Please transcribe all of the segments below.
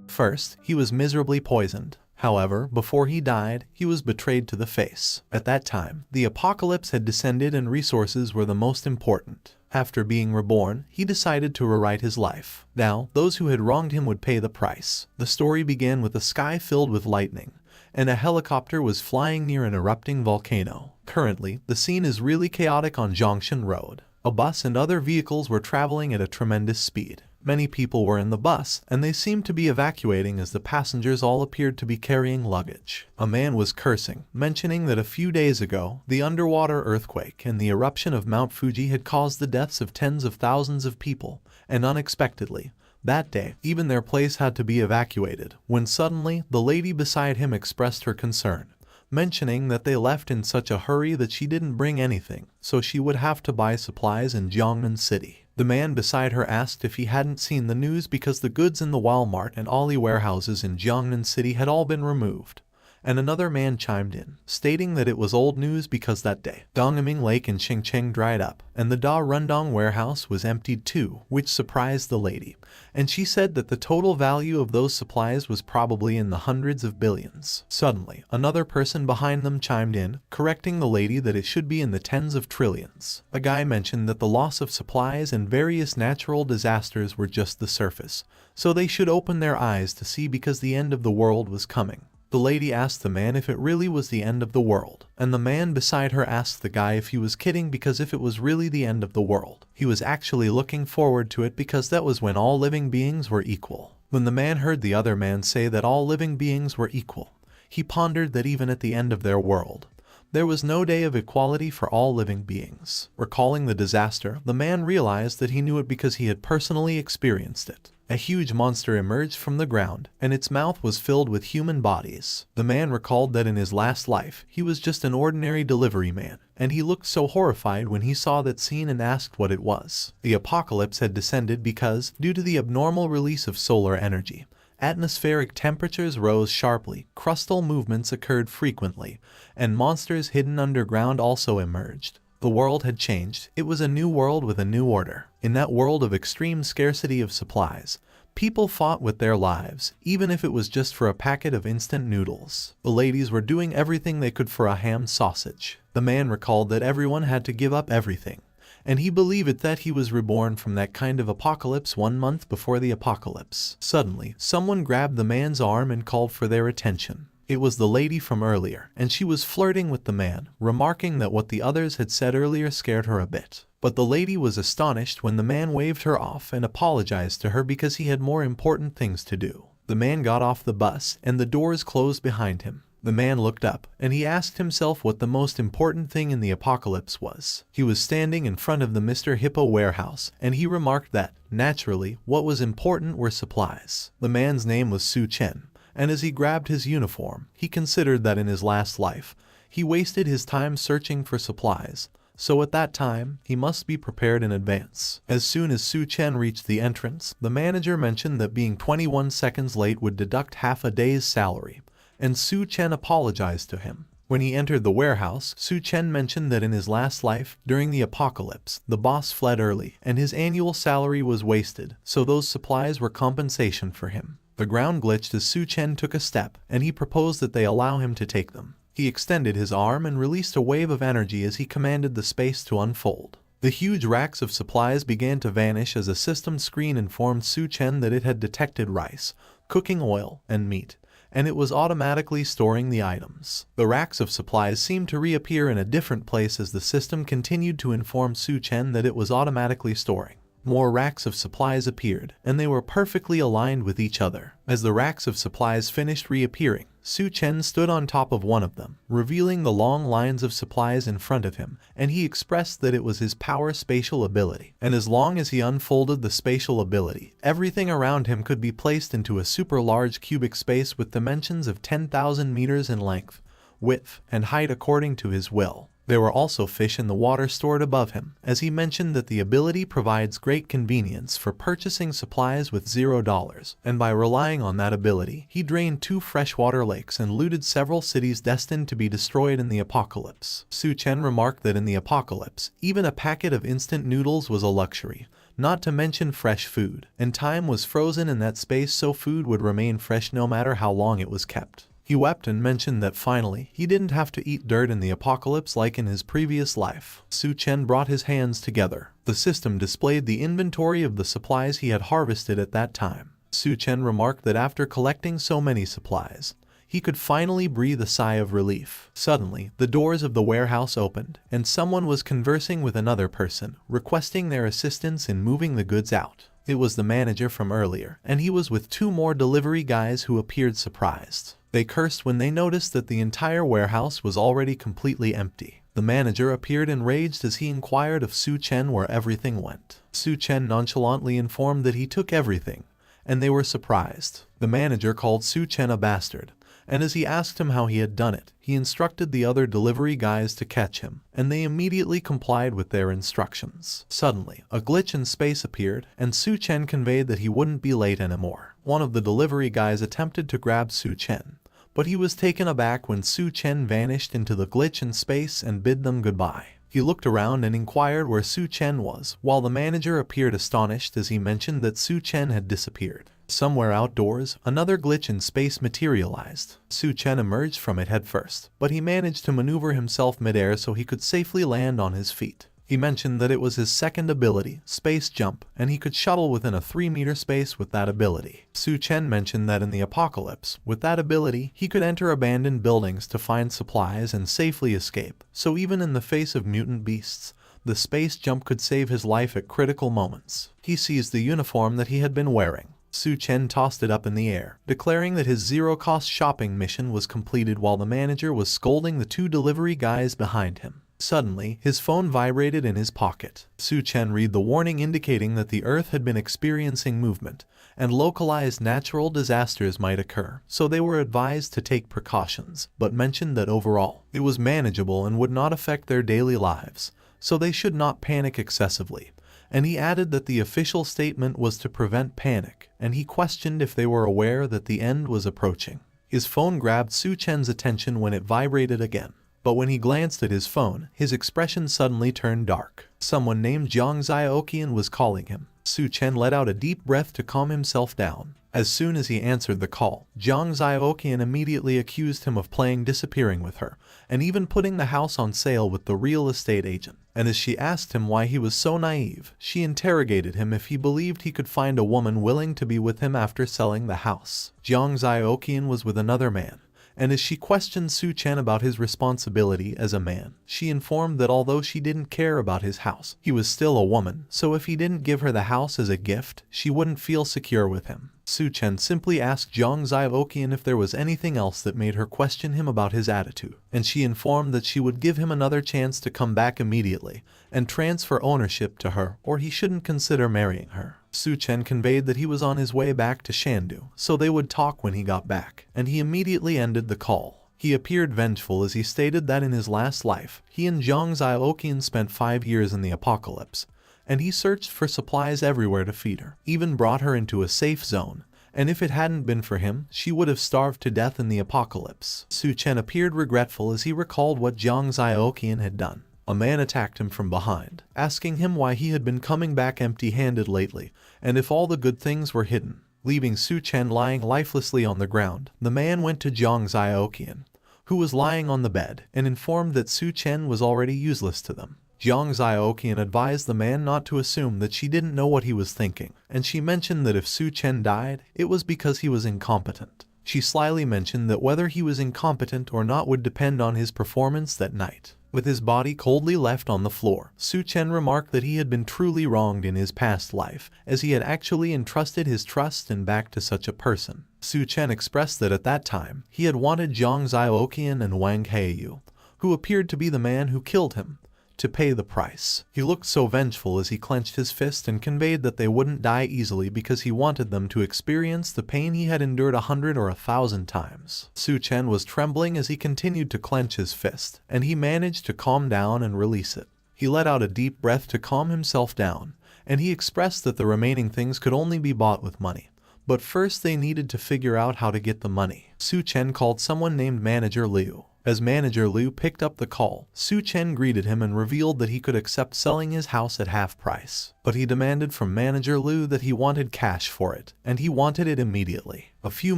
First, he was miserably poisoned. However, before he died, he was betrayed to the face. At that time, the apocalypse had descended and resources were the most important. After being reborn, he decided to rewrite his life. Now, those who had wronged him would pay the price. The story began with a sky filled with lightning, and a helicopter was flying near an erupting volcano. Currently, the scene is really chaotic on Zhongshan Road. A bus and other vehicles were traveling at a tremendous speed. Many people were in the bus, and they seemed to be evacuating as the passengers all appeared to be carrying luggage. A man was cursing, mentioning that a few days ago, the underwater earthquake and the eruption of Mount Fuji had caused the deaths of tens of thousands of people, and unexpectedly, that day, even their place had to be evacuated, when suddenly, the lady beside him expressed her concern, mentioning that they left in such a hurry that she didn't bring anything, so she would have to buy supplies in Jiangnan City. The man beside her asked if he hadn't seen the news because the goods in the Walmart and Ali warehouses in Jiangnan City had all been removed. And another man chimed in, stating that it was old news because that day, Dongming Lake in Xingcheng dried up, and the Da Rundong warehouse was emptied too, which surprised the lady, and she said that the total value of those supplies was probably in the hundreds of billions. Suddenly, another person behind them chimed in, correcting the lady that it should be in the tens of trillions. A guy mentioned that the loss of supplies and various natural disasters were just the surface, so they should open their eyes to see because the end of the world was coming. The lady asked the man if it really was the end of the world, and the man beside her asked the guy if he was kidding because if it was really the end of the world, he was actually looking forward to it because that was when all living beings were equal. When the man heard the other man say that all living beings were equal, he pondered that even at the end of their world, there was no day of equality for all living beings. Recalling the disaster, the man realized that he knew it because he had personally experienced it. A huge monster emerged from the ground, and its mouth was filled with human bodies. The man recalled that in his last life, he was just an ordinary delivery man, and he looked so horrified when he saw that scene and asked what it was. The apocalypse had descended because, due to the abnormal release of solar energy, atmospheric temperatures rose sharply, crustal movements occurred frequently, and monsters hidden underground also emerged. The world had changed. It was a new world with a new order. In that world of extreme scarcity of supplies, people fought with their lives, even if it was just for a packet of instant noodles. The ladies were doing everything they could for a ham sausage. The man recalled that everyone had to give up everything, and he believed that he was reborn from that kind of apocalypse 1 month before the apocalypse. Suddenly, someone grabbed the man's arm and called for their attention. It was the lady from earlier, and she was flirting with the man, remarking that what the others had said earlier scared her a bit. But the lady was astonished when the man waved her off and apologized to her because he had more important things to do. The man got off the bus, and the doors closed behind him. The man looked up, and he asked himself what the most important thing in the apocalypse was. He was standing in front of the Mr. Hippo warehouse, and he remarked that, naturally, what was important were supplies. The man's name was Su Chen, and as he grabbed his uniform, he considered that in his last life, he wasted his time searching for supplies. So at that time, he must be prepared in advance. As soon as Su Chen reached the entrance, the manager mentioned that being 21 seconds late would deduct half a day's salary, and Su Chen apologized to him. When he entered the warehouse, Su Chen mentioned that in his last life, during the apocalypse, the boss fled early, and his annual salary was wasted, so those supplies were compensation for him. The ground glitched as Su Chen took a step, and he proposed that they allow him to take them. He extended his arm and released a wave of energy as he commanded the space to unfold. The huge racks of supplies began to vanish as a system screen informed Su Chen that it had detected rice, cooking oil, and meat, and it was automatically storing the items. The racks of supplies seemed to reappear in a different place as the system continued to inform Su Chen that it was automatically storing. More racks of supplies appeared, and they were perfectly aligned with each other. As the racks of supplies finished reappearing, Su Chen stood on top of one of them, revealing the long lines of supplies in front of him, and he expressed that it was his power spatial ability. And as long as he unfolded the spatial ability, everything around him could be placed into a super large cubic space with dimensions of 10,000 meters in length, width, and height according to his will. There were also fish in the water stored above him, as he mentioned that the ability provides great convenience for purchasing supplies with $0, and by relying on that ability, he drained 2 freshwater lakes and looted several cities destined to be destroyed in the apocalypse. Su Chen remarked that in the apocalypse, even a packet of instant noodles was a luxury, not to mention fresh food, and time was frozen in that space so food would remain fresh no matter how long it was kept. He wept and mentioned that finally, he didn't have to eat dirt in the apocalypse like in his previous life. Su Chen brought his hands together. The system displayed the inventory of the supplies he had harvested at that time. Su Chen remarked that after collecting so many supplies, he could finally breathe a sigh of relief. Suddenly, the doors of the warehouse opened, and someone was conversing with another person, requesting their assistance in moving the goods out. It was the manager from earlier, and he was with two more delivery guys who appeared surprised. They cursed when they noticed that the entire warehouse was already completely empty. The manager appeared enraged as he inquired of Su Chen where everything went. Su Chen nonchalantly informed that he took everything, and they were surprised. The manager called Su Chen a bastard, and as he asked him how he had done it, he instructed the other delivery guys to catch him, and they immediately complied with their instructions. Suddenly, a glitch in space appeared, and Su Chen conveyed that he wouldn't be late anymore. One of the delivery guys attempted to grab Su Chen, but he was taken aback when Su Chen vanished into the glitch in space and bid them goodbye. He looked around and inquired where Su Chen was, while the manager appeared astonished as he mentioned that Su Chen had disappeared. Somewhere outdoors, another glitch in space materialized. Su Chen emerged from it headfirst, but he managed to maneuver himself midair so he could safely land on his feet. He mentioned that it was his second ability, Space Jump, and he could shuttle within a 3-meter space with that ability. Su Chen mentioned that in the apocalypse, with that ability, he could enter abandoned buildings to find supplies and safely escape, so even in the face of mutant beasts, the Space Jump could save his life at critical moments. He seized the uniform that he had been wearing. Su Chen tossed it up in the air, declaring that his zero-cost shopping mission was completed while the manager was scolding the two delivery guys behind him. Suddenly, his phone vibrated in his pocket. Su Chen read the warning indicating that the Earth had been experiencing movement, and localized natural disasters might occur, so they were advised to take precautions, but mentioned that overall, it was manageable and would not affect their daily lives, so they should not panic excessively. And he added that the official statement was to prevent panic, and he questioned if they were aware that the end was approaching. His phone grabbed Su Chen's attention when it vibrated again, but when he glanced at his phone, his expression suddenly turned dark. Someone named Jiang Xiaoqian was calling him. Su Chen let out a deep breath to calm himself down. As soon as he answered the call, Jiang Xiaoqian immediately accused him of playing disappearing with her, and even putting the house on sale with the real estate agent. And as she asked him why he was so naive, she interrogated him if he believed he could find a woman willing to be with him after selling the house. Jiang Xiaoqian was with another man, and as she questioned Su Chen about his responsibility as a man, she informed that although she didn't care about his house, he was still a woman, so if he didn't give her the house as a gift, she wouldn't feel secure with him. Su Chen simply asked Jiang Xiaoqian if there was anything else that made her question him about his attitude, and she informed that she would give him another chance to come back immediately and transfer ownership to her, or he shouldn't consider marrying her. Su Chen conveyed that he was on his way back to Shandu, so they would talk when he got back, and he immediately ended the call. He appeared vengeful as he stated that in his last life, he and Jiang Xiaoqian spent 5 years in the apocalypse, and he searched for supplies everywhere to feed her, even brought her into a safe zone, and if it hadn't been for him, she would have starved to death in the apocalypse. Su Chen appeared regretful as he recalled what Jiang Xiaoqian had done. A man attacked him from behind, asking him why he had been coming back empty-handed lately, and if all the good things were hidden. Leaving Su Chen lying lifelessly on the ground, the man went to Jiang Xiaoqian, who was lying on the bed, and informed that Su Chen was already useless to them. Jiang Xiaoqian advised the man not to assume that she didn't know what he was thinking, and she mentioned that if Su Chen died, it was because he was incompetent. She slyly mentioned that whether he was incompetent or not would depend on his performance that night. With his body coldly left on the floor, Su Chen remarked that he had been truly wronged in his past life, as he had actually entrusted his trust and back to such a person. Su Chen expressed that at that time, he had wanted Jiang Xiaoqian and Wang Heiyu, who appeared to be the man who killed him, to pay the price. He looked so vengeful as he clenched his fist and conveyed that they wouldn't die easily because he wanted them to experience the pain he had endured 100 or 1,000 times. Su Chen was trembling as he continued to clench his fist, and he managed to calm down and release it. He let out a deep breath to calm himself down, and he expressed that the remaining things could only be bought with money. But first they needed to figure out how to get the money. Su Chen called someone named Manager Liu, As manager Liu picked up the call, Su Chen greeted him and revealed that he could accept selling his house at half price. But he demanded from manager Liu that he wanted cash for it, and he wanted it immediately. A few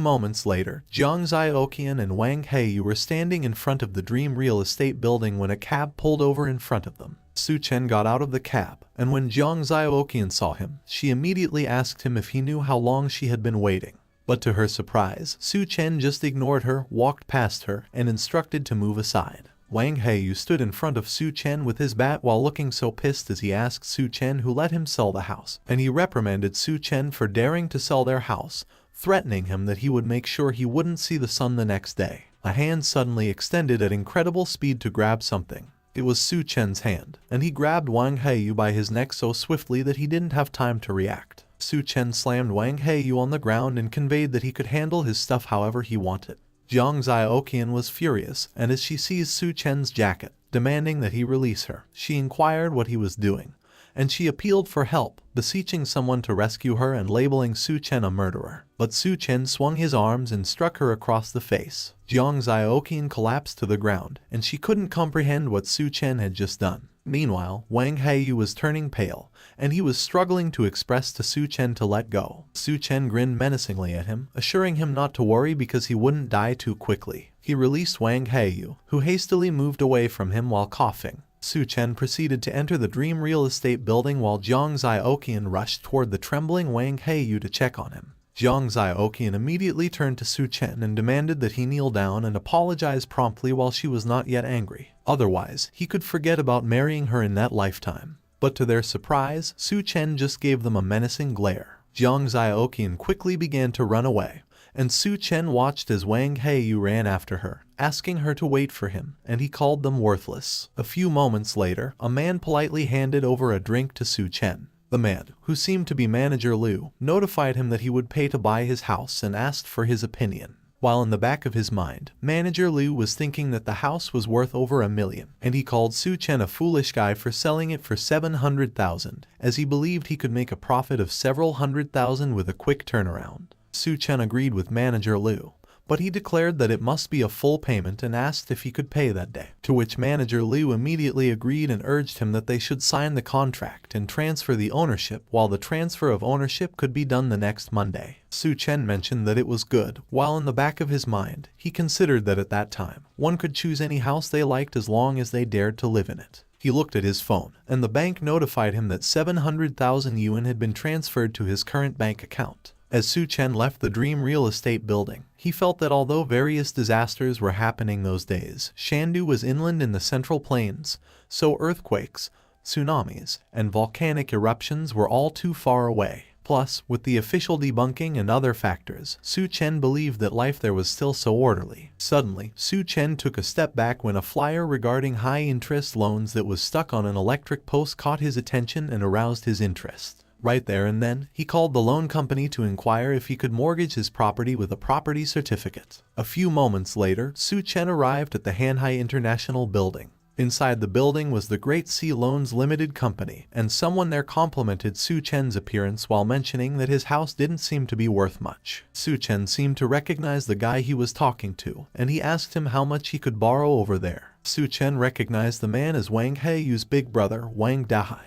moments later, Jiang Xiaoqian and Wang Heiyu were standing in front of the Dream Real Estate building when a cab pulled over in front of them. Su Chen got out of the cab, and when Jiang Xiaoqian saw him, she immediately asked him if he knew how long she had been waiting. But to her surprise, Su Chen just ignored her, walked past her, and instructed to move aside. Wang Heiyu stood in front of Su Chen with his bat while looking so pissed as he asked Su Chen who let him sell the house, and he reprimanded Su Chen for daring to sell their house, threatening him that he would make sure he wouldn't see the sun the next day. A hand suddenly extended at incredible speed to grab something. It was Su Chen's hand, and he grabbed Wang Heiyu by his neck so swiftly that he didn't have time to react. Su Chen slammed Wang Heiyu on the ground and conveyed that he could handle his stuff however he wanted. Jiang Xiaoqian was furious, and as she seized Su Chen's jacket, demanding that he release her, she inquired what he was doing, and she appealed for help, beseeching someone to rescue her and labeling Su Chen a murderer. But Su Chen swung his arms and struck her across the face. Jiang Xiaoqian collapsed to the ground, and she couldn't comprehend what Su Chen had just done. Meanwhile, Wang Heiyu was turning pale, and he was struggling to express to Su Chen to let go. Su Chen grinned menacingly at him, assuring him not to worry because he wouldn't die too quickly. He released Wang Heiyu, who hastily moved away from him while coughing. Su Chen proceeded to enter the Dream Real Estate building while Jiang Xiaoqian rushed toward the trembling Wang Heiyu to check on him. Jiang Xiaoqian immediately turned to Su Chen and demanded that he kneel down and apologize promptly while she was not yet angry. Otherwise, he could forget about marrying her in that lifetime. But to their surprise, Su Chen just gave them a menacing glare. Jiang Xiaoqian quickly began to run away, and Su Chen watched as Wang Heiyu ran after her, asking her to wait for him, and he called them worthless. A few moments later, a man politely handed over a drink to Su Chen. The man, who seemed to be manager Liu, notified him that he would pay to buy his house and asked for his opinion. While in the back of his mind, manager Liu was thinking that the house was worth over $1 million, and he called Su Chen a foolish guy for selling it for $700,000, as he believed he could make a profit of several $100,000 with a quick turnaround. Su Chen agreed with manager Liu, but he declared that it must be a full payment and asked if he could pay that day, to which manager Liu immediately agreed and urged him that they should sign the contract and transfer the ownership, while the transfer of ownership could be done the next Monday. Su Chen mentioned that it was good, while in the back of his mind, he considered that at that time, one could choose any house they liked as long as they dared to live in it. He looked at his phone, and the bank notified him that 700,000 yuan had been transferred to his current bank account. As Su Chen left the Dream Real Estate building, he felt that although various disasters were happening those days, Shandu was inland in the Central Plains, so earthquakes, tsunamis, and volcanic eruptions were all too far away. Plus, with the official debunking and other factors, Su Chen believed that life there was still so orderly. Suddenly, Su Chen took a step back when a flyer regarding high-interest loans that was stuck on an electric post caught his attention and aroused his interest. Right there and then, he called the loan company to inquire if he could mortgage his property with a property certificate. A few moments later, Su Chen arrived at the Hanhai International Building. Inside the building was the Great Sea Loans Limited Company, and someone there complimented Su Chen's appearance while mentioning that his house didn't seem to be worth much. Su Chen seemed to recognize the guy he was talking to, and he asked him how much he could borrow over there. Su Chen recognized the man as Wang Heiyu's big brother, Wang Dahai,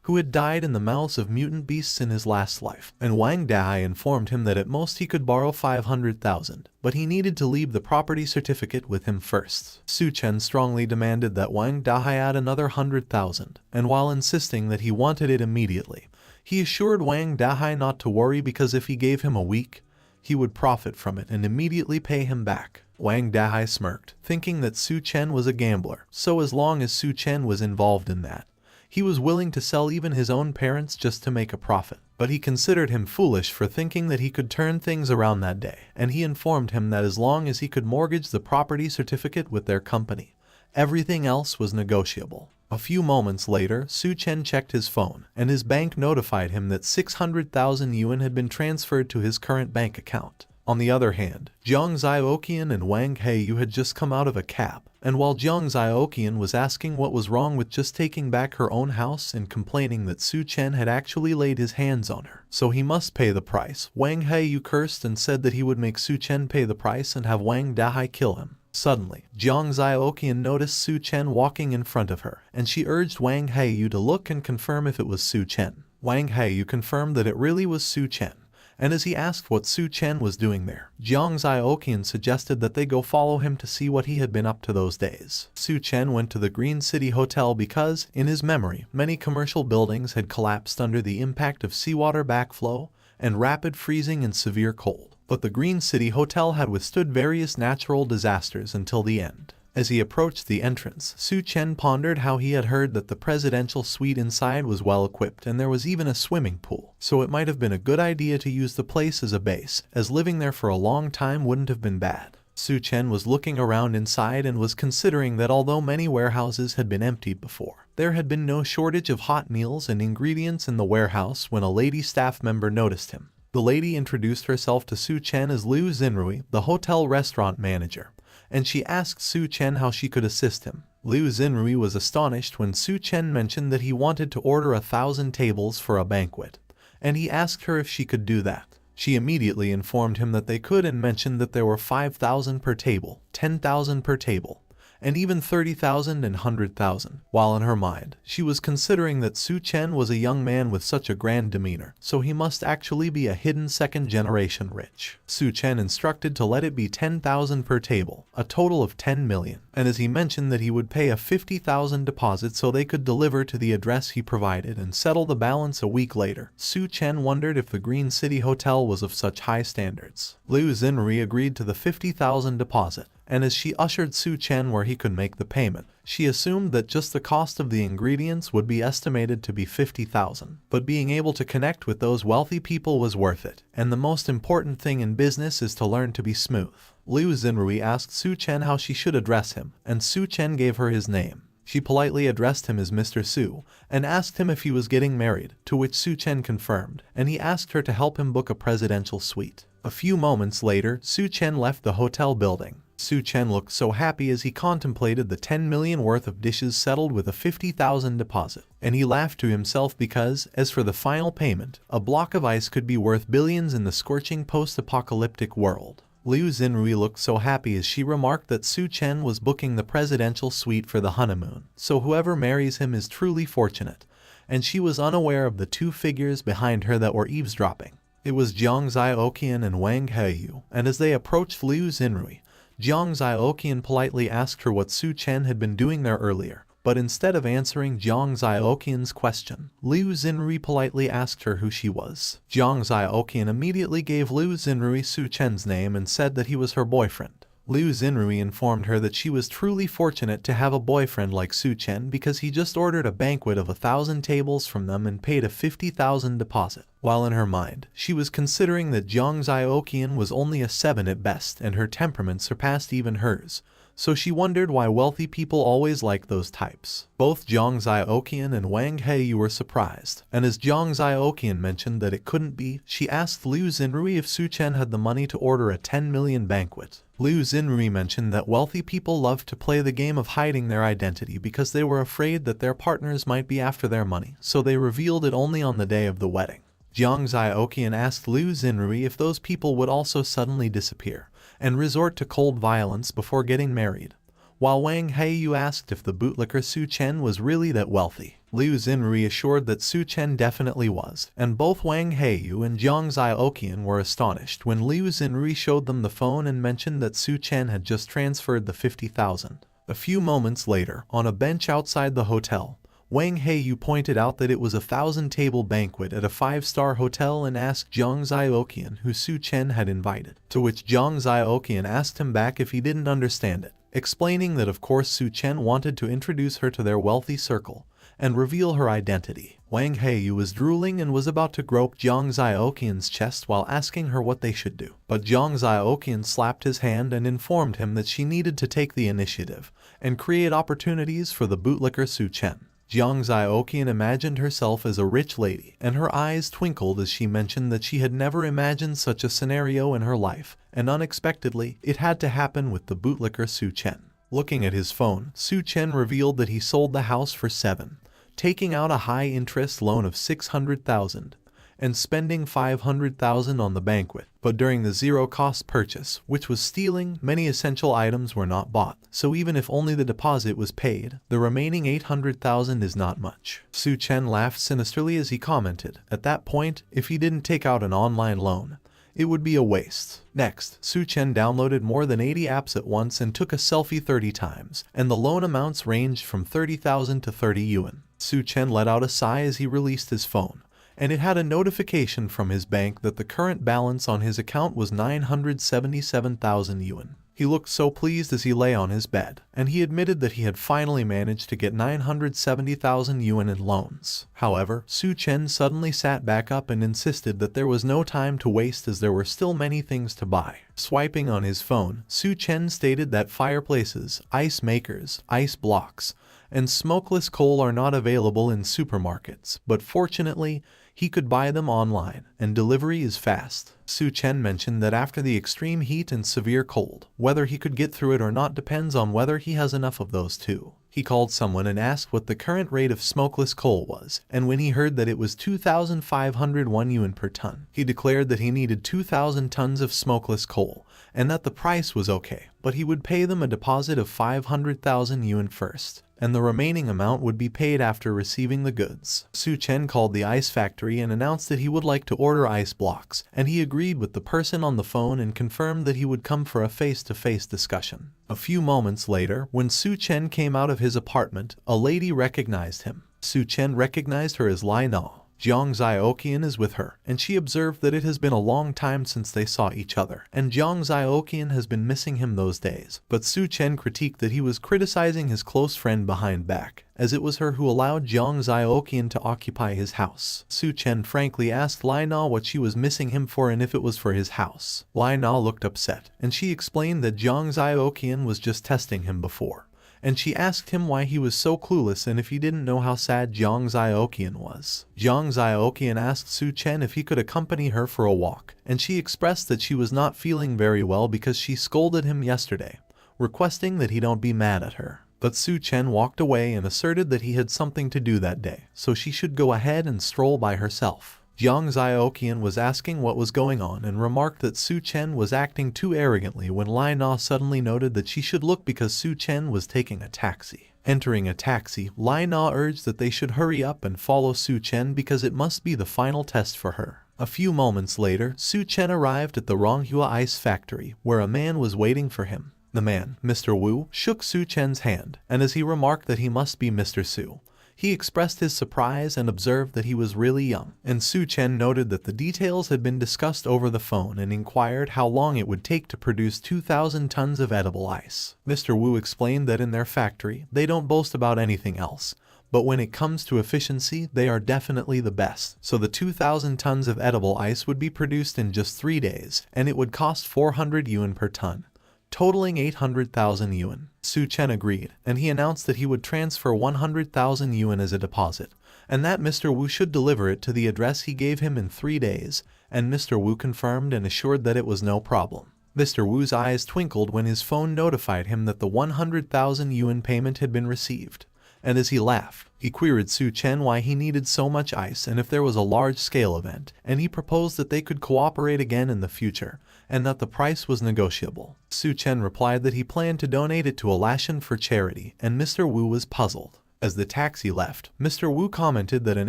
who had died in the mouths of mutant beasts in his last life, and Wang Dahai informed him that at most he could borrow 500,000, but he needed to leave the property certificate with him first. Su Chen strongly demanded that Wang Dahai add another 100,000, and while insisting that he wanted it immediately, he assured Wang Dahai not to worry because if he gave him a week, he would profit from it and immediately pay him back. Wang Dahai smirked, thinking that Su Chen was a gambler, so as long as Su Chen was involved in that, he was willing to sell even his own parents just to make a profit. But he considered him foolish for thinking that he could turn things around that day, and he informed him that as long as he could mortgage the property certificate with their company, everything else was negotiable. A few moments later, Su Chen checked his phone, and his bank notified him that 600,000 yuan had been transferred to his current bank account. On the other hand, Jiang Xiaoqian and Wang Heiyu had just come out of a cab, and while Jiang Xiaoqian was asking what was wrong with just taking back her own house and complaining that Su Chen had actually laid his hands on her, so he must pay the price, Wang Heiyu cursed and said that he would make Su Chen pay the price and have Wang Dahai kill him. Suddenly, Jiang Xiaoqian noticed Su Chen walking in front of her, and she urged Wang Heiyu to look and confirm if it was Su Chen. Wang Heiyu confirmed that it really was Su Chen, and as he asked what Su Chen was doing there, Jiang Xiaoqian suggested that they go follow him to see what he had been up to those days. Su Chen went to the Green City Hotel because, in his memory, many commercial buildings had collapsed under the impact of seawater backflow and rapid freezing and severe cold. But the Green City Hotel had withstood various natural disasters until the end. As he approached the entrance, Su Chen pondered how he had heard that the presidential suite inside was well equipped and there was even a swimming pool, so it might have been a good idea to use the place as a base, as living there for a long time wouldn't have been bad. Su Chen was looking around inside and was considering that although many warehouses had been emptied before, there had been no shortage of hot meals and ingredients in the warehouse when a lady staff member noticed him. The lady introduced herself to Su Chen as Liu Xinrui, the hotel restaurant manager, and she asked Su Chen how she could assist him. Liu Xinrui was astonished when Su Chen mentioned that he wanted to order 1,000 tables for a banquet, and he asked her if she could do that. She immediately informed him that they could and mentioned that there were 5,000 per table, 10,000 per table, and even 30,000 and 100,000, while in her mind, she was considering that Su Chen was a young man with such a grand demeanor, so he must actually be a hidden second-generation rich. Su Chen instructed to let it be 10,000 per table, a total of 10 million, and as he mentioned that he would pay a 50,000 deposit so they could deliver to the address he provided and settle the balance a week later, Su Chen wondered if the Green City Hotel was of such high standards. Liu Xinrui agreed to the 50,000 deposit, and as she ushered Su Chen where he could make the payment, she assumed that just the cost of the ingredients would be estimated to be 50,000. But being able to connect with those wealthy people was worth it, and the most important thing in business is to learn to be smooth. Liu Xinrui asked Su Chen how she should address him, and Su Chen gave her his name. She politely addressed him as Mr. Su, and asked him if he was getting married, to which Su Chen confirmed, and he asked her to help him book a presidential suite. A few moments later, Su Chen left the hotel building. Su Chen looked so happy as he contemplated the 10 million worth of dishes settled with a 50,000 deposit, and he laughed to himself because, as for the final payment, a block of ice could be worth billions in the scorching post-apocalyptic world. Liu Xinrui looked so happy as she remarked that Su Chen was booking the presidential suite for the honeymoon, so whoever marries him is truly fortunate, and she was unaware of the two figures behind her that were eavesdropping. It was Jiang Xiaoqian and Wang Heiyu, and as they approached Liu Xinrui, Jiang Xiaoqian politely asked her what Su Chen had been doing there earlier, but instead of answering Jiang Xiaoqian's question, Liu Xinrui politely asked her who she was. Jiang Xiaoqian immediately gave Liu Xinrui Su Chen's name and said that he was her boyfriend. Liu Xinrui informed her that she was truly fortunate to have a boyfriend like Su Chen because he just ordered a banquet of 1,000 tables from them and paid a 50,000 deposit. While in her mind, she was considering that Jiang Xiaoqian was only a 7 at best and her temperament surpassed even hers, so she wondered why wealthy people always like those types. Both Jiang Xiaoqian and Wang Heiyu were surprised, and as Jiang Xiaoqian mentioned that it couldn't be, she asked Liu Xinrui if Su Chen had the money to order a 10 million banquet. Liu Xinrui mentioned that wealthy people loved to play the game of hiding their identity because they were afraid that their partners might be after their money, so they revealed it only on the day of the wedding. Jiang Xiaoqian asked Liu Xinrui if those people would also suddenly disappear and resort to cold violence before getting married, while Wang Heiyu asked if the bootlicker Su Chen was really that wealthy. Liu Xinrui assured that Su Chen definitely was, and both Wang Heiyu and Jiang Xiaoqian were astonished when Liu Xinrui showed them the phone and mentioned that Su Chen had just transferred the 50,000. A few moments later, on a bench outside the hotel, Wang Heiyu pointed out that it was a 1,000-table banquet at a 5-star hotel and asked Jiang Xiaoqian who Su Chen had invited, to which Jiang Xiaoqian asked him back if he didn't understand it, explaining that of course Su Chen wanted to introduce her to their wealthy circle and reveal her identity. Wang Heiyu was drooling and was about to grope Jiang Xiaoqian's chest while asking her what they should do, but Jiang Xiaoqian slapped his hand and informed him that she needed to take the initiative and create opportunities for the bootlicker Su Chen. Jiang Xiaoqian imagined herself as a rich lady, and her eyes twinkled as she mentioned that she had never imagined such a scenario in her life, and unexpectedly, it had to happen with the bootlicker Su Chen. Looking at his phone, Su Chen revealed that he sold the house for 7, taking out a high-interest loan of 600,000, and spending 500,000 on the banquet. But during the zero-cost purchase, which was stealing, many essential items were not bought. So even if only the deposit was paid, the remaining 800,000 is not much. Su Chen laughed sinisterly as he commented, at that point, if he didn't take out an online loan, it would be a waste. Next, Su Chen downloaded more than 80 apps at once and took a selfie 30 times, and the loan amounts ranged from 30,000 to 30 yuan. Su Chen let out a sigh as he released his phone, and it had a notification from his bank that the current balance on his account was 977,000 yuan. He looked so pleased as he lay on his bed, and he admitted that he had finally managed to get 970,000 yuan in loans. However, Su Chen suddenly sat back up and insisted that there was no time to waste as there were still many things to buy. Swiping on his phone, Su Chen stated that fireplaces, ice makers, ice blocks, and smokeless coal are not available in supermarkets, but fortunately, he could buy them online, and delivery is fast. Su Chen mentioned that after the extreme heat and severe cold, whether he could get through it or not depends on whether he has enough of those two. He called someone and asked what the current rate of smokeless coal was, and when he heard that it was 2,501 yuan per ton, he declared that he needed 2,000 tons of smokeless coal, and that the price was okay, but he would pay them a deposit of 500,000 yuan first, and the remaining amount would be paid after receiving the goods. Su Chen called the ice factory and announced that he would like to order ice blocks, and he agreed with the person on the phone and confirmed that he would come for a face-to-face discussion. A few moments later, when Su Chen came out of his apartment, a lady recognized him. Su Chen recognized her as Lai Na. Jiang Xiaoqian is with her, and she observed that it has been a long time since they saw each other, and Jiang Xiaoqian has been missing him those days. But Su Chen critiqued that he was criticizing his close friend behind back, as it was her who allowed Jiang Xiaoqian to occupy his house. Su Chen frankly asked Lai Na what she was missing him for and if it was for his house. Lai Na looked upset, and she explained that Jiang Xiaoqian was just testing him before, and she asked him why he was so clueless and if he didn't know how sad Jiang Xiaoqian was. Jiang Xiaoqian asked Su Chen if he could accompany her for a walk, and she expressed that she was not feeling very well because she scolded him yesterday, requesting that he don't be mad at her. But Su Chen walked away and asserted that he had something to do that day, so she should go ahead and stroll by herself. Jiang Xiaoqian was asking what was going on and remarked that Su Chen was acting too arrogantly when Lai Na suddenly noted that she should look because Su Chen was taking a taxi. Entering a taxi, Lai Na urged that they should hurry up and follow Su Chen because it must be the final test for her. A few moments later, Su Chen arrived at the Ronghua Ice Factory, where a man was waiting for him. The man, Mr. Wu, shook Su Chen's hand, and as he remarked that he must be Mr. Su, he expressed his surprise and observed that he was really young, and Su Chen noted that the details had been discussed over the phone and inquired how long it would take to produce 2,000 tons of edible ice. Mr. Wu explained that in their factory, they don't boast about anything else, but when it comes to efficiency, they are definitely the best. So the 2,000 tons of edible ice would be produced in just 3 days, and it would cost 400 yuan per ton, totaling 800,000 yuan. Su Chen agreed, and he announced that he would transfer 100,000 yuan as a deposit, and that Mr. Wu should deliver it to the address he gave him in 3 days, and Mr. Wu confirmed and assured that it was no problem. Mr. Wu's eyes twinkled when his phone notified him that the 100,000 yuan payment had been received, and as he laughed, he queried Su Chen why he needed so much ice and if there was a large-scale event, and he proposed that they could cooperate again in the future, and that the price was negotiable. Su Chen replied that he planned to donate it to a Lashan for charity, and Mr. Wu was puzzled. As the taxi left, Mr. Wu commented that an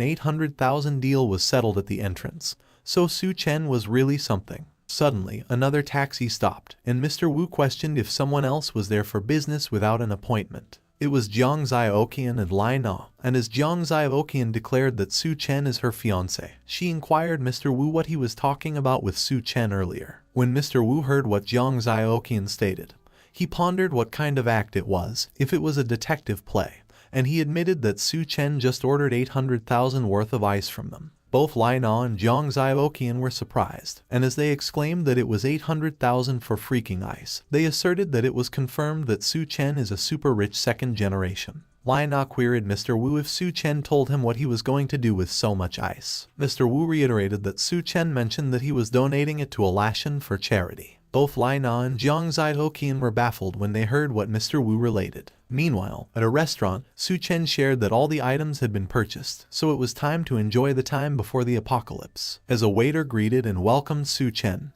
800,000 deal was settled at the entrance, so Su Chen was really something. Suddenly, another taxi stopped, and Mr. Wu questioned if someone else was there for business without an appointment. It was Jiang Xiaoqian and Lai Na, and as Jiang Xiaoqian declared that Su Chen is her fiancé, she inquired Mr. Wu what he was talking about with Su Chen earlier. When Mr. Wu heard what Jiang Xiaoqian stated, he pondered what kind of act it was, if it was a detective play, and he admitted that Su Chen just ordered 800,000 worth of ice from them. Both Lai Na and Jiang Xiaoqian were surprised, and as they exclaimed that it was 800,000 for freaking ice, they asserted that it was confirmed that Su Chen is a super rich second generation. Lai Na queried Mr. Wu if Su Chen told him what he was going to do with so much ice. Mr. Wu reiterated that Su Chen mentioned that he was donating it to a Lashan for charity. Both Lai Na and Jiang Xiaoqian were baffled when they heard what Mr. Wu related. Meanwhile, at a restaurant, Su Chen shared that all the items had been purchased, so it was time to enjoy the time before the apocalypse. As a waiter greeted and welcomed Su Chen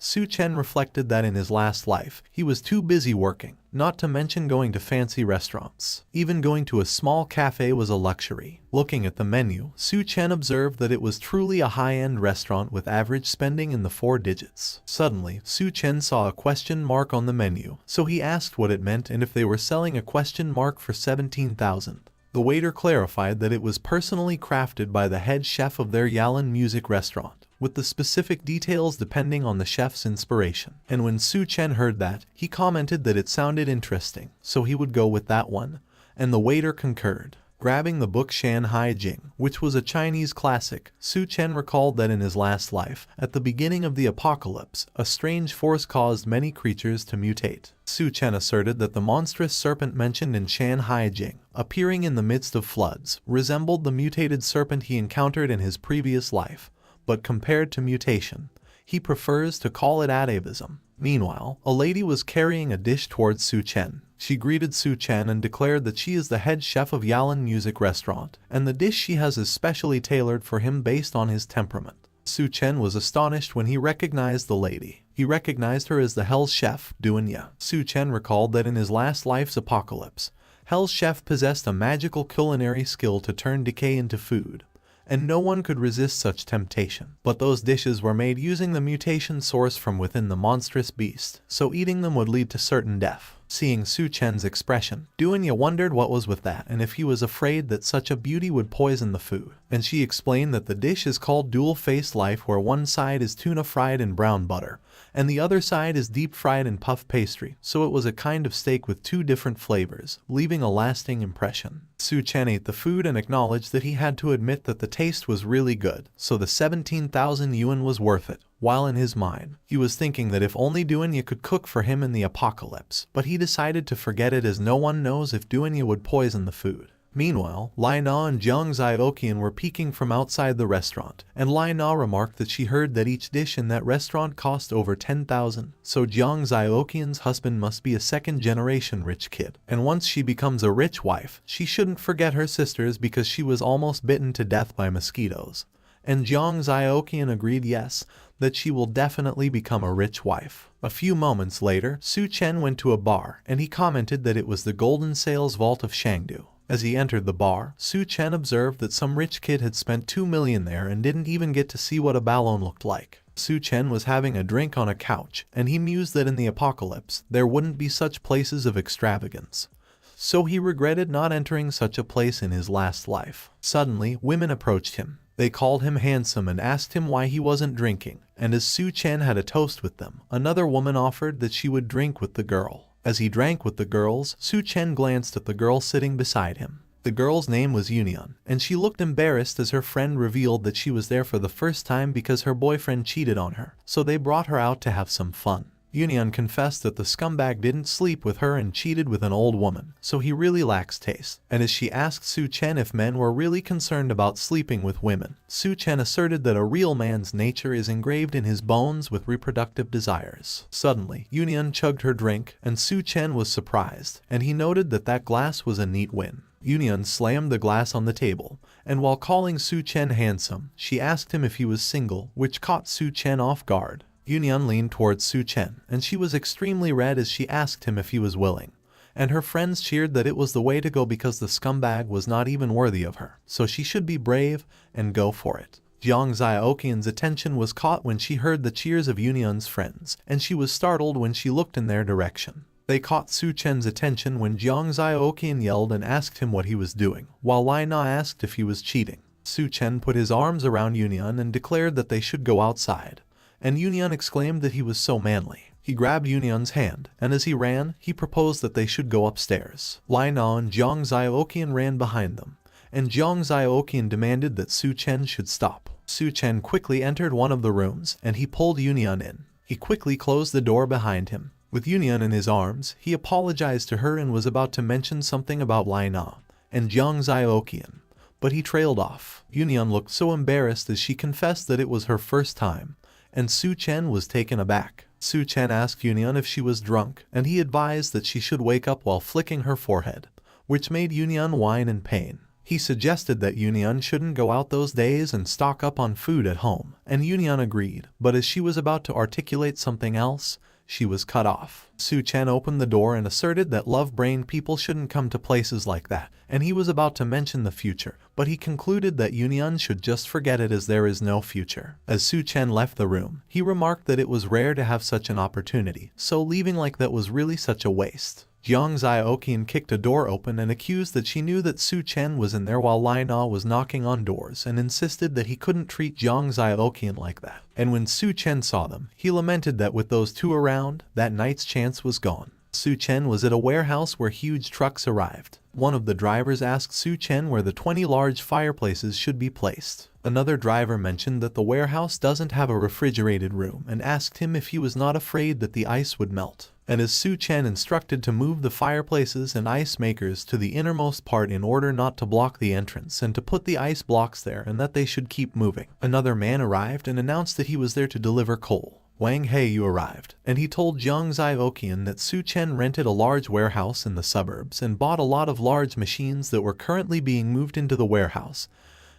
reflected that in his last life, he was too busy working, not to mention going to fancy restaurants. Even going to a small cafe was a luxury. Looking at the menu, Su Chen observed that it was truly a high-end restaurant with average spending in the 4 digits. Suddenly, Su Chen saw a question mark on the menu, so he asked what it meant and if they were selling a question mark for 17,000. The waiter clarified that it was personally crafted by the head chef of their Yalan music restaurant, with the specific details depending on the chef's inspiration. And when Su Chen heard that, he commented that it sounded interesting, so he would go with that one, and the waiter concurred. Grabbing the book Shanhai Jing, which was a Chinese classic, Su Chen recalled that in his last life, at the beginning of the apocalypse, a strange force caused many creatures to mutate. Su Chen asserted that the monstrous serpent mentioned in Shanhai Jing, appearing in the midst of floods, resembled the mutated serpent he encountered in his previous life, but compared to mutation, he prefers to call it atavism. Meanwhile, a lady was carrying a dish towards Su Chen. She greeted Su Chen and declared that she is the head chef of Yalan Music Restaurant, and the dish she has is specially tailored for him based on his temperament. Su Chen was astonished when he recognized the lady. He recognized her as the Hell's chef, Duanya. Su Chen recalled that in his last life's apocalypse, Hell's chef possessed a magical culinary skill to turn decay into food, and no one could resist such temptation. But those dishes were made using the mutation source from within the monstrous beast, so eating them would lead to certain death. Seeing Su Chen's expression, Duanya wondered what was with that and if he was afraid that such a beauty would poison the food. And she explained that the dish is called dual-faced life, where one side is tuna fried in brown butter, and the other side is deep fried in puff pastry, so it was a kind of steak with 2 different flavors, leaving a lasting impression. Su Chen ate the food and acknowledged that he had to admit that the taste was really good, so the 17,000 yuan was worth it. While in his mind, he was thinking that if only Duanya could cook for him in the apocalypse, but he decided to forget it as no one knows if Duanya would poison the food. Meanwhile, Lai Na and Jiang Zioqian were peeking from outside the restaurant, and Lai Na remarked that she heard that each dish in that restaurant cost over 10,000, so Jiang Zioqian's husband must be a second-generation rich kid. And once she becomes a rich wife, she shouldn't forget her sisters because she was almost bitten to death by mosquitoes. And Jiang Zioqian agreed yes, that she will definitely become a rich wife. A few moments later, Su Chen went to a bar, and he commented that it was the Golden Sales Vault of Shangdu. As he entered the bar, Su Chen observed that some rich kid had spent 2 million there and didn't even get to see what a ballon looked like. Su Chen was having a drink on a couch, and he mused that in the apocalypse, there wouldn't be such places of extravagance. So he regretted not entering such a place in his last life. Suddenly, women approached him. They called him handsome and asked him why he wasn't drinking, and as Su Chen had a toast with them, another woman offered that she would drink with the girl. As he drank with the girls, Su Chen glanced at the girl sitting beside him. The girl's name was Yunian, and she looked embarrassed as her friend revealed that she was there for the first time because her boyfriend cheated on her, so they brought her out to have some fun. Yunian confessed that the scumbag didn't sleep with her and cheated with an old woman, so he really lacks taste. And as she asked Su Chen if men were really concerned about sleeping with women, Su Chen asserted that a real man's nature is engraved in his bones with reproductive desires. Suddenly, Yunian chugged her drink, and Su Chen was surprised, and he noted that that glass was a neat win. Yunian slammed the glass on the table, and while calling Su Chen handsome, she asked him if he was single, which caught Su Chen off guard. Yunian leaned towards Su Chen, and she was extremely red as she asked him if he was willing. And her friends cheered that it was the way to go because the scumbag was not even worthy of her, so she should be brave and go for it. Jiang Zioqian's attention was caught when she heard the cheers of Yunian's friends, and she was startled when she looked in their direction. They caught Su Chen's attention when Jiang Zioqian yelled and asked him what he was doing, while Lai Na asked if he was cheating. Su Chen put his arms around Yunian and declared that they should go outside. And Yunian exclaimed that he was so manly. He grabbed Yunian's hand, and as he ran, he proposed that they should go upstairs. Lai Na and Jiang Zioqian ran behind them, and Jiang Zioqian demanded that Su Chen should stop. Su Chen quickly entered one of the rooms, and he pulled Yunian in. He quickly closed the door behind him. With Yunian in his arms, he apologized to her and was about to mention something about Lai Na and Jiang Zioqian, but he trailed off. Yunian looked so embarrassed as she confessed that it was her first time, and Su Chen was taken aback. Su Chen asked Yunian if she was drunk, and he advised that she should wake up while flicking her forehead, which made Yunyan whine in pain. He suggested that Yunyan shouldn't go out those days and stock up on food at home, and Yunyan agreed, but as she was about to articulate something else, she was cut off. Su Chen opened the door and asserted that love-brained people shouldn't come to places like that, and he was about to mention the future, but he concluded that Yunyan should just forget it as there is no future. As Su Chen left the room, he remarked that it was rare to have such an opportunity, so leaving like that was really such a waste. Jiang Zioqian kicked a door open and accused that she knew that Su Chen was in there while Lai Na was knocking on doors and insisted that he couldn't treat Jiang Zioqian like that. And when Su Chen saw them, he lamented that with those two around, that night's chance was gone. Su Chen was at a warehouse where huge trucks arrived. One of the drivers asked Su Chen where the 20 large fireplaces should be placed. Another driver mentioned that the warehouse doesn't have a refrigerated room and asked him if he was not afraid that the ice would melt. And as Su Chen instructed to move the fireplaces and ice makers to the innermost part in order not to block the entrance and to put the ice blocks there and that they should keep moving. Another man arrived and announced that he was there to deliver coal. Wang Heiyu arrived, and he told Jiang Zioqian that Su Chen rented a large warehouse in the suburbs and bought a lot of large machines that were currently being moved into the warehouse.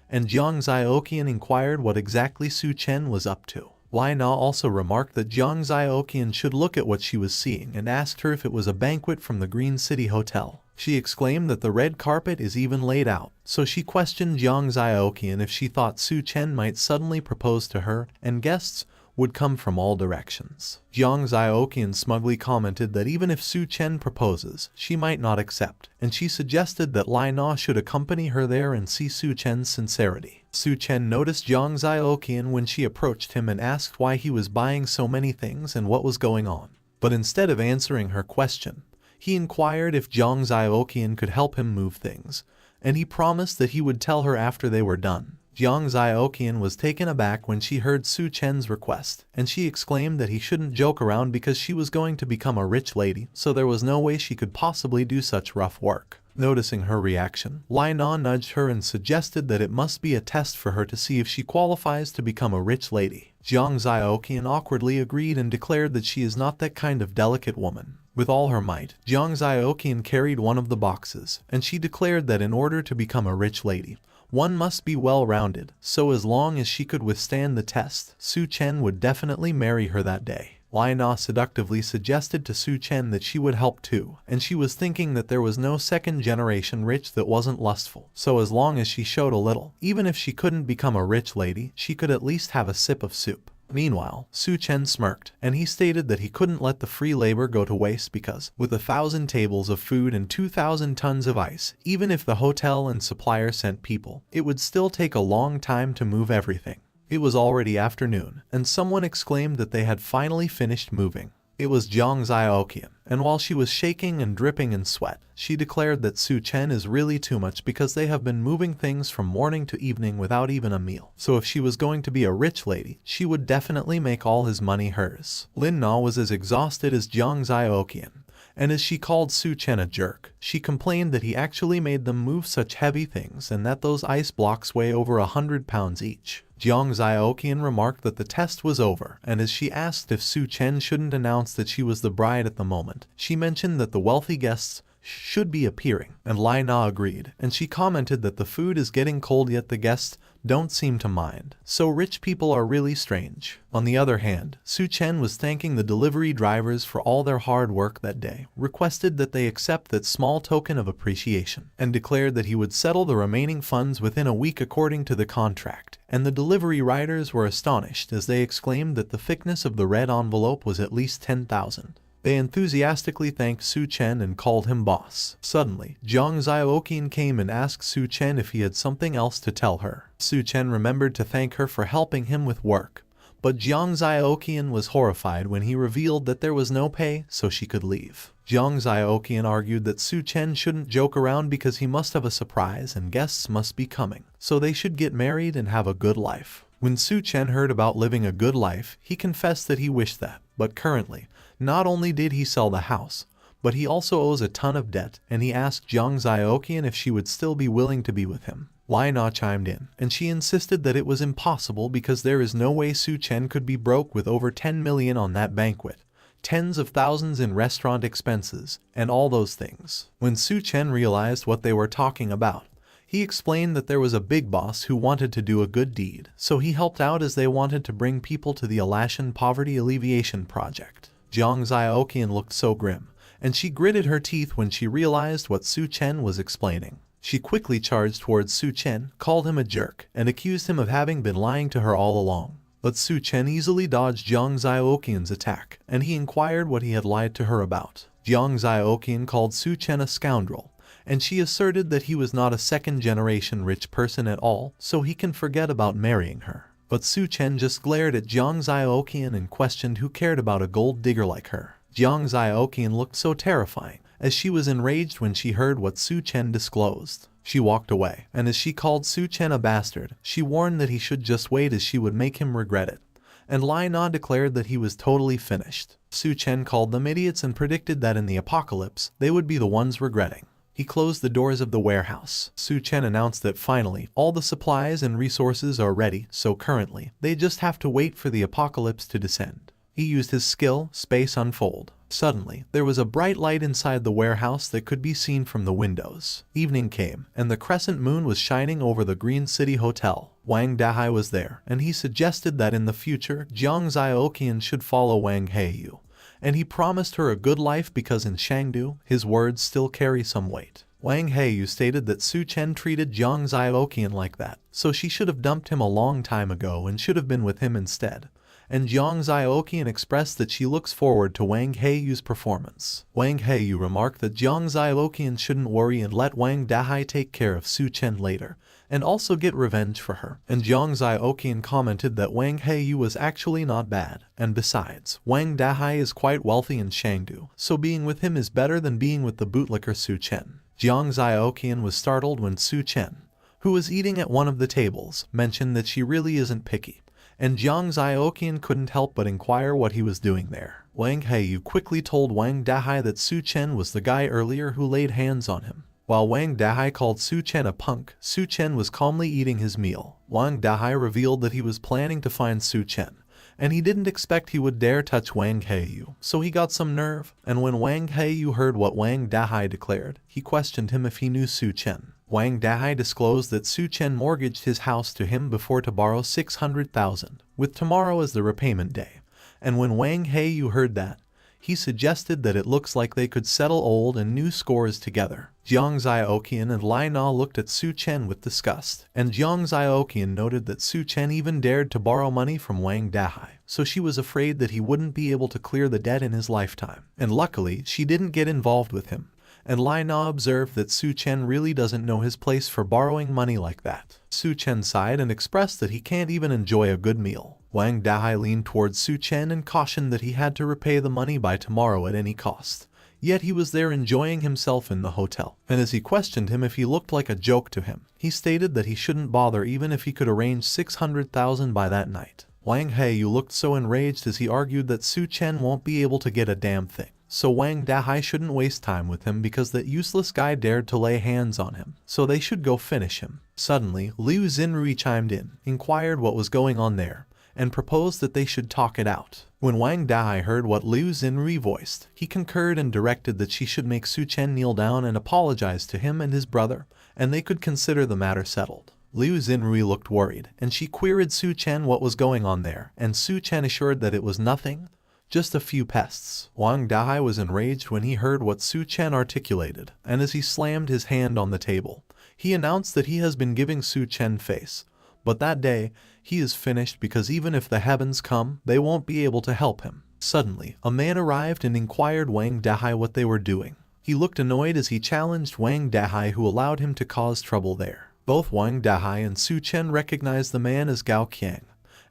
And Jiang Zioqian inquired what exactly Su Chen was up to. Lai Na also remarked that Jiang Zioqian should look at what she was seeing and asked her if it was a banquet from the Green City Hotel. She exclaimed that the red carpet is even laid out, so she questioned Jiang Zioqian if she thought Su Chen might suddenly propose to her, and guests would come from all directions. Jiang Zioqian smugly commented that even if Su Chen proposes, she might not accept, and she suggested that Lai Na should accompany her there and see Su Chen's sincerity. Su Chen noticed Jiang Zioqian when she approached him and asked why he was buying so many things and what was going on. But instead of answering her question, he inquired if Jiang Zioqian could help him move things, and he promised that he would tell her after they were done. Jiang Zioqian was taken aback when she heard Su Chen's request, and she exclaimed that he shouldn't joke around because she was going to become a rich lady, so there was no way she could possibly do such rough work. Noticing her reaction, Lai Na nudged her and suggested that it must be a test for her to see if she qualifies to become a rich lady. Jiang Zioqian awkwardly agreed and declared that she is not that kind of delicate woman. With all her might, Jiang Zioqian carried one of the boxes, and she declared that in order to become a rich lady, one must be well-rounded, so as long as she could withstand the test, Su Chen would definitely marry her that day. Lai Na seductively suggested to Su Chen that she would help too, and she was thinking that there was no second-generation rich that wasn't lustful, so as long as she showed a little, even if she couldn't become a rich lady, she could at least have a sip of soup. Meanwhile, Su Chen smirked, and he stated that he couldn't let the free labor go to waste because, with 1,000 tables of food and 2,000 tons of ice, even if the hotel and supplier sent people, it would still take a long time to move everything. It was already afternoon, and someone exclaimed that they had finally finished moving. It was Jiang Zioqian, and while she was shaking and dripping in sweat, she declared that Su Chen is really too much because they have been moving things from morning to evening without even a meal. So if she was going to be a rich lady, she would definitely make all his money hers. Lin Na was as exhausted as Jiang Zioqian, and as she called Su Chen a jerk, she complained that he actually made them move such heavy things and that those ice blocks weigh over 100 pounds each. Jiang Zioqian remarked that the test was over, and as she asked if Su Chen shouldn't announce that she was the bride at the moment, she mentioned that the wealthy guests should be appearing, and Lai Na agreed, and she commented that the food is getting cold yet the guests don't seem to mind. So rich people are really strange. On the other hand, Su Chen was thanking the delivery drivers for all their hard work that day, requested that they accept that small token of appreciation, and declared that he would settle the remaining funds within a week according to the contract. And the delivery riders were astonished as they exclaimed that the thickness of the red envelope was at least 10,000. They enthusiastically thanked Su Chen and called him boss. Suddenly, Jiang Zioqian came and asked Su Chen if he had something else to tell her. Su Chen remembered to thank her for helping him with work, but Jiang Zioqian was horrified when he revealed that there was no pay so she could leave. Jiang Zioqian argued that Su Chen shouldn't joke around because he must have a surprise and guests must be coming, so they should get married and have a good life. When Su Chen heard about living a good life, he confessed that he wished that, but currently, not only did he sell the house, but he also owes a ton of debt, and he asked Jiang Zioqian if she would still be willing to be with him. Lai Na chimed in, and she insisted that it was impossible because there is no way Su Chen could be broke with over 10 million on that banquet. tens of thousands in restaurant expenses, and all those things. When Su Chen realized what they were talking about, he explained that there was a big boss who wanted to do a good deed, so he helped out as they wanted to bring people to the Alashan Poverty Alleviation Project. Jiang Xiaoqian looked so grim, and she gritted her teeth when she realized what Su Chen was explaining. She quickly charged towards Su Chen, called him a jerk, and accused him of having been lying to her all along. But Su Chen easily dodged Jiang Xiaoqian's attack, and he inquired what he had lied to her about. Jiang Xiaoqian called Su Chen a scoundrel, and she asserted that he was not a second-generation rich person at all, so he can forget about marrying her. But Su Chen just glared at Jiang Xiaoqian and questioned who cared about a gold digger like her. Jiang Xiaoqian looked so terrifying, as she was enraged when she heard what Su Chen disclosed. She walked away, and as she called Su Chen a bastard, she warned that he should just wait as she would make him regret it. And Lai Na declared that he was totally finished. Su Chen called them idiots and predicted that in the apocalypse, they would be the ones regretting. He closed the doors of the warehouse. Su Chen announced that finally, all the supplies and resources are ready, so currently, they just have to wait for the apocalypse to descend. He used his skill, Space Unfold. Suddenly, there was a bright light inside the warehouse that could be seen from the windows. Evening came, and the crescent moon was shining over the Green City Hotel. Wang Dahai was there, and he suggested that in the future, Jiang Xiaoqian should follow Wang Heiyu. And he promised her a good life because in Shangdu, his words still carry some weight. Wang Heiyu stated that Su Chen treated Jiang Xiaoqian like that, so she should have dumped him a long time ago and should have been with him instead. And Jiang Xiaoqian expressed that she looks forward to Wang Heiyu's performance. Wang Heiyu remarked that Jiang Xiaoqian shouldn't worry and let Wang Dahai take care of Su Chen later, and also get revenge for her. And Jiang Xiaoqian commented that Wang Heiyu was actually not bad, and besides, Wang Dahai is quite wealthy in Shangdu, so being with him is better than being with the bootlicker Su Chen. Jiang Xiaoqian was startled when Su Chen, who was eating at one of the tables, mentioned that she really isn't picky. And Jiang Xiaoqian couldn't help but inquire what he was doing there. Wang Heiyu quickly told Wang Dahai that Su Chen was the guy earlier who laid hands on him. While Wang Dahai called Su Chen a punk, Su Chen was calmly eating his meal. Wang Dahai revealed that he was planning to find Su Chen, and he didn't expect he would dare touch Wang Heiyu, so he got some nerve. And when Wang Heiyu heard what Wang Dahai declared, he questioned him if he knew Su Chen. Wang Dahai disclosed that Su Chen mortgaged his house to him before to borrow 600,000, with tomorrow as the repayment day. And when Wang Heiyu heard that, he suggested that it looks like they could settle old and new scores together. Jiang Xiaoqian and Lai Na looked at Su Chen with disgust, and Jiang Xiaoqian noted that Su Chen even dared to borrow money from Wang Dahai, so she was afraid that he wouldn't be able to clear the debt in his lifetime. And luckily, she didn't get involved with him. And Lai Na observed that Su Chen really doesn't know his place for borrowing money like that. Su Chen sighed and expressed that he can't even enjoy a good meal. Wang Dahai leaned towards Su Chen and cautioned that he had to repay the money by tomorrow at any cost. Yet he was there enjoying himself in the hotel. And as he questioned him if he looked like a joke to him, he stated that he shouldn't bother even if he could arrange 600,000 by that night. Wang Heiyu looked so enraged as he argued that Su Chen won't be able to get a damn thing. So Wang Dahai shouldn't waste time with him because that useless guy dared to lay hands on him, so they should go finish him. Suddenly, Liu Xinrui chimed in, inquired what was going on there, and proposed that they should talk it out. When Wang Dahai heard what Liu Xinrui voiced, he concurred and directed that she should make Su Chen kneel down and apologize to him and his brother, and they could consider the matter settled. Liu Xinrui looked worried, and she queried Su Chen what was going on there, and Su Chen assured that it was nothing. Just a few pests. Wang Dahai was enraged when he heard what Su Chen articulated, and as he slammed his hand on the table, he announced that he has been giving Su Chen face. But that day, he is finished because even if the heavens come, they won't be able to help him. Suddenly, a man arrived and inquired Wang Dahai what they were doing. He looked annoyed as he challenged Wang Dahai, who allowed him to cause trouble there. Both Wang Dahai and Su Chen recognized the man as Gao Qiang.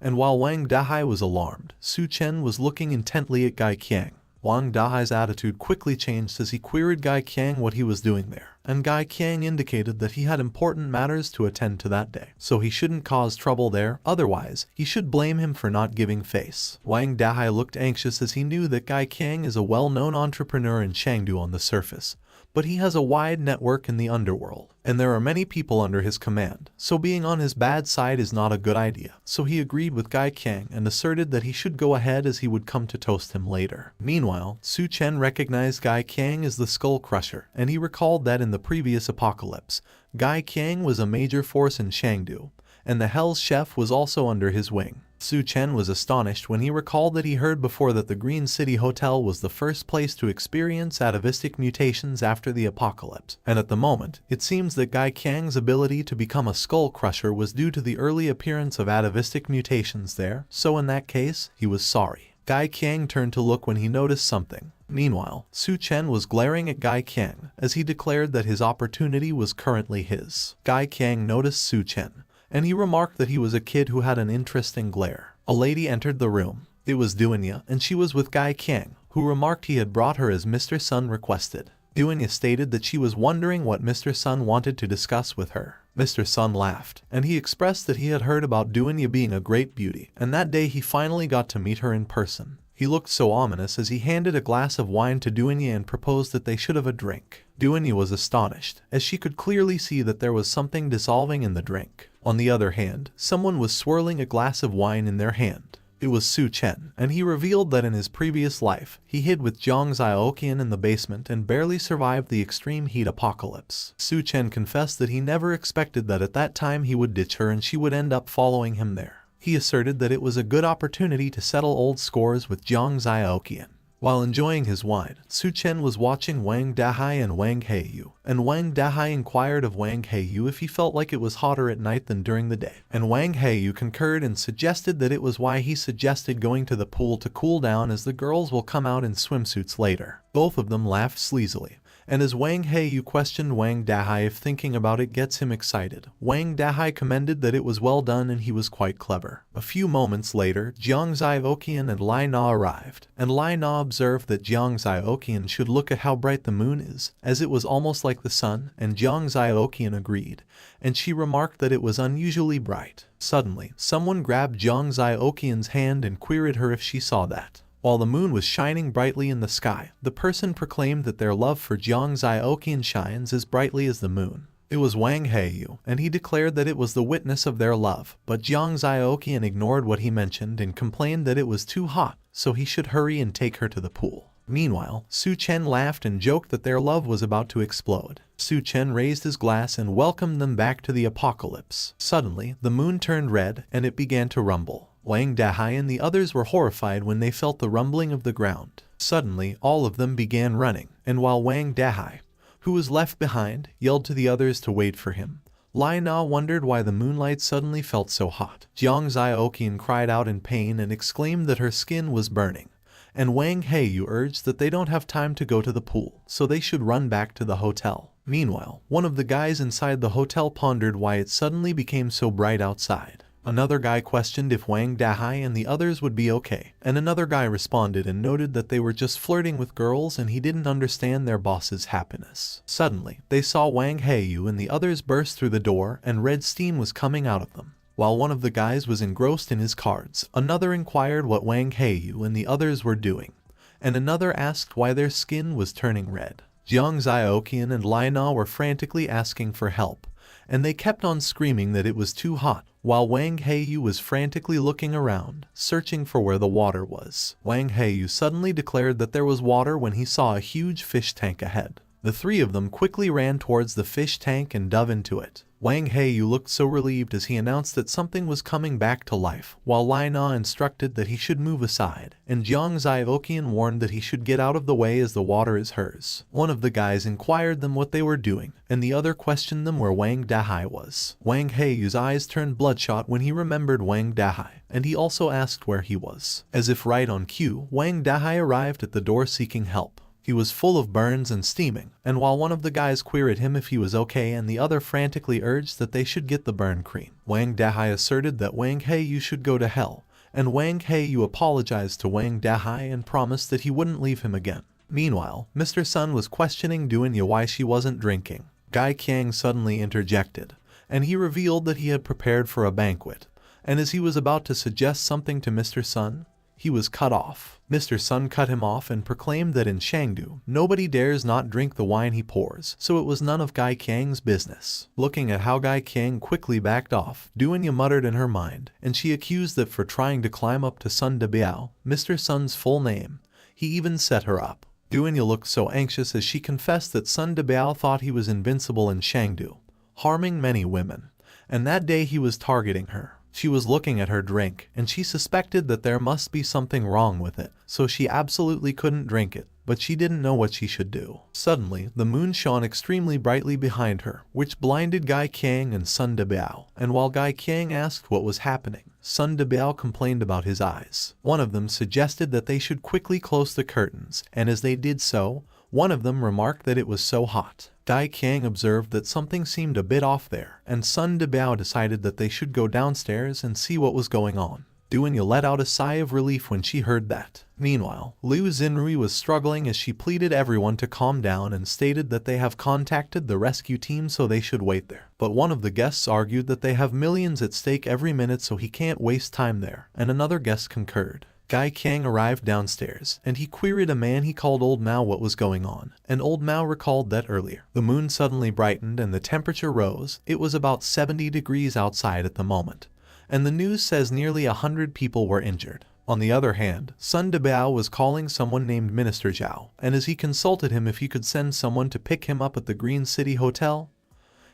And while Wang Dahai was alarmed, Su Chen was looking intently at Gai Qiang. Wang Dahai's attitude quickly changed as he queried Gai Qiang what he was doing there, and Gai Qiang indicated that he had important matters to attend to that day, so he shouldn't cause trouble there, otherwise, he should blame him for not giving face. Wang Dahai looked anxious as he knew that Gai Qiang is a well-known entrepreneur in Shangdu on the surface, but he has a wide network in the underworld, and there are many people under his command, so being on his bad side is not a good idea. So he agreed with Gai Qiang and asserted that he should go ahead as he would come to toast him later. Meanwhile, Su Chen recognized Gai Qiang as the Skull Crusher, and he recalled that in the previous apocalypse, Gai Qiang was a major force in Shangdu, and the Hell's Chef was also under his wing. Su Chen was astonished when he recalled that he heard before that the Green City Hotel was the first place to experience atavistic mutations after the apocalypse, and at the moment, it seems that Gai Qiang's ability to become a skull crusher was due to the early appearance of atavistic mutations there, so in that case, he was sorry. Gai Qiang turned to look when he noticed something. Meanwhile, Su Chen was glaring at Gai Qiang as he declared that his opportunity was currently his. Gai Qiang noticed Su Chen, and he remarked that he was a kid who had an interesting glare. A lady entered the room. It was Duanya, and she was with Gai Qiang, who remarked he had brought her as Mr. Sun requested. Duanya stated that she was wondering what Mr. Sun wanted to discuss with her. Mr. Sun laughed, and he expressed that he had heard about Duanya being a great beauty, and that day he finally got to meet her in person. He looked so ominous as he handed a glass of wine to Duanya and proposed that they should have a drink. Duanya was astonished, as she could clearly see that there was something dissolving in the drink. On the other hand, someone was swirling a glass of wine in their hand. It was Su Chen, and he revealed that in his previous life, he hid with Jiang Xiaoqian in the basement and barely survived the extreme heat apocalypse. Su Chen confessed that he never expected that at that time he would ditch her and she would end up following him there. He asserted that it was a good opportunity to settle old scores with Jiang Xiaoqian. While enjoying his wine, Su Chen was watching Wang Dahai and Wang Heiyu, and Wang Dahai inquired of Wang Heiyu if he felt like it was hotter at night than during the day, and Wang Heiyu concurred and suggested that it was why he suggested going to the pool to cool down as the girls will come out in swimsuits later. Both of them laughed sleazily, and as Wang Heiyu questioned Wang Dahai if thinking about it gets him excited, Wang Dahai commended that it was well done and he was quite clever. A few moments later, Jiang Xiaoqian and Lai Na arrived, and Lai Na observed that Jiang Xiaoqian should look at how bright the moon is, as it was almost like the sun, and Jiang Xiaoqian agreed, and she remarked that it was unusually bright. Suddenly, someone grabbed Jiang Xiaoqian's hand and queried her if she saw that. While the moon was shining brightly in the sky, the person proclaimed that their love for Jiang Xiaoqian shines as brightly as the moon. It was Wang Heiyu, and he declared that it was the witness of their love, but Jiang Xiaoqian ignored what he mentioned and complained that it was too hot, so he should hurry and take her to the pool. Meanwhile, Su Chen laughed and joked that their love was about to explode. Su Chen raised his glass and welcomed them back to the apocalypse. Suddenly, the moon turned red, and it began to rumble. Wang Dahai and the others were horrified when they felt the rumbling of the ground. Suddenly, all of them began running, and while Wang Dahai, who was left behind, yelled to the others to wait for him, Lai Na wondered why the moonlight suddenly felt so hot. Jiang Xiaoqian cried out in pain and exclaimed that her skin was burning, and Wang Heiyu urged that they don't have time to go to the pool, so they should run back to the hotel. Meanwhile, one of the guys inside the hotel pondered why it suddenly became so bright outside. Another guy questioned if Wang Dahai and the others would be okay, and another guy responded and noted that they were just flirting with girls and he didn't understand their boss's happiness. Suddenly, they saw Wang Heiyu and the others burst through the door and red steam was coming out of them. While one of the guys was engrossed in his cards, another inquired what Wang Heiyu and the others were doing, and another asked why their skin was turning red. Jiang Xiaoqian and Lai Na were frantically asking for help, and they kept on screaming that it was too hot, while Wang Heiyu was frantically looking around, searching for where the water was. Wang Heiyu suddenly declared that there was water when he saw a huge fish tank ahead. The three of them quickly ran towards the fish tank and dove into it. Wang Heiyu looked so relieved as he announced that something was coming back to life, while Lai Na instructed that he should move aside, and Jiang Xiaoqian warned that he should get out of the way as the water is hers. One of the guys inquired them what they were doing, and the other questioned them where Wang Dahai was. Wang Heiyu's eyes turned bloodshot when he remembered Wang Dahai, and he also asked where he was. As if right on cue, Wang Dahai arrived at the door seeking help. He was full of burns and steaming, and while one of the guys queried him if he was okay and the other frantically urged that they should get the burn cream, Wang Dahai asserted that Wang Heiyu should go to hell, and Wang Heiyu apologized to Wang Dahai and promised that he wouldn't leave him again. Meanwhile, Mr. Sun was questioning Duanya why she wasn't drinking. Gai Qiang suddenly interjected, and he revealed that he had prepared for a banquet, and as he was about to suggest something to Mr. Sun, he was cut off. Mr. Sun cut him off and proclaimed that in Shangdu, nobody dares not drink the wine he pours, so it was none of Gai Qiang's business. Looking at how Gai Qiang quickly backed off, Duanya muttered in her mind, and she accused that for trying to climb up to Sun Debiao, Mr. Sun's full name. He even set her up. Duanya looked so anxious as she confessed that Sun Debiao thought he was invincible in Shangdu, harming many women, and that day he was targeting her. She was looking at her drink, and she suspected that there must be something wrong with it, so she absolutely couldn't drink it, but she didn't know what she should do. Suddenly, the moon shone extremely brightly behind her, which blinded Gai Qiang and Sun Debiao, and while Gai Qiang asked what was happening, Sun Debiao complained about his eyes. One of them suggested that they should quickly close the curtains, and as they did so, one of them remarked that it was so hot. Gai Qiang observed that something seemed a bit off there, and Sun Debiao decided that they should go downstairs and see what was going on. Duanya let out a sigh of relief when she heard that. Meanwhile, Liu Xinrui was struggling as she pleaded everyone to calm down and stated that they have contacted the rescue team so they should wait there. But one of the guests argued that they have millions at stake every minute so he can't waste time there, and another guest concurred. Gai Qiang arrived downstairs, and he queried a man he called Old Mao what was going on, and Old Mao recalled that earlier. The moon suddenly brightened and the temperature rose. It was about 70 degrees outside at the moment, and the news says nearly 100 people were injured. On the other hand, Sun Debiao was calling someone named Minister Zhao, and as he consulted him if he could send someone to pick him up at the Green City Hotel,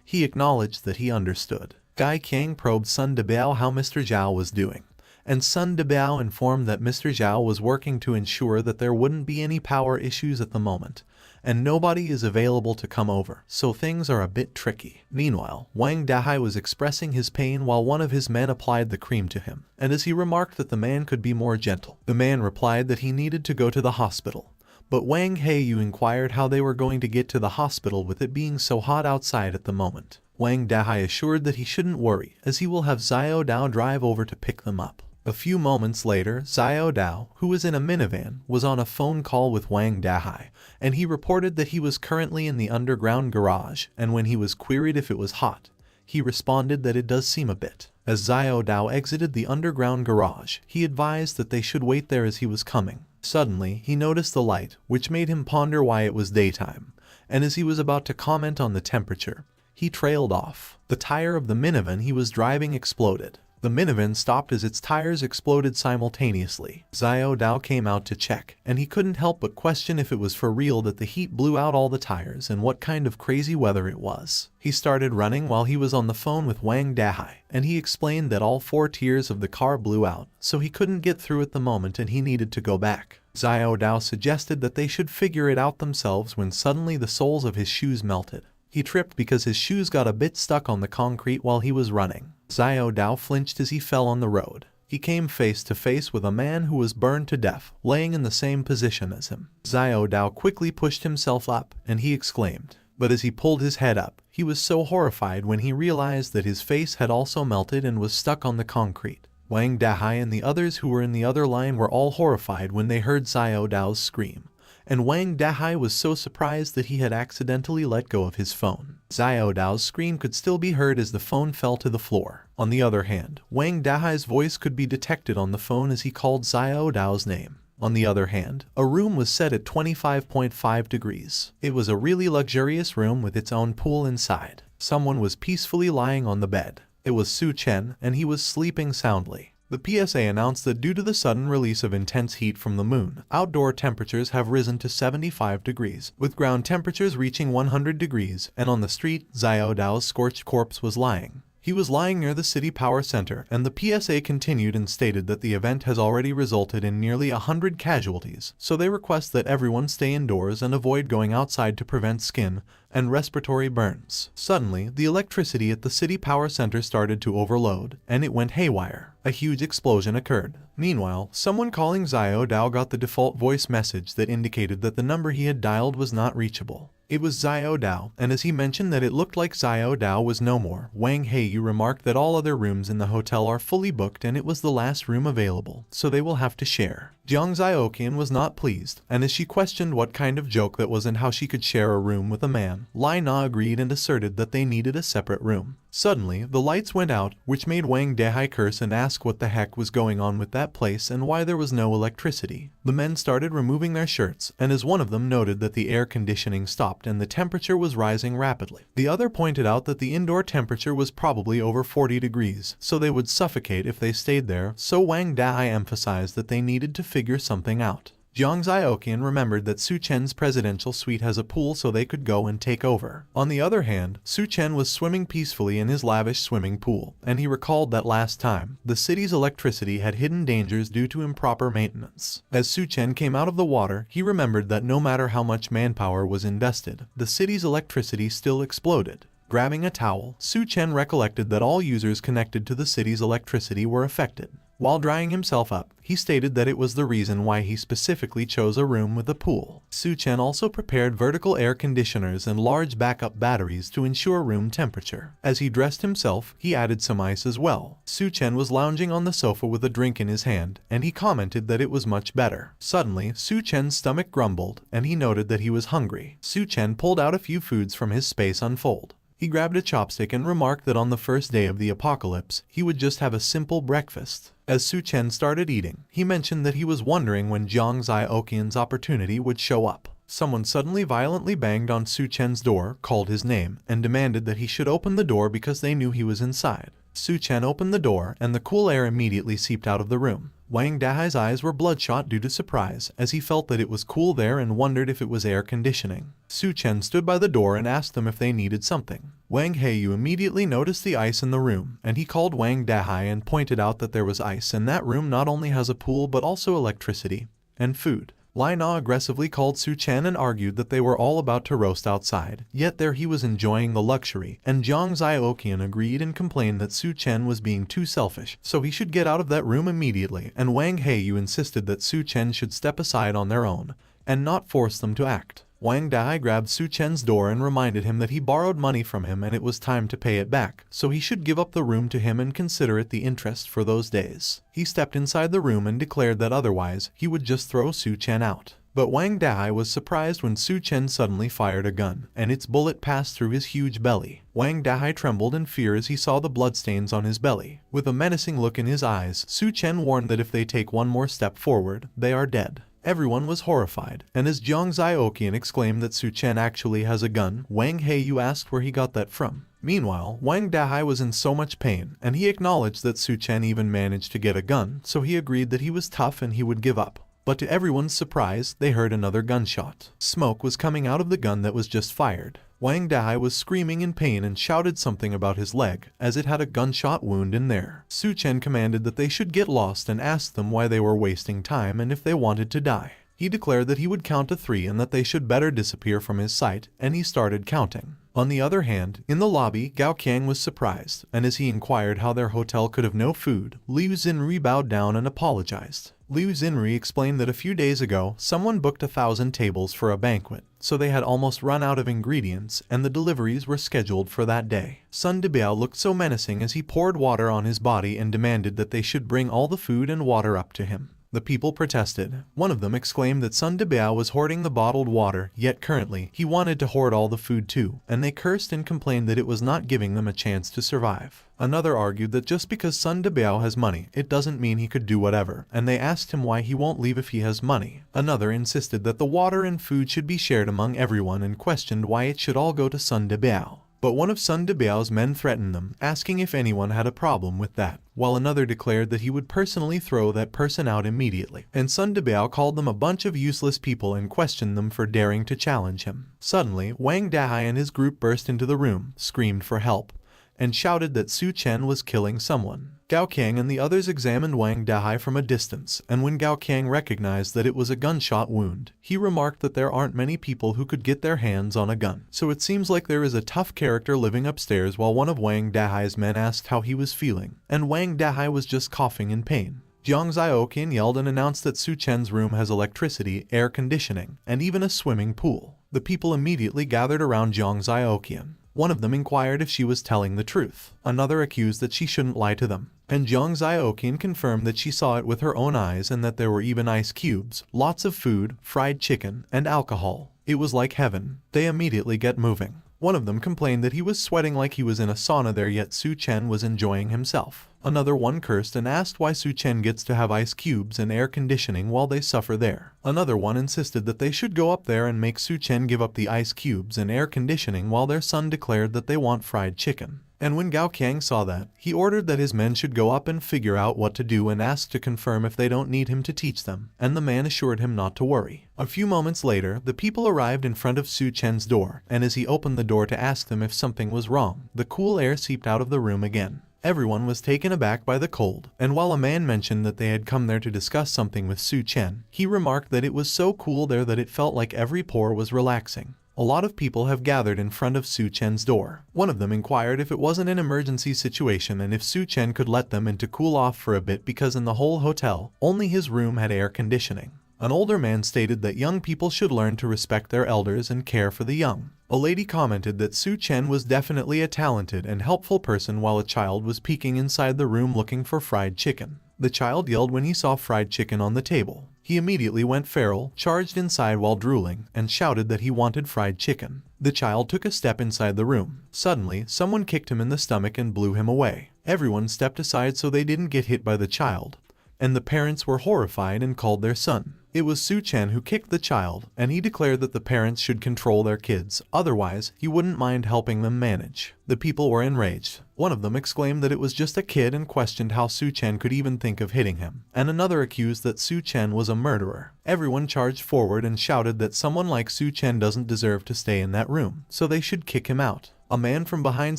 he acknowledged that he understood. Gai Qiang probed Sun Debiao how Mr. Zhao was doing, and Sun Debiao informed that Mr. Zhao was working to ensure that there wouldn't be any power issues at the moment, and nobody is available to come over, so things are a bit tricky. Meanwhile, Wang Dahai was expressing his pain while one of his men applied the cream to him, and as he remarked that the man could be more gentle, the man replied that he needed to go to the hospital. But Wang Heiyu inquired how they were going to get to the hospital with it being so hot outside at the moment. Wang Dahai assured that he shouldn't worry, as he will have Xiao Dao drive over to pick them up. A few moments later, Xiao Dao, who was in a minivan, was on a phone call with Wang Dahai, and he reported that he was currently in the underground garage, and when he was queried if it was hot, he responded that it does seem a bit. As Xiao Dao exited the underground garage, he advised that they should wait there as he was coming. Suddenly, he noticed the light, which made him ponder why it was daytime, and as he was about to comment on the temperature, he trailed off. The tire of the minivan he was driving exploded. The minivan stopped as its tires exploded simultaneously. Xiao Dao came out to check, and he couldn't help but question if it was for real that the heat blew out all the tires and what kind of crazy weather it was. He started running while he was on the phone with Wang Dahai, and he explained that all 4 tiers of the car blew out, so he couldn't get through at the moment and he needed to go back. Xiao Dao suggested that they should figure it out themselves when suddenly the soles of his shoes melted. He tripped because his shoes got a bit stuck on the concrete while he was running. Xiao Dao flinched as he fell on the road. He came face to face with a man who was burned to death, laying in the same position as him. Xiao Dao quickly pushed himself up, and he exclaimed. But as he pulled his head up, he was so horrified when he realized that his face had also melted and was stuck on the concrete. Wang Dahai and the others who were in the other line were all horrified when they heard Xiao Dao's scream, and Wang Dahai was so surprised that he had accidentally let go of his phone. Xiao Dao's scream could still be heard as the phone fell to the floor. On the other hand, Wang Dahai's voice could be detected on the phone as he called Xiao Dao's name. On the other hand, a room was set at 25.5 degrees. It was a really luxurious room with its own pool inside. Someone was peacefully lying on the bed. It was Su Chen, and he was sleeping soundly. The PSA announced that due to the sudden release of intense heat from the moon, outdoor temperatures have risen to 75 degrees, with ground temperatures reaching 100 degrees, and on the street, Xiao Dao's scorched corpse was lying. He was lying near the city power center, and the PSA continued and stated that the event has already resulted in nearly 100 casualties, so they request that everyone stay indoors and avoid going outside to prevent skin and respiratory burns. Suddenly, the electricity at the city power center started to overload, and it went haywire. A huge explosion occurred. Meanwhile, someone calling Xiao Dao got the default voice message that indicated that the number he had dialed was not reachable. It was Xiao Dao, and as he mentioned that it looked like Xiao Dao was no more, Wang Heiyu remarked that all other rooms in the hotel are fully booked and it was the last room available, so they will have to share. Jiang Zioqian was not pleased, and as she questioned what kind of joke that was and how she could share a room with a man, Lai Na agreed and asserted that they needed a separate room. Suddenly, the lights went out, which made Wang Dehai curse and ask what the heck was going on with that place and why there was no electricity. The men started removing their shirts, and as one of them noted that the air conditioning stopped and the temperature was rising rapidly, the other pointed out that the indoor temperature was probably over 40 degrees, so they would suffocate if they stayed there, so Wang Dehai emphasized that they needed to figure something out. Jiang Zioqian remembered that Su Chen's presidential suite has a pool so they could go and take over. On the other hand, Su Chen was swimming peacefully in his lavish swimming pool, and he recalled that last time, the city's electricity had hidden dangers due to improper maintenance. As Su Chen came out of the water, he remembered that no matter how much manpower was invested, the city's electricity still exploded. Grabbing a towel, Su Chen recollected that all users connected to the city's electricity were affected. While drying himself up, he stated that it was the reason why he specifically chose a room with a pool. Su Chen also prepared vertical air conditioners and large backup batteries to ensure room temperature. As he dressed himself, he added some ice as well. Su Chen was lounging on the sofa with a drink in his hand, and he commented that it was much better. Suddenly, Su Chen's stomach grumbled, and he noted that he was hungry. Su Chen pulled out a few foods from his space unfold. He grabbed a chopstick and remarked that on the first day of the apocalypse, he would just have a simple breakfast. As Su Chen started eating, he mentioned that he was wondering when Jiang Zioqian's opportunity would show up. Someone suddenly violently banged on Su Chen's door, called his name, and demanded that he should open the door because they knew he was inside. Su Chen opened the door, and the cool air immediately seeped out of the room. Wang Dahai's eyes were bloodshot due to surprise, as he felt that it was cool there and wondered if it was air conditioning. Su Chen stood by the door and asked them if they needed something. Wang Heiyu immediately noticed the ice in the room, and he called Wang Dahai and pointed out that there was ice, and that room not only has a pool but also electricity and food. Lai Na aggressively called Su Chen and argued that they were all about to roast outside, yet there he was enjoying the luxury, and Jiang Zioqian agreed and complained that Su Chen was being too selfish, so he should get out of that room immediately, and Wang Heiyu insisted that Su Chen should step aside on their own, and not force them to act. Wang Dahai grabbed Su Chen's door and reminded him that he borrowed money from him and it was time to pay it back, so he should give up the room to him and consider it the interest for those days. He stepped inside the room and declared that otherwise, he would just throw Su Chen out. But Wang Dahai was surprised when Su Chen suddenly fired a gun, and its bullet passed through his huge belly. Wang Dahai trembled in fear as he saw the bloodstains on his belly. With a menacing look in his eyes, Su Chen warned that if they take one more step forward, they are dead. Everyone was horrified, and as Jiang Zioqian exclaimed that Su Chen actually has a gun, Wang Heiyu asked where he got that from. Meanwhile, Wang Dahai was in so much pain, and he acknowledged that Su Chen even managed to get a gun, so he agreed that he was tough and he would give up. But to everyone's surprise, they heard another gunshot. Smoke was coming out of the gun that was just fired. Wang Dahai was screaming in pain and shouted something about his leg, as it had a gunshot wound in there. Su Chen commanded that they should get lost and asked them why they were wasting time and if they wanted to die. He declared that he would count to 3 and that they should better disappear from his sight, and he started counting. On the other hand, in the lobby, Gao Qiang was surprised, and as he inquired how their hotel could have no food, Liu Xinri bowed down and apologized. Liu Xinri explained that a few days ago, someone booked 1,000 tables for a banquet, so they had almost run out of ingredients, and the deliveries were scheduled for that day. Sun Debiao looked so menacing as he poured water on his body and demanded that they should bring all the food and water up to him. The people protested. One of them exclaimed that Sun Debiao was hoarding the bottled water, yet currently, he wanted to hoard all the food too, and they cursed and complained that it was not giving them a chance to survive. Another argued that just because Sun Debiao has money, it doesn't mean he could do whatever, and they asked him why he won't leave if he has money. Another insisted that the water and food should be shared among everyone and questioned why it should all go to Sun Debiao. But one of Sun Debiao's men threatened them, asking if anyone had a problem with that, while another declared that he would personally throw that person out immediately. And Sun Debiao called them a bunch of useless people and questioned them for daring to challenge him. Suddenly, Wang Dahai and his group burst into the room, screamed for help, and shouted that Su Chen was killing someone. Gao Qiang and the others examined Wang Dahai from a distance, and when Gao Qiang recognized that it was a gunshot wound, he remarked that there aren't many people who could get their hands on a gun. So it seems like there is a tough character living upstairs. While one of Wang Dahai's men asked how he was feeling, and Wang Dahai was just coughing in pain. Jiang Zioqian yelled and announced that Su Chen's room has electricity, air conditioning, and even a swimming pool. The people immediately gathered around Jiang Zioqian. One of them inquired if she was telling the truth. Another accused that she shouldn't lie to them. And Jang Ziokian confirmed that she saw it with her own eyes and that there were even ice cubes, lots of food, fried chicken, and alcohol. It was like heaven. They immediately get moving. One of them complained that he was sweating like he was in a sauna there, yet Su Chen was enjoying himself. Another one cursed and asked why Su Chen gets to have ice cubes and air conditioning while they suffer there. Another one insisted that they should go up there and make Su Chen give up the ice cubes and air conditioning while their son declared that they want fried chicken. And when Gao Qiang saw that, he ordered that his men should go up and figure out what to do and asked to confirm if they don't need him to teach them, and the man assured him not to worry. A few moments later, the people arrived in front of Su Chen's door, and as he opened the door to ask them if something was wrong, the cool air seeped out of the room again. Everyone was taken aback by the cold, and while a man mentioned that they had come there to discuss something with Su Chen, he remarked that it was so cool there that it felt like every pore was relaxing. A lot of people have gathered in front of Su Chen's door. One of them inquired if it wasn't an emergency situation and if Su Chen could let them in to cool off for a bit because in the whole hotel, only his room had air conditioning. An older man stated that young people should learn to respect their elders and care for the young. A lady commented that Su Chen was definitely a talented and helpful person while a child was peeking inside the room looking for fried chicken. The child yelled when he saw fried chicken on the table. He immediately went feral, charged inside while drooling, and shouted that he wanted fried chicken. The child took a step inside the room. Suddenly, someone kicked him in the stomach and blew him away. Everyone stepped aside so they didn't get hit by the child, and the parents were horrified and called their son. It was Su Chen who kicked the child, and he declared that the parents should control their kids, otherwise he wouldn't mind helping them manage. The people were enraged. One of them exclaimed that it was just a kid and questioned how Su Chen could even think of hitting him, and another accused that Su Chen was a murderer. Everyone charged forward and shouted that someone like Su Chen doesn't deserve to stay in that room, so they should kick him out. A man from behind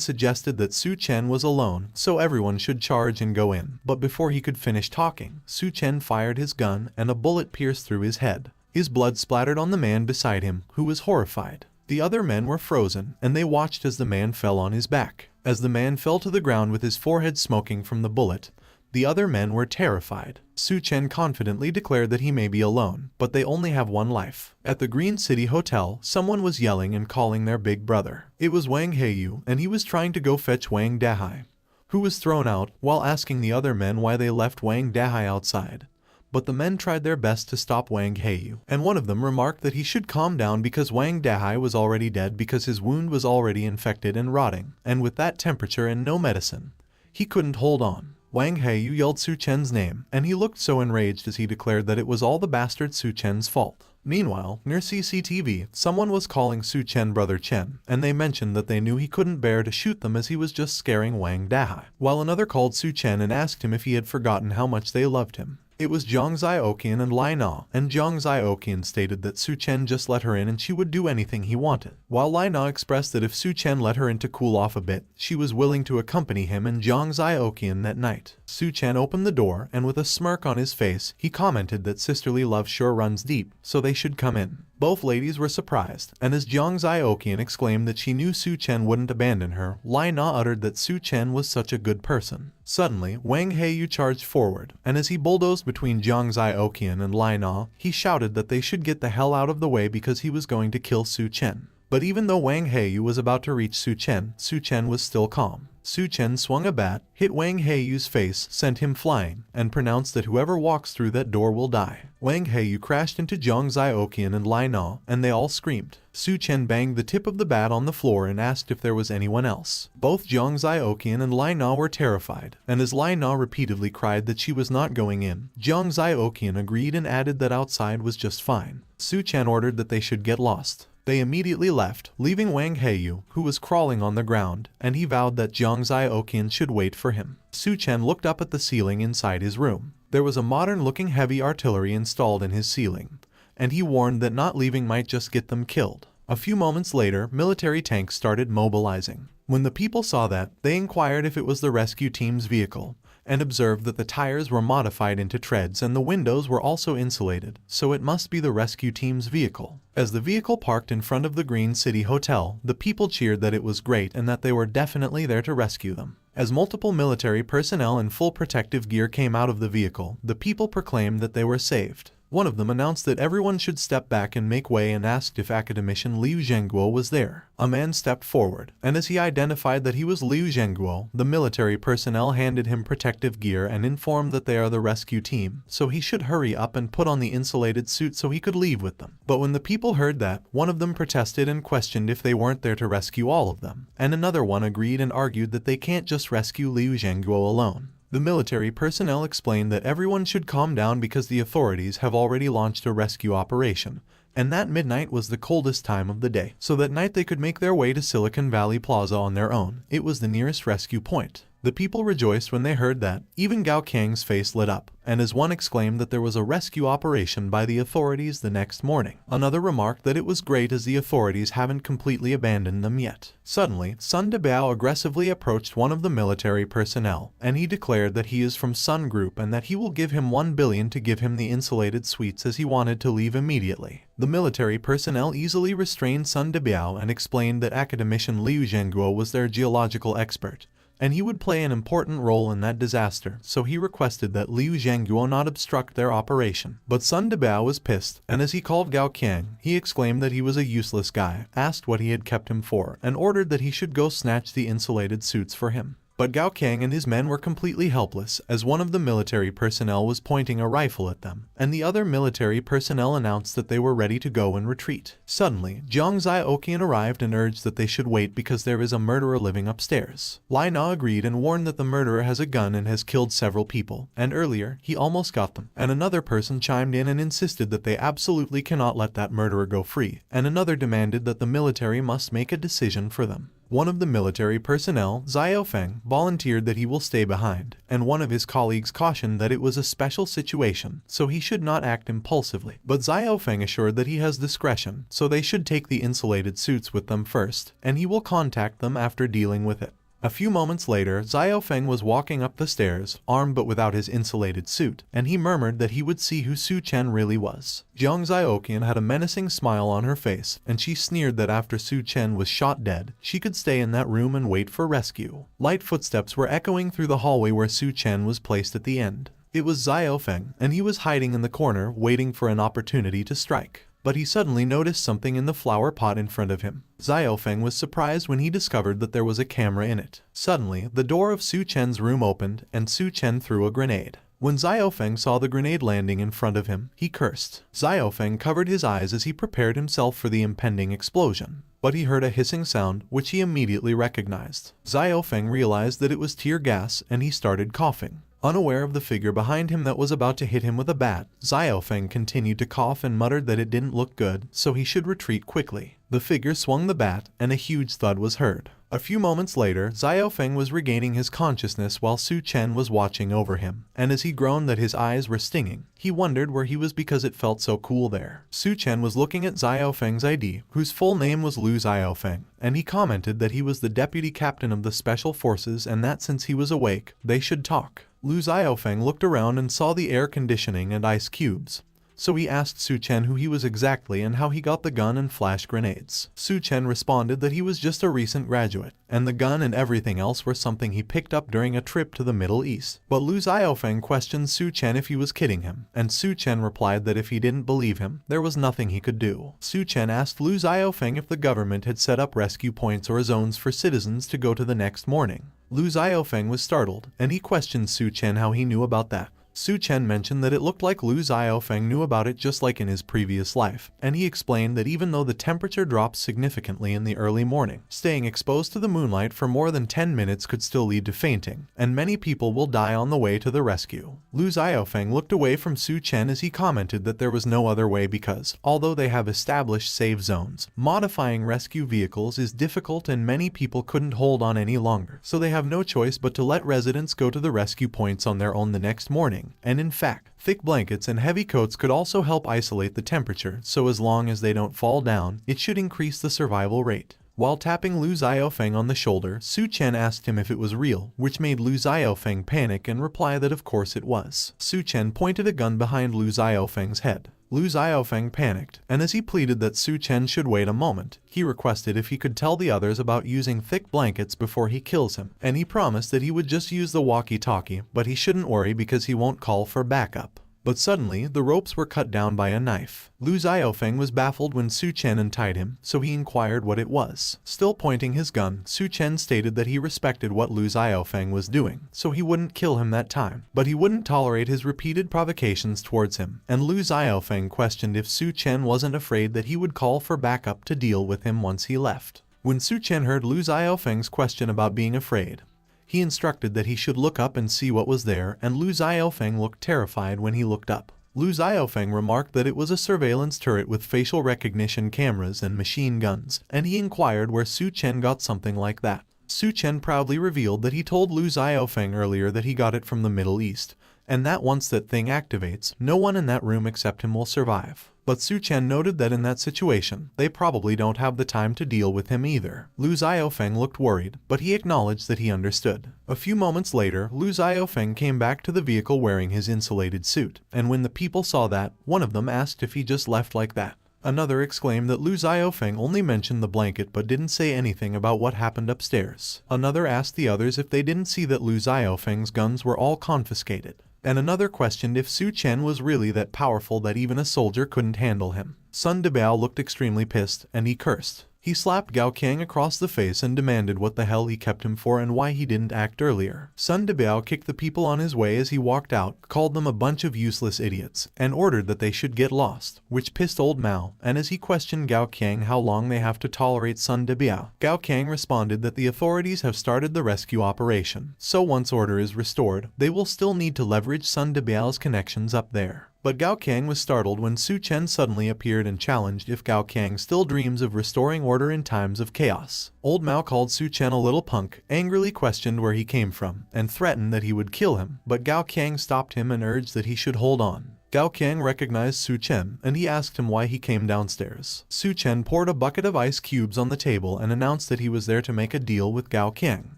suggested that Su Chen was alone, so everyone should charge and go in. But before he could finish talking, Su Chen fired his gun and a bullet pierced through his head. His blood splattered on the man beside him, who was horrified. The other men were frozen, and they watched as the man fell on his back. As the man fell to the ground with his forehead smoking from the bullet, the other men were terrified. Su Chen confidently declared that he may be alone, but they only have one life. At the Green City Hotel, someone was yelling and calling their big brother. It was Wang Heiyu, and he was trying to go fetch Wang Dahai, who was thrown out, while asking the other men why they left Wang Dahai outside. But the men tried their best to stop Wang Heiyu, and one of them remarked that he should calm down because Wang Dahai was already dead because his wound was already infected and rotting, and with that temperature and no medicine, he couldn't hold on. Wang Heiyu yelled Su Chen's name, and he looked so enraged as he declared that it was all the bastard Su Chen's fault. Meanwhile, near CCTV, someone was calling Su Chen Brother Chen, and they mentioned that they knew he couldn't bear to shoot them as he was just scaring Wang Dahai, while another called Su Chen and asked him if he had forgotten how much they loved him. It was Zhang Zioqian and Lai Na, and Zhang Zioqian stated that Su Chen just let her in and she would do anything he wanted, while Lai Na expressed that if Su Chen let her in to cool off a bit, she was willing to accompany him and Zhang Zioqian that night. Su Chen opened the door, and with a smirk on his face, he commented that sisterly love sure runs deep, so they should come in. Both ladies were surprised, and as Zhang Zioqian exclaimed that she knew Su Chen wouldn't abandon her, Lai Na uttered that Su Chen was such a good person. Suddenly, Wang Heiyu charged forward, and as he bulldozed between Zhang Zioqian and Lai Na, he shouted that they should get the hell out of the way because he was going to kill Su Chen. But even though Wang Heiyu was about to reach Su Chen was still calm. Su Chen swung a bat, hit Wang Heiyu's face, sent him flying, and pronounced that whoever walks through that door will die. Wang Heiyu crashed into Zhang Zioqian and Lai Na, and they all screamed. Su Chen banged the tip of the bat on the floor and asked if there was anyone else. Both Zhang Zioqian and Lai Na were terrified, and as Lai Na repeatedly cried that she was not going in, Zhang Zioqian agreed and added that outside was just fine. Su Chen ordered that they should get lost. They immediately left, leaving Wang Heiyu, who was crawling on the ground, and he vowed that Zhang Zioqian should wait for him. Su Chen looked up at the ceiling inside his room. There was a modern-looking heavy artillery installed in his ceiling, and he warned that not leaving might just get them killed. A few moments later, military tanks started mobilizing. When the people saw that, they inquired if it was the rescue team's vehicle, and observed that the tires were modified into treads and the windows were also insulated, so it must be the rescue team's vehicle. As the vehicle parked in front of the Green City Hotel, the people cheered that it was great and that they were definitely there to rescue them. As multiple military personnel in full protective gear came out of the vehicle, the people proclaimed that they were saved. One of them announced that everyone should step back and make way and asked if academician Liu Zhengguo was there. A man stepped forward, and as he identified that he was Liu Zhengguo, the military personnel handed him protective gear and informed that they are the rescue team, so he should hurry up and put on the insulated suit so he could leave with them. But when the people heard that, one of them protested and questioned if they weren't there to rescue all of them, and another one agreed and argued that they can't just rescue Liu Zhengguo alone. The military personnel explained that everyone should calm down because the authorities have already launched a rescue operation, and that midnight was the coldest time of the day, so that night they could make their way to Silicon Valley Plaza on their own. It was the nearest rescue point. The people rejoiced when they heard that. Even Gao Kang's face lit up, and as one exclaimed that there was a rescue operation by the authorities the next morning. Another remarked that it was great as the authorities haven't completely abandoned them yet. Suddenly, Sun Debiao aggressively approached one of the military personnel, and he declared that he is from Sun Group and that he will give him 1 billion to give him the insulated suites as he wanted to leave immediately. The military personnel easily restrained Sun Debiao and explained that academician Liu Zhengguo was their geological expert, and he would play an important role in that disaster, so he requested that Liu Zhengguo not obstruct their operation. But Sun Debiao was pissed, and as he called Gao Kang, he exclaimed that he was a useless guy, asked what he had kept him for, and ordered that he should go snatch the insulated suits for him. But Gao Kang and his men were completely helpless, as one of the military personnel was pointing a rifle at them, and the other military personnel announced that they were ready to go and retreat. Suddenly, Jiang Zioqian arrived and urged that they should wait because there is a murderer living upstairs. Lai Na agreed and warned that the murderer has a gun and has killed several people, and earlier, he almost got them. And another person chimed in and insisted that they absolutely cannot let that murderer go free, and another demanded that the military must make a decision for them. One of the military personnel, Xiao Feng, volunteered that he will stay behind, and one of his colleagues cautioned that it was a special situation, so he should not act impulsively. But Xiao Feng assured that he has discretion, so they should take the insulated suits with them first, and he will contact them after dealing with it. A few moments later, Xiao Feng was walking up the stairs, armed but without his insulated suit, and he murmured that he would see who Su Chen really was. Jiang Zioqian had a menacing smile on her face, and she sneered that after Su Chen was shot dead, she could stay in that room and wait for rescue. Light footsteps were echoing through the hallway where Su Chen was placed at the end. It was Xiao Feng, and he was hiding in the corner, waiting for an opportunity to strike. But he suddenly noticed something in the flower pot in front of him. Xiao Feng was surprised when he discovered that there was a camera in it. Suddenly, the door of Su Chen's room opened, and Su Chen threw a grenade. When Xiao Feng saw the grenade landing in front of him, he cursed. Xiao Feng covered his eyes as he prepared himself for the impending explosion. But he heard a hissing sound, which he immediately recognized. Xiao Feng realized that it was tear gas, and he started coughing. Unaware of the figure behind him that was about to hit him with a bat, Xiao Feng continued to cough and muttered that it didn't look good, so he should retreat quickly. The figure swung the bat, and a huge thud was heard. A few moments later, Xiao Feng was regaining his consciousness while Su Chen was watching over him, and as he groaned that his eyes were stinging, he wondered where he was because it felt so cool there. Su Chen was looking at Xiao Feng's ID, whose full name was Lu Xiao Feng, and he commented that he was the deputy captain of the special forces and that since he was awake, they should talk. Lu Xiao Feng looked around and saw the air conditioning and ice cubes, so he asked Su Chen who he was exactly and how he got the gun and flash grenades. Su Chen responded that he was just a recent graduate, and the gun and everything else were something he picked up during a trip to the Middle East. But Lu Xiao Feng questioned Su Chen if he was kidding him, and Su Chen replied that if he didn't believe him, there was nothing he could do. Su Chen asked Lu Xiao Feng if the government had set up rescue points or zones for citizens to go to the next morning. Lu Xiao Feng was startled, and he questioned Su Chen how he knew about that. Su Chen mentioned that it looked like Lu Xiao Feng knew about it just like in his previous life, and he explained that even though the temperature drops significantly in the early morning, staying exposed to the moonlight for more than 10 minutes could still lead to fainting, and many people will die on the way to the rescue. Lu Xiao Feng looked away from Su Chen as he commented that there was no other way because, although they have established safe zones, modifying rescue vehicles is difficult and many people couldn't hold on any longer, so they have no choice but to let residents go to the rescue points on their own the next morning. And in fact, thick blankets and heavy coats could also help isolate the temperature, so as long as they don't fall down, it should increase the survival rate. While tapping Lu Xiao Feng on the shoulder, Su Chen asked him if it was real, which made Lu Xiao Feng panic and reply that of course it was. Su Chen pointed a gun behind Lu Xiao Feng's head. Lu Xiao Feng panicked, and as he pleaded that Su Chen should wait a moment, he requested if he could tell the others about using thick blankets before he kills him, and he promised that he would just use the walkie-talkie, but he shouldn't worry because he won't call for backup. But suddenly, the ropes were cut down by a knife. Lu Xiaofeng was baffled when Su Chen untied him, so he inquired what it was. Still pointing his gun, Su Chen stated that he respected what Lu Xiaofeng was doing, so he wouldn't kill him that time. But he wouldn't tolerate his repeated provocations towards him, and Lu Xiaofeng questioned if Su Chen wasn't afraid that he would call for backup to deal with him once he left. When Su Chen heard Lu Xiaofeng's question about being afraid, he instructed that he should look up and see what was there, and Lu Xiaofeng looked terrified when he looked up. Lu Xiaofeng remarked that it was a surveillance turret with facial recognition cameras and machine guns, and he inquired where Su Chen got something like that. Su Chen proudly revealed that he told Lu Xiaofeng earlier that he got it from the Middle East, and that once that thing activates, no one in that room except him will survive. But Su Chen noted that in that situation, they probably don't have the time to deal with him either. Lu Xiaofeng looked worried, but he acknowledged that he understood. A few moments later, Lu Xiaofeng came back to the vehicle wearing his insulated suit, and when the people saw that, one of them asked if he just left like that. Another exclaimed that Lu Xiaofeng only mentioned the blanket but didn't say anything about what happened upstairs. Another asked the others if they didn't see that Lu Xiaofeng's guns were all confiscated. And another questioned if Su Chen was really that powerful that even a soldier couldn't handle him. Sun Debao looked extremely pissed, and he cursed. He slapped Gao Qiang across the face and demanded what the hell he kept him for and why he didn't act earlier. Sun Debao kicked the people on his way as he walked out, called them a bunch of useless idiots, and ordered that they should get lost, which pissed old Mao, and as he questioned Gao Qiang how long they have to tolerate Sun Debao, Gao Qiang responded that the authorities have started the rescue operation, so once order is restored, they will still need to leverage Sun Debao's connections up there. But Gao Qiang was startled when Su Chen suddenly appeared and challenged if Gao Qiang still dreams of restoring order in times of chaos. Old Mao called Su Chen a little punk, angrily questioned where he came from, and threatened that he would kill him, but Gao Qiang stopped him and urged that he should hold on. Gao Qiang recognized Su Chen, and he asked him why he came downstairs. Su Chen poured a bucket of ice cubes on the table and announced that he was there to make a deal with Gao Qiang.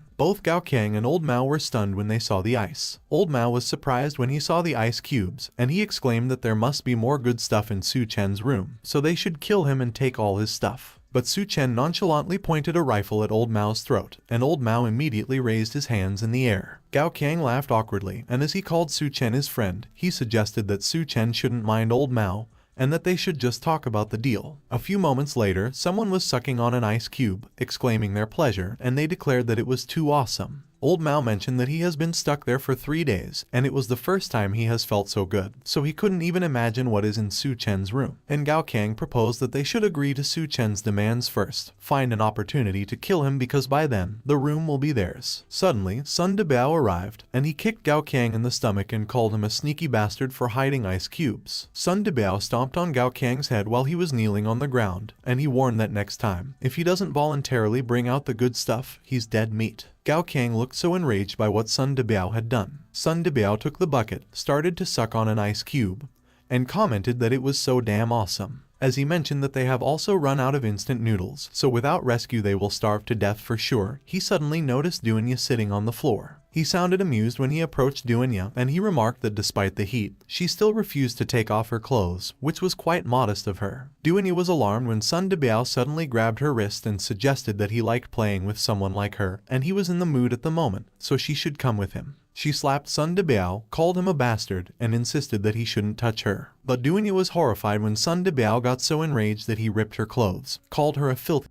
Both Gao Qiang and Old Mao were stunned when they saw the ice. Old Mao was surprised when he saw the ice cubes, and he exclaimed that there must be more good stuff in Su Chen's room, so they should kill him and take all his stuff. But Su Chen nonchalantly pointed a rifle at Old Mao's throat, and Old Mao immediately raised his hands in the air. Gao Qiang laughed awkwardly, and as he called Su Chen his friend, he suggested that Su Chen shouldn't mind Old Mao, and that they should just talk about the deal. A few moments later, someone was sucking on an ice cube, exclaiming their pleasure, and they declared that it was too awesome. Old Mao mentioned that he has been stuck there for 3 days, and it was the first time he has felt so good, so he couldn't even imagine what is in Su Chen's room. And Gao Qiang proposed that they should agree to Su Chen's demands first, find an opportunity to kill him because by then, the room will be theirs. Suddenly, Sun Debao arrived, and he kicked Gao Qiang in the stomach and called him a sneaky bastard for hiding ice cubes. Sun Debao stomped on Gao Qiang's head while he was kneeling on the ground, and he warned that next time, if he doesn't voluntarily bring out the good stuff, he's dead meat. Gao Qiang looked so enraged by what Sun Debao had done. Sun Debao took the bucket, started to suck on an ice cube, and commented that it was so damn awesome. As he mentioned that they have also run out of instant noodles, so without rescue they will starve to death for sure, he suddenly noticed Duanya sitting on the floor. He sounded amused when he approached Duanya, and he remarked that despite the heat, she still refused to take off her clothes, which was quite modest of her. Duanya was alarmed when Sun Debao suddenly grabbed her wrist and suggested that he liked playing with someone like her, and he was in the mood at the moment, so she should come with him. She slapped Sun Debao, called him a bastard, and insisted that he shouldn't touch her. But Duanya was horrified when Sun Debao got so enraged that he ripped her clothes, called her a filthy,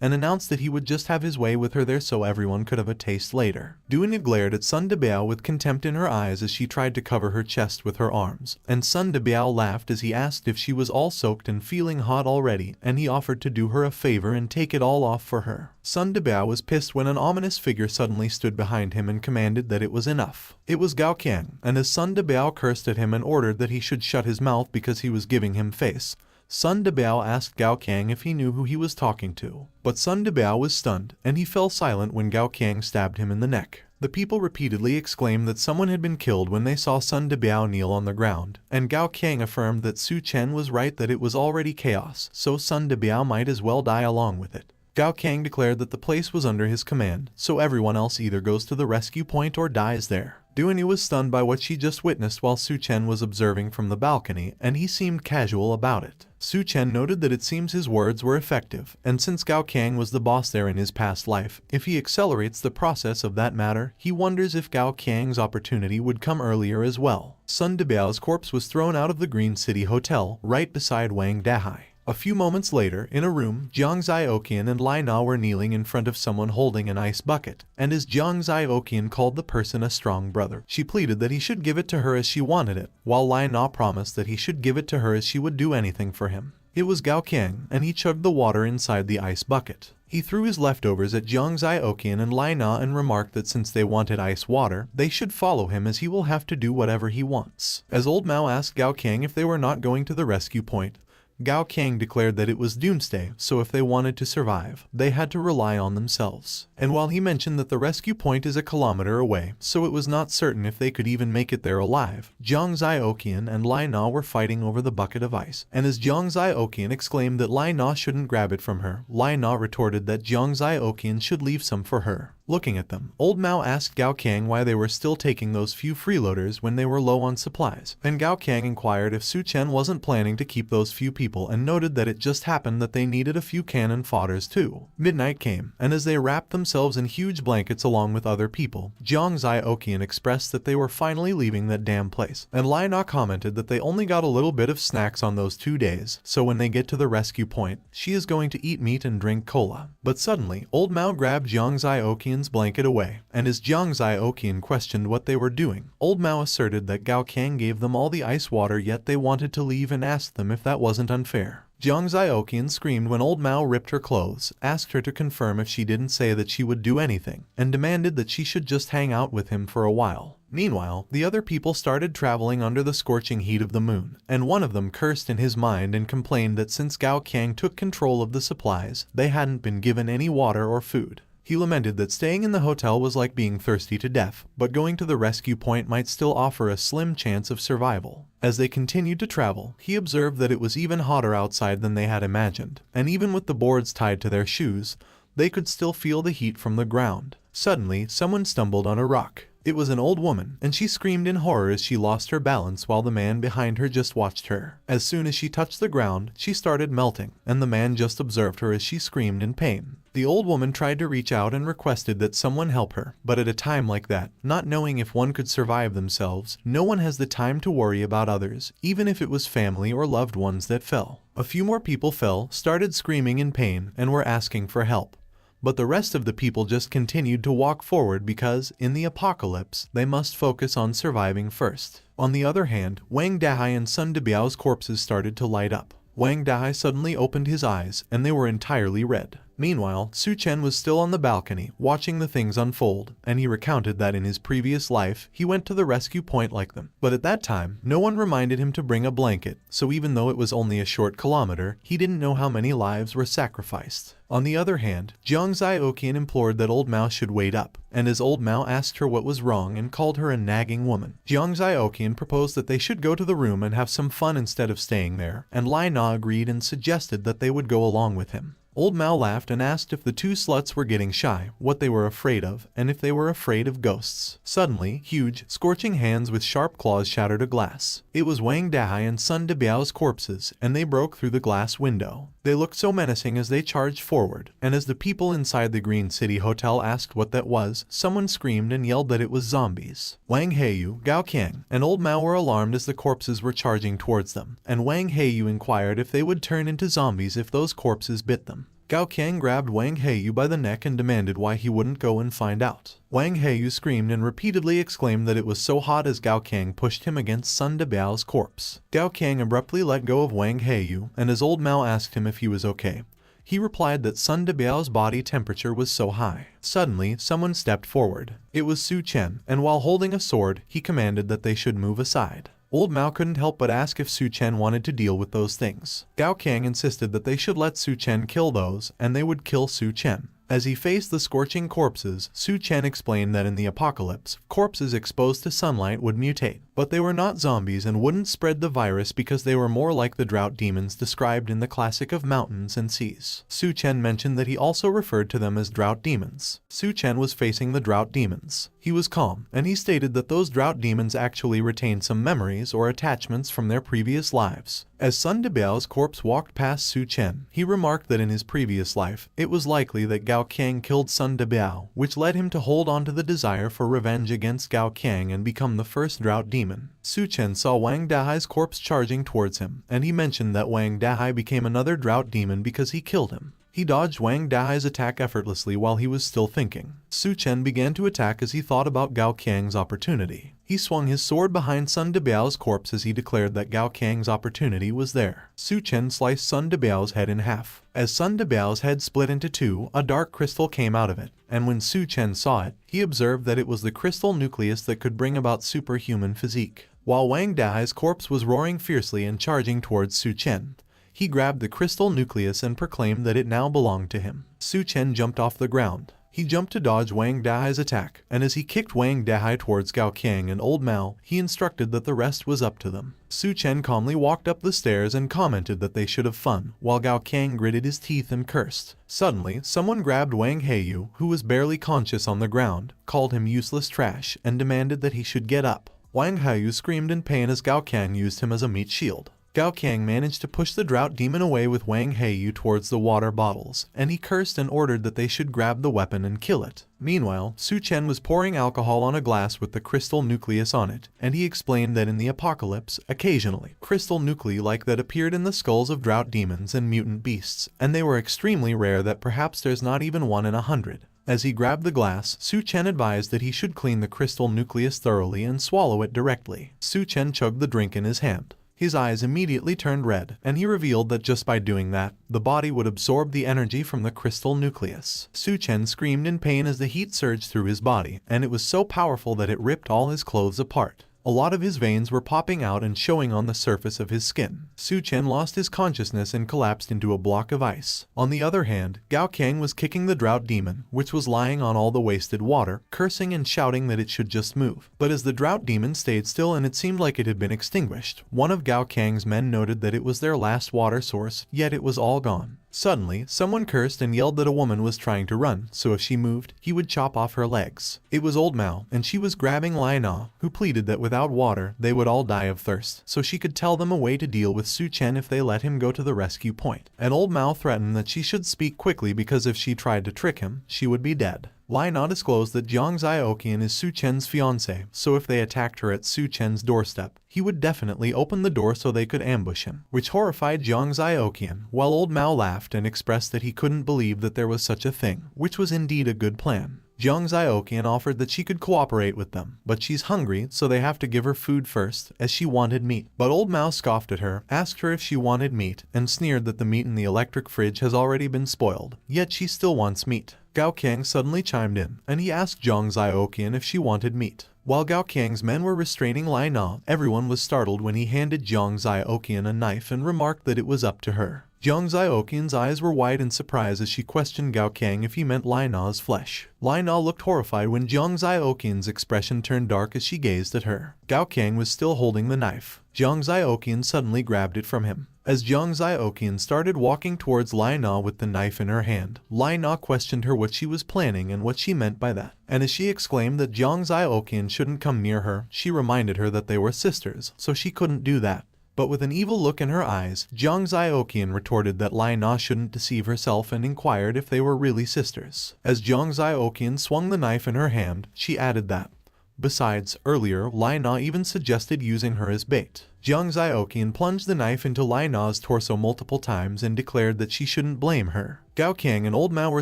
and announced that he would just have his way with her there so everyone could have a taste later. Duanya glared at Sun Debao with contempt in her eyes as she tried to cover her chest with her arms, and Sun Debao laughed as he asked if she was all soaked and feeling hot already, and he offered to do her a favor and take it all off for her. Sun Debao was pissed when an ominous figure suddenly stood behind him and commanded that it was enough. It was Gao Qiang, and as Sun Debao cursed at him and ordered that he should shut his mouth because he was giving him face, Sun Debao asked Gao Qiang if he knew who he was talking to. But Sun Debao was stunned, and he fell silent when Gao Qiang stabbed him in the neck. The people repeatedly exclaimed that someone had been killed when they saw Sun Debao kneel on the ground, and Gao Qiang affirmed that Su Chen was right that it was already chaos, so Sun Debao might as well die along with it. Gao Qiang declared that the place was under his command, so everyone else either goes to the rescue point or dies there. Duanya was stunned by what she just witnessed while Su Chen was observing from the balcony, and he seemed casual about it. Su Chen noted that it seems his words were effective, and since Gao Qiang was the boss there in his past life, if he accelerates the process of that matter, he wonders if Gao Qiang's opportunity would come earlier as well. Sun Debiao's corpse was thrown out of the Green City Hotel right beside Wang Dahai. A few moments later, in a room, Jiang Zioqian and Lai Na were kneeling in front of someone holding an ice bucket, and as Jiang Zioqian called the person a strong brother, she pleaded that he should give it to her as she wanted it, while Lai Na promised that he should give it to her as she would do anything for him. It was Gao Qiang, and he chugged the water inside the ice bucket. He threw his leftovers at Jiang Zioqian and Lai Na and remarked that since they wanted ice water, they should follow him as he will have to do whatever he wants. As Old Mao asked Gao Qiang if they were not going to the rescue point, Gao Qiang declared that it was doomsday, so if they wanted to survive, they had to rely on themselves. And while he mentioned that the rescue point is a kilometer away, so it was not certain if they could even make it there alive, Jiang Zioqian and Lai Na were fighting over the bucket of ice. And as Jiang Zioqian exclaimed that Lai Na shouldn't grab it from her, Lai Na retorted that Jiang Zioqian should leave some for her. Looking at them, Old Mao asked Gao Qiang why they were still taking those few freeloaders when they were low on supplies, and Gao Qiang inquired if Su Chen wasn't planning to keep those few people and noted that it just happened that they needed a few cannon fodders too. Midnight came, and as they wrapped themselves in huge blankets along with other people, Jiang Zioqian expressed that they were finally leaving that damn place, and Lai Na commented that they only got a little bit of snacks on those 2 days, so when they get to the rescue point, she is going to eat meat and drink cola. But suddenly, Old Mao grabbed Jiang Zioqian's blanket away, and as Jiang Zioqian questioned what they were doing, Old Mao asserted that Gao Qiang gave them all the ice water yet they wanted to leave and asked them if that wasn't unfair. Jiang Zioqian screamed when Old Mao ripped her clothes, asked her to confirm if she didn't say that she would do anything, and demanded that she should just hang out with him for a while. Meanwhile, the other people started traveling under the scorching heat of the moon, and one of them cursed in his mind and complained that since Gao Qiang took control of the supplies, they hadn't been given any water or food. He lamented that staying in the hotel was like being thirsty to death, but going to the rescue point might still offer a slim chance of survival. As they continued to travel, he observed that it was even hotter outside than they had imagined, and even with the boards tied to their shoes, they could still feel the heat from the ground. Suddenly, someone stumbled on a rock. It was an old woman, and she screamed in horror as she lost her balance while the man behind her just watched her. As soon as she touched the ground, she started melting, and the man just observed her as she screamed in pain. The old woman tried to reach out and requested that someone help her, but at a time like that, not knowing if one could survive themselves, no one has the time to worry about others, even if it was family or loved ones that fell. A few more people fell, started screaming in pain, and were asking for help. But the rest of the people just continued to walk forward because, in the apocalypse, they must focus on surviving first. On the other hand, Wang Dahai and Sun Debiao's corpses started to light up. Wang Dahai suddenly opened his eyes, and they were entirely red. Meanwhile, Su Chen was still on the balcony, watching the things unfold, and he recounted that in his previous life, he went to the rescue point like them. But at that time, no one reminded him to bring a blanket, so even though it was only a short kilometer, he didn't know how many lives were sacrificed. On the other hand, Jiang Zioqian implored that Old Mao should wait up, and as Old Mao asked her what was wrong and called her a nagging woman, Jiang Zioqian proposed that they should go to the room and have some fun instead of staying there, and Lai Na agreed and suggested that they would go along with him. Old Mao laughed and asked if the two sluts were getting shy, what they were afraid of, and if they were afraid of ghosts. Suddenly, huge, scorching hands with sharp claws shattered a glass. It was Wang Dahai and Sun Debiao's corpses, and they broke through the glass window. They looked so menacing as they charged forward, and as the people inside the Green City Hotel asked what that was, someone screamed and yelled that it was zombies. Wang Heiyu, Gao Qiang, and Old Mao were alarmed as the corpses were charging towards them, and Wang Heiyu inquired if they would turn into zombies if those corpses bit them. Gao Qiang grabbed Wang Heiyu by the neck and demanded why he wouldn't go and find out. Wang Heiyu screamed and repeatedly exclaimed that it was so hot as Gao Qiang pushed him against Sun Debiao's corpse. Gao Qiang abruptly let go of Wang Heiyu, and as Old Mao asked him if he was okay, he replied that Sun Debiao's body temperature was so high. Suddenly, someone stepped forward. It was Su Chen, and while holding a sword, he commanded that they should move aside. Old Mao couldn't help but ask if Su Chen wanted to deal with those things. Gao Qiang insisted that they should let Su Chen kill those, and they would kill Su Chen. As he faced the scorching corpses, Su Chen explained that in the apocalypse, corpses exposed to sunlight would mutate. But they were not zombies and wouldn't spread the virus because they were more like the drought demons described in the classic of mountains and seas. Su Chen mentioned that he also referred to them as drought demons. Su Chen was facing the drought demons. He was calm, and he stated that those drought demons actually retained some memories or attachments from their previous lives. As Sun Debiao's corpse walked past Su Chen, he remarked that in his previous life, it was likely that Gao Qiang killed Sun Debiao, which led him to hold on to the desire for revenge against Gao Qiang and become the first drought demon. demon. Su Chen saw Wang Dahai's corpse charging towards him, and he mentioned that Wang Dahai became another drought demon because he killed him. He dodged Wang Dahai's attack effortlessly while he was still thinking. Su Chen began to attack as he thought about Gao Qiang's opportunity. He swung his sword behind Sun Debiao's corpse as he declared that Gao Qiang's opportunity was there. Su Chen sliced Sun Debiao's head in half. As Sun Debiao's head split into two, a dark crystal came out of it, and when Su Chen saw it, he observed that it was the crystal nucleus that could bring about superhuman physique. While Wang Dahai's corpse was roaring fiercely and charging towards Su Chen, he grabbed the crystal nucleus and proclaimed that it now belonged to him. Su Chen jumped off the ground. He jumped to dodge Wang Dahai's attack, and as he kicked Wang Dahai towards Gao Qiang and Old Mao, he instructed that the rest was up to them. Su Chen calmly walked up the stairs and commented that they should have fun, while Gao Qiang gritted his teeth and cursed. Suddenly, someone grabbed Wang Heiyu, who was barely conscious on the ground, called him useless trash, and demanded that he should get up. Wang Heiyu screamed in pain as Gao Qiang used him as a meat shield. Gao Qiang managed to push the drought demon away with Wang Heiyu towards the water bottles, and he cursed and ordered that they should grab the weapon and kill it. Meanwhile, Su Chen was pouring alcohol on a glass with the crystal nucleus on it, and he explained that in the apocalypse, occasionally, crystal nuclei like that appeared in the skulls of drought demons and mutant beasts, and they were extremely rare that perhaps there's not even 1 in 100. As he grabbed the glass, Su Chen advised that he should clean the crystal nucleus thoroughly and swallow it directly. Su Chen chugged the drink in his hand. His eyes immediately turned red, and he revealed that just by doing that, the body would absorb the energy from the crystal nucleus. Su Chen screamed in pain as the heat surged through his body, and it was so powerful that it ripped all his clothes apart. A lot of his veins were popping out and showing on the surface of his skin. Su Chen lost his consciousness and collapsed into a block of ice. On the other hand, Gao Qiang was kicking the drought demon, which was lying on all the wasted water, cursing and shouting that it should just move. But as the drought demon stayed still and it seemed like it had been extinguished, one of Gao Qiang's men noted that it was their last water source, yet it was all gone. Suddenly, someone cursed and yelled that a woman was trying to run, so if she moved, he would chop off her legs. It was Old Mao, and she was grabbing Lai Na, who pleaded that without water, they would all die of thirst, so she could tell them a way to deal with Su Chen if they let him go to the rescue point. And Old Mao threatened that she should speak quickly because if she tried to trick him, she would be dead. Lai Na disclosed that Jiang Zioqian is Su Chen's fiancé, so if they attacked her at Su Chen's doorstep, he would definitely open the door so they could ambush him, which horrified Jiang Zioqian, while Old Mao laughed and expressed that he couldn't believe that there was such a thing, which was indeed a good plan. Jiang Zioqian offered that she could cooperate with them, but she's hungry, so they have to give her food first, as she wanted meat. But Old Mao scoffed at her, asked her if she wanted meat, and sneered that the meat in the electric fridge has already been spoiled, yet she still wants meat. Gao Qiang suddenly chimed in, and he asked Jiang Zioqian if she wanted meat. While Gao Qiang's men were restraining Lai Na, everyone was startled when he handed Jiang Zioqian a knife and remarked that it was up to her. Jiang Zioqian's eyes were wide in surprise as she questioned Gao Qiang if he meant Lai Na's flesh. Lai Na looked horrified when Jiang Zioqian's expression turned dark as she gazed at her. Gao Qiang was still holding the knife. Jiang Zioqian suddenly grabbed it from him. As Jiang Zioqian started walking towards Lai Na with the knife in her hand, Lai Na questioned her what she was planning and what she meant by that. And as she exclaimed that Jiang Zioqian shouldn't come near her, she reminded her that they were sisters, so she couldn't do that. But with an evil look in her eyes, Jiang Zioqian retorted that Lai Na shouldn't deceive herself and inquired if they were really sisters. As Jiang Zioqian swung the knife in her hand, she added that, besides, earlier, Lai Na even suggested using her as bait. Jiang Zioqian plunged the knife into Lai Na's torso multiple times and declared that she shouldn't blame her. Gao Qiang and Old Mao were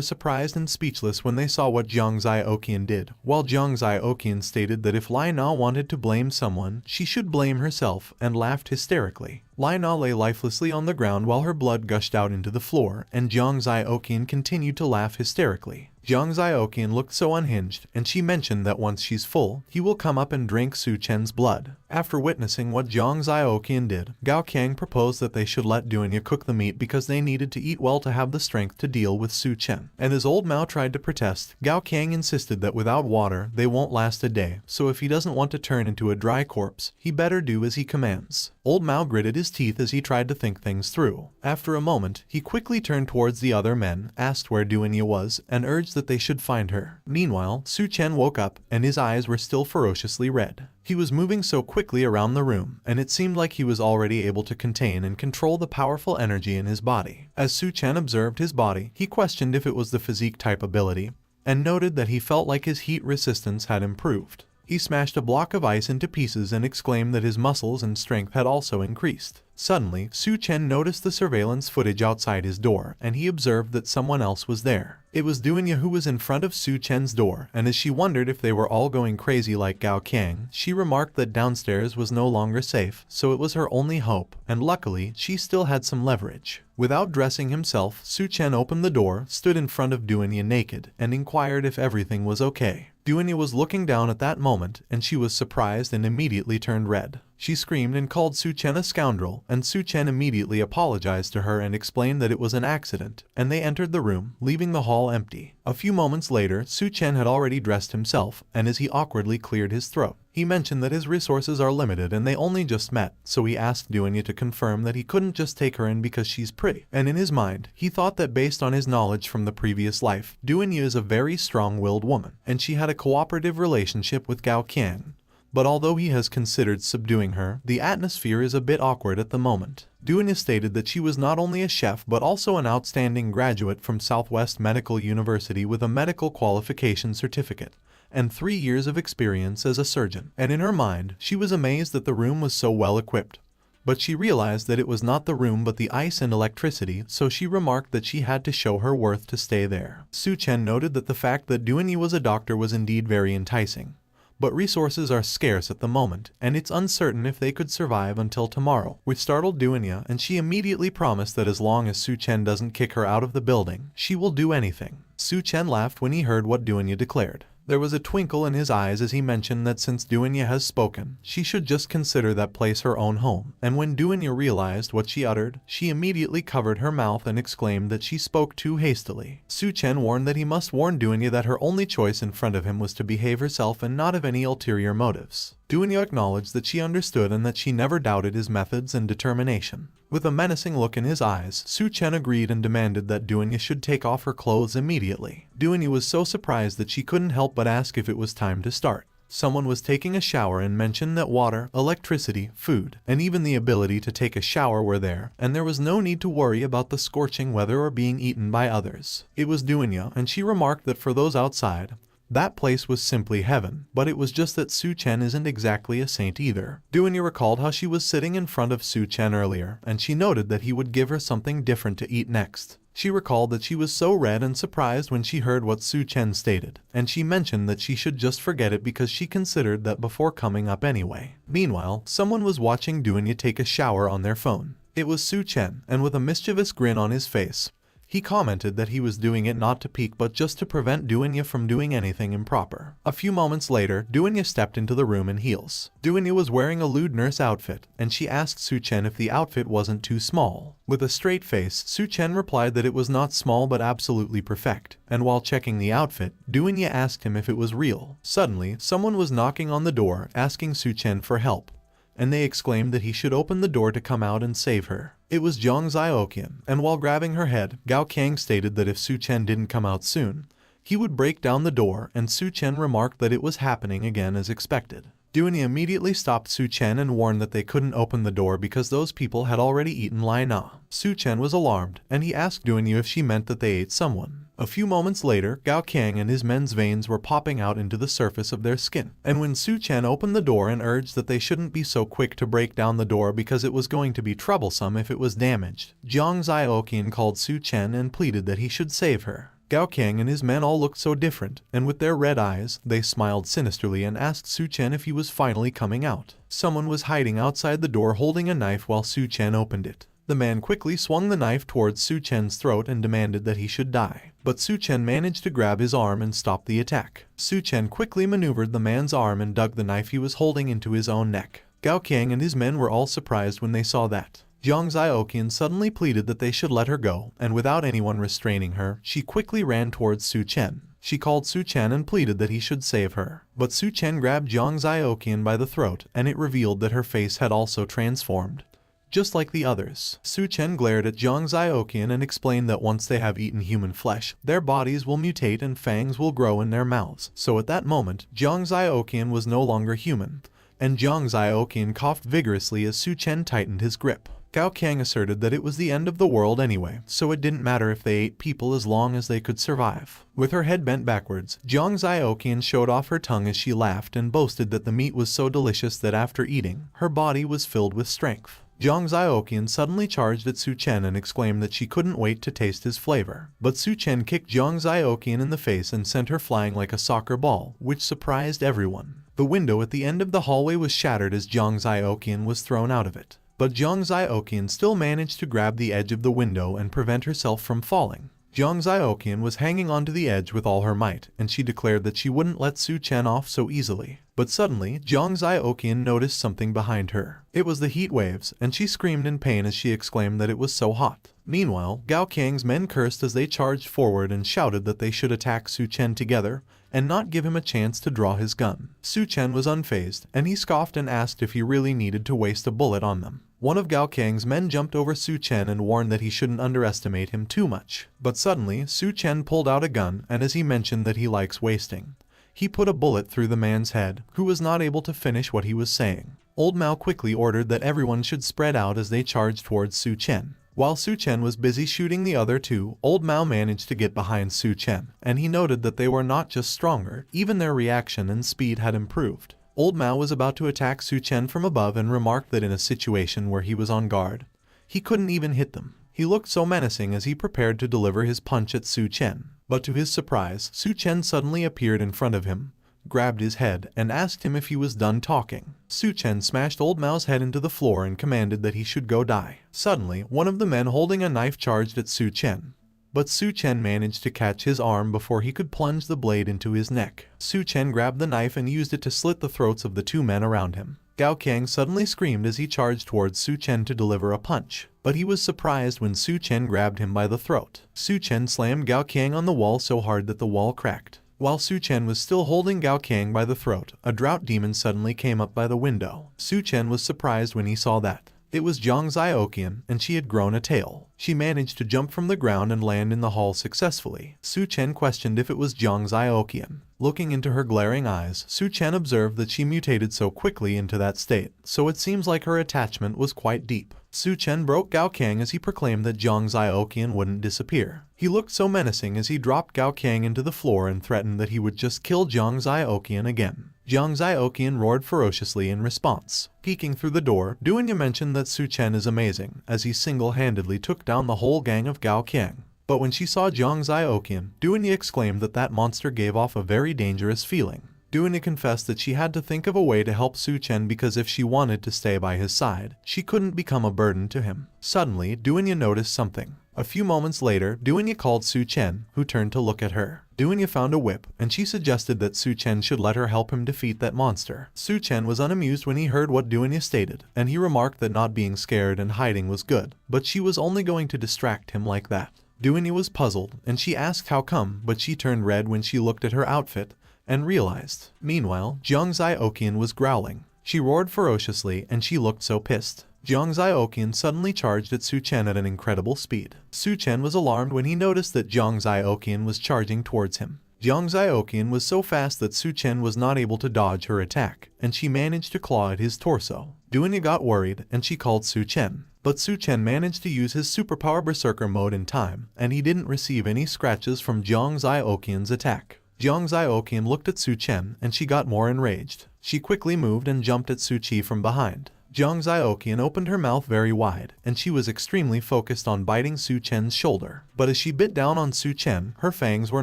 surprised and speechless when they saw what Jiang Zioqian did, while Jiang Zioqian stated that if Lai Na wanted to blame someone, she should blame herself, and laughed hysterically. Lai Na lay lifelessly on the ground while her blood gushed out into the floor, and Jiang Zioqian continued to laugh hysterically. Jiang Zioqian looked so unhinged, and she mentioned that once she's full, he will come up and drink Su Chen's blood. After witnessing what Jiang Zioqian did, Gao Qiang proposed that they should let Dunya cook the meat because they needed to eat well to have the strength to deal with Su Chen. And as Old Mao tried to protest, Gao Qiang insisted that without water, they won't last a day, so if he doesn't want to turn into a dry corpse, he better do as he commands. Old Mao gritted his teeth as he tried to think things through. After a moment, he quickly turned towards the other men, asked where Dunya was, and urged that they should find her. Meanwhile, Su Chen woke up, and his eyes were still ferociously red. He was moving so quickly around the room, and it seemed like he was already able to contain and control the powerful energy in his body. As Su Chen observed his body, he questioned if it was the physique type ability, and noted that he felt like his heat resistance had improved. He smashed a block of ice into pieces and exclaimed that his muscles and strength had also increased. Suddenly, Su Chen noticed the surveillance footage outside his door, and he observed that someone else was there. It was Dunya who was in front of Su Chen's door, and as she wondered if they were all going crazy like Gao Qiang, she remarked that downstairs was no longer safe, so it was her only hope, and luckily, she still had some leverage. Without dressing himself, Su Chen opened the door, stood in front of Dunya naked, and inquired if everything was okay. Dunya was looking down at that moment, and she was surprised and immediately turned red. She screamed and called Su Chen a scoundrel, and Su Chen immediately apologized to her and explained that it was an accident, and they entered the room, leaving the hall empty. A few moments later, Su Chen had already dressed himself, and as he awkwardly cleared his throat, he mentioned that his resources are limited and they only just met, so he asked Dunya to confirm that he couldn't just take her in because she's pretty. And in his mind, he thought that based on his knowledge from the previous life, Dunya is a very strong-willed woman, and she had a cooperative relationship with Gao Qiang. But although he has considered subduing her, the atmosphere is a bit awkward at the moment. Dunya stated that she was not only a chef but also an outstanding graduate from Southwest Medical University with a medical qualification certificate and 3 years of experience as a surgeon. And in her mind, she was amazed that the room was so well equipped. But she realized that it was not the room but the ice and electricity, so she remarked that she had to show her worth to stay there. Su Chen noted that the fact that Dunya was a doctor was indeed very enticing. But resources are scarce at the moment, and it's uncertain if they could survive until tomorrow, which startled Dunya, and she immediately promised that as long as Su Chen doesn't kick her out of the building, she will do anything. Su Chen laughed when he heard what Dunya declared. There was a twinkle in his eyes as he mentioned that since Dunya has spoken, she should just consider that place her own home, and when Dunya realized what she uttered, she immediately covered her mouth and exclaimed that she spoke too hastily. Su Chen warned that he must warn Dunya that her only choice in front of him was to behave herself and not have any ulterior motives. Dunya acknowledged that she understood and that she never doubted his methods and determination. With a menacing look in his eyes, Su Chen agreed and demanded that Dunya should take off her clothes immediately. Dunya was so surprised that she couldn't help but ask if it was time to start. Someone was taking a shower and mentioned that water, electricity, food, and even the ability to take a shower were there, and there was no need to worry about the scorching weather or being eaten by others. It was Dunya, and she remarked that for those outside, that place was simply heaven, but it was just that Su Chen isn't exactly a saint either. Dunya recalled how she was sitting in front of Su Chen earlier, and she noted that he would give her something different to eat next. She recalled that she was so red and surprised when she heard what Su Chen stated, and she mentioned that she should just forget it because she considered that before coming up anyway. Meanwhile, someone was watching Dunya take a shower on their phone. It was Su Chen, and with a mischievous grin on his face, he commented that he was doing it not to peek but just to prevent Dunya from doing anything improper. A few moments later, Dunya stepped into the room in heels. Dunya was wearing a lewd nurse outfit, and she asked Su Chen if the outfit wasn't too small. With a straight face, Su Chen replied that it was not small but absolutely perfect, and while checking the outfit, Dunya asked him if it was real. Suddenly, someone was knocking on the door, asking Su Chen for help, and they exclaimed that he should open the door to come out and save her. It was Zhang Xiaoqian, and while grabbing her head, Gao Qiang stated that if Su Chen didn't come out soon, he would break down the door, and Su Chen remarked that it was happening again as expected. Dunya immediately stopped Su Chen and warned that they couldn't open the door because those people had already eaten Lai Na. Su Chen was alarmed, and he asked Dunya if she meant that they ate someone. A few moments later, Gao Qiang and his men's veins were popping out into the surface of their skin. And when Su Chen opened the door and urged that they shouldn't be so quick to break down the door because it was going to be troublesome if it was damaged, Zhang Xiaoqian called Su Chen and pleaded that he should save her. Gao Qiang and his men all looked so different, and with their red eyes, they smiled sinisterly and asked Su Chen if he was finally coming out. Someone was hiding outside the door holding a knife while Su Chen opened it. The man quickly swung the knife towards Su Chen's throat and demanded that he should die. But Su Chen managed to grab his arm and stop the attack. Su Chen quickly maneuvered the man's arm and dug the knife he was holding into his own neck. Gao Qiang and his men were all surprised when they saw that. Zhang Xiaoqian suddenly pleaded that they should let her go, and without anyone restraining her, she quickly ran towards Su Chen. She called Su Chen and pleaded that he should save her. But Su Chen grabbed Zhang Xiaoqian by the throat, and it revealed that her face had also transformed. Just like the others, Su Chen glared at Zhang Xiaoqian and explained that once they have eaten human flesh, their bodies will mutate and fangs will grow in their mouths. So at that moment, Zhang Xiaoqian was no longer human, and Zhang Xiaoqian coughed vigorously as Su Chen tightened his grip. Gao Qiang asserted that it was the end of the world anyway, so it didn't matter if they ate people as long as they could survive. With her head bent backwards, Jiang Zioqian showed off her tongue as she laughed and boasted that the meat was so delicious that after eating, her body was filled with strength. Jiang Zioqian suddenly charged at Su Chen and exclaimed that she couldn't wait to taste his flavor. But Su Chen kicked Jiang Zioqian in the face and sent her flying like a soccer ball, which surprised everyone. The window at the end of the hallway was shattered as Jiang Zioqian was thrown out of it. But Jiang Zioqian still managed to grab the edge of the window and prevent herself from falling. Jiang Zioqian was hanging onto the edge with all her might, and she declared that she wouldn't let Su Chen off so easily. But suddenly, Jiang Zioqian noticed something behind her. It was the heat waves, and she screamed in pain as she exclaimed that it was so hot. Meanwhile, Gao Qiang's men cursed as they charged forward and shouted that they should attack Su Chen together and not give him a chance to draw his gun. Su Chen was unfazed, and he scoffed and asked if he really needed to waste a bullet on them. One of Gao Qiang's men jumped over Su Chen and warned that he shouldn't underestimate him too much. But suddenly, Su Chen pulled out a gun, and as he mentioned that he likes wasting, he put a bullet through the man's head, who was not able to finish what he was saying. Old Mao quickly ordered that everyone should spread out as they charged towards Su Chen. While Su Chen was busy shooting the other two, Old Mao managed to get behind Su Chen, and he noted that they were not just stronger, even their reaction and speed had improved. Old Mao was about to attack Su Chen from above and remarked that in a situation where he was on guard, he couldn't even hit them. He looked so menacing as he prepared to deliver his punch at Su Chen. But to his surprise, Su Chen suddenly appeared in front of him, grabbed his head, and asked him if he was done talking. Su Chen smashed Old Mao's head into the floor and commanded that he should go die. Suddenly, one of the men holding a knife charged at Su Chen. But Su Chen managed to catch his arm before he could plunge the blade into his neck. Su Chen grabbed the knife and used it to slit the throats of the two men around him. Gao Qiang suddenly screamed as he charged towards Su Chen to deliver a punch, but he was surprised when Su Chen grabbed him by the throat. Su Chen slammed Gao Qiang on the wall so hard that the wall cracked. While Su Chen was still holding Gao Qiang by the throat, a drought demon suddenly came up by the window. Su Chen was surprised when he saw that. It was Jiang Zioqian, and she had grown a tail. She managed to jump from the ground and land in the hall successfully. Su Chen questioned if it was Jiang Zioqian. Looking into her glaring eyes, Su Chen observed that she mutated so quickly into that state, so it seems like her attachment was quite deep. Su Chen broke Gao Qiang as he proclaimed that Jiang Zioqian wouldn't disappear. He looked so menacing as he dropped Gao Qiang into the floor and threatened that he would just kill Jiang Zioqian again. Jiang Zioqian roared ferociously in response. Peeking through the door, Duanya mentioned that Su Chen is amazing, as he single-handedly took down the whole gang of Gao Qiang. But when she saw Jiang Zioqian, Duanya exclaimed that that monster gave off a very dangerous feeling. Duanya confessed that she had to think of a way to help Su Chen because if she wanted to stay by his side, she couldn't become a burden to him. Suddenly, Duanya noticed something. A few moments later, Duanya called Su Chen, who turned to look at her. Duanya found a whip, and she suggested that Su Chen should let her help him defeat that monster. Su Chen was unamused when he heard what Duanya stated, and he remarked that not being scared and hiding was good, but she was only going to distract him like that. Duanya was puzzled, and she asked how come, but she turned red when she looked at her outfit and realized. Meanwhile, Jiang Zioqian was growling. She roared ferociously, and she looked so pissed. Jiang Zioqian suddenly charged at Su Chen at an incredible speed. Su Chen was alarmed when he noticed that Jiang Zioqian was charging towards him. Jiang Zioqian was so fast that Su Chen was not able to dodge her attack, and she managed to claw at his torso. Duanya got worried, and she called Su Chen. But Su Chen managed to use his superpower berserker mode in time, and he didn't receive any scratches from Jiang Zioqian's attack. Jiang Zioqian looked at Su Chen, and she got more enraged. She quickly moved and jumped at Su Chi from behind. Jiang Zioqian opened her mouth very wide, and she was extremely focused on biting Su Chen's shoulder. But as she bit down on Su Chen, her fangs were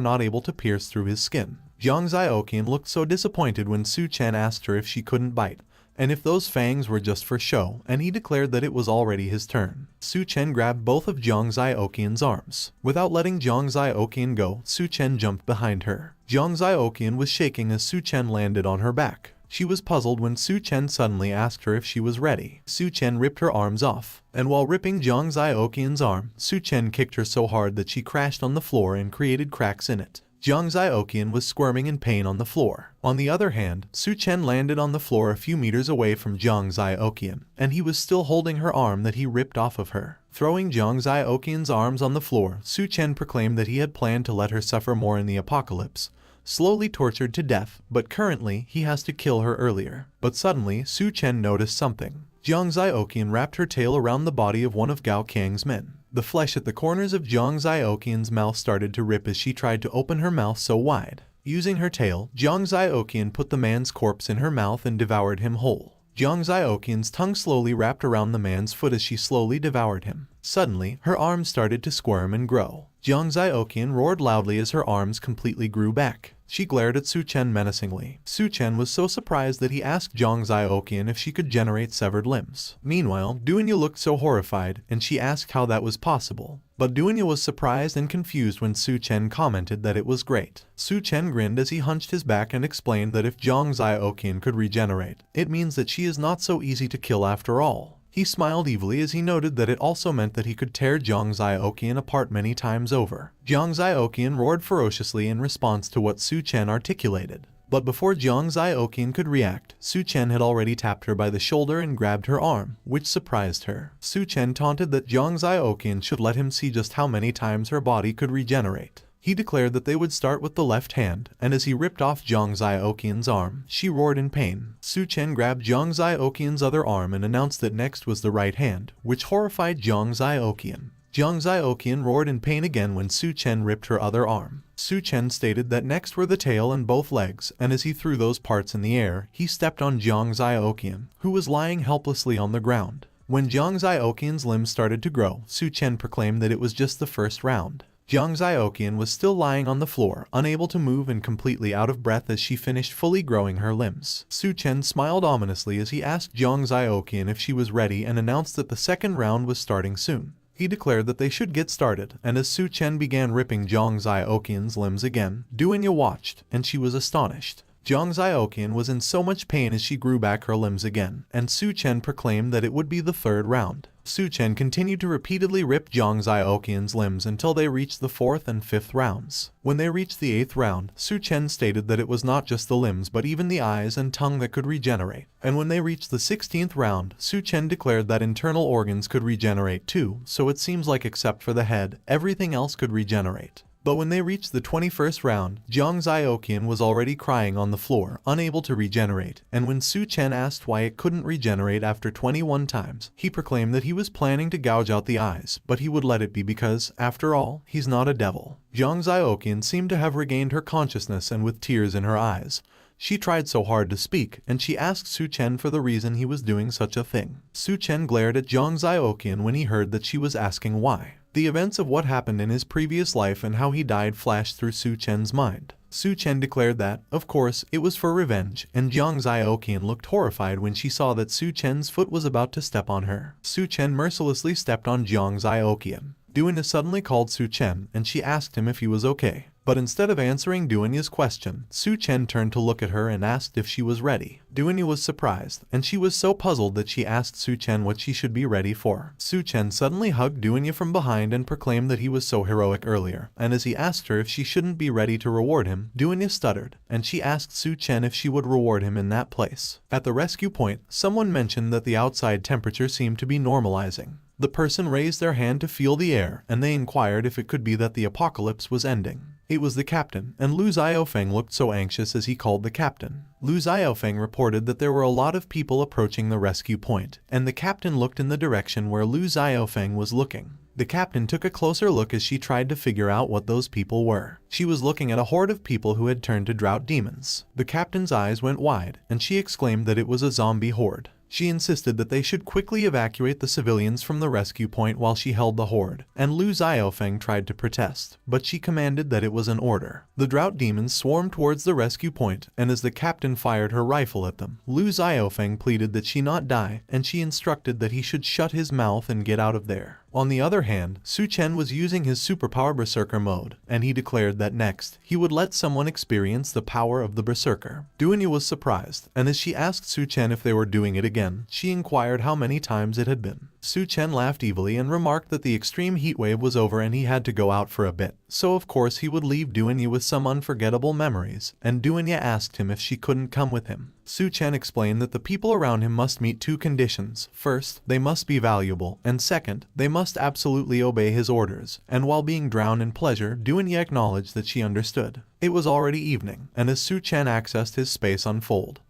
not able to pierce through his skin. Jiang Zioqian looked so disappointed when Su Chen asked her if she couldn't bite, and if those fangs were just for show, and he declared that it was already his turn. Su Chen grabbed both of Jiang Zioqian's arms. Without letting Jiang Zioqian go, Su Chen jumped behind her. Jiang Zioqian was shaking as Su Chen landed on her back. She was puzzled when Su Chen suddenly asked her if she was ready. Su Chen ripped her arms off, and while ripping Jiang Zioqian's arm, Su Chen kicked her so hard that she crashed on the floor and created cracks in it. Jiang Zioqian was squirming in pain on the floor. On the other hand, Su Chen landed on the floor a few meters away from Jiang Zioqian, and he was still holding her arm that he ripped off of her. Throwing Jiang Zioqian's arms on the floor, Su Chen proclaimed that he had planned to let her suffer more in the apocalypse, slowly tortured to death, but currently he has to kill her earlier. But suddenly, Su Chen noticed something. Jiang Zioqian wrapped her tail around the body of one of Gao Kang's men. The flesh at the corners of Jiang Zioqian's mouth started to rip as she tried to open her mouth so wide. Using her tail, Jiang Zioqian put the man's corpse in her mouth and devoured him whole. Jiang Zioqian's tongue slowly wrapped around the man's foot as she slowly devoured him. Suddenly, her arms started to squirm and grow. Jiang Zioqian roared loudly as her arms completely grew back. She glared at Su Chen menacingly. Su Chen was so surprised that he asked Jiang Zioqian if she could generate severed limbs. Meanwhile, Duanya looked so horrified, and she asked how that was possible. But Duanya was surprised and confused when Su Chen commented that it was great. Su Chen grinned as he hunched his back and explained that if Jiang Zioqian could regenerate, it means that she is not so easy to kill after all. He smiled evilly as he noted that it also meant that he could tear Jiang Zioqian apart many times over. Jiang Zioqian roared ferociously in response to what Su Chen articulated. But before Jiang Zioqian could react, Su Chen had already tapped her by the shoulder and grabbed her arm, which surprised her. Su Chen taunted that Jiang Zioqian should let him see just how many times her body could regenerate. He declared that they would start with the left hand, and as he ripped off Jiang Zioqian's arm, she roared in pain. Su Chen grabbed Jiang Zioqian's other arm and announced that next was the right hand, which horrified Jiang Zioqian. Jiang Zioqian roared in pain again when Su Chen ripped her other arm. Su Chen stated that next were the tail and both legs, and as he threw those parts in the air, he stepped on Jiang Zioqian, who was lying helplessly on the ground. When Jiang Zioqian's limbs started to grow, Su Chen proclaimed that it was just the first round. Jiang Zioqian was still lying on the floor, unable to move and completely out of breath as she finished fully growing her limbs. Su Chen smiled ominously as he asked Jiang Zioqian if she was ready and announced that the second round was starting soon. He declared that they should get started, and as Su Chen began ripping Jiang Zioqian's limbs again, Duanya watched, and she was astonished. Jiang Zioqian was in so much pain as she grew back her limbs again, and Su Chen proclaimed that it would be the third round. Su Chen continued to repeatedly rip Jiang Zioqian's limbs until they reached the fourth and fifth rounds. When they reached the eighth round, Su Chen stated that it was not just the limbs but even the eyes and tongue that could regenerate. And when they reached the 16th round, Su Chen declared that internal organs could regenerate too, so it seems like except for the head, everything else could regenerate. But when they reached the 21st round, Jiang Zioqian was already crying on the floor, unable to regenerate, and when Su Chen asked why it couldn't regenerate after 21 times, he proclaimed that he was planning to gouge out the eyes, but he would let it be because, after all, he's not a devil. Jiang Zioqian seemed to have regained her consciousness and with tears in her eyes. She tried so hard to speak, and she asked Su Chen for the reason he was doing such a thing. Su Chen glared at Jiang Zioqian when he heard that she was asking why. The events of what happened in his previous life and how he died flashed through Su Chen's mind. Su Chen declared that, of course, it was for revenge, and Jiang Zioqian looked horrified when she saw that Su Chen's foot was about to step on her. Su Chen mercilessly stepped on Jiang Zioqian. Duanya suddenly called Su Chen, and she asked him if he was okay. But instead of answering Duanya's question, Su Chen turned to look at her and asked if she was ready. Duanya was surprised, and she was so puzzled that she asked Su Chen what she should be ready for. Su Chen suddenly hugged Duanya from behind and proclaimed that he was so heroic earlier, and as he asked her if she shouldn't be ready to reward him, Duanya stuttered, and she asked Su Chen if she would reward him in that place. At the rescue point, someone mentioned that the outside temperature seemed to be normalizing. The person raised their hand to feel the air, and they inquired if it could be that the apocalypse was ending. It was the captain, and Lu Xiaofeng looked so anxious as he called the captain. Lu Xiaofeng reported that there were a lot of people approaching the rescue point, and the captain looked in the direction where Lu Xiaofeng was looking. The captain took a closer look as she tried to figure out what those people were. She was looking at a horde of people who had turned to drought demons. The captain's eyes went wide, and she exclaimed that it was a zombie horde. She insisted that they should quickly evacuate the civilians from the rescue point while she held the horde, and Lu Xiaofeng tried to protest, but she commanded that it was an order. The drought demons swarmed towards the rescue point, and as the captain fired her rifle at them, Lu Xiaofeng pleaded that she not die, and she instructed that he should shut his mouth and get out of there. On the other hand, Su Chen was using his superpower berserker mode, and he declared that next, he would let someone experience the power of the berserker. Duanya was surprised, and as she asked Su Chen if they were doing it again, she inquired how many times it had been. Su Chen laughed evilly and remarked that the extreme heat wave was over and he had to go out for a bit, so of course he would leave Duanya with some unforgettable memories, and Duanya asked him if she couldn't come with him. Su Chen explained that the people around him must meet two conditions. First, they must be valuable, and second, they must absolutely obey his orders, and while being drowned in pleasure, Duanya acknowledged that she understood. It was already evening, and as Su Chen accessed his space unfold,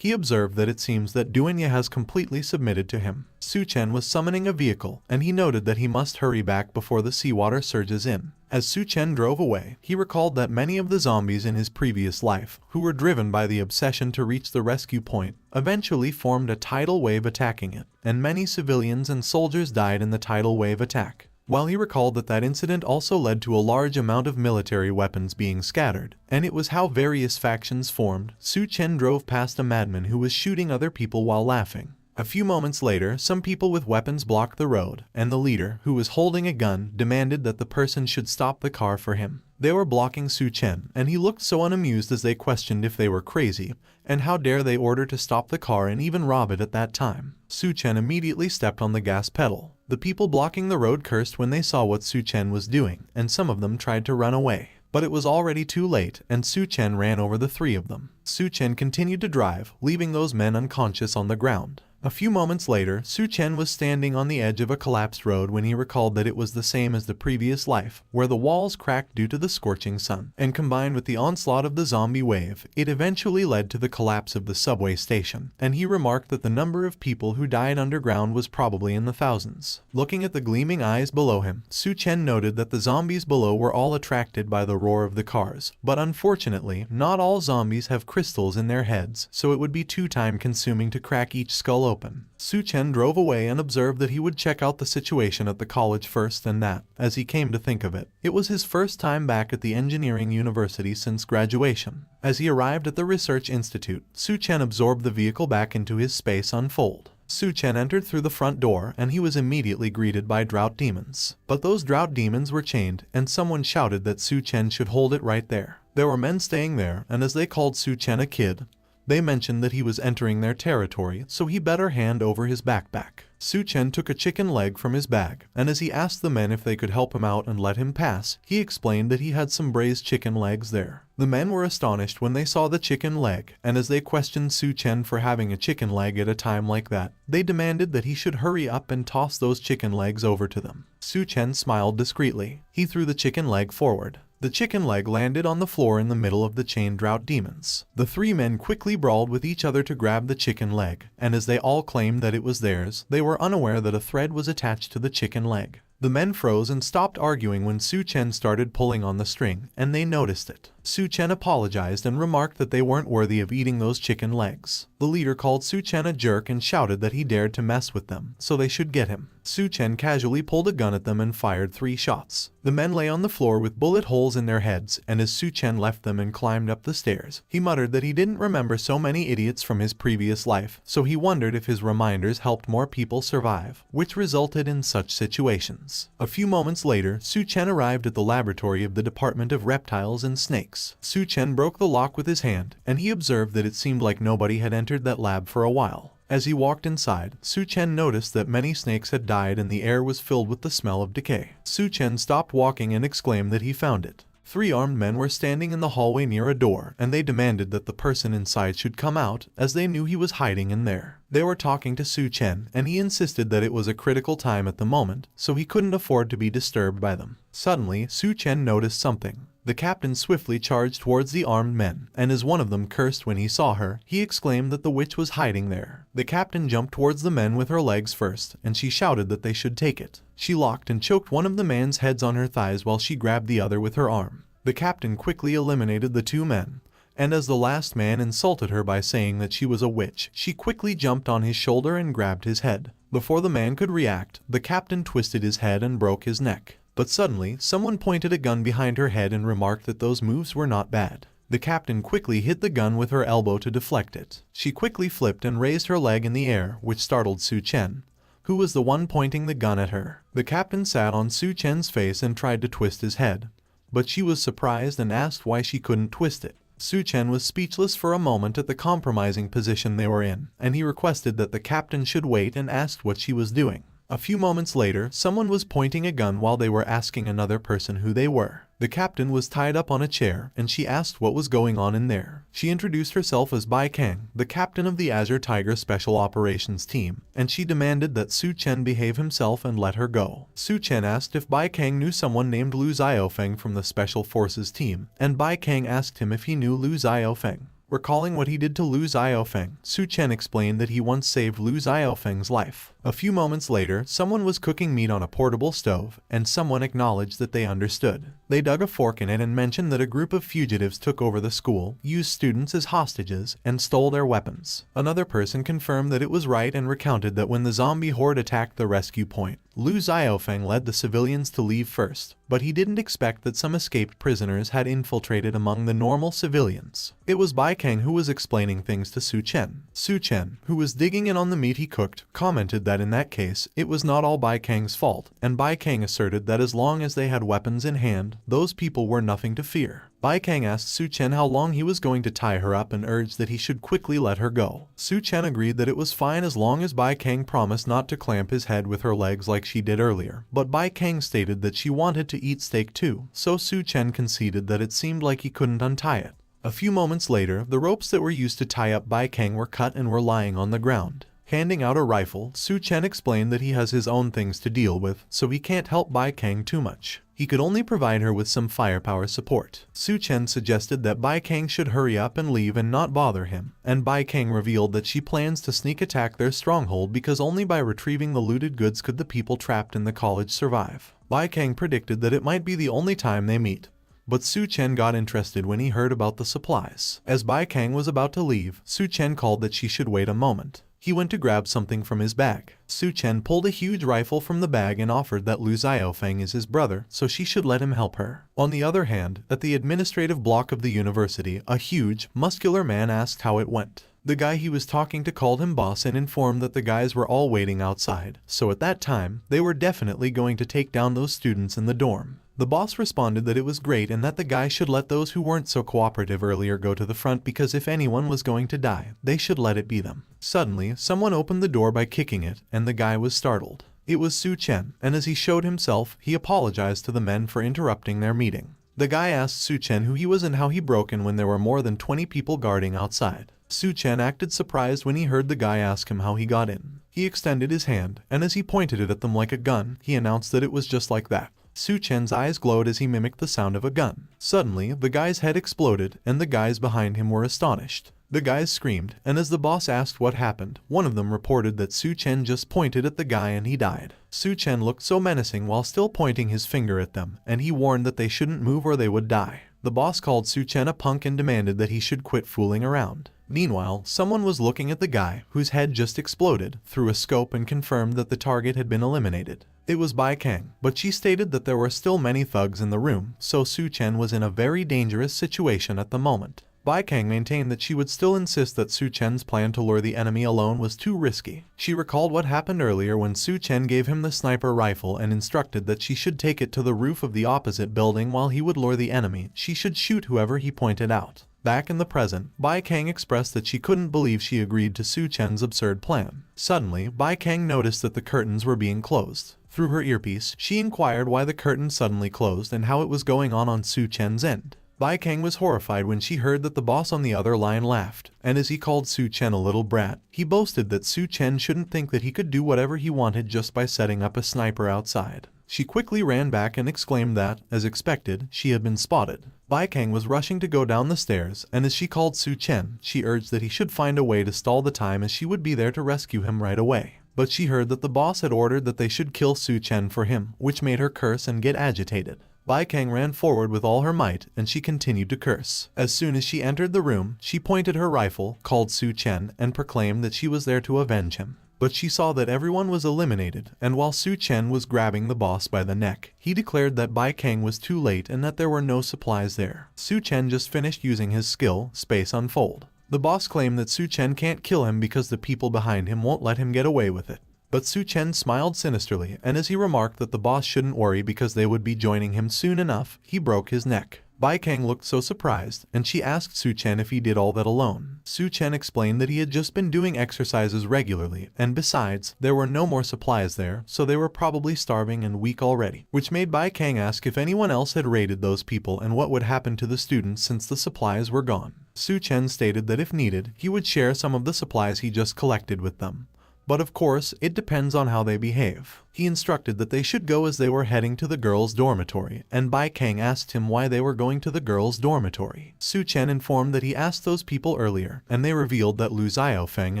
he observed that it seems that Duenya has completely submitted to him. Su Chen was summoning a vehicle, and he noted that he must hurry back before the seawater surges in. As Su Chen drove away, he recalled that many of the zombies in his previous life, who were driven by the obsession to reach the rescue point, eventually formed a tidal wave attacking it, and many civilians and soldiers died in the tidal wave attack. While he recalled that that incident also led to a large amount of military weapons being scattered, and it was how various factions formed, Su Chen drove past a madman who was shooting other people while laughing. A few moments later, some people with weapons blocked the road, and the leader, who was holding a gun, demanded that the person should stop the car for him. They were blocking Su Chen, and he looked so unamused as they questioned if they were crazy, and how dare they order to stop the car and even rob it at that time. Su Chen immediately stepped on the gas pedal. The people blocking the road cursed when they saw what Su Chen was doing, and some of them tried to run away. But it was already too late, and Su Chen ran over the three of them. Su Chen continued to drive, leaving those men unconscious on the ground. A few moments later, Su Chen was standing on the edge of a collapsed road when he recalled that it was the same as the previous life, where the walls cracked due to the scorching sun, and combined with the onslaught of the zombie wave, it eventually led to the collapse of the subway station, and he remarked that the number of people who died underground was probably in the thousands. Looking at the gleaming eyes below him, Su Chen noted that the zombies below were all attracted by the roar of the cars, but unfortunately, not all zombies have crystals in their heads, so it would be too time-consuming to crack each skull open. Su Chen drove away and observed that he would check out the situation at the college first, and that, as he came to think of it, it was his first time back at the engineering university since graduation. As he arrived at the research institute, Su Chen absorbed the vehicle back into his space unfold. Su Chen entered through the front door, and he was immediately greeted by drought demons. But those drought demons were chained, and someone shouted that Su Chen should hold it right there. There were men staying there, and as they called Su Chen a kid, they mentioned that he was entering their territory, so he better hand over his backpack. Su Chen took a chicken leg from his bag, and as he asked the men if they could help him out and let him pass, he explained that he had some braised chicken legs there. The men were astonished when they saw the chicken leg, and as they questioned Su Chen for having a chicken leg at a time like that, they demanded that he should hurry up and toss those chicken legs over to them. Su Chen smiled discreetly. He threw the chicken leg forward. The chicken leg landed on the floor in the middle of the chained drought demons. The three men quickly brawled with each other to grab the chicken leg, and as they all claimed that it was theirs, they were unaware that a thread was attached to the chicken leg. The men froze and stopped arguing when Su Chen started pulling on the string, and they noticed it. Su Chen apologized and remarked that they weren't worthy of eating those chicken legs. The leader called Su Chen a jerk and shouted that he dared to mess with them, so they should get him. Su Chen casually pulled a gun at them and fired 3 shots. The men lay on the floor with bullet holes in their heads, and as Su Chen left them and climbed up the stairs, he muttered that he didn't remember so many idiots from his previous life, so he wondered if his reminders helped more people survive, which resulted in such situations. A few moments later, Su Chen arrived at the laboratory of the Department of Reptiles and Snakes. Su Chen broke the lock with his hand, and he observed that it seemed like nobody had entered that lab for a while. As he walked inside, Su Chen noticed that many snakes had died and the air was filled with the smell of decay. Su Chen stopped walking and exclaimed that he found it. 3 armed men were standing in the hallway near a door, and they demanded that the person inside should come out, as they knew he was hiding in there. They were talking to Su Chen, and he insisted that it was a critical time at the moment, so he couldn't afford to be disturbed by them. Suddenly, Su Chen noticed something. The captain swiftly charged towards the armed men, and as one of them cursed when he saw her, he exclaimed that the witch was hiding there. The captain jumped towards the men with her legs first, and she shouted that they should take it. She locked and choked one of the man's heads on her thighs while she grabbed the other with her arm. The captain quickly eliminated the 2 men, and as the last man insulted her by saying that she was a witch, she quickly jumped on his shoulder and grabbed his head. Before the man could react, the captain twisted his head and broke his neck. But suddenly, someone pointed a gun behind her head and remarked that those moves were not bad. The captain quickly hit the gun with her elbow to deflect it. She quickly flipped and raised her leg in the air, which startled Su Chen, who was the one pointing the gun at her. The captain sat on Su Chen's face and tried to twist his head, but she was surprised and asked why she couldn't twist it. Su Chen was speechless for a moment at the compromising position they were in, and he requested that the captain should wait and asked what she was doing. A few moments later, someone was pointing a gun while they were asking another person who they were. The captain was tied up on a chair, and she asked what was going on in there. She introduced herself as Bai Kang, the captain of the Azure Tiger Special Operations Team, and she demanded that Su Chen behave himself and let her go. Su Chen asked if Bai Kang knew someone named Lu Xiaofeng from the Special Forces team, and Bai Kang asked him if he knew Lu Xiaofeng. Recalling what he did to Lu Xiaofeng, Su Chen explained that he once saved Lu Xiaofeng's life. A few moments later, someone was cooking meat on a portable stove, and someone acknowledged that they understood. They dug a fork in it and mentioned that a group of fugitives took over the school, used students as hostages, and stole their weapons. Another person confirmed that it was right and recounted that when the zombie horde attacked the rescue point, Lu Xiaofeng led the civilians to leave first, but he didn't expect that some escaped prisoners had infiltrated among the normal civilians. It was Bai Kang who was explaining things to Su Chen. Su Chen, who was digging in on the meat he cooked, commented that in that case, it was not all Bai Kang's fault, and Bai Kang asserted that as long as they had weapons in hand, those people were nothing to fear. Bai Kang asked Su Chen how long he was going to tie her up and urged that he should quickly let her go. Su Chen agreed that it was fine as long as Bai Kang promised not to clamp his head with her legs like she did earlier, but Bai Kang stated that she wanted to eat steak too, so Su Chen conceded that it seemed like he couldn't untie it. A few moments later, the ropes that were used to tie up Bai Kang were cut and were lying on the ground. Handing out a rifle, Su Chen explained that he has his own things to deal with, so he can't help Bai Kang too much. He could only provide her with some firepower support. Su Chen suggested that Bai Kang should hurry up and leave and not bother him, and Bai Kang revealed that she plans to sneak attack their stronghold because only by retrieving the looted goods could the people trapped in the college survive. Bai Kang predicted that it might be the only time they meet. But Su Chen got interested when he heard about the supplies. As Bai Kang was about to leave, Su Chen called that she should wait a moment. He went to grab something from his bag. Su Chen pulled a huge rifle from the bag and offered that Lu Xiaofeng is his brother, so she should let him help her. On the other hand, at the administrative block of the university, a huge, muscular man asked how it went. The guy he was talking to called him boss and informed that the guys were all waiting outside, so at that time, they were definitely going to take down those students in the dorm. The boss responded that it was great and that the guy should let those who weren't so cooperative earlier go to the front because if anyone was going to die, they should let it be them. Suddenly, someone opened the door by kicking it, and the guy was startled. It was Su Chen, and as he showed himself, he apologized to the men for interrupting their meeting. The guy asked Su Chen who he was and how he broke in when there were more than 20 people guarding outside. Su Chen acted surprised when he heard the guy ask him how he got in. He extended his hand, and as he pointed it at them like a gun, he announced that it was just like that. Su Chen's eyes glowed as he mimicked the sound of a gun. Suddenly, the guy's head exploded, and the guys behind him were astonished. The guys screamed, and as the boss asked what happened, one of them reported that Su Chen just pointed at the guy and he died. Su Chen looked so menacing while still pointing his finger at them, and he warned that they shouldn't move or they would die. The boss called Su Chen a punk and demanded that he should quit fooling around. Meanwhile, someone was looking at the guy, whose head just exploded, through a scope and confirmed that the target had been eliminated. It was Bai Kang, but she stated that there were still many thugs in the room, so Su Chen was in a very dangerous situation at the moment. Bai Kang maintained that she would still insist that Su Chen's plan to lure the enemy alone was too risky. She recalled what happened earlier when Su Chen gave him the sniper rifle and instructed that she should take it to the roof of the opposite building while he would lure the enemy. She should shoot whoever he pointed out. Back in the present, Bai Kang expressed that she couldn't believe she agreed to Su Chen's absurd plan. Suddenly, Bai Kang noticed that the curtains were being closed. Through her earpiece, she inquired why the curtain suddenly closed and how it was going on Su Chen's end. Bai Kang was horrified when she heard that the boss on the other line laughed, and as he called Su Chen a little brat, he boasted that Su Chen shouldn't think that he could do whatever he wanted just by setting up a sniper outside. She quickly ran back and exclaimed that, as expected, she had been spotted. Bai Kang was rushing to go down the stairs, and as she called Su Chen, she urged that he should find a way to stall the time as she would be there to rescue him right away. But she heard that the boss had ordered that they should kill Su Chen for him, which made her curse and get agitated. Bai Kang ran forward with all her might, and she continued to curse. As soon as she entered the room, she pointed her rifle, called Su Chen, and proclaimed that she was there to avenge him. But she saw that everyone was eliminated, and while Su Chen was grabbing the boss by the neck, he declared that Bai Kang was too late and that there were no supplies there. Su Chen just finished using his skill, Space Unfold. The boss claimed that Su Chen can't kill him because the people behind him won't let him get away with it. But Su Chen smiled sinisterly, and as he remarked that the boss shouldn't worry because they would be joining him soon enough, he broke his neck. Bai Kang looked so surprised, and she asked Su Chen if he did all that alone. Su Chen explained that he had just been doing exercises regularly, and besides, there were no more supplies there, so they were probably starving and weak already. Which made Bai Kang ask if anyone else had raided those people and what would happen to the students since the supplies were gone. Su Chen stated that if needed, he would share some of the supplies he just collected with them. but of course it depends on how they behave. He instructed that they should go as they were heading to the girls' dormitory, and Bai Kang asked him why they were going to the girls' dormitory. Su Chen informed that he asked those people earlier, and they revealed that Lu Xiaofeng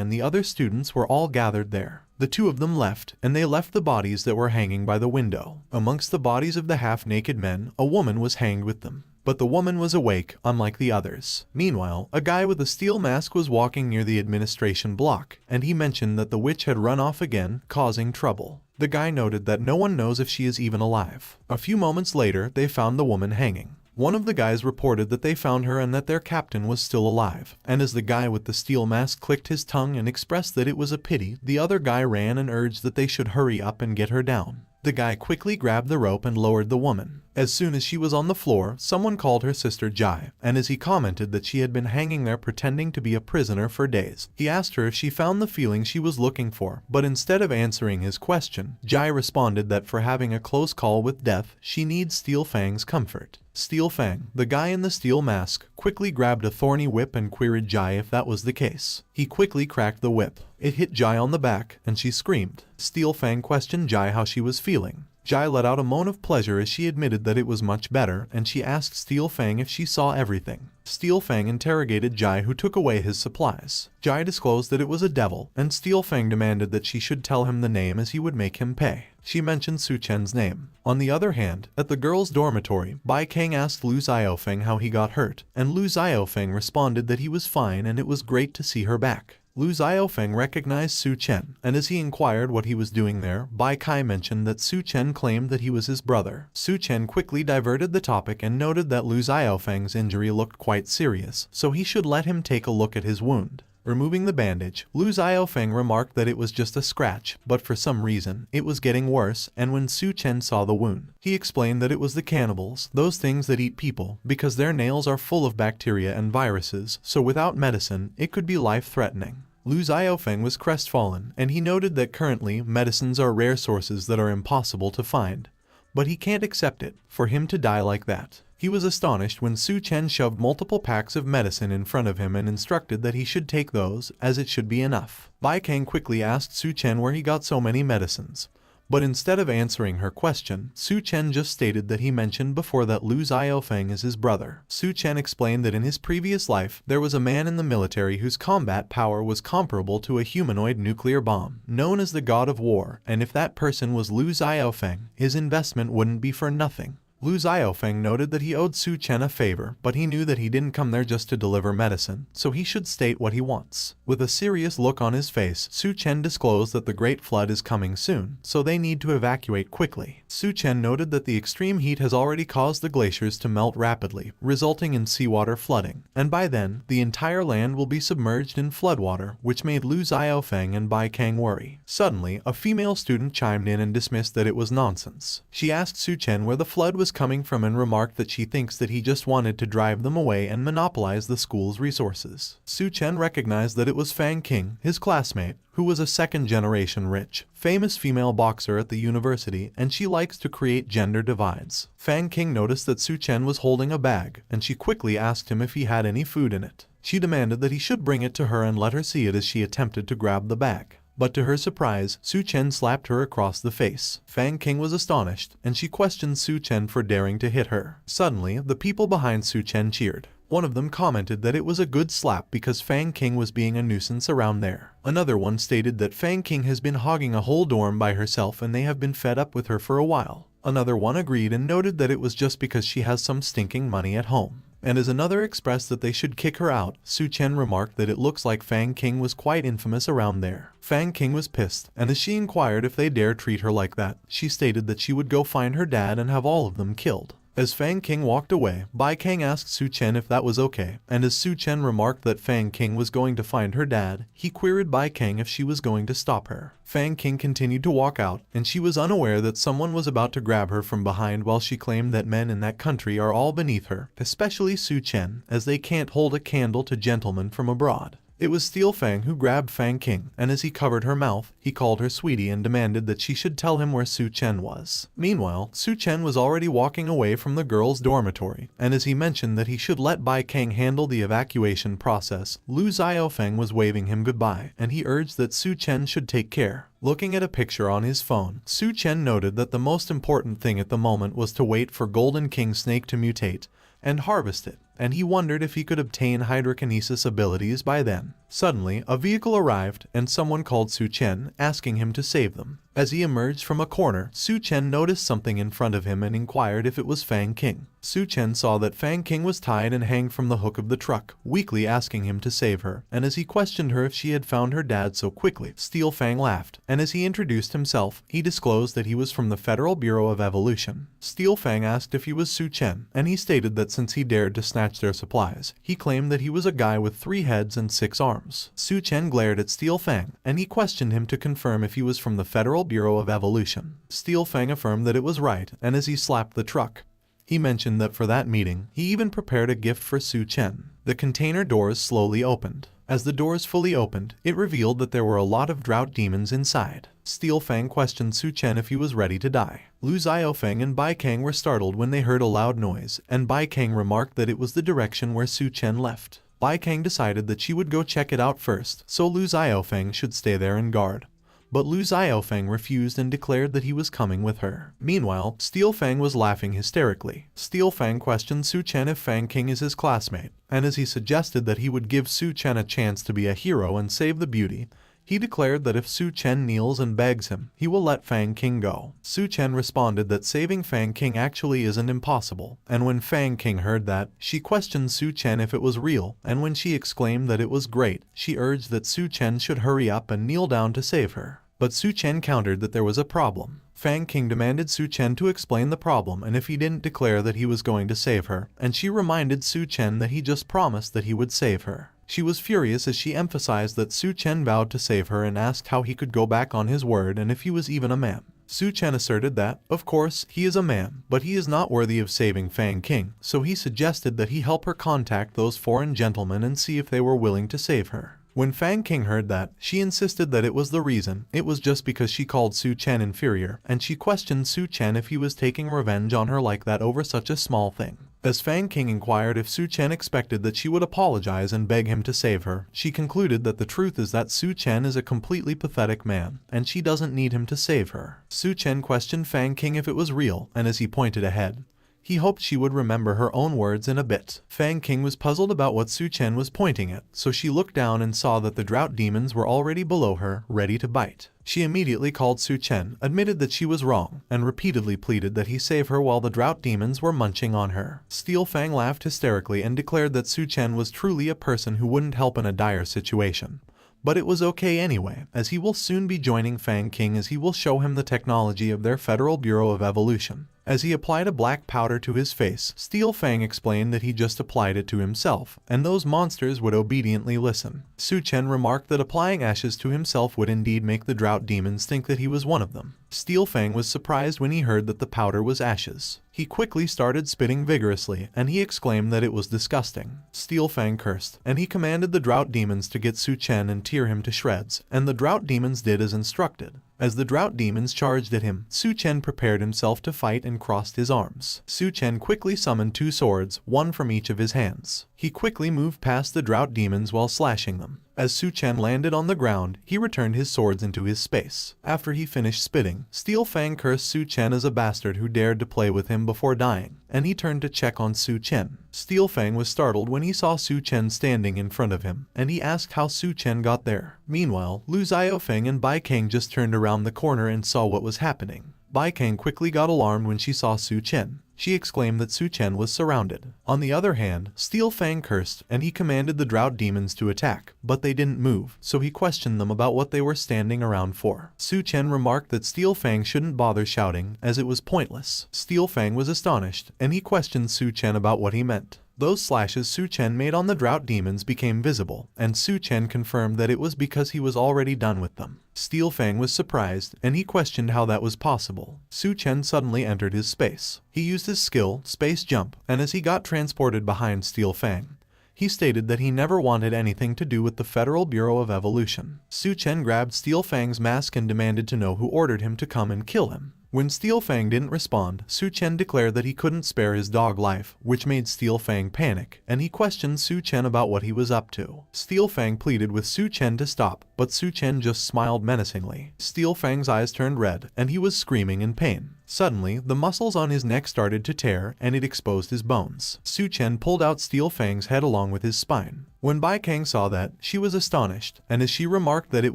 and the other students were all gathered there. The two of them left, and they left the bodies that were hanging by the window. Amongst the bodies of the half-naked men, a woman was hanged with them. But the woman was awake, unlike the others. Meanwhile, a guy with a steel mask was walking near the administration block, and he mentioned that the witch had run off again, causing trouble. The guy noted that no one knows if she is even alive. A few moments later, they found the woman hanging. One of the guys reported that they found her and that their captain was still alive, and as the guy with the steel mask clicked his tongue and expressed that it was a pity, the other guy ran and urged that they should hurry up and get her down. The guy quickly grabbed the rope and lowered the woman. As soon as she was on the floor, someone called her sister Jai, and as he commented that she had been hanging there pretending to be a prisoner for days, he asked her if she found the feeling she was looking for, but instead of answering his question, Jai responded that for having a close call with death, she needs Steel Fang's comfort. Steel Fang, the guy in the steel mask, quickly grabbed a thorny whip and queried Jai if that was the case. He quickly cracked the whip. It hit Jai on the back, and she screamed. Steel Fang questioned Jai how she was feeling. Jai let out a moan of pleasure as she admitted that it was much better, and she asked Steel Fang if she saw everything. Steel Fang interrogated Jai, who took away his supplies. Jai disclosed that it was a devil, and Steel Fang demanded that she should tell him the name as he would make him pay. She mentioned Su Chen's name. On the other hand, at the girls' dormitory, Bai Kang asked Lu Xiaofeng how he got hurt, and Lu Xiaofeng responded that he was fine and it was great to see her back. Lu Xiaofeng recognized Su Chen, and as he inquired what he was doing there, Bai Kai mentioned that Su Chen claimed that he was his brother. Su Chen quickly diverted the topic and noted that Lu Xiaofeng's injury looked quite serious, so he should let him take a look at his wound. Removing the bandage, Lu Xiaofeng remarked that it was just a scratch, but for some reason, it was getting worse, and when Su Chen saw the wound, he explained that it was the cannibals, those things that eat people, because their nails are full of bacteria and viruses, so without medicine, it could be life-threatening. Lu Xiaofeng was crestfallen, and he noted that currently, medicines are rare sources that are impossible to find. But he can't accept it, for him to die like that. He was astonished when Su Chen shoved multiple packs of medicine in front of him and instructed that he should take those, as it should be enough. Bai Kang quickly asked Su Chen where he got so many medicines. But instead of answering her question, Su Chen just stated that he mentioned before that Lu Xiaofeng is his brother. Su Chen explained that in his previous life, there was a man in the military whose combat power was comparable to a humanoid nuclear bomb, known as the God of War, and if that person was Lu Xiaofeng, his investment wouldn't be for nothing. Lu Xiaofeng noted that he owed Su Chen a favor, but he knew that he didn't come there just to deliver medicine, so he should state what he wants. With a serious look on his face, Su Chen disclosed that the Great Flood is coming soon, so they need to evacuate quickly. Su Chen noted that the extreme heat has already caused the glaciers to melt rapidly, resulting in seawater flooding, and by then, the entire land will be submerged in floodwater, which made Lu Xiaofeng and Bai Kang worry. Suddenly, a female student chimed in and dismissed that it was nonsense. She asked Su Chen where the flood was coming from and remarked that she thinks that he just wanted to drive them away and monopolize the school's resources. Su Chen recognized that it was Fang King, his classmate, who was a second-generation rich, famous female boxer at the university, and she likes to create gender divides. Fang King noticed that Su Chen was holding a bag, and she quickly asked him if he had any food in it. She demanded that he should bring it to her and let her see it as she attempted to grab the bag. But to her surprise, Su Chen slapped her across the face. Fang King was astonished, and she questioned Su Chen for daring to hit her. Suddenly, the people behind Su Chen cheered. One of them commented that it was a good slap because Fang King was being a nuisance around there. Another one stated that Fang King has been hogging a whole dorm by herself and they have been fed up with her for a while. Another one agreed and noted that it was just because she has some stinking money at home. And as another expressed that they should kick her out, Su Chen remarked that it looks like Fang King was quite infamous around there. Fang King was pissed, and as she inquired if they dare treat her like that, she stated that she would go find her dad and have all of them killed. As Fang King walked away, Bai Kang asked Su Chen if that was okay, and as Su Chen remarked that Fang King was going to find her dad, he queried Bai Kang if she was going to stop her. Fang King continued to walk out, and she was unaware that someone was about to grab her from behind while she claimed that men in that country are all beneath her, especially Su Chen, as they can't hold a candle to gentlemen from abroad. It was Steel Fang who grabbed Fang King, and as he covered her mouth, he called her sweetie and demanded that she should tell him where Su Chen was. Meanwhile, Su Chen was already walking away from the girls' dormitory, and as he mentioned that he should let Bai Kang handle the evacuation process, Lu Xiaofeng was waving him goodbye, and he urged that Su Chen should take care. Looking at a picture on his phone, Su Chen noted that the most important thing at the moment was to wait for Golden King Snake to mutate and harvest it, and he wondered if he could obtain hydrokinesis abilities by then. Suddenly, a vehicle arrived, and someone called Su Chen, asking him to save them. As he emerged from a corner, Su Chen noticed something in front of him and inquired if it was Fang King. Su Chen saw that Fang King was tied and hanged from the hook of the truck, weakly asking him to save her, and as he questioned her if she had found her dad so quickly, Steel Fang laughed, and as he introduced himself, he disclosed that he was from the Federal Bureau of Evolution. Steel Fang asked if he was Su Chen, and he stated that since he dared to snatch their supplies, he claimed that he was a guy with 3 heads and 6 arms. Su Chen glared at Steel Fang, and he questioned him to confirm if he was from the Federal Bureau of Evolution. Steel Fang affirmed that it was right, and as he slapped the truck, he mentioned that for that meeting, he even prepared a gift for Su Chen. The container doors slowly opened. As the doors fully opened, it revealed that there were a lot of drought demons inside. Steel Fang questioned Su Chen if he was ready to die. Lu Xiaofeng and Bai Kang were startled when they heard a loud noise, and Bai Kang remarked that it was the direction where Su Chen left. Bai Kang decided that she would go check it out first, so Lu Xiaofeng should stay there and guard. But Lu Xiaofeng refused and declared that he was coming with her. Meanwhile, Steel Fang was laughing hysterically. Steel Fang questioned Su Chen if Fang King is his classmate, and as he suggested that he would give Su Chen a chance to be a hero and save the beauty, he declared that if Su Chen kneels and begs him, he will let Fang King go. Su Chen responded that saving Fang King actually isn't impossible, and when Fang King heard that, she questioned Su Chen if it was real, and when she exclaimed that it was great, she urged that Su Chen should hurry up and kneel down to save her. But Su Chen countered that there was a problem. Fang King demanded Su Chen to explain the problem and if he didn't declare that he was going to save her, and she reminded Su Chen that he just promised that he would save her. She was furious as she emphasized that Su Chen vowed to save her and asked how he could go back on his word and if he was even a man. Su Chen asserted that, of course, he is a man, but he is not worthy of saving Fang King, so he suggested that he help her contact those foreign gentlemen and see if they were willing to save her. When Fang King heard that, she insisted that it was the reason. It was just because she called Su Chen inferior, and she questioned Su Chen if he was taking revenge on her like that over such a small thing. As Fang King inquired if Su Chen expected that she would apologize and beg him to save her, she concluded that the truth is that Su Chen is a completely pathetic man, and she doesn't need him to save her. Su Chen questioned Fang King if it was real, and as he pointed ahead, he hoped she would remember her own words in a bit. Fang King was puzzled about what Su Chen was pointing at, so she looked down and saw that the drought demons were already below her, ready to bite. She immediately called Su Chen, admitted that she was wrong, and repeatedly pleaded that he save her while the drought demons were munching on her. Steel Fang laughed hysterically and declared that Su Chen was truly a person who wouldn't help in a dire situation. But it was okay anyway, as he will soon be joining Fang King as he will show him the technology of their Federal Bureau of Evolution. As he applied a black powder to his face, Steel Fang explained that he just applied it to himself, and those monsters would obediently listen. Su Chen remarked that applying ashes to himself would indeed make the drought demons think that he was one of them. Steel Fang was surprised when he heard that the powder was ashes. He quickly started spitting vigorously, and he exclaimed that it was disgusting. Steel Fang cursed, and he commanded the drought demons to get Su Chen and tear him to shreds, and the drought demons did as instructed. As the drought demons charged at him, Su Chen prepared himself to fight and crossed his arms. Su Chen quickly summoned 2 swords, one from each of his hands. He quickly moved past the drought demons while slashing them. As Su Chen landed on the ground, he returned his swords into his space. After he finished spitting, Steel Fang cursed Su Chen as a bastard who dared to play with him before dying, and he turned to check on Su Chen. Steel Fang was startled when he saw Su Chen standing in front of him, and he asked how Su Chen got there. Meanwhile, Lu Xiaofeng and Bai Kang just turned around the corner and saw what was happening. Bai Kang quickly got alarmed when she saw Su Chen. She exclaimed that Su Chen was surrounded. On the other hand, Steel Fang cursed, and he commanded the drought demons to attack, but they didn't move, so he questioned them about what they were standing around for. Su Chen remarked that Steel Fang shouldn't bother shouting, as it was pointless. Steel Fang was astonished, and he questioned Su Chen about what he meant. Those slashes Su Chen made on the drought demons became visible, and Su Chen confirmed that it was because he was already done with them. Steel Fang was surprised, and he questioned how that was possible. Su Chen suddenly entered his space. He used his skill, Space Jump, and as he got transported behind Steel Fang, He stated that he never wanted anything to do with the Federal Bureau of Evolution. Su Chen grabbed Steel Fang's mask and demanded to know who ordered him to come and kill him. When Steel Fang didn't respond, Su Chen declared that he couldn't spare his dog life, which made Steel Fang panic, and he questioned Su Chen about what he was up to. Steel Fang pleaded with Su Chen to stop, but Su Chen just smiled menacingly. Steel Fang's eyes turned red, and he was screaming in pain. Suddenly, the muscles on his neck started to tear, and it exposed his bones. Su Chen pulled out Steel Fang's head along with his spine. When Bai Kang saw that, she was astonished, and as she remarked that it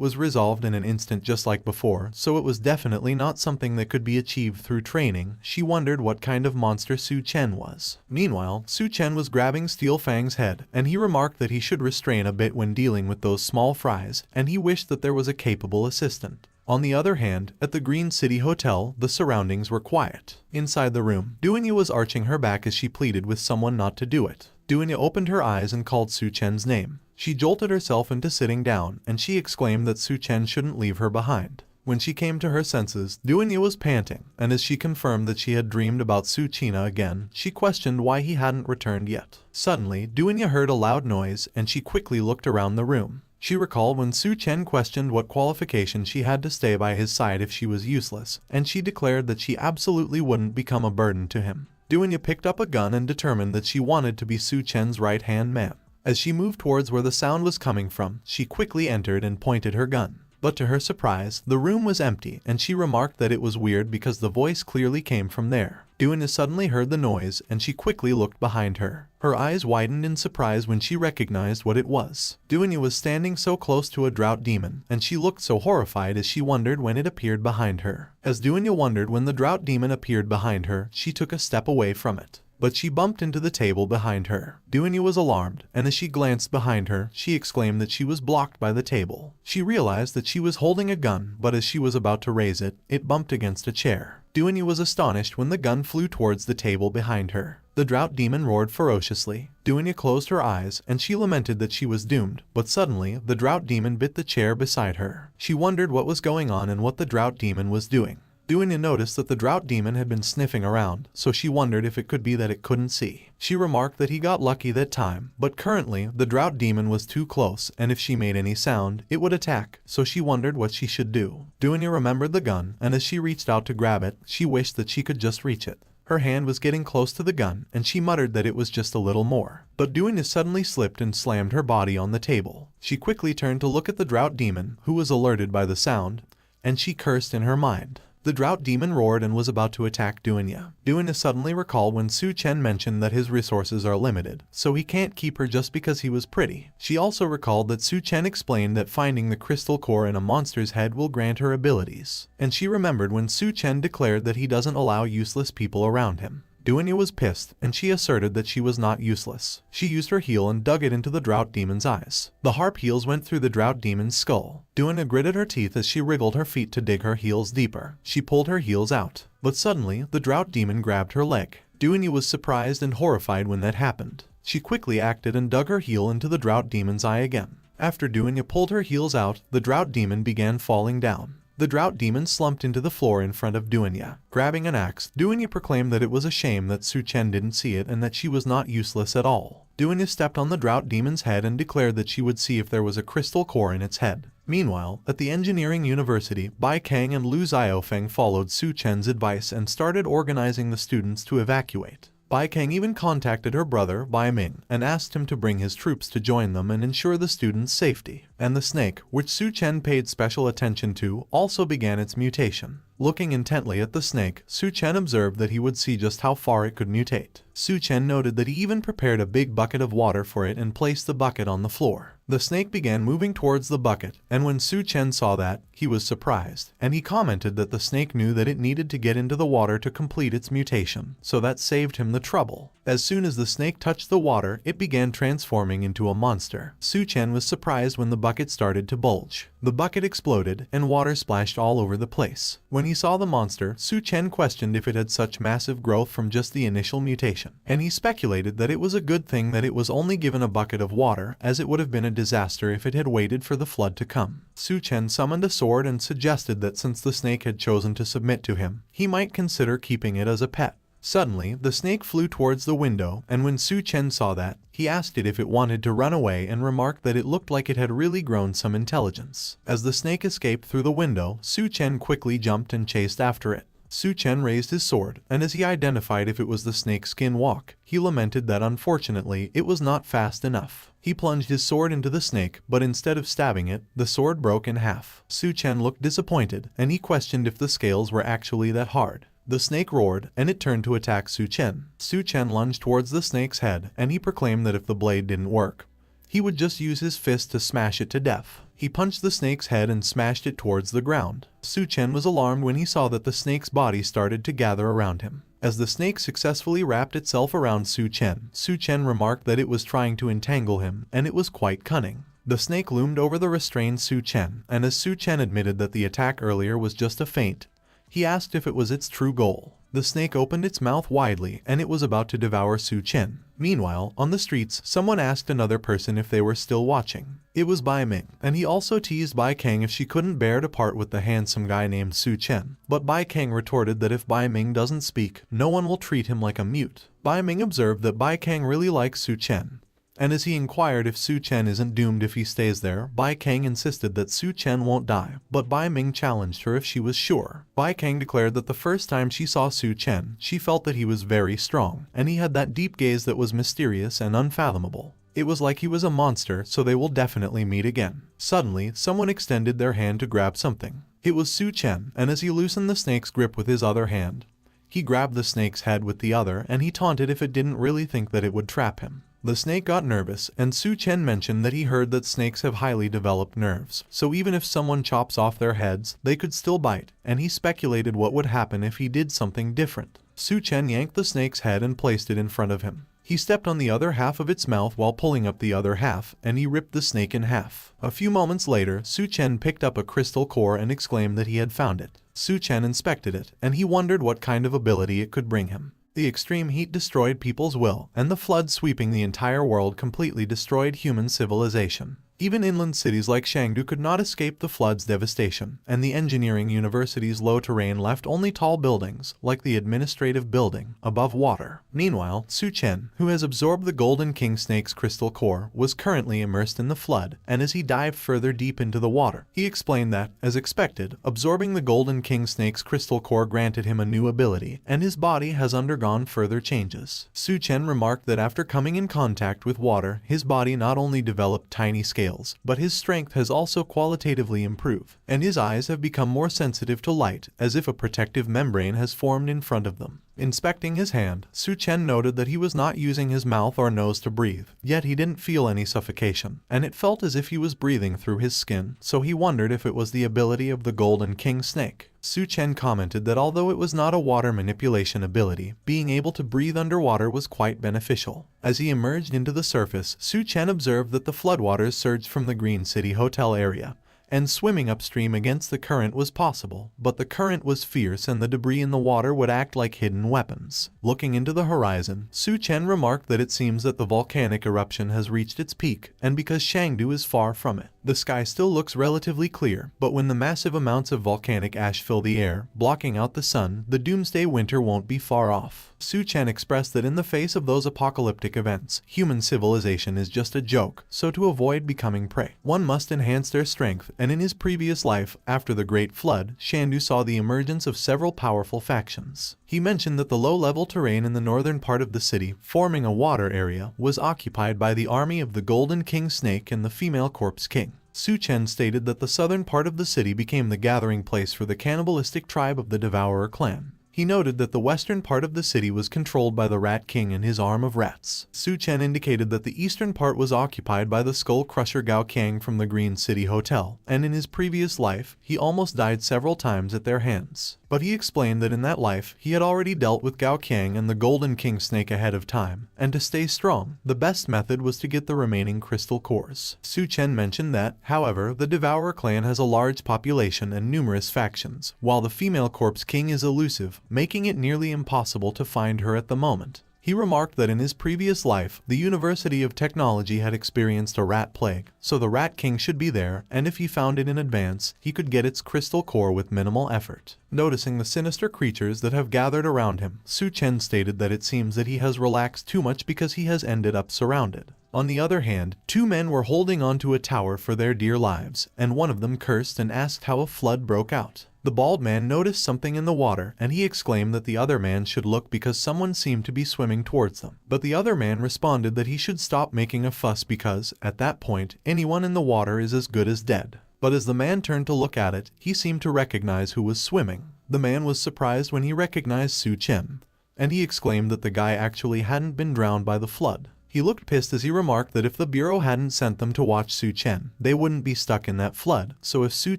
was resolved in an instant just like before, so it was definitely not something that could be achieved through training, she wondered what kind of monster Su Chen was. Meanwhile, Su Chen was grabbing Steel Fang's head, and he remarked that he should restrain a bit when dealing with those small fries, and he wished that there was a capable assistant. On the other hand, at the Green City Hotel, the surroundings were quiet. Inside the room, Duanya was arching her back as she pleaded with someone not to do it. Duanya opened her eyes and called Su Chen's name. She jolted herself into sitting down, and she exclaimed that Su Chen shouldn't leave her behind. When she came to her senses, Duanya was panting, and as she confirmed that she had dreamed about Su China again, she questioned why he hadn't returned yet. Suddenly, Duanya heard a loud noise, and she quickly looked around the room. She recalled when Su Chen questioned what qualification she had to stay by his side if she was useless, and she declared that she absolutely wouldn't become a burden to him. Duanya picked up a gun and determined that she wanted to be Su Chen's right-hand man. As she moved towards where the sound was coming from, she quickly entered and pointed her gun. But to her surprise, the room was empty, and she remarked that it was weird because the voice clearly came from there. Duanya suddenly heard the noise, and she quickly looked behind her. Her eyes widened in surprise when she recognized what it was. Duanya was standing so close to a drought demon, and she looked so horrified as she wondered when it appeared behind her. As Duanya wondered when the drought demon appeared behind her, she took a step away from it. But she bumped into the table behind her. Duanya was alarmed, and as she glanced behind her, she exclaimed that she was blocked by the table. She realized that she was holding a gun, but as she was about to raise it, it bumped against a chair. Duanya was astonished when the gun flew towards the table behind her. The drought demon roared ferociously. Duanya closed her eyes, and she lamented that she was doomed, but suddenly, the drought demon bit the chair beside her. She wondered what was going on and what the drought demon was doing. Duanya noticed that the drought demon had been sniffing around, so she wondered if it could be that it couldn't see. She remarked that he got lucky that time, but currently, the drought demon was too close, and if she made any sound, it would attack, so she wondered what she should do. Duanya remembered the gun, and as she reached out to grab it, she wished that she could just reach it. Her hand was getting close to the gun, and she muttered that it was just a little more. But Duanya suddenly slipped and slammed her body on the table. She quickly turned to look at the drought demon, who was alerted by the sound, and she cursed in her mind. The drought demon roared and was about to attack Duanya. Duanya suddenly recalled when Su Chen mentioned that his resources are limited, so he can't keep her just because he was pretty. She also recalled that Su Chen explained that finding the crystal core in a monster's head will grant her abilities. And she remembered when Su Chen declared that he doesn't allow useless people around him. Duanya was pissed, and she asserted that she was not useless. She used her heel and dug it into the drought demon's eyes. The harp heels went through the drought demon's skull. Duanya gritted her teeth as she wriggled her feet to dig her heels deeper. She pulled her heels out. But suddenly, the drought demon grabbed her leg. Duanya was surprised and horrified when that happened. She quickly acted and dug her heel into the drought demon's eye again. After Duanya pulled her heels out, the drought demon began falling down. The drought demon slumped into the floor in front of Duanya. Grabbing an axe, Duanya proclaimed that it was a shame that Su Chen didn't see it and that she was not useless at all. Duanya stepped on the drought demon's head and declared that she would see if there was a crystal core in its head. Meanwhile, at the engineering university, Bai Kang and Lu Xiaofeng followed Su Chen's advice and started organizing the students to evacuate. Bai Kang even contacted her brother, Bai Ming, and asked him to bring his troops to join them and ensure the students' safety. And the snake, which Su Chen paid special attention to, also began its mutation. Looking intently at the snake, Su Chen observed that he would see just how far it could mutate. Su Chen noted that he even prepared a big bucket of water for it and placed the bucket on the floor. The snake began moving towards the bucket, and when Su Chen saw that, he was surprised, and he commented that the snake knew that it needed to get into the water to complete its mutation, so that saved him the trouble. As soon as the snake touched the water, it began transforming into a monster. Su Chen was surprised when the bucket started to bulge. The bucket exploded, and water splashed all over the place. When he saw the monster, Su Chen questioned if it had such massive growth from just the initial mutation, and he speculated that it was a good thing that it was only given a bucket of water, as it would have been a disaster if it had waited for the flood to come. Su Chen summoned a sword and suggested that since the snake had chosen to submit to him, he might consider keeping it as a pet. Suddenly, the snake flew towards the window, and when Su Chen saw that, he asked it if it wanted to run away and remarked that it looked like it had really grown some intelligence. As the snake escaped through the window, Su Chen quickly jumped and chased after it. Su Chen raised his sword, and as he identified if it was the snake skinwalk, he lamented that unfortunately it was not fast enough. He plunged his sword into the snake, but instead of stabbing it, the sword broke in half. Su Chen looked disappointed, and he questioned if the scales were actually that hard. The snake roared, and it turned to attack Su Chen. Su Chen lunged towards the snake's head, and he proclaimed that if the blade didn't work, he would just use his fist to smash it to death. He punched the snake's head and smashed it towards the ground. Su Chen was alarmed when he saw that the snake's body started to gather around him. As the snake successfully wrapped itself around Su Chen remarked that it was trying to entangle him, and it was quite cunning. The snake loomed over the restrained Su Chen, and as Su Chen admitted that the attack earlier was just a feint, he asked if it was its true goal. The snake opened its mouth widely, and it was about to devour Su Chen. Meanwhile, on the streets, someone asked another person if they were still watching. It was Bai Ming, and he also teased Bai Kang if she couldn't bear to part with the handsome guy named Su Chen. But Bai Kang retorted that if Bai Ming doesn't speak, no one will treat him like a mute. Bai Ming observed that Bai Kang really likes Su Chen, and as he inquired if Su Chen isn't doomed if he stays there, Bai Kang insisted that Su Chen won't die, but Bai Ming challenged her if she was sure. Bai Kang declared that the first time she saw Su Chen, she felt that he was very strong, and he had that deep gaze that was mysterious and unfathomable. It was like he was a monster, so they will definitely meet again. Suddenly, someone extended their hand to grab something. It was Su Chen, and as he loosened the snake's grip with his other hand, he grabbed the snake's head with the other, and he taunted if it didn't really think that it would trap him. The snake got nervous, and Su Chen mentioned that he heard that snakes have highly developed nerves, so even if someone chops off their heads, they could still bite, and he speculated what would happen if he did something different. Su Chen yanked the snake's head and placed it in front of him. He stepped on the other half of its mouth while pulling up the other half, and he ripped the snake in half. A few moments later, Su Chen picked up a crystal core and exclaimed that he had found it. Su Chen inspected it, and he wondered what kind of ability it could bring him. The extreme heat destroyed people's will, and the flood sweeping the entire world completely destroyed human civilization. Even inland cities like Chengdu could not escape the flood's devastation, and the engineering university's low terrain left only tall buildings, like the administrative building, above water. Meanwhile, Su Chen, who has absorbed the Golden King Snake's crystal core, was currently immersed in the flood, and as he dived further deep into the water, he explained that, as expected, absorbing the Golden King Snake's crystal core granted him a new ability, and his body has undergone further changes. Su Chen remarked that after coming in contact with water, his body not only developed tiny scales, but his strength has also qualitatively improved, and his eyes have become more sensitive to light, as if a protective membrane has formed in front of them. Inspecting his hand, Su Chen noted that he was not using his mouth or nose to breathe, yet he didn't feel any suffocation, and it felt as if he was breathing through his skin, so he wondered if it was the ability of the Golden King Snake. Su Chen commented that although it was not a water manipulation ability, being able to breathe underwater was quite beneficial. As he emerged into the surface, Su Chen observed that the floodwaters surged from the Green City Hotel area, and swimming upstream against the current was possible, but the current was fierce and the debris in the water would act like hidden weapons. Looking into the horizon, Su Chen remarked that it seems that the volcanic eruption has reached its peak, and because Chengdu is far from it, the sky still looks relatively clear, but when the massive amounts of volcanic ash fill the air, blocking out the sun, the doomsday winter won't be far off. Su Chen expressed that in the face of those apocalyptic events, human civilization is just a joke, so to avoid becoming prey, one must enhance their strength, and in his previous life, after the Great Flood, Chengdu saw the emergence of several powerful factions. He mentioned that the low-level terrain in the northern part of the city, forming a water area, was occupied by the army of the Golden King Snake and the Female Corpse King. Su Chen stated that the southern part of the city became the gathering place for the cannibalistic tribe of the Devourer clan. He noted that the western part of the city was controlled by the Rat King and his arm of rats. Su Chen indicated that the eastern part was occupied by the Skull Crusher Gao Kang from the Green City Hotel, and in his previous life, he almost died several times at their hands. But he explained that in that life, he had already dealt with Gao Kang and the Golden King Snake ahead of time, and to stay strong, the best method was to get the remaining crystal cores. Su Chen mentioned that, however, the Devourer clan has a large population and numerous factions, while the Female Corpse King is elusive, making it nearly impossible to find her at the moment. He remarked that in his previous life, the University of Technology had experienced a rat plague, so the Rat King should be there, and if he found it in advance, he could get its crystal core with minimal effort. Noticing the sinister creatures that have gathered around him, Su Chen stated that it seems that he has relaxed too much because he has ended up surrounded. On the other hand, two men were holding onto a tower for their dear lives, and one of them cursed and asked how a flood broke out. The bald man noticed something in the water, and he exclaimed that the other man should look because someone seemed to be swimming towards them. But the other man responded that he should stop making a fuss because, at that point, anyone in the water is as good as dead. But as the man turned to look at it, he seemed to recognize who was swimming. The man was surprised when he recognized Su Chen, and he exclaimed that the guy actually hadn't been drowned by the flood. He looked pissed as he remarked that if the Bureau hadn't sent them to watch Su Chen, they wouldn't be stuck in that flood, so if Su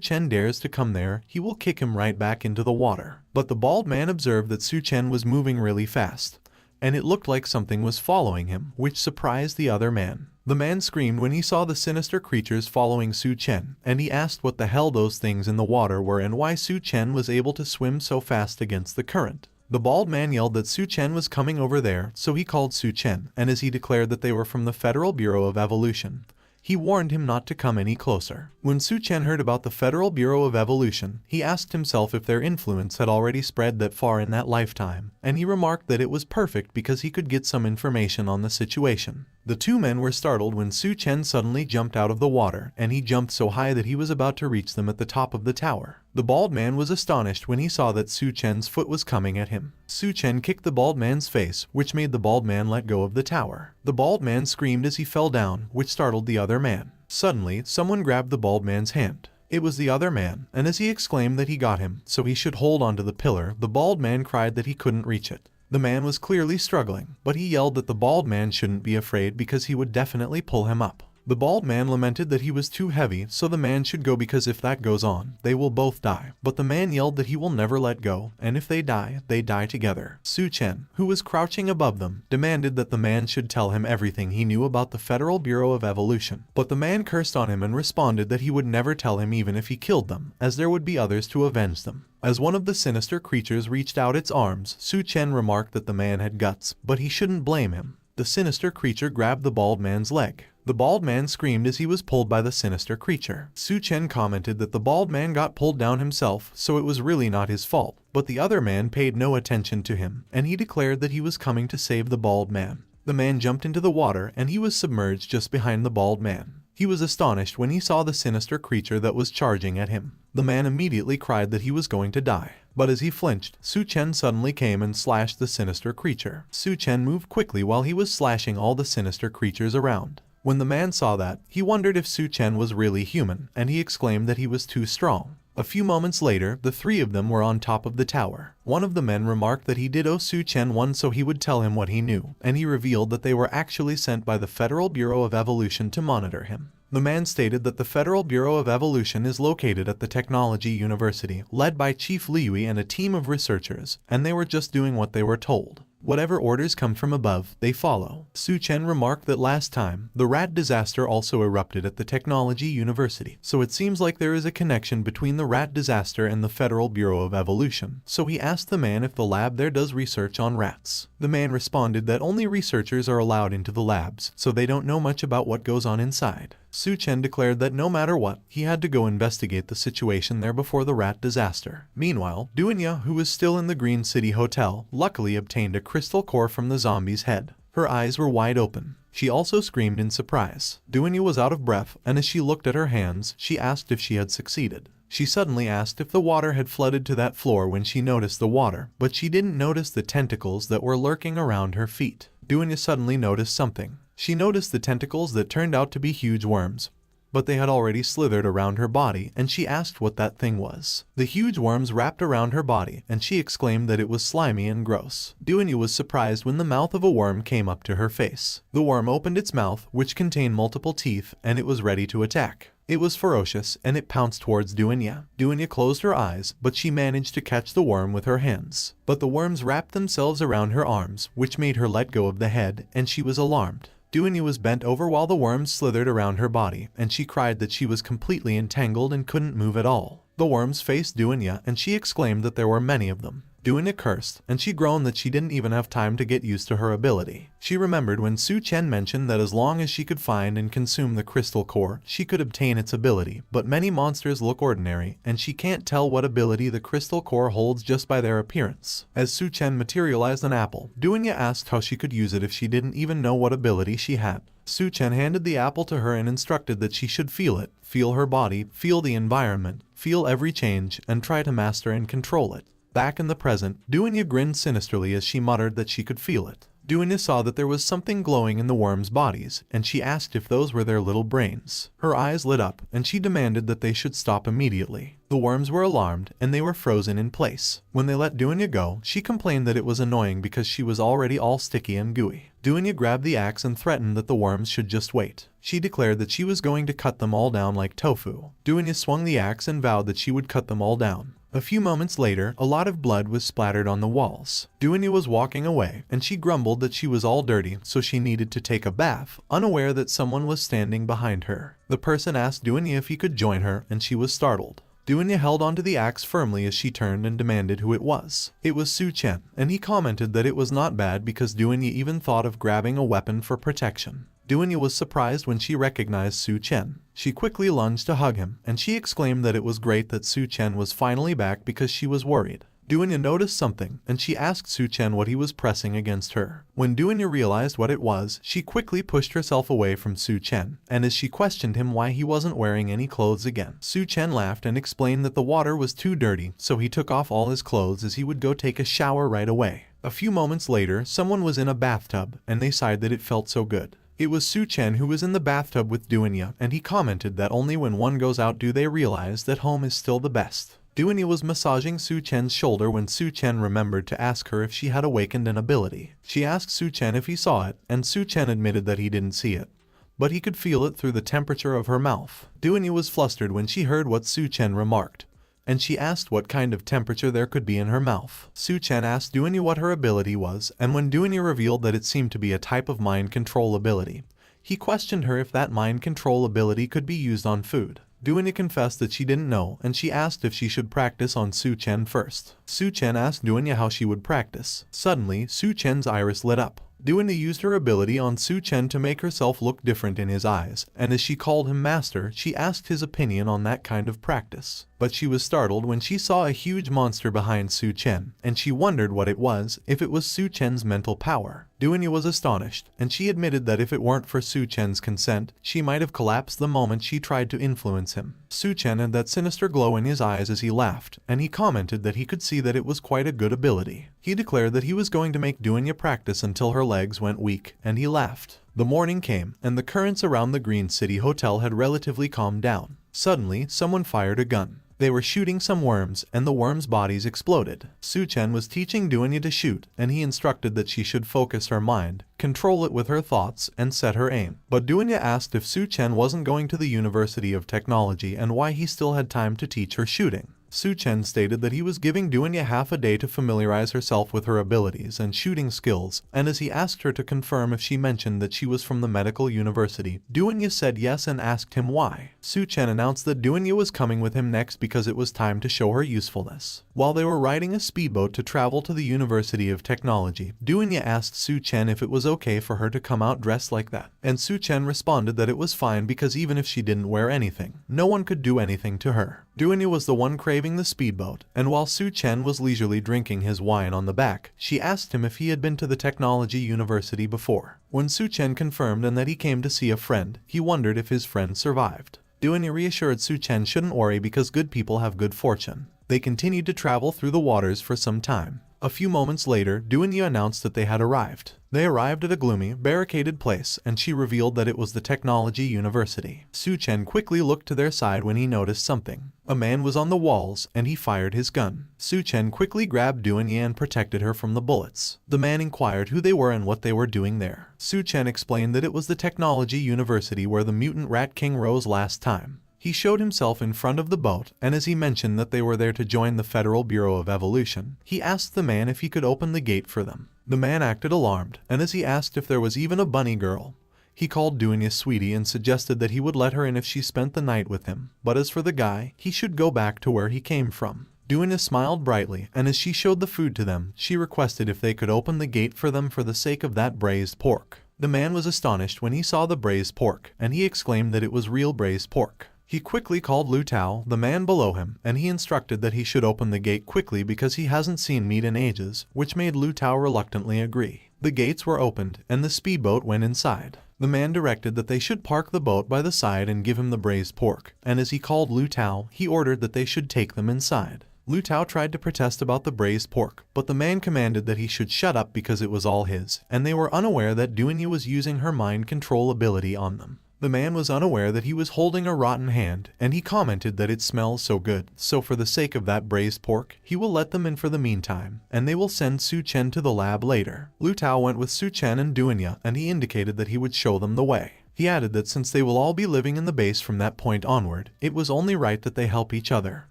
Chen dares to come there, he will kick him right back into the water. But the bald man observed that Su Chen was moving really fast, and it looked like something was following him, which surprised the other man. The man screamed when he saw the sinister creatures following Su Chen, and he asked what the hell those things in the water were and why Su Chen was able to swim so fast against the current. The bald man yelled that Su Chen was coming over there, so he called Su Chen, and as he declared that they were from the Federal Bureau of Evolution, he warned him not to come any closer. When Su Chen heard about the Federal Bureau of Evolution, he asked himself if their influence had already spread that far in that lifetime, and he remarked that it was perfect because he could get some information on the situation. The two men were startled when Su Chen suddenly jumped out of the water, and he jumped so high that he was about to reach them at the top of the tower. The bald man was astonished when he saw that Su Chen's foot was coming at him. Su Chen kicked the bald man's face, which made the bald man let go of the tower. The bald man screamed as he fell down, which startled the other man. Suddenly, someone grabbed the bald man's hand. It was the other man, and as he exclaimed that he got him, so he should hold onto the pillar, the bald man cried that he couldn't reach it. The man was clearly struggling, but he yelled that the bald man shouldn't be afraid because he would definitely pull him up. The bald man lamented that he was too heavy, so the man should go because if that goes on, they will both die. But the man yelled that he will never let go, and if they die together. Su Chen, who was crouching above them, demanded that the man should tell him everything he knew about the Federal Bureau of Evolution. But the man cursed on him and responded that he would never tell him even if he killed them, as there would be others to avenge them. As one of the sinister creatures reached out its arms, Su Chen remarked that the man had guts, but he shouldn't blame him. The sinister creature grabbed the bald man's leg. The bald man screamed as he was pulled by the sinister creature. Su Chen commented that the bald man got pulled down himself, so it was really not his fault. But the other man paid no attention to him, and he declared that he was coming to save the bald man. The man jumped into the water, and he was submerged just behind the bald man. He was astonished when he saw the sinister creature that was charging at him. The man immediately cried that he was going to die. But as he flinched, Su Chen suddenly came and slashed the sinister creature. Su Chen moved quickly while he was slashing all the sinister creatures around. When the man saw that, he wondered if Su Chen was really human, and he exclaimed that he was too strong. A few moments later, the three of them were on top of the tower. One of the men remarked that he did owe Su Chen one so he would tell him what he knew, and he revealed that they were actually sent by the Federal Bureau of Evolution to monitor him. The man stated that the Federal Bureau of Evolution is located at the Technology University, led by Chief Liui and a team of researchers, and they were just doing what they were told. Whatever orders come from above, they follow. Su Chen remarked that last time, the rat disaster also erupted at the Technology University, so it seems like there is a connection between the rat disaster and the Federal Bureau of Evolution. So he asked the man if the lab there does research on rats. The man responded that only researchers are allowed into the labs, so they don't know much about what goes on inside. Su Chen declared that no matter what, he had to go investigate the situation there before the rat disaster. Meanwhile, Dunya, who was still in the Green City Hotel, luckily obtained a crystal core from the zombie's head. Her eyes were wide open. She also screamed in surprise. Dunya was out of breath, and as she looked at her hands, she asked if she had succeeded. She suddenly asked if the water had flooded to that floor when she noticed the water, but she didn't notice the tentacles that were lurking around her feet. Dunya suddenly noticed something. She noticed the tentacles that turned out to be huge worms, but they had already slithered around her body, and she asked what that thing was. The huge worms wrapped around her body, and she exclaimed that it was slimy and gross. Dunya was surprised when the mouth of a worm came up to her face. The worm opened its mouth, which contained multiple teeth, and it was ready to attack. It was ferocious, and it pounced towards Dunya. Dunya closed her eyes, but she managed to catch the worm with her hands. But the worms wrapped themselves around her arms, which made her let go of the head, and she was alarmed. Dunya was bent over while the worms slithered around her body, and she cried that she was completely entangled and couldn't move at all. The worms faced Dunya, and she exclaimed that there were many of them. Dunya cursed, and she groaned that she didn't even have time to get used to her ability. She remembered when Su Chen mentioned that as long as she could find and consume the crystal core, she could obtain its ability, but many monsters look ordinary, and she can't tell what ability the crystal core holds just by their appearance. As Su Chen materialized an apple, Dunya asked how she could use it if she didn't even know what ability she had. Su Chen handed the apple to her and instructed that she should feel it, feel her body, feel the environment, feel every change, and try to master and control it. Back in the present, Dunya grinned sinisterly as she muttered that she could feel it. Dunya saw that there was something glowing in the worms' bodies, and she asked if those were their little brains. Her eyes lit up, and she demanded that they should stop immediately. The worms were alarmed, and they were frozen in place. When they let Dunya go, she complained that it was annoying because she was already all sticky and gooey. Dunya grabbed the axe and threatened that the worms should just wait. She declared that she was going to cut them all down like tofu. Dunya swung the axe and vowed that she would cut them all down. A few moments later, a lot of blood was splattered on the walls. Dunya was walking away, and she grumbled that she was all dirty, so she needed to take a bath, unaware that someone was standing behind her. The person asked Dunya if he could join her, and she was startled. Dunya held onto the axe firmly as she turned and demanded who it was. It was Su Chen, and he commented that it was not bad because Dunya even thought of grabbing a weapon for protection. Dunya was surprised when she recognized Su Chen. She quickly lunged to hug him, and she exclaimed that it was great that Su Chen was finally back because she was worried. Dunya noticed something, and she asked Su Chen what he was pressing against her. When Dunya realized what it was, she quickly pushed herself away from Su Chen, and as she questioned him why he wasn't wearing any clothes again, Su Chen laughed and explained that the water was too dirty, so he took off all his clothes as he would go take a shower right away. A few moments later, someone was in a bathtub, and they sighed that it felt so good. It was Su Chen who was in the bathtub with Dunya, and he commented that only when one goes out do they realize that home is still the best. Dunya was massaging Su Chen's shoulder when Su Chen remembered to ask her if she had awakened an ability. She asked Su Chen if he saw it, and Su Chen admitted that he didn't see it, but he could feel it through the temperature of her mouth. Dunya was flustered when she heard what Su Chen remarked, and she asked what kind of temperature there could be in her mouth. Su Chen asked Dunya what her ability was, and when Dunya revealed that it seemed to be a type of mind control ability, he questioned her if that mind control ability could be used on food. Dunya confessed that she didn't know, and she asked if she should practice on Su Chen first. Su Chen asked Dunya how she would practice. Suddenly, Su Chen's iris lit up. Dunya used her ability on Su Chen to make herself look different in his eyes, and as she called him master, she asked his opinion on that kind of practice. But she was startled when she saw a huge monster behind Su Chen, and she wondered what it was, if it was Su Chen's mental power. Dunya was astonished, and she admitted that if it weren't for Su Chen's consent, she might have collapsed the moment she tried to influence him. Su Chen had that sinister glow in his eyes as he laughed, and he commented that he could see that it was quite a good ability. He declared that he was going to make Dunya practice until her legs went weak, and he laughed. The morning came, and the currents around the Green City Hotel had relatively calmed down. Suddenly, someone fired a gun. They were shooting some worms, and the worms' bodies exploded. Su Chen was teaching Dunya to shoot, and he instructed that she should focus her mind, control it with her thoughts, and set her aim. But Dunya asked if Su Chen wasn't going to the University of Technology and why he still had time to teach her shooting. Su Chen stated that he was giving Dunya half a day to familiarize herself with her abilities and shooting skills, and as he asked her to confirm if she mentioned that she was from the medical university, Dunya said yes and asked him why. Su Chen announced that Dunya was coming with him next because it was time to show her usefulness. While they were riding a speedboat to travel to the University of Technology, Dunya asked Su Chen if it was okay for her to come out dressed like that, and Su Chen responded that it was fine because even if she didn't wear anything, no one could do anything to her. Dunya was the one craving the speedboat, and while Su Chen was leisurely drinking his wine on the back, she asked him if he had been to the technology university before. When Su Chen confirmed and that he came to see a friend, he wondered if his friend survived. Dunya reassured Su Chen shouldn't worry because good people have good fortune. They continued to travel through the waters for some time. A few moments later, Dunya announced that they had arrived. They arrived at a gloomy, barricaded place, and she revealed that it was the technology university. Su Chen quickly looked to their side when he noticed something. A man was on the walls, and he fired his gun. Su Chen quickly grabbed Dunya and protected her from the bullets. The man inquired who they were and what they were doing there. Su Chen explained that it was the technology university where the mutant Rat King rose last time. He showed himself in front of the boat, and as he mentioned that they were there to join the Federal Bureau of Evolution, he asked the man if he could open the gate for them. The man acted alarmed, and as he asked if there was even a bunny girl, he called Dunya sweetie and suggested that he would let her in if she spent the night with him, but as for the guy, he should go back to where he came from. Duenya smiled brightly, and as she showed the food to them, she requested if they could open the gate for them for the sake of that braised pork. The man was astonished when he saw the braised pork, and he exclaimed that it was real braised pork. He quickly called Lu Tao, the man below him, and he instructed that he should open the gate quickly because he hasn't seen meat in ages, which made Lu Tao reluctantly agree. The gates were opened, and the speedboat went inside. The man directed that they should park the boat by the side and give him the braised pork, and as he called Lu Tao, he ordered that they should take them inside. Lu Tao tried to protest about the braised pork, but the man commanded that he should shut up because it was all his, and they were unaware that Duenya was using her mind control ability on them. The man was unaware that he was holding a rotten hand, and he commented that it smells so good, so for the sake of that braised pork, he will let them in for the meantime, and they will send Su Chen to the lab later. Lu Tao went with Su Chen and Duenya, and he indicated that he would show them the way. He added that since they will all be living in the base from that point onward, it was only right that they help each other.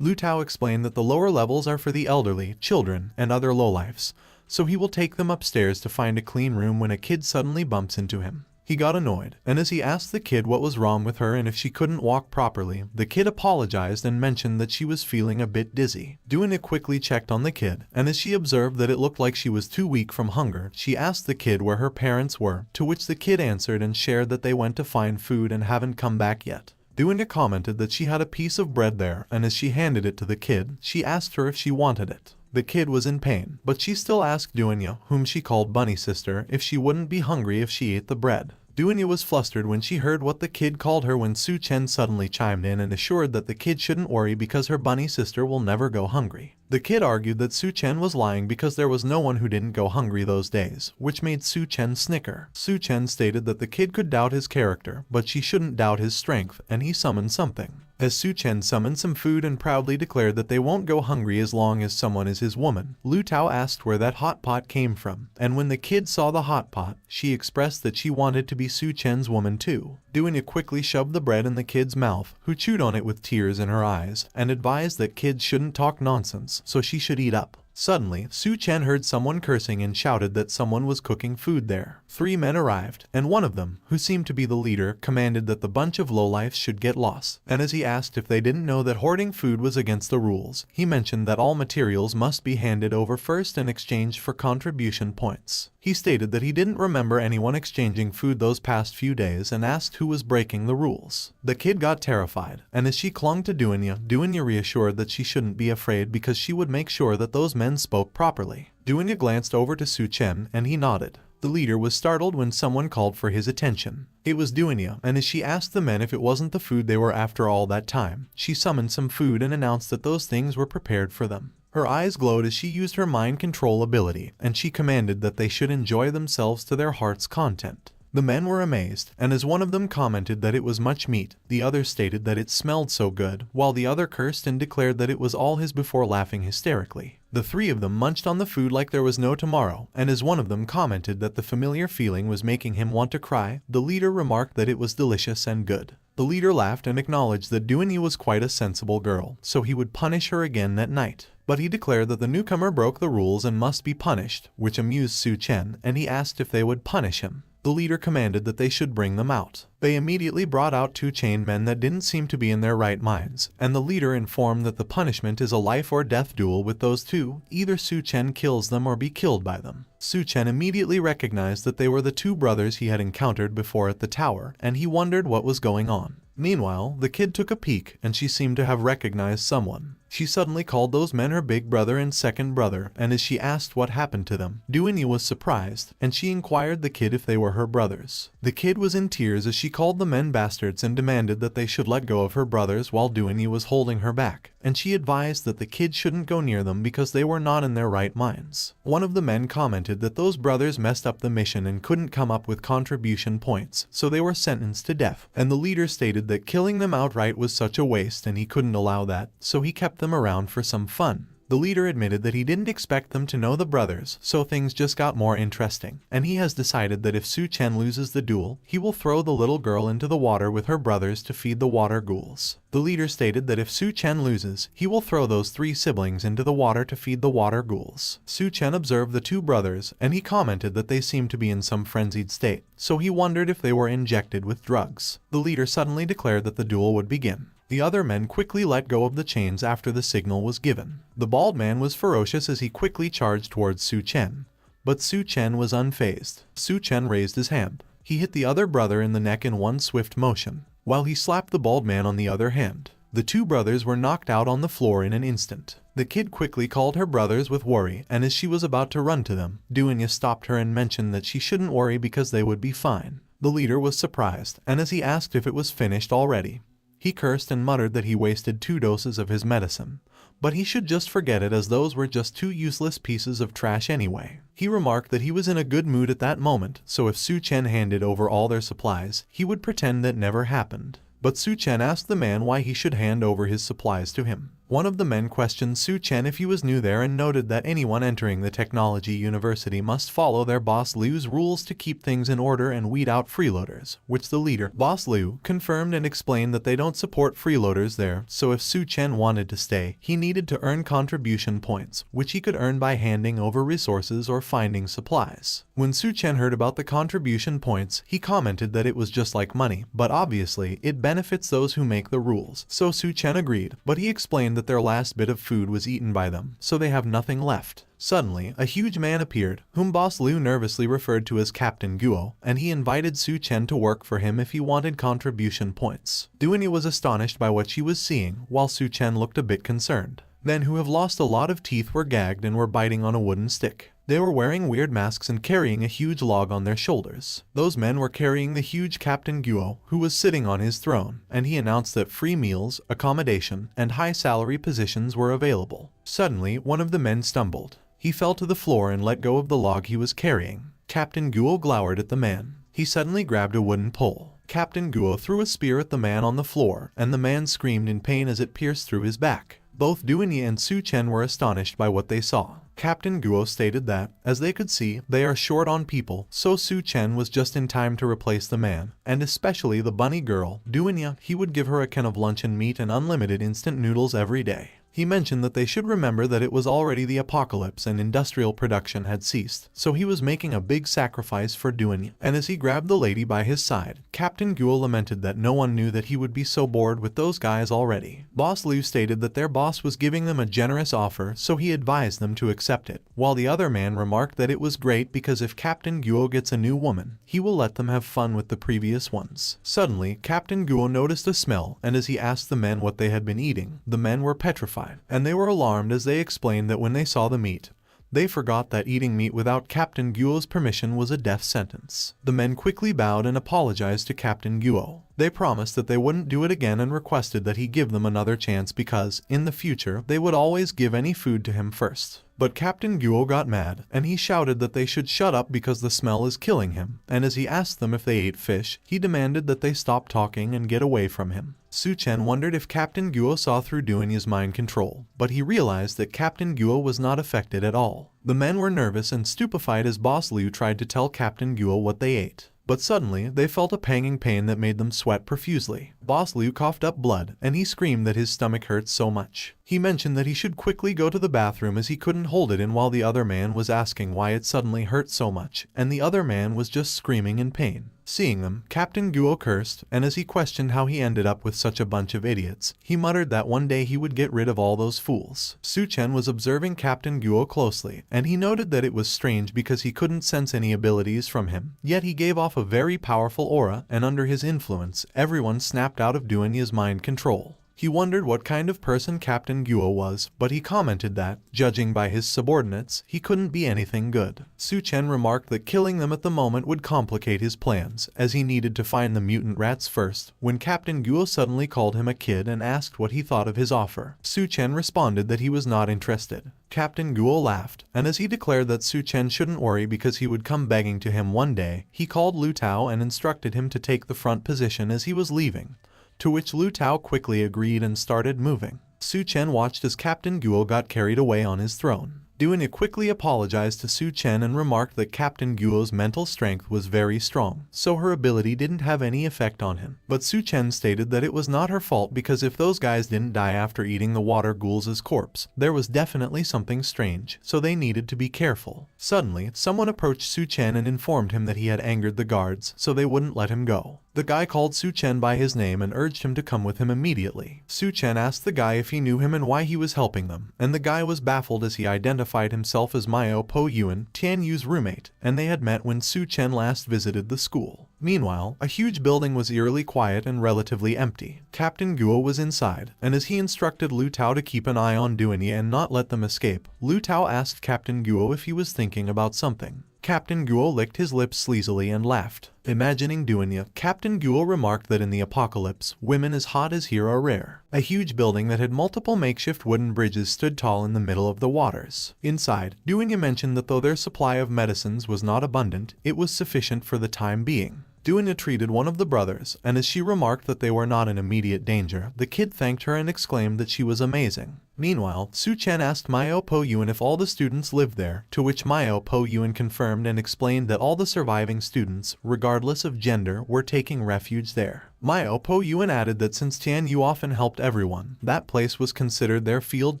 Lu Tao explained that the lower levels are for the elderly, children, and other lowlifes, so he will take them upstairs to find a clean room when a kid suddenly bumps into him. He got annoyed, and as he asked the kid what was wrong with her and if she couldn't walk properly, the kid apologized and mentioned that she was feeling a bit dizzy. Duenya quickly checked on the kid, and as she observed that it looked like she was too weak from hunger, she asked the kid where her parents were, to which the kid answered and shared that they went to find food and haven't come back yet. Duenya commented that she had a piece of bread there, and as she handed it to the kid, she asked her if she wanted it. The kid was in pain, but she still asked Duenya, whom she called Bunny Sister, if she wouldn't be hungry if she ate the bread. Duenya was flustered when she heard what the kid called her when Su Chen suddenly chimed in and assured that the kid shouldn't worry because her bunny sister will never go hungry. The kid argued that Su Chen was lying because there was no one who didn't go hungry those days, which made Su Chen snicker. Su Chen stated that the kid could doubt his character, but she shouldn't doubt his strength, and he summoned something. As Su Chen summoned some food and proudly declared that they won't go hungry as long as someone is his woman, Lu Tao asked where that hot pot came from, and when the kid saw the hot pot, she expressed that she wanted to be Su Chen's woman too. Duenya quickly shoved the bread in the kid's mouth, who chewed on it with tears in her eyes, and advised that kids shouldn't talk nonsense, so she should eat up. Suddenly, Su Chen heard someone cursing and shouted that someone was cooking food there. 3 men arrived, and one of them, who seemed to be the leader, commanded that the bunch of lowlifes should get lost, and as he asked if they didn't know that hoarding food was against the rules, he mentioned that all materials must be handed over first and exchanged for contribution points. He stated that he didn't remember anyone exchanging food those past few days and asked who was breaking the rules. The kid got terrified, and as she clung to Duenya reassured that she shouldn't be afraid because she would make sure that those men spoke properly. Duenya glanced over to Su Chen and he nodded. The leader was startled when someone called for his attention. It was Duenya, and as she asked the men if it wasn't the food they were after all that time, she summoned some food and announced that those things were prepared for them. Her eyes glowed as she used her mind control ability, and she commanded that they should enjoy themselves to their heart's content. The men were amazed, and as one of them commented that it was much meat, the other stated that it smelled so good, while the other cursed and declared that it was all his before laughing hysterically. The 3 of them munched on the food like there was no tomorrow, and as one of them commented that the familiar feeling was making him want to cry, the leader remarked that it was delicious and good. The leader laughed and acknowledged that Duenya was quite a sensible girl, so he would punish her again that night. But he declared that the newcomer broke the rules and must be punished, which amused Su Chen, and he asked if they would punish him. The leader commanded that they should bring them out. They immediately brought out 2 chained men that didn't seem to be in their right minds, and the leader informed that the punishment is a life or death duel with those 2, either Su Chen kills them or be killed by them. Su Chen immediately recognized that they were the 2 brothers he had encountered before at the tower, and he wondered what was going on. Meanwhile, the kid took a peek, and she seemed to have recognized someone. She suddenly called those men her big brother and second brother, and as she asked what happened to them, Duenya was surprised, and she inquired the kid if they were her brothers. The kid was in tears as she called the men bastards and demanded that they should let go of her brothers while Duenya was holding her back, and she advised that the kid shouldn't go near them because they were not in their right minds. One of the men commented that those brothers messed up the mission and couldn't come up with contribution points, so they were sentenced to death, and the leader stated that killing them outright was such a waste and he couldn't allow that, so he kept them around for some fun. The leader admitted that he didn't expect them to know the brothers, so things just got more interesting, and he has decided that if Su Chen loses the duel, he will throw the little girl into the water with her brothers to feed the water ghouls. The leader stated that if Su Chen loses, he will throw those 3 siblings into the water to feed the water ghouls. Su Chen observed the 2 brothers, and he commented that they seemed to be in some frenzied state, so he wondered if they were injected with drugs. The leader suddenly declared that the duel would begin. The other men quickly let go of the chains after the signal was given. The bald man was ferocious as he quickly charged towards Su Chen. But Su Chen was unfazed. Su Chen raised his hand. He hit the other brother in the neck in one swift motion, while he slapped the bald man on the other hand. The two brothers were knocked out on the floor in an instant. The kid quickly called her brothers with worry, and as she was about to run to them, Duanya stopped her and mentioned that she shouldn't worry because they would be fine. The leader was surprised, and as he asked if it was finished already, he cursed and muttered that he wasted 2 doses of his medicine. But he should just forget it as those were just 2 useless pieces of trash anyway. He remarked that he was in a good mood at that moment, so if Su Chen handed over all their supplies, he would pretend that never happened. But Su Chen asked the man why he should hand over his supplies to him. One of the men questioned Su Chen if he was new there and noted that anyone entering the technology university must follow their boss Liu's rules to keep things in order and weed out freeloaders, which the leader, Boss Liu, confirmed and explained that they don't support freeloaders there, so if Su Chen wanted to stay, he needed to earn contribution points, which he could earn by handing over resources or finding supplies. When Su Chen heard about the contribution points, he commented that it was just like money, but obviously, it benefits those who make the rules, so Su Chen agreed, but he explained that their last bit of food was eaten by them, so they have nothing left. Suddenly, a huge man appeared, whom Boss Liu nervously referred to as Captain Guo, and he invited Su Chen to work for him if he wanted contribution points. Duanya was astonished by what she was seeing, while Su Chen looked a bit concerned. Men who have lost a lot of teeth were gagged and were biting on a wooden stick. They were wearing weird masks and carrying a huge log on their shoulders. Those men were carrying the huge Captain Guo, who was sitting on his throne, and he announced that free meals, accommodation, and high salary positions were available. Suddenly, one of the men stumbled. He fell to the floor and let go of the log he was carrying. Captain Guo glowered at the man. He suddenly grabbed a wooden pole. Captain Guo threw a spear at the man on the floor, and the man screamed in pain as it pierced through his back. Both Duanya and Su Chen were astonished by what they saw. Captain Guo stated that, as they could see, they are short on people, so Su Chen was just in time to replace the man, and especially the bunny girl, Duanya. He would give her a can of lunch and meat and unlimited instant noodles every day. He mentioned that they should remember that it was already the apocalypse and industrial production had ceased, so he was making a big sacrifice for Duanya. And as he grabbed the lady by his side, Captain Guo lamented that no one knew that he would be so bored with those guys already. Boss Liu stated that their boss was giving them a generous offer, so he advised them to accept it, while the other man remarked that it was great because if Captain Guo gets a new woman, he will let them have fun with the previous ones. Suddenly, Captain Guo noticed a smell, and as he asked the men what they had been eating, the men were petrified. And they were alarmed as they explained that when they saw the meat, they forgot that eating meat without Captain Guo's permission was a death sentence. The men quickly bowed and apologized to Captain Guo. They promised that they wouldn't do it again and requested that he give them another chance because, in the future, they would always give any food to him first. But Captain Guo got mad, and he shouted that they should shut up because the smell is killing him, and as he asked them if they ate fish, he demanded that they stop talking and get away from him. Su Chen wondered if Captain Guo saw through Duanya's mind control, but he realized that Captain Guo was not affected at all. The men were nervous and stupefied as Boss Liu tried to tell Captain Guo what they ate. But suddenly, they felt a panging pain that made them sweat profusely. Boss Liu coughed up blood, and he screamed that his stomach hurt so much. He mentioned that he should quickly go to the bathroom as he couldn't hold it in while the other man was asking why it suddenly hurt so much, and the other man was just screaming in pain. Seeing them, Captain Guo cursed, and as he questioned how he ended up with such a bunch of idiots, he muttered that one day he would get rid of all those fools. Su Chen was observing Captain Guo closely, and he noted that it was strange because he couldn't sense any abilities from him, yet he gave off a very powerful aura, and under his influence, everyone snapped out of Duanya's mind control. He wondered what kind of person Captain Guo was, but he commented that, judging by his subordinates, he couldn't be anything good. Su Chen remarked that killing them at the moment would complicate his plans, as he needed to find the mutant rats first, when Captain Guo suddenly called him a kid and asked what he thought of his offer. Su Chen responded that he was not interested. Captain Guo laughed, and as he declared that Su Chen shouldn't worry because he would come begging to him one day, he called Lu Tao and instructed him to take the front position as he was leaving. To which Lu Tao quickly agreed and started moving. Su Chen watched as Captain Guo got carried away on his throne. Duanya quickly apologized to Su Chen and remarked that Captain Guo's mental strength was very strong, so her ability didn't have any effect on him. But Su Chen stated that it was not her fault because if those guys didn't die after eating the water ghouls' corpse, there was definitely something strange, so they needed to be careful. Suddenly, someone approached Su Chen and informed him that he had angered the guards, so they wouldn't let him go. The guy called Su Chen by his name and urged him to come with him immediately. Su Chen asked the guy if he knew him and why he was helping them, and the guy was baffled as he identified himself as Mao Po Yuan, Tian Yu's roommate, and they had met when Su Chen last visited the school. Meanwhile, a huge building was eerily quiet and relatively empty. Captain Guo was inside, and as he instructed Lu Tao to keep an eye on Duanya and not let them escape, Lu Tao asked Captain Guo if he was thinking about something. Captain Guo licked his lips sleazily and laughed. Imagining Duanya, Captain Guo remarked that in the apocalypse, women as hot as here are rare. A huge building that had multiple makeshift wooden bridges stood tall in the middle of the waters. Inside, Duanya mentioned that though their supply of medicines was not abundant, it was sufficient for the time being. Duanya treated one of the brothers, and as she remarked that they were not in immediate danger, the kid thanked her and exclaimed that she was amazing. Meanwhile, Su Chen asked Mao Po Yuan if all the students lived there, to which Mao Po Yuan confirmed and explained that all the surviving students, regardless of gender, were taking refuge there. Mao Po Yuan added that since Tian Yu often helped everyone, that place was considered their field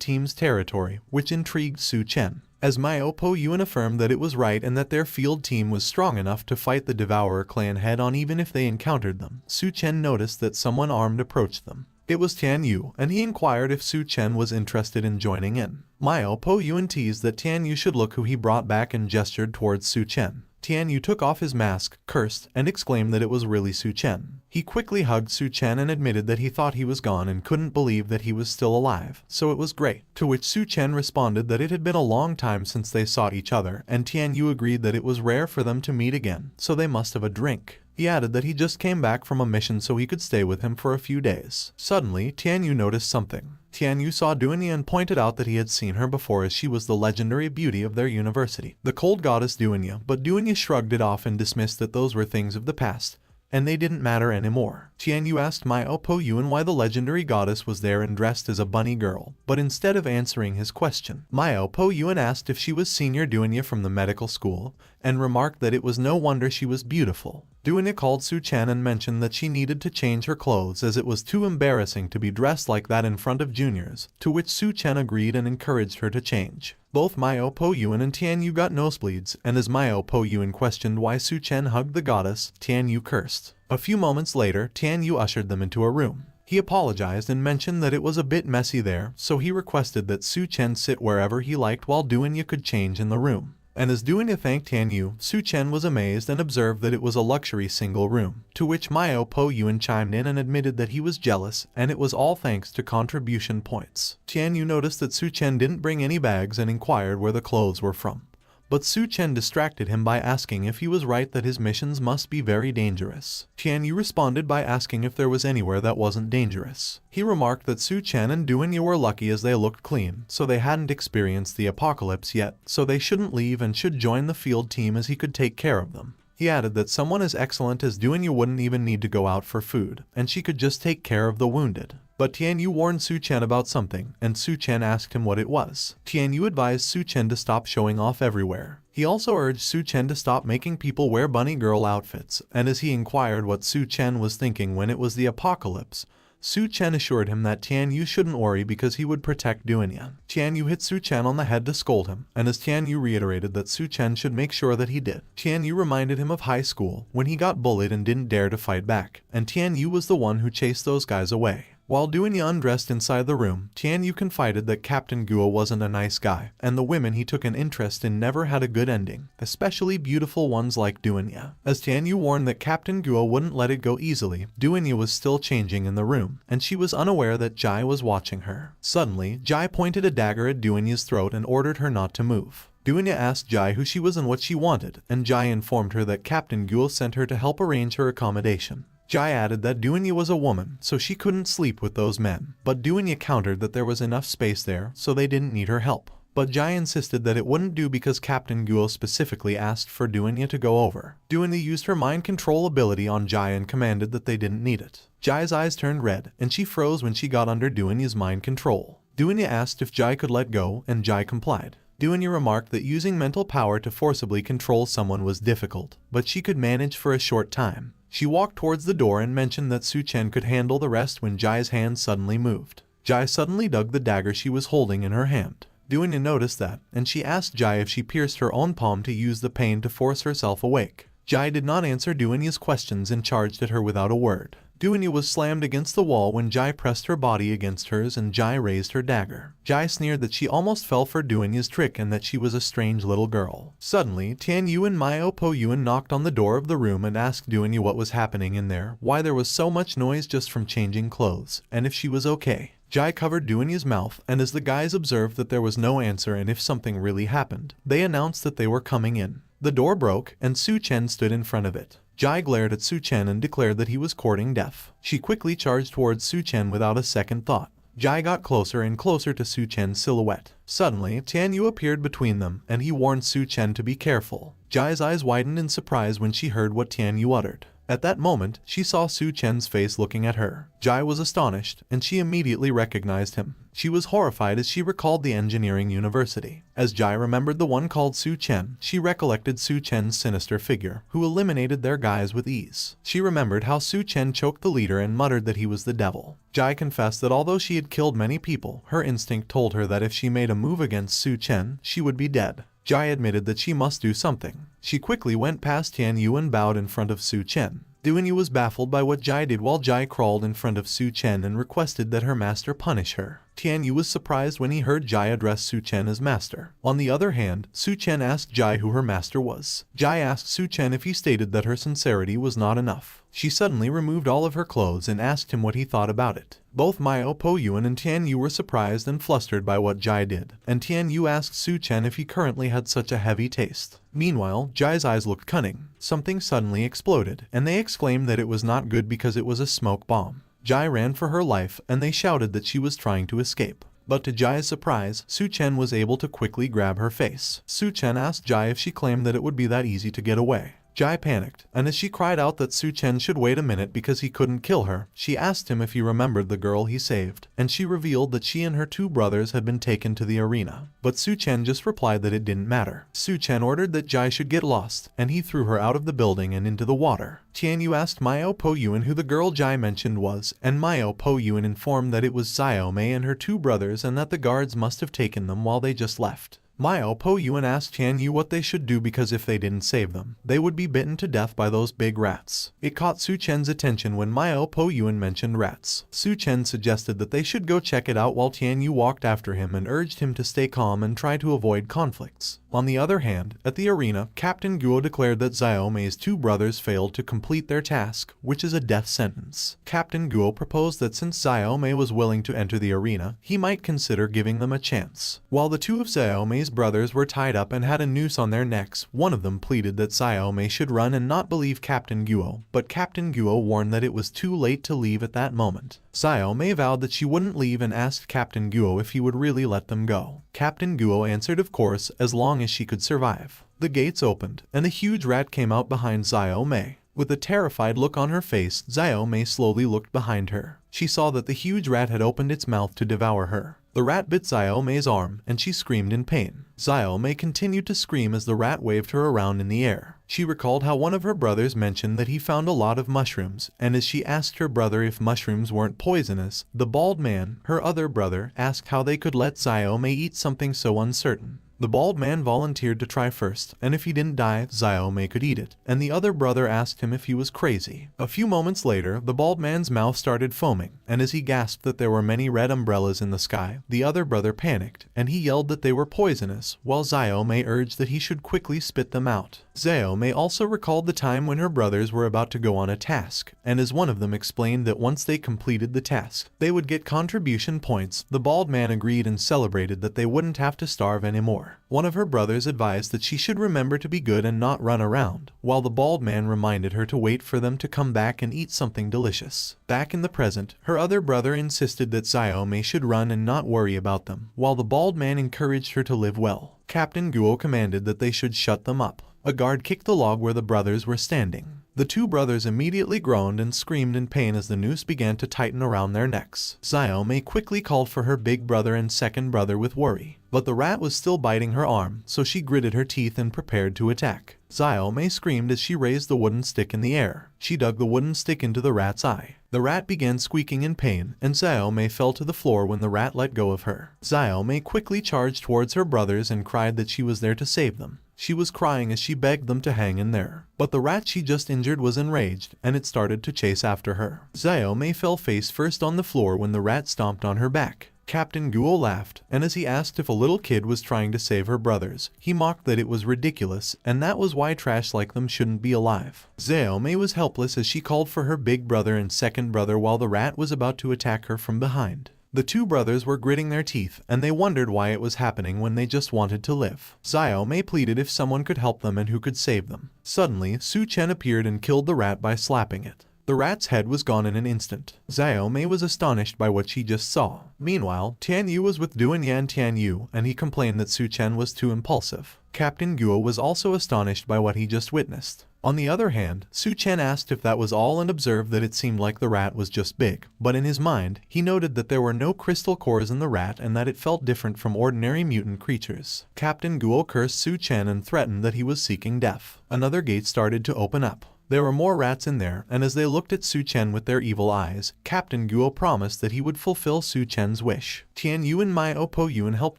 team's territory, which intrigued Su Chen. As Mao Po Yuan affirmed that it was right and that their field team was strong enough to fight the Devourer clan head-on even if they encountered them, Su Chen noticed that someone armed approached them. It was Tian Yu, and he inquired if Su Chen was interested in joining in. Mao Po Yuan teased that Tian Yu should look who he brought back and gestured towards Su Chen. Tian Yu took off his mask, cursed, and exclaimed that it was really Su Chen. He quickly hugged Su Chen and admitted that he thought he was gone and couldn't believe that he was still alive, so it was great. To which Su Chen responded that it had been a long time since they saw each other, and Tian Yu agreed that it was rare for them to meet again, so they must have a drink. He added that he just came back from a mission so he could stay with him for a few days. Suddenly, Tian Yu noticed something. Tian Yu saw Duanya and pointed out that he had seen her before as she was the legendary beauty of their university, the cold goddess Duanya, but Duanya shrugged it off and dismissed that those were things of the past, and they didn't matter anymore. Tian Yu asked Mao Po Yuan why the legendary goddess was there and dressed as a bunny girl, but instead of answering his question, Mao Po Yuan asked if she was senior Duanya from the medical school, and remarked that it was no wonder she was beautiful. Duanya called Su Chen and mentioned that she needed to change her clothes as it was too embarrassing to be dressed like that in front of juniors, to which Su Chen agreed and encouraged her to change. Both Mao Po Yuan and Tian Yu got nosebleeds, and as Mao Po Yuan questioned why Su Chen hugged the goddess, Tian Yu cursed. A few moments later, Tian Yu ushered them into a room. He apologized and mentioned that it was a bit messy there, so he requested that Su Chen sit wherever he liked while Duanya could change in the room. And as Duanya thanked Tian Yu, Su Chen was amazed and observed that it was a luxury single room, to which Mao Po Yuan chimed in and admitted that he was jealous, and it was all thanks to contribution points. Tian Yu noticed that Su Chen didn't bring any bags and inquired where the clothes were from. But Su Chen distracted him by asking if he was right that his missions must be very dangerous. Tian Yu responded by asking if there was anywhere that wasn't dangerous. He remarked that Su Chen and Duanya were lucky as they looked clean, so they hadn't experienced the apocalypse yet, so they shouldn't leave and should join the field team as he could take care of them. He added that someone as excellent as Duanya wouldn't even need to go out for food, and she could just take care of the wounded. But Tian Yu warned Su Chen about something, and Su Chen asked him what it was. Tian Yu advised Su Chen to stop showing off everywhere. He also urged Su Chen to stop making people wear bunny girl outfits, and as he inquired what Su Chen was thinking when it was the apocalypse, Su Chen assured him that Tian Yu shouldn't worry because he would protect Duanya. Tian Yu hit Su Chen on the head to scold him, and as Tian Yu reiterated that Su Chen should make sure that he did, Tian Yu reminded him of high school when he got bullied and didn't dare to fight back, and Tian Yu was the one who chased those guys away. While Duanya undressed inside the room, Tian Yu confided that Captain Guo wasn't a nice guy, and the women he took an interest in never had a good ending, especially beautiful ones like Duanya. As Tian Yu warned that Captain Guo wouldn't let it go easily, Duanya was still changing in the room, and she was unaware that Jai was watching her. Suddenly, Jai pointed a dagger at Duanya's throat and ordered her not to move. Duanya asked Jai who she was and what she wanted, and Jai informed her that Captain Guo sent her to help arrange her accommodation. Jai added that Duanya was a woman, so she couldn't sleep with those men, but Duanya countered that there was enough space there, so they didn't need her help. But Jai insisted that it wouldn't do because Captain Guo specifically asked for Duanya to go over. Duanya used her mind control ability on Jai and commanded that they didn't need it. Jai's eyes turned red, and she froze when she got under Duanya's mind control. Duanya asked if Jai could let go, and Jai complied. Duanya remarked that using mental power to forcibly control someone was difficult, but she could manage for a short time. She walked towards the door and mentioned that Su Chen could handle the rest when Jai's hand suddenly moved. Jai suddenly dug the dagger she was holding in her hand. Duanya noticed that, and she asked Jai if she pierced her own palm to use the pain to force herself awake. Jai did not answer Duanya's questions and charged at her without a word. Duanya was slammed against the wall when Jai pressed her body against hers and Jai raised her dagger. Jai sneered that she almost fell for Duanya's trick and that she was a strange little girl. Suddenly, Tian Yu and Mio Po Yuan knocked on the door of the room and asked Duanya what was happening in there, why there was so much noise just from changing clothes, and if she was okay. Jai covered Duanya's mouth, and as the guys observed that there was no answer and if something really happened, they announced that they were coming in. The door broke, and Su Chen stood in front of it. Jai glared at Su Chen and declared that he was courting death. She quickly charged towards Su Chen without a second thought. Jai got closer and closer to Su Chen's silhouette. Suddenly, Tian Yu appeared between them, and he warned Su Chen to be careful. Jai's eyes widened in surprise when she heard what Tian Yu uttered. At that moment, she saw Su Chen's face looking at her. Jai was astonished, and she immediately recognized him. She was horrified as she recalled the engineering university. As Jai remembered the one called Su Chen, she recollected Su Chen's sinister figure, who eliminated their guys with ease. She remembered how Su Chen choked the leader and muttered that he was the devil. Jai confessed that although she had killed many people, her instinct told her that if she made a move against Su Chen, she would be dead. Jai admitted that she must do something. She quickly went past Tian Yu and bowed in front of Su Chen. Duanya was baffled by what Jai did while Jai crawled in front of Su Chen and requested that her master punish her. Tian Yu was surprised when he heard Jai address Su Chen as master. On the other hand, Su Chen asked Jai who her master was. Jai asked Su Chen if he stated that her sincerity was not enough. She suddenly removed all of her clothes and asked him what he thought about it. Both Mio Po Yuan and Tian Yu were surprised and flustered by what Jai did, and Tian Yu asked Su Chen if he currently had such a heavy taste. Meanwhile, Jai's eyes looked cunning. Something suddenly exploded, and they exclaimed that it was not good because it was a smoke bomb. Jai ran for her life, and they shouted that she was trying to escape. But to Jai's surprise, Su Chen was able to quickly grab her face. Su Chen asked Jai if she claimed that it would be that easy to get away. Jai panicked, and as she cried out that Su Chen should wait a minute because he couldn't kill her, she asked him if he remembered the girl he saved, and she revealed that she and her two brothers had been taken to the arena. But Su Chen just replied that it didn't matter. Su Chen ordered that Jai should get lost, and he threw her out of the building and into the water. Tian Yu asked Mio Po Yuan who the girl Jai mentioned was, and Mio Po Yuan informed that it was Xiao Mei and her two brothers and that the guards must have taken them while they just left. Mio Po Yuan asked Tian Yu what they should do because if they didn't save them, they would be bitten to death by those big rats. It caught Su Chen's attention when Mio Po Yuan mentioned rats. Su Chen suggested that they should go check it out while Tian Yu walked after him and urged him to stay calm and try to avoid conflicts. On the other hand, at the arena, Captain Guo declared that Xiao Mei's two brothers failed to complete their task, which is a death sentence. Captain Guo proposed that since Xiao Mei was willing to enter the arena, he might consider giving them a chance. While the two of Xiao Mei's brothers were tied up and had a noose on their necks, one of them pleaded that Xiao Mei should run and not believe Captain Guo, but Captain Guo warned that it was too late to leave at that moment. Xiao Mei vowed that she wouldn't leave and asked Captain Guo if he would really let them go. Captain Guo answered of course, as long as she could survive. The gates opened, and a huge rat came out behind Xiao Mei. With a terrified look on her face, Xiao Mei slowly looked behind her. She saw that the huge rat had opened its mouth to devour her. The rat bit Xiao Mei's arm, and she screamed in pain. Xiao Mei continued to scream as the rat waved her around in the air. She recalled how one of her brothers mentioned that he found a lot of mushrooms, and as she asked her brother if mushrooms weren't poisonous, the bald man, her other brother, asked how they could let Xiao Mei eat something so uncertain. The bald man volunteered to try first, and if he didn't die, Xiao Mei could eat it, and the other brother asked him if he was crazy. A few moments later, the bald man's mouth started foaming, and as he gasped that there were many red umbrellas in the sky, the other brother panicked, and he yelled that they were poisonous, while Xiao Mei urged that he should quickly spit them out. Xiao Mei also recalled the time when her brothers were about to go on a task, and as one of them explained that once they completed the task, they would get contribution points, the bald man agreed and celebrated that they wouldn't have to starve anymore. One of her brothers advised that she should remember to be good and not run around, while the bald man reminded her to wait for them to come back and eat something delicious. Back in the present, her other brother insisted that Xiao Mei should run and not worry about them, while the bald man encouraged her to live well. Captain Guo commanded that they should shut them up. A guard kicked the log where the brothers were standing. The two brothers immediately groaned and screamed in pain as the noose began to tighten around their necks. Xiao Mei quickly called for her big brother and second brother with worry. But the rat was still biting her arm, so she gritted her teeth and prepared to attack. Xiao Mei screamed as she raised the wooden stick in the air. She dug the wooden stick into the rat's eye. The rat began squeaking in pain, and Xiao Mei fell to the floor when the rat let go of her. Xiao Mei quickly charged towards her brothers and cried that she was there to save them. She was crying as she begged them to hang in there. But the rat she just injured was enraged, and it started to chase after her. Xiao Mei fell face first on the floor when the rat stomped on her back. Captain Guo laughed, and as he asked if a little kid was trying to save her brothers, he mocked that it was ridiculous, and that was why trash like them shouldn't be alive. Xiao Mei was helpless as she called for her big brother and second brother while the rat was about to attack her from behind. The two brothers were gritting their teeth, and they wondered why it was happening when they just wanted to live. Xiao Mei pleaded if someone could help them and who could save them. Suddenly, Su Chen appeared and killed the rat by slapping it. The rat's head was gone in an instant. Xiao Mei was astonished by what she just saw. Meanwhile, Tian Yu was with Duan Yan Tian Yu, and he complained that Su Chen was too impulsive. Captain Guo was also astonished by what he just witnessed. On the other hand, Su Chen asked if that was all and observed that it seemed like the rat was just big. But in his mind, he noted that there were no crystal cores in the rat and that it felt different from ordinary mutant creatures. Captain Guo cursed Su Chen and threatened that he was seeking death. Another gate started to open up. There were more rats in there, and as they looked at Su Chen with their evil eyes, Captain Guo promised that he would fulfill Su Chen's wish. Tian Yu and Mai Po Yun helped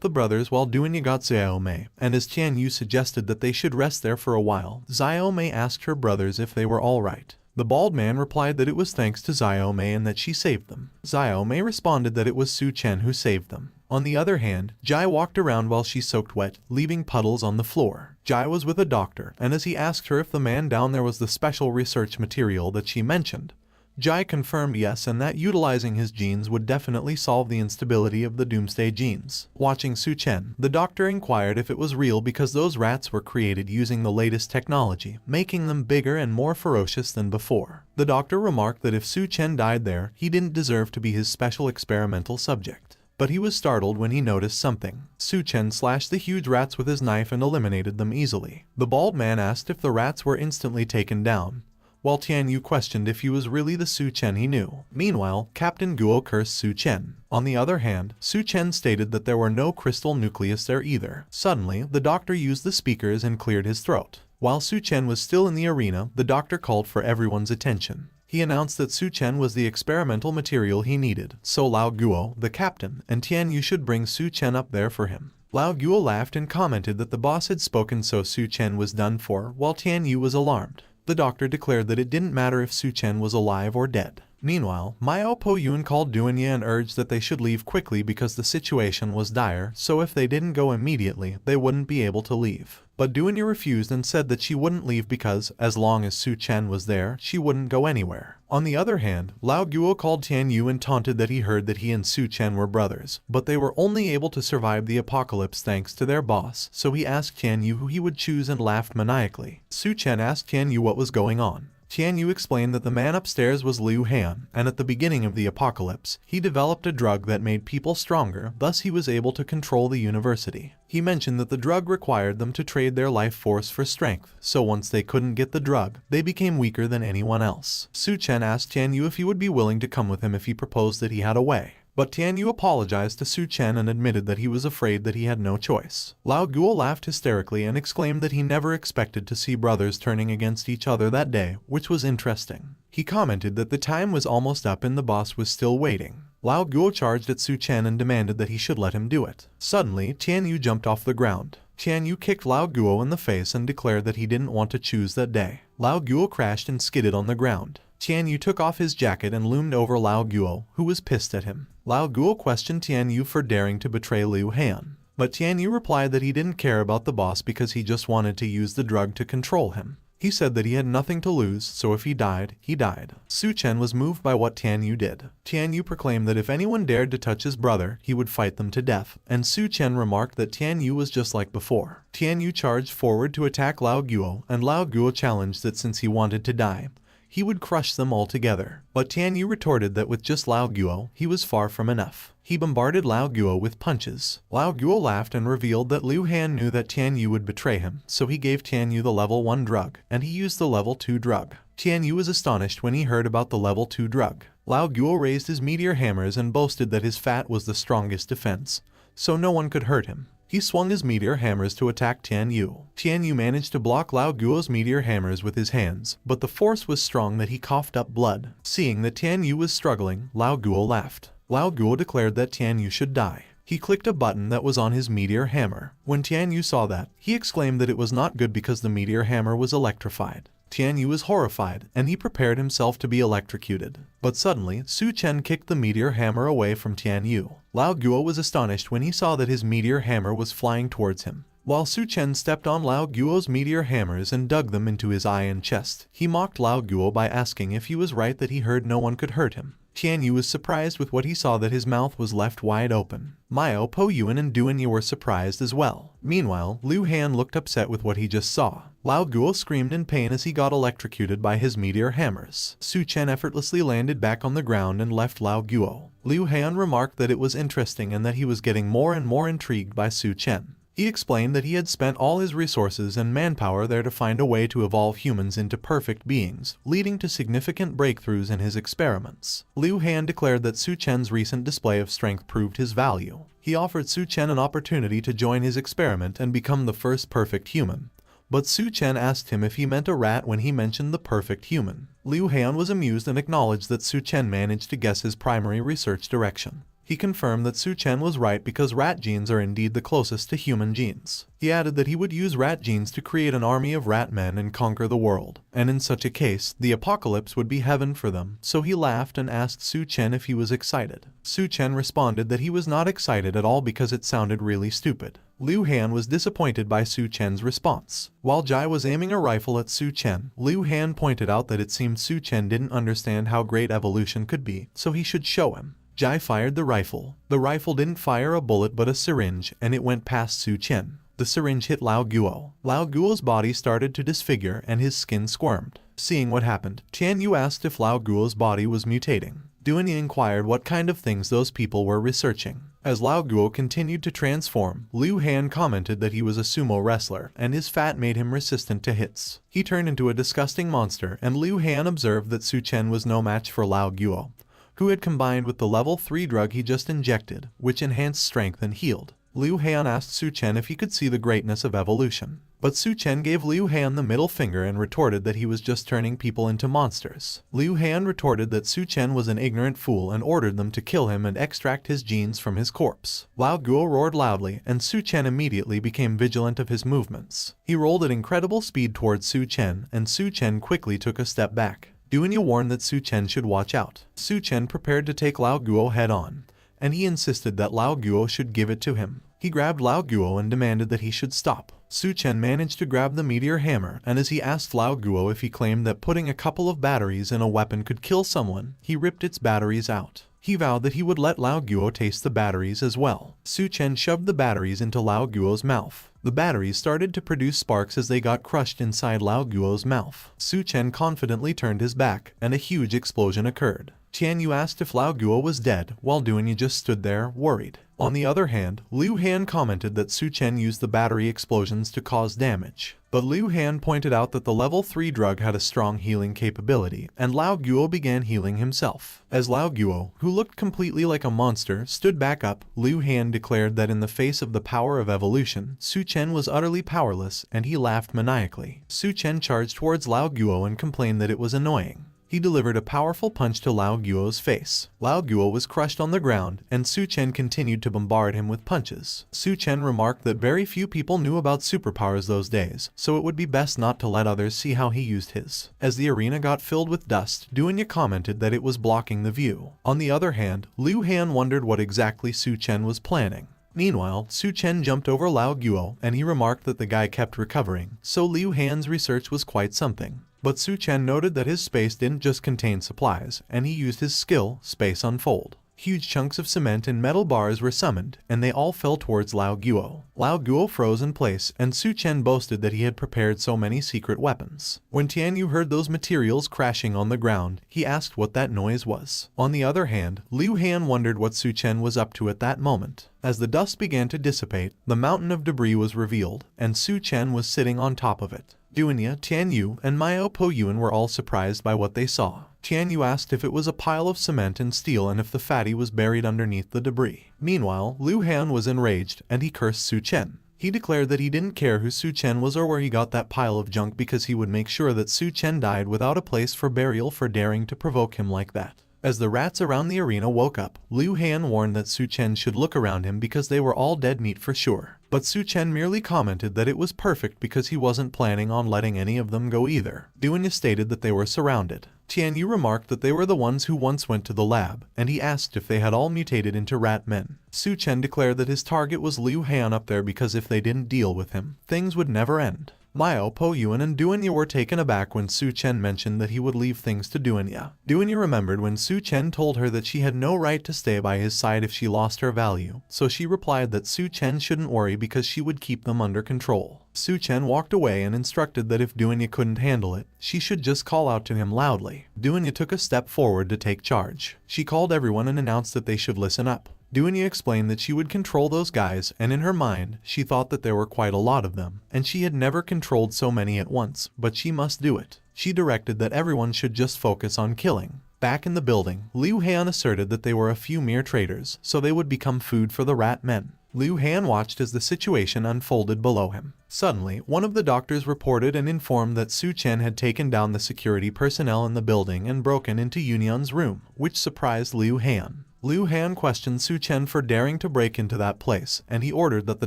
the brothers while Duan Ye got Xiao Mei, and as Tian Yu suggested that they should rest there for a while, Xiao Mei asked her brothers if they were all right. The bald man replied that it was thanks to Xiao Mei and that she saved them. Xiao Mei responded that it was Su Chen who saved them. On the other hand, Jai walked around while she soaked wet, leaving puddles on the floor. Jai was with a doctor, and as he asked her if the man down there was the special research material that she mentioned, Jai confirmed yes and that utilizing his genes would definitely solve the instability of the doomsday genes. Watching Su Chen, the doctor inquired if it was real because those rats were created using the latest technology, making them bigger and more ferocious than before. The doctor remarked that if Su Chen died there, he didn't deserve to be his special experimental subject. But he was startled when he noticed something. Su Chen slashed the huge rats with his knife and eliminated them easily. The bald man asked if the rats were instantly taken down, while Tian Yu questioned if he was really the Su Chen he knew. Meanwhile, Captain Guo cursed Su Chen. On the other hand, Su Chen stated that there were no crystal nucleus there either. Suddenly, the doctor used the speakers and cleared his throat. While Su Chen was still in the arena, the doctor called for everyone's attention. He announced that Su Chen was the experimental material he needed, so Lao Guo, the captain, and Tian Yu should bring Su Chen up there for him. Lao Guo laughed and commented that the boss had spoken so Su Chen was done for, while Tian Yu was alarmed. The doctor declared that it didn't matter if Su Chen was alive or dead. Meanwhile, Mai Po Yun called Duan Ye and urged that they should leave quickly because the situation was dire, so if they didn't go immediately, they wouldn't be able to leave. But Duan Ye refused and said that she wouldn't leave because, as long as Su Chen was there, she wouldn't go anywhere. On the other hand, Lao Guo called Tian Yu and taunted that he heard that he and Su Chen were brothers, but they were only able to survive the apocalypse thanks to their boss, so he asked Tian Yu who he would choose and laughed maniacally. Su Chen asked Tian Yu what was going on. Tian Yu explained that the man upstairs was Liu Han, and at the beginning of the apocalypse, he developed a drug that made people stronger, thus he was able to control the university. He mentioned that the drug required them to trade their life force for strength, so once they couldn't get the drug, they became weaker than anyone else. Su Chen asked Tian Yu if he would be willing to come with him if he proposed that he had a way. But Tian Yu apologized to Su Chen and admitted that he was afraid that he had no choice. Lao Guo laughed hysterically and exclaimed that he never expected to see brothers turning against each other that day, which was interesting. He commented that the time was almost up and the boss was still waiting. Lao Guo charged at Su Chen and demanded that he should let him do it. Suddenly, Tian Yu jumped off the ground. Tian Yu kicked Lao Guo in the face and declared that he didn't want to choose that day. Lao Guo crashed and skidded on the ground. Tian Yu took off his jacket and loomed over Lao Guo, who was pissed at him. Lao Guo questioned Tian Yu for daring to betray Liu Han. But Tian Yu replied that he didn't care about the boss because he just wanted to use the drug to control him. He said that he had nothing to lose, so if he died, he died. Su Chen was moved by what Tian Yu did. Tian Yu proclaimed that if anyone dared to touch his brother, he would fight them to death, and Su Chen remarked that Tian Yu was just like before. Tian Yu charged forward to attack Lao Guo, and Lao Guo challenged that since he wanted to die, he would crush them all together. But Tian Yu retorted that with just Lao Guo, he was far from enough. He bombarded Lao Guo with punches. Lao Guo laughed and revealed that Liu Han knew that Tian Yu would betray him, so he gave Tian Yu the level 1 drug, and he used the level 2 drug. Tian Yu was astonished when he heard about the level 2 drug. Lao Guo raised his meteor hammers and boasted that his fat was the strongest defense, so no one could hurt him. He swung his meteor hammers to attack Tian Yu. Tian Yu managed to block Lao Guo's meteor hammers with his hands, but the force was strong that he coughed up blood. Seeing that Tian Yu was struggling, Lao Guo laughed. Lao Guo declared that Tian Yu should die. He clicked a button that was on his meteor hammer. When Tian Yu saw that, he exclaimed that it was not good because the meteor hammer was electrified. Tian Yu was horrified, and he prepared himself to be electrocuted. But suddenly, Su Chen kicked the meteor hammer away from Tian Yu. Lao Guo was astonished when he saw that his meteor hammer was flying towards him. While Su Chen stepped on Lao Guo's meteor hammers and dug them into his eye and chest, he mocked Lao Guo by asking if he was right that he heard no one could hurt him. Tian Yu was surprised with what he saw that his mouth was left wide open. Mao, Po Yuan and Duan Yu were surprised as well. Meanwhile, Liu Han looked upset with what he just saw. Lao Guo screamed in pain as he got electrocuted by his meteor hammers. Su Chen effortlessly landed back on the ground and left Lao Guo. Liu Han remarked that it was interesting and that he was getting more and more intrigued by Su Chen. He explained that he had spent all his resources and manpower there to find a way to evolve humans into perfect beings, leading to significant breakthroughs in his experiments. Liu Han declared that Su Chen's recent display of strength proved his value. He offered Su Chen an opportunity to join his experiment and become the first perfect human. But Su Chen asked him if he meant a rat when he mentioned the perfect human. Liu Han was amused and acknowledged that Su Chen managed to guess his primary research direction. He confirmed that Su Chen was right because rat genes are indeed the closest to human genes. He added that he would use rat genes to create an army of rat men and conquer the world, and in such a case, the apocalypse would be heaven for them. So he laughed and asked Su Chen if he was excited. Su Chen responded that he was not excited at all because it sounded really stupid. Liu Han was disappointed by Su Chen's response. While Jai was aiming a rifle at Su Chen, Liu Han pointed out that it seemed Su Chen didn't understand how great evolution could be, so he should show him. Jai fired the rifle. The rifle didn't fire a bullet but a syringe, and it went past Su Chen. The syringe hit Lao Guo. Lao Guo's body started to disfigure and his skin squirmed. Seeing what happened, Tian Yu asked if Lao Guo's body was mutating. Duan Yu inquired what kind of things those people were researching. As Lao Guo continued to transform, Liu Han commented that he was a sumo wrestler, and his fat made him resistant to hits. He turned into a disgusting monster, and Liu Han observed that Su Chen was no match for Lao Guo, who had combined with the level 3 drug he just injected, which enhanced strength and healed. Liu Han asked Su Chen if he could see the greatness of evolution. But Su Chen gave Liu Han the middle finger and retorted that he was just turning people into monsters. Liu Han retorted that Su Chen was an ignorant fool and ordered them to kill him and extract his genes from his corpse. Lao Guo roared loudly, and Su Chen immediately became vigilant of his movements. He rolled at incredible speed towards Su Chen, and Su Chen quickly took a step back. Duan Yu warned that Su Chen should watch out. Su Chen prepared to take Lao Guo head on, and he insisted that Lao Guo should give it to him. He grabbed Lao Guo and demanded that he should stop. Su Chen managed to grab the meteor hammer, and as he asked Lao Guo if he claimed that putting a couple of batteries in a weapon could kill someone, he ripped its batteries out. He vowed that he would let Lao Guo taste the batteries as well. Su Chen shoved the batteries into Lao Guo's mouth. The batteries started to produce sparks as they got crushed inside Lao Guo's mouth. Su Chen confidently turned his back, and a huge explosion occurred. Tian Yu asked if Lao Guo was dead, while Duan Yu just stood there, worried. On the other hand, Liu Han commented that Su Chen used the battery explosions to cause damage. But Liu Han pointed out that the level 3 drug had a strong healing capability, and Lao Guo began healing himself. As Lao Guo, who looked completely like a monster, stood back up, Liu Han declared that in the face of the power of evolution, Su Chen was utterly powerless, and he laughed maniacally. Su Chen charged towards Lao Guo and complained that it was annoying. He delivered a powerful punch to Lao Guo's face. Lao Guo was crushed on the ground, and Su Chen continued to bombard him with punches. Su Chen remarked that very few people knew about superpowers those days, so it would be best not to let others see how he used his. As the arena got filled with dust, Duan Yu commented that it was blocking the view. On the other hand, Liu Han wondered what exactly Su Chen was planning. Meanwhile, Su Chen jumped over Lao Guo, and he remarked that the guy kept recovering, so Liu Han's research was quite something. But Su Chen noted that his space didn't just contain supplies, and he used his skill, Space Unfold. Huge chunks of cement and metal bars were summoned, and they all fell towards Lao Guo. Lao Guo froze in place, and Su Chen boasted that he had prepared so many secret weapons. When Tian Yu heard those materials crashing on the ground, he asked what that noise was. On the other hand, Liu Han wondered what Su Chen was up to at that moment. As the dust began to dissipate, the mountain of debris was revealed, and Su Chen was sitting on top of it. Duan Yu, Tian Yu, and Mao Po Yuan were all surprised by what they saw. Tian Yu asked if it was a pile of cement and steel and if the fatty was buried underneath the debris. Meanwhile, Liu Han was enraged, and he cursed Su Chen. He declared that he didn't care who Su Chen was or where he got that pile of junk because he would make sure that Su Chen died without a place for burial for daring to provoke him like that. As the rats around the arena woke up, Liu Han warned that Su Chen should look around him because they were all dead meat for sure. But Su Chen merely commented that it was perfect because he wasn't planning on letting any of them go either. Duanya stated that they were surrounded. Tian Yu remarked that they were the ones who once went to the lab, and he asked if they had all mutated into rat men. Su Chen declared that his target was Liu Han up there because if they didn't deal with him, things would never end. Mao, Po Yuan and Duanya were taken aback when Su Chen mentioned that he would leave things to Duanya. Duanya remembered when Su Chen told her that she had no right to stay by his side if she lost her value, so she replied that Su Chen shouldn't worry because she would keep them under control. Su Chen walked away and instructed that if Duanya couldn't handle it, she should just call out to him loudly. Duanya took a step forward to take charge. She called everyone and announced that they should listen up. Duanya explained that she would control those guys, and in her mind, she thought that there were quite a lot of them, and she had never controlled so many at once, but she must do it. She directed that everyone should just focus on killing. Back in the building, Liu Han asserted that they were a few mere traitors, so they would become food for the rat men. Liu Han watched as the situation unfolded below him. Suddenly, one of the doctors reported and informed that Su Chen had taken down the security personnel in the building and broken into Yunyan's room, which surprised Liu Han. Liu Han questioned Su Chen for daring to break into that place, and he ordered that the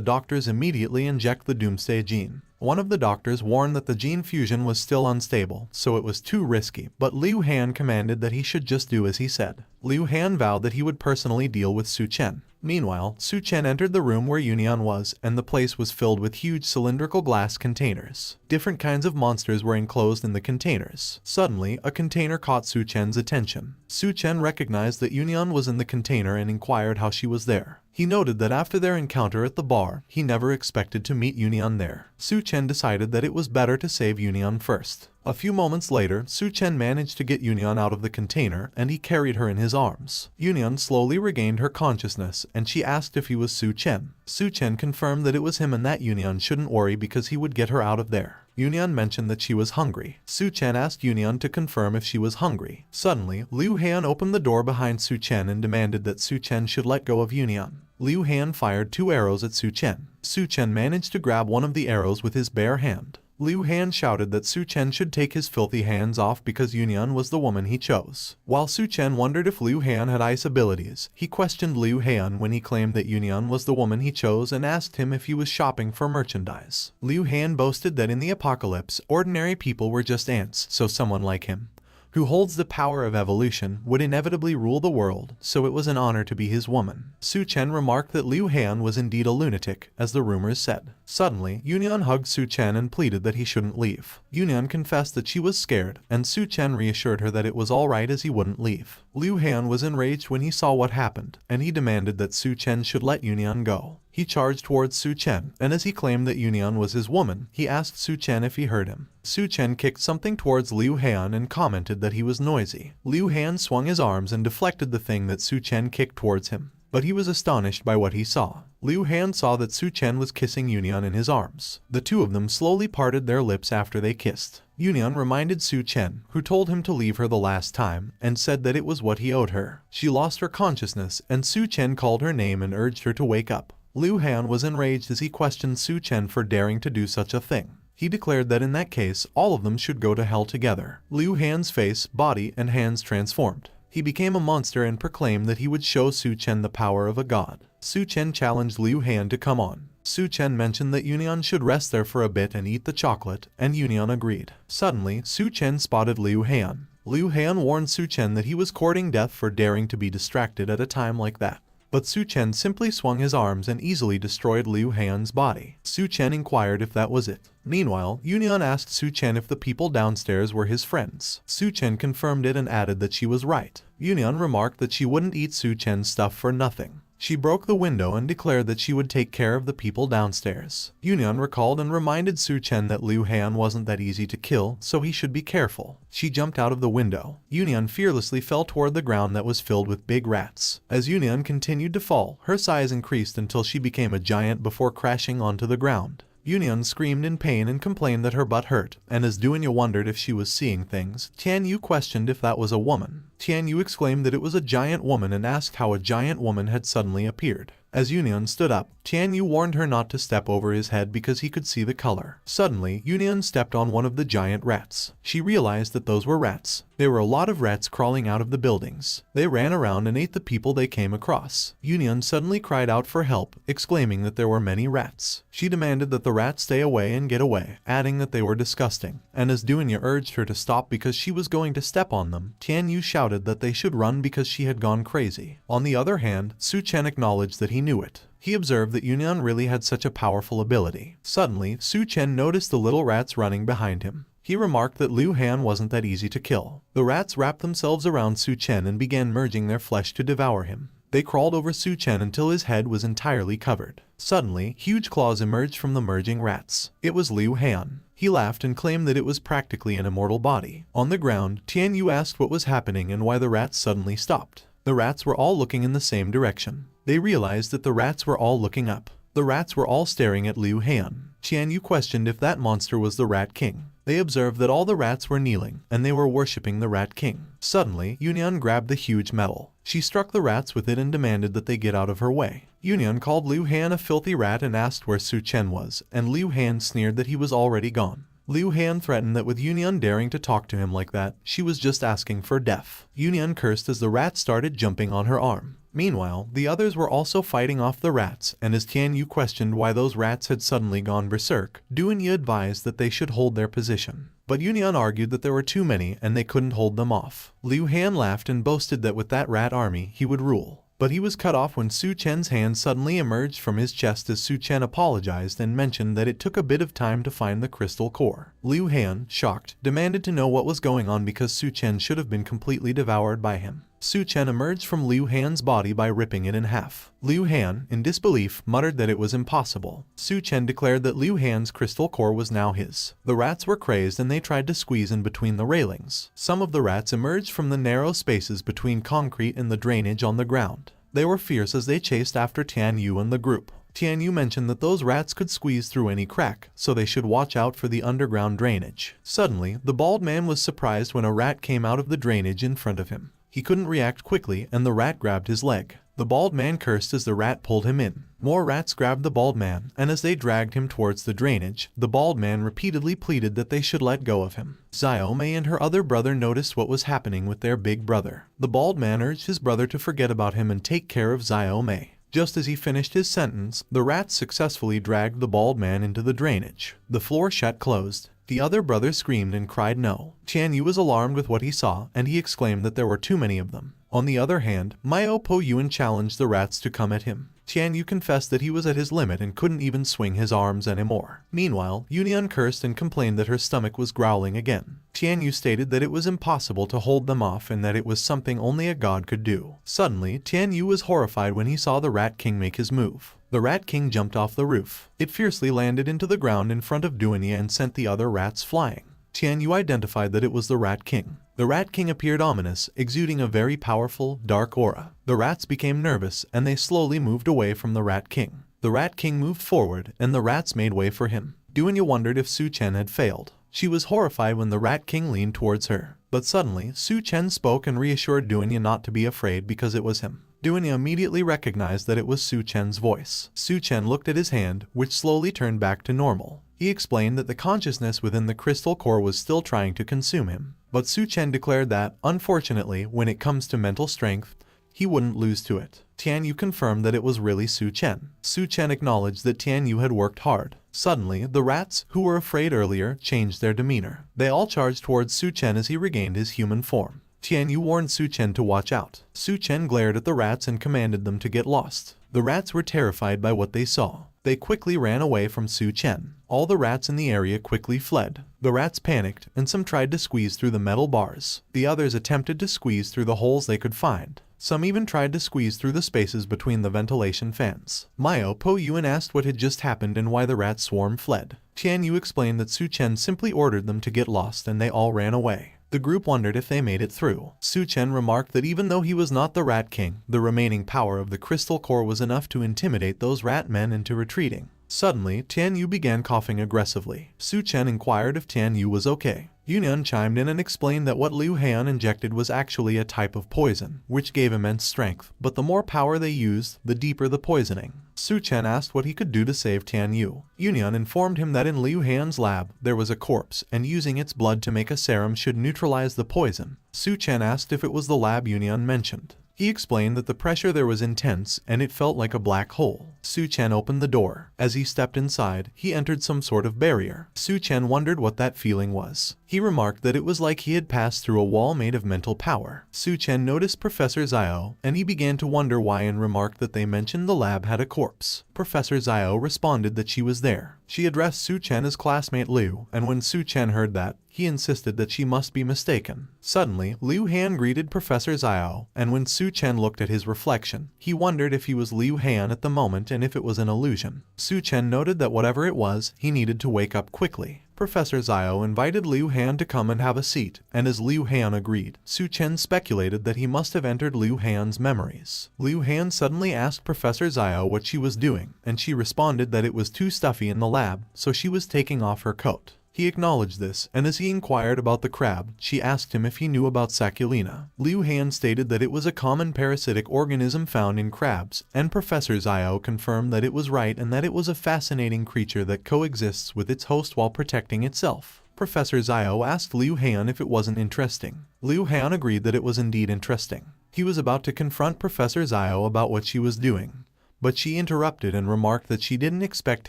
doctors immediately inject the Doomsday gene. One of the doctors warned that the gene fusion was still unstable, so it was too risky, but Liu Han commanded that he should just do as he said. Liu Han vowed that he would personally deal with Su Chen. Meanwhile, Su Chen entered the room where Yunyan was, and the place was filled with huge cylindrical glass containers. Different kinds of monsters were enclosed in the containers. Suddenly, a container caught Su Chen's attention. Su Chen recognized that Yunyan was in the container and inquired how she was there. He noted that after their encounter at the bar, he never expected to meet Yunyan there. Su Chen decided that it was better to save Yunyan first. A few moments later, Su Chen managed to get Yunyan out of the container, and he carried her in his arms. Yunyan slowly regained her consciousness, and she asked if he was Su Chen. Su Chen confirmed that it was him and that Yunyan shouldn't worry because he would get her out of there. Yunyan mentioned that she was hungry. Su Chen asked Yunyan to confirm if she was hungry. Suddenly, Liu Han opened the door behind Su Chen and demanded that Su Chen should let go of Yunyan. Liu Han fired 2 arrows at Su Chen. Su Chen managed to grab one of the arrows with his bare hand. Liu Han shouted that Su Chen should take his filthy hands off because Yunyan was the woman he chose. While Su Chen wondered if Liu Han had ice abilities, he questioned Liu Han when he claimed that Yunyan was the woman he chose and asked him if he was shopping for merchandise. Liu Han boasted that in the apocalypse, ordinary people were just ants, so someone like him, who holds the power of evolution, would inevitably rule the world, so it was an honor to be his woman. Su Chen remarked that Liu Han was indeed a lunatic, as the rumors said. Suddenly, Yunyan hugged Su Chen and pleaded that he shouldn't leave. Yunyan confessed that she was scared, and Su Chen reassured her that it was alright as he wouldn't leave. Liu Han was enraged when he saw what happened, and he demanded that Su Chen should let Yunyan go. He charged towards Su Chen, and as he claimed that Yunyan was his woman, he asked Su Chen if he heard him. Su Chen kicked something towards Liu Han and commented that he was noisy. Liu Han swung his arms and deflected the thing that Su Chen kicked towards him, but he was astonished by what he saw. Liu Han saw that Su Chen was kissing Yunyan in his arms. The two of them slowly parted their lips after they kissed. Yunyan reminded Su Chen, who told him to leave her the last time, and said that it was what he owed her. She lost her consciousness, and Su Chen called her name and urged her to wake up. Liu Han was enraged as he questioned Su Chen for daring to do such a thing. He declared that in that case, all of them should go to hell together. Liu Han's face, body, and hands transformed. He became a monster and proclaimed that he would show Su Chen the power of a god. Su Chen challenged Liu Han to come on. Su Chen mentioned that Yunyan should rest there for a bit and eat the chocolate, and Yunyan agreed. Suddenly, Su Chen spotted Liu Han. Liu Han warned Su Chen that he was courting death for daring to be distracted at a time like that. But Su Chen simply swung his arms and easily destroyed Liu Han's body. Su Chen inquired if that was it. Meanwhile, Yunyan asked Su Chen if the people downstairs were his friends. Su Chen confirmed it and added that she was right. Yunyan remarked that she wouldn't eat Su Chen's stuff for nothing. She broke the window and declared that she would take care of the people downstairs. Yunyan recalled and reminded Su Chen that Liu Han wasn't that easy to kill, so he should be careful. She jumped out of the window. Yunyan fearlessly fell toward the ground that was filled with big rats. As Yunyan continued to fall, her size increased until she became a giant before crashing onto the ground. Yunyan screamed in pain and complained that her butt hurt, and as Duanya wondered if she was seeing things, Tian Yu questioned if that was a woman. Tian Yu exclaimed that it was a giant woman and asked how a giant woman had suddenly appeared. As Yunian stood up, Tian Yu warned her not to step over his head because he could see the color. Suddenly, Yunian stepped on one of the giant rats. She realized that those were rats. There were a lot of rats crawling out of the buildings. They ran around and ate the people they came across. Yunian suddenly cried out for help, exclaiming that there were many rats. She demanded that the rats stay away and get away, adding that they were disgusting. And as Dunya urged her to stop because she was going to step on them, Tian Yu shouted that they should run because she had gone crazy. On the other hand, Su Chen acknowledged that he knew it. He observed that Yunian really had such a powerful ability. Suddenly, Su Chen noticed the little rats running behind him. He remarked that Liu Han wasn't that easy to kill. The rats wrapped themselves around Su Chen and began merging their flesh to devour him. They crawled over Su Chen until his head was entirely covered. Suddenly, huge claws emerged from the merging rats. It was Liu Han. He laughed and claimed that it was practically an immortal body. On the ground, Tian Yu asked what was happening and why the rats suddenly stopped. The rats were all looking in the same direction. They realized that the rats were all looking up. The rats were all staring at Liu Han. Tian Yu questioned if that monster was the Rat King. They observed that all the rats were kneeling, and they were worshipping the Rat King. Suddenly, Yunian grabbed the huge metal. She struck the rats with it and demanded that they get out of her way. Yunian called Liu Han a filthy rat and asked where Su Chen was, and Liu Han sneered that he was already gone. Liu Han threatened that with Yunian daring to talk to him like that, she was just asking for death. Yunian cursed as the rats started jumping on her arm. Meanwhile, the others were also fighting off the rats, and as Tian Yu questioned why those rats had suddenly gone berserk, Dunya advised that they should hold their position. But Yunian argued that there were too many and they couldn't hold them off. Liu Han laughed and boasted that with that rat army, he would rule. But he was cut off when Su Chen's hand suddenly emerged from his chest as Su Chen apologized and mentioned that it took a bit of time to find the crystal core. Liu Han, shocked, demanded to know what was going on because Su Chen should have been completely devoured by him. Su Chen emerged from Liu Han's body by ripping it in half. Liu Han, in disbelief, muttered that it was impossible. Su Chen declared that Liu Han's crystal core was now his. The rats were crazed and they tried to squeeze in between the railings. Some of the rats emerged from the narrow spaces between concrete and the drainage on the ground. They were fierce as they chased after Tian Yu and the group. Tian Yu mentioned that those rats could squeeze through any crack, so they should watch out for the underground drainage. Suddenly, the bald man was surprised when a rat came out of the drainage in front of him. He couldn't react quickly and the rat grabbed his leg. The bald man cursed as the rat pulled him in. More rats grabbed the bald man, and as they dragged him towards the drainage, the bald man repeatedly pleaded that they should let go of him. Xiaomei and her other brother noticed what was happening with their big brother. The bald man urged his brother to forget about him and take care of Xiaomei. Just as he finished his sentence, the rats successfully dragged the bald man into the drainage. The floor shut closed. The other brother screamed and cried no. Tian Yu was alarmed with what he saw, and he exclaimed that there were too many of them. On the other hand, Myo Po Yuan challenged the rats to come at him. Tian Yu confessed that he was at his limit and couldn't even swing his arms anymore. Meanwhile, Yunian cursed and complained that her stomach was growling again. Tian Yu stated that it was impossible to hold them off and that it was something only a god could do. Suddenly, Tian Yu was horrified when he saw the Rat King make his move. The Rat King jumped off the roof. It fiercely landed into the ground in front of Dunya and sent the other rats flying. Tian Yu identified that it was the Rat King. The Rat King appeared ominous, exuding a very powerful, dark aura. The rats became nervous and they slowly moved away from the Rat King. The Rat King moved forward and the rats made way for him. Dunya wondered if Su Chen had failed. She was horrified when the Rat King leaned towards her. But suddenly, Su Chen spoke and reassured Dunya not to be afraid because it was him. Dunya immediately recognized that it was Su Chen's voice. Su Chen looked at his hand, which slowly turned back to normal. He explained that the consciousness within the crystal core was still trying to consume him. But Su Chen declared that, unfortunately, when it comes to mental strength, he wouldn't lose to it. Tian Yu confirmed that it was really Su Chen. Su Chen acknowledged that Tian Yu had worked hard. Suddenly, the rats, who were afraid earlier, changed their demeanor. They all charged towards Su Chen as he regained his human form. Tian Yu warned Su Chen to watch out. Su Chen glared at the rats and commanded them to get lost. The rats were terrified by what they saw. They quickly ran away from Su Chen. All the rats in the area quickly fled. The rats panicked, and some tried to squeeze through the metal bars. The others attempted to squeeze through the holes they could find. Some even tried to squeeze through the spaces between the ventilation fans. Myo Po Yuan asked what had just happened and why the rat swarm fled. Tian Yu explained that Su Chen simply ordered them to get lost and they all ran away. The group wondered if they made it through. Su Chen remarked that even though he was not the Rat King, the remaining power of the crystal core was enough to intimidate those rat men into retreating. Suddenly, Tian Yu began coughing aggressively. Su Chen inquired if Tian Yu was okay. Yunyan chimed in and explained that what Liu Han injected was actually a type of poison, which gave immense strength, but the more power they used, the deeper the poisoning. Su Chen asked what he could do to save Tian Yu. Yunyan informed him that in Liu Han's lab, there was a corpse, and using its blood to make a serum should neutralize the poison. Su Chen asked if it was the lab Yunyan mentioned. He explained that the pressure there was intense and it felt like a black hole. Su Chen opened the door. As he stepped inside, he entered some sort of barrier. Su Chen wondered what that feeling was. He remarked that it was like he had passed through a wall made of mental power. Su Chen noticed Professor Zhao, and he began to wonder why and remarked that they mentioned the lab had a corpse. Professor Zhao responded that she was there. She addressed Su Chen as classmate Liu, and when Su Chen heard that, he insisted that she must be mistaken. Suddenly, Liu Han greeted Professor Zhao, and when Su Chen looked at his reflection, he wondered if he was Liu Han at the moment and if it was an illusion. Su Chen noted that whatever it was, he needed to wake up quickly. Professor Zhao invited Liu Han to come and have a seat, and as Liu Han agreed, Su Chen speculated that he must have entered Liu Han's memories. Liu Han suddenly asked Professor Zhao what she was doing, and she responded that it was too stuffy in the lab, so she was taking off her coat. He acknowledged this, and as he inquired about the crab, she asked him if he knew about Saculina. Liu Han stated that it was a common parasitic organism found in crabs, and Professor Zhao confirmed that it was right and that it was a fascinating creature that coexists with its host while protecting itself. Professor Zhao asked Liu Han if it wasn't interesting. Liu Han agreed that it was indeed interesting. He was about to confront Professor Zhao about what she was doing, but she interrupted and remarked that she didn't expect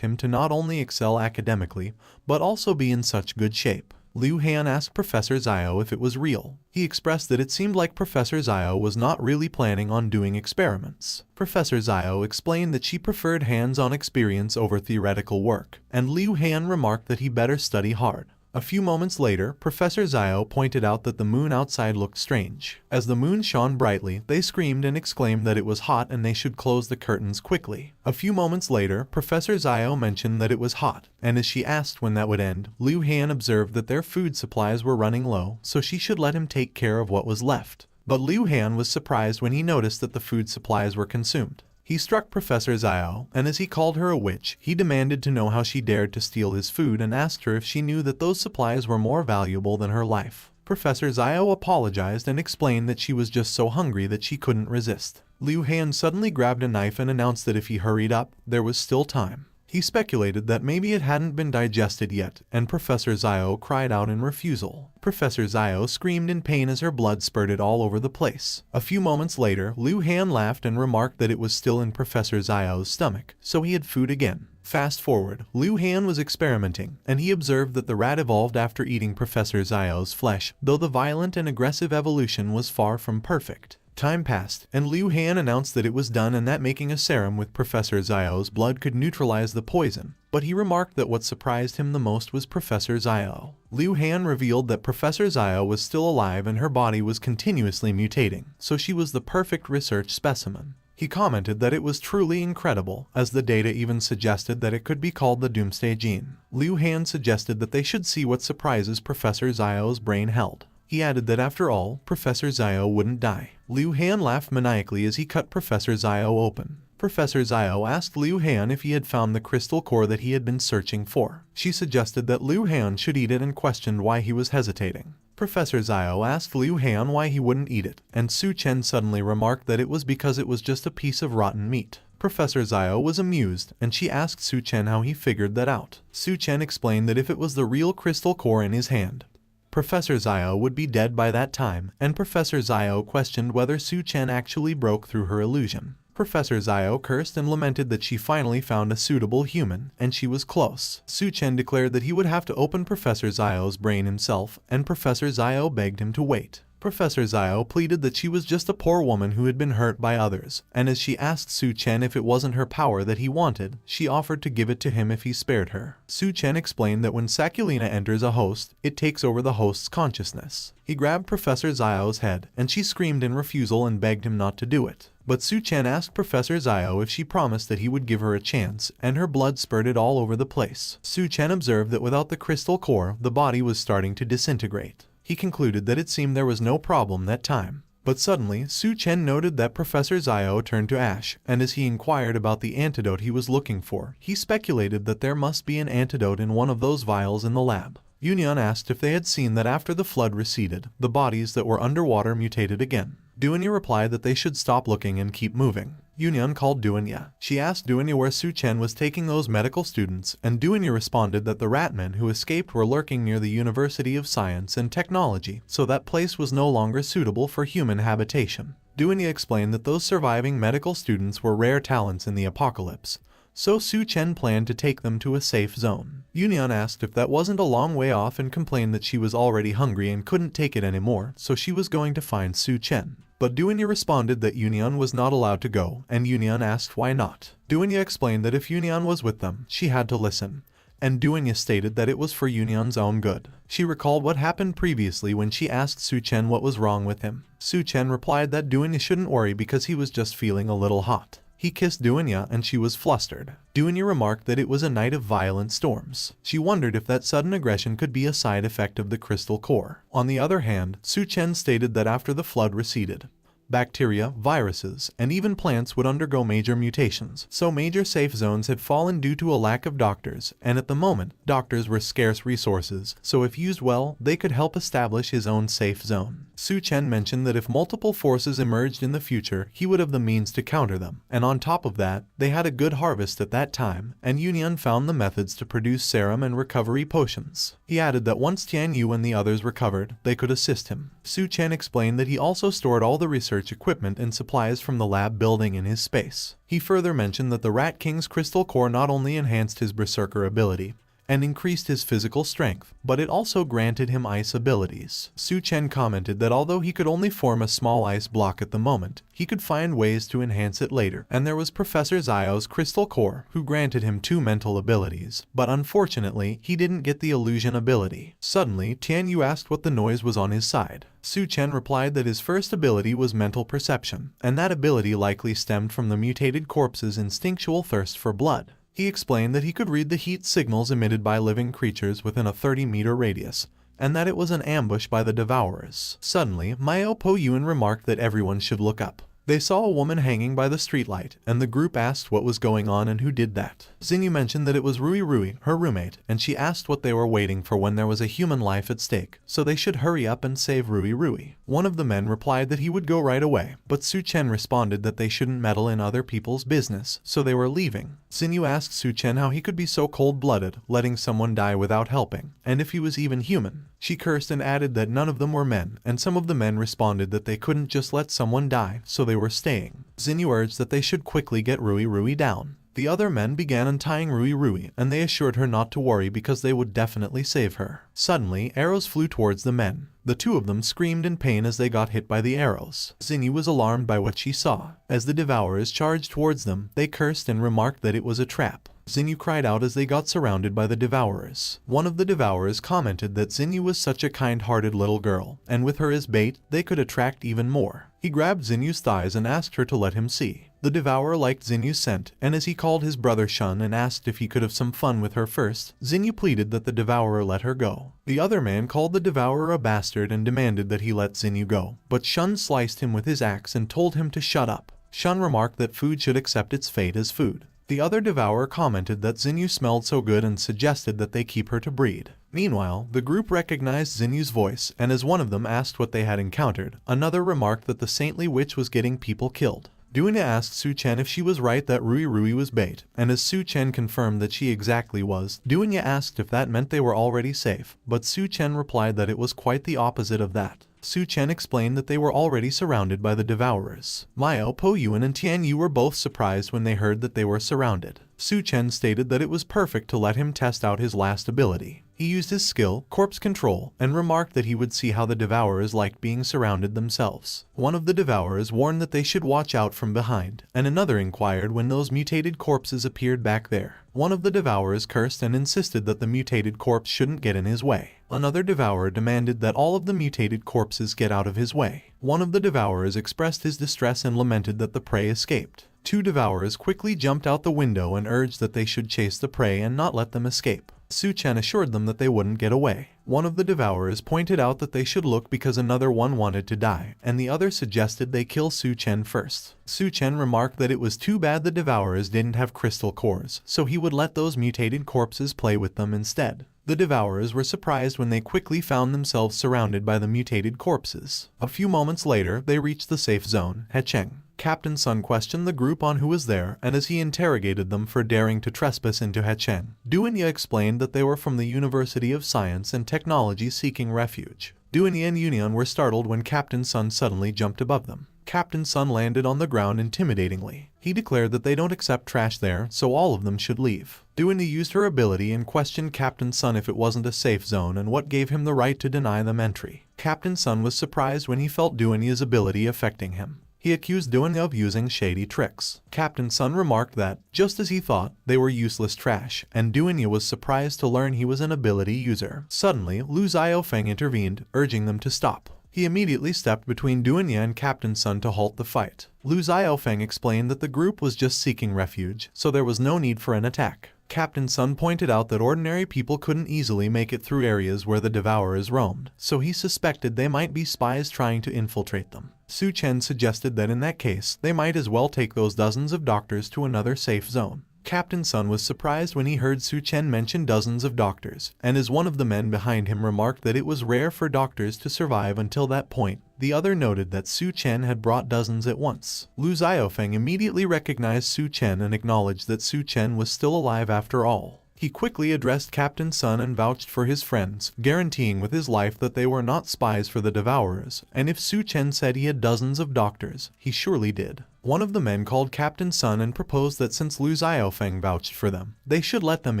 him to not only excel academically, but also be in such good shape. Liu Han asked Professor Zhao if it was real. He expressed that it seemed like Professor Zhao was not really planning on doing experiments. Professor Zhao explained that she preferred hands-on experience over theoretical work, and Liu Han remarked that he better study hard. A few moments later, Professor Zhao pointed out that the moon outside looked strange. As the moon shone brightly, they screamed and exclaimed that it was hot and they should close the curtains quickly. A few moments later, Professor Zhao mentioned that it was hot, and as she asked when that would end, Liu Han observed that their food supplies were running low, so she should let him take care of what was left. But Liu Han was surprised when he noticed that the food supplies were consumed. He struck Professor Zhao, and as he called her a witch, he demanded to know how she dared to steal his food and asked her if she knew that those supplies were more valuable than her life. Professor Zhao apologized and explained that she was just so hungry that she couldn't resist. Liu Han suddenly grabbed a knife and announced that if he hurried up, there was still time. He speculated that maybe it hadn't been digested yet, and Professor Zhao cried out in refusal. Professor Zhao screamed in pain as her blood spurted all over the place. A few moments later, Liu Han laughed and remarked that it was still in Professor Zhao's stomach, so he had food again. Fast forward, Liu Han was experimenting, and he observed that the rat evolved after eating Professor Zhao's flesh, though the violent and aggressive evolution was far from perfect. Time passed, and Liu Han announced that it was done and that making a serum with Professor Zhao's blood could neutralize the poison, but he remarked that what surprised him the most was Professor Zhao. Liu Han revealed that Professor Zhao was still alive and her body was continuously mutating, so she was the perfect research specimen. He commented that it was truly incredible, as the data even suggested that it could be called the Doomsday Gene. Liu Han suggested that they should see what surprises Professor Zhao's brain held. He added that after all, Professor Zhao wouldn't die. Liu Han laughed maniacally as he cut Professor Zhao open. Professor Zhao asked Liu Han if he had found the crystal core that he had been searching for. She suggested that Liu Han should eat it and questioned why he was hesitating. Professor Zhao asked Liu Han why he wouldn't eat it, and Su Chen suddenly remarked that it was because it was just a piece of rotten meat. Professor Zhao was amused, and she asked Su Chen how he figured that out. Su Chen explained that if it was the real crystal core in his hand, Professor Zhao would be dead by that time, and Professor Zhao questioned whether Su Chen actually broke through her illusion. Professor Zhao cursed and lamented that she finally found a suitable human, and she was close. Su Chen declared that he would have to open Professor Zhao's brain himself, and Professor Zhao begged him to wait. Professor Zhao pleaded that she was just a poor woman who had been hurt by others, and as she asked Su Chen if it wasn't her power that he wanted, she offered to give it to him if he spared her. Su Chen explained that when Saculina enters a host, it takes over the host's consciousness. He grabbed Professor Zhao's head, and she screamed in refusal and begged him not to do it. But Su Chen asked Professor Zhao if she promised that he would give her a chance, and her blood spurted all over the place. Su Chen observed that without the crystal core, the body was starting to disintegrate. He concluded that it seemed there was no problem that time. But suddenly, Su Chen noted that Professor Zhao turned to ash, and as he inquired about the antidote he was looking for, he speculated that there must be an antidote in one of those vials in the lab. Yunyan asked if they had seen that after the flood receded, the bodies that were underwater mutated again. Duanya replied that they should stop looking and keep moving. Yunyan called Duanya. She asked Duanya where Su Chen was taking those medical students, and Duanya responded that the ratmen who escaped were lurking near the University of Science and Technology, so that place was no longer suitable for human habitation. Duanya explained that those surviving medical students were rare talents in the apocalypse, so Su Chen planned to take them to a safe zone. Yunyan asked if that wasn't a long way off and complained that she was already hungry and couldn't take it anymore, so she was going to find Su Chen. But Duanya responded that Yunyan was not allowed to go, and Yunyan asked why not. Duanya explained that if Yunyan was with them, she had to listen, and Duanya stated that it was for Yunyan's own good. She recalled what happened previously when she asked Su Chen what was wrong with him. Su Chen replied that Duanya shouldn't worry because he was just feeling a little hot. He kissed Duanya and she was flustered. Duanya remarked that it was a night of violent storms. She wondered if that sudden aggression could be a side effect of the crystal core. On the other hand, Su Chen stated that after the flood receded, bacteria, viruses, and even plants would undergo major mutations, so major safe zones had fallen due to a lack of doctors, and at the moment, doctors were scarce resources, so if used well, they could help establish his own safe zone. Su Chen mentioned that if multiple forces emerged in the future, he would have the means to counter them, and on top of that, they had a good harvest at that time, and Yunyan found the methods to produce serum and recovery potions. He added that once Tian Yu and the others recovered, they could assist him. Su Chen explained that he also stored all the research equipment and supplies from the lab building in his space. He further mentioned that the Rat King's crystal core not only enhanced his berserker ability and increased his physical strength, but it also granted him ice abilities. Su Chen commented that although he could only form a small ice block at the moment, he could find ways to enhance it later, and there was Professor Zio's crystal core, who granted him 2 mental abilities, but unfortunately, he didn't get the illusion ability. Suddenly, Tian Yu asked what the noise was on his side. Su Chen replied that his first ability was mental perception, and that ability likely stemmed from the mutated corpse's instinctual thirst for blood. He explained that he could read the heat signals emitted by living creatures within a 30-meter radius, and that it was an ambush by the devourers. Suddenly, Miao Po Yuan remarked that everyone should look up. They saw a woman hanging by the streetlight, and the group asked what was going on and who did that. Xinyu mentioned that it was Rui Rui, her roommate, and she asked what they were waiting for when there was a human life at stake, so they should hurry up and save Rui Rui. One of the men replied that he would go right away, but Su Chen responded that they shouldn't meddle in other people's business, so they were leaving. Xinyu asked Su Chen how he could be so cold-blooded, letting someone die without helping, and if he was even human. She cursed and added that none of them were men, and some of the men responded that they couldn't just let someone die, so they were staying. Xinyu urged that they should quickly get Rui Rui down. The other men began untying Rui Rui, and they assured her not to worry because they would definitely save her. Suddenly, arrows flew towards the men. The 2 of them screamed in pain as they got hit by the arrows. Xinyu was alarmed by what she saw. As the devourers charged towards them, they cursed and remarked that it was a trap. Xinyu cried out as they got surrounded by the devourers. One of the devourers commented that Xinyu was such a kind-hearted little girl, and with her as bait, they could attract even more. He grabbed Xinyu's thighs and asked her to let him see. The devourer liked Xinyu's scent, and as he called his brother Shun and asked if he could have some fun with her first, Xinyu pleaded that the devourer let her go. The other man called the devourer a bastard and demanded that he let Xinyu go, but Shun sliced him with his axe and told him to shut up. Shun remarked that food should accept its fate as food. The other devourer commented that Xinyu smelled so good and suggested that they keep her to breed. Meanwhile, the group recognized Xinyu's voice, and as one of them asked what they had encountered, another remarked that the saintly witch was getting people killed. Duanya asked Su Chen if she was right that Rui Rui was bait, and as Su Chen confirmed that she exactly was, Duanya asked if that meant they were already safe, but Su Chen replied that it was quite the opposite of that. Su Chen explained that they were already surrounded by the devourers. Miao, Po Yuan, and Tian Yu were both surprised when they heard that they were surrounded. Su Chen stated that it was perfect to let him test out his last ability. He used his skill, corpse control, and remarked that he would see how the devourers liked being surrounded themselves. One of the devourers warned that they should watch out from behind, and another inquired when those mutated corpses appeared back there. One of the devourers cursed and insisted that the mutated corpse shouldn't get in his way. Another devourer demanded that all of the mutated corpses get out of his way. One of the devourers expressed his distress and lamented that the prey escaped. 2 devourers quickly jumped out the window and urged that they should chase the prey and not let them escape. Su Chen assured them that they wouldn't get away. One of the devourers pointed out that they should look because another one wanted to die, and the other suggested they kill Su Chen first. Su Chen remarked that it was too bad the devourers didn't have crystal cores, so he would let those mutated corpses play with them instead. The Devourers were surprised when they quickly found themselves surrounded by the mutated corpses. A few moments later, they reached the safe zone. Hecheng. Captain Sun questioned the group on who was there, and as he interrogated them for daring to trespass into Hecheng, Duanya explained that they were from the University of Science and Technology seeking refuge. Duanya and Union were startled when Captain Sun suddenly jumped above them. Captain Sun landed on the ground intimidatingly. He declared that they don't accept trash there, so all of them should leave. Duanya used her ability and questioned Captain Sun if it wasn't a safe zone and what gave him the right to deny them entry. Captain Sun was surprised when he felt Duanya's ability affecting him. He accused Duanya of using shady tricks. Captain Sun remarked that, just as he thought, they were useless trash, and Duanya was surprised to learn he was an ability user. Suddenly, Lu Xiaofeng intervened, urging them to stop. He immediately stepped between Duanya and Captain Sun to halt the fight. Lu Xiaofeng explained that the group was just seeking refuge, so there was no need for an attack. Captain Sun pointed out that ordinary people couldn't easily make it through areas where the Devourers roamed, so he suspected they might be spies trying to infiltrate them. Su Chen suggested that in that case, they might as well take those dozens of doctors to another safe zone. Captain Sun was surprised when he heard Su Chen mention dozens of doctors, and as one of the men behind him remarked that it was rare for doctors to survive until that point, the other noted that Su Chen had brought dozens at once. Lu Xiaofeng immediately recognized Su Chen and acknowledged that Su Chen was still alive after all. He quickly addressed Captain Sun and vouched for his friends, guaranteeing with his life that they were not spies for the Devourers, and if Su Chen said he had dozens of doctors, he surely did. One of the men called Captain Sun and proposed that since Lu Xiaofeng vouched for them, they should let them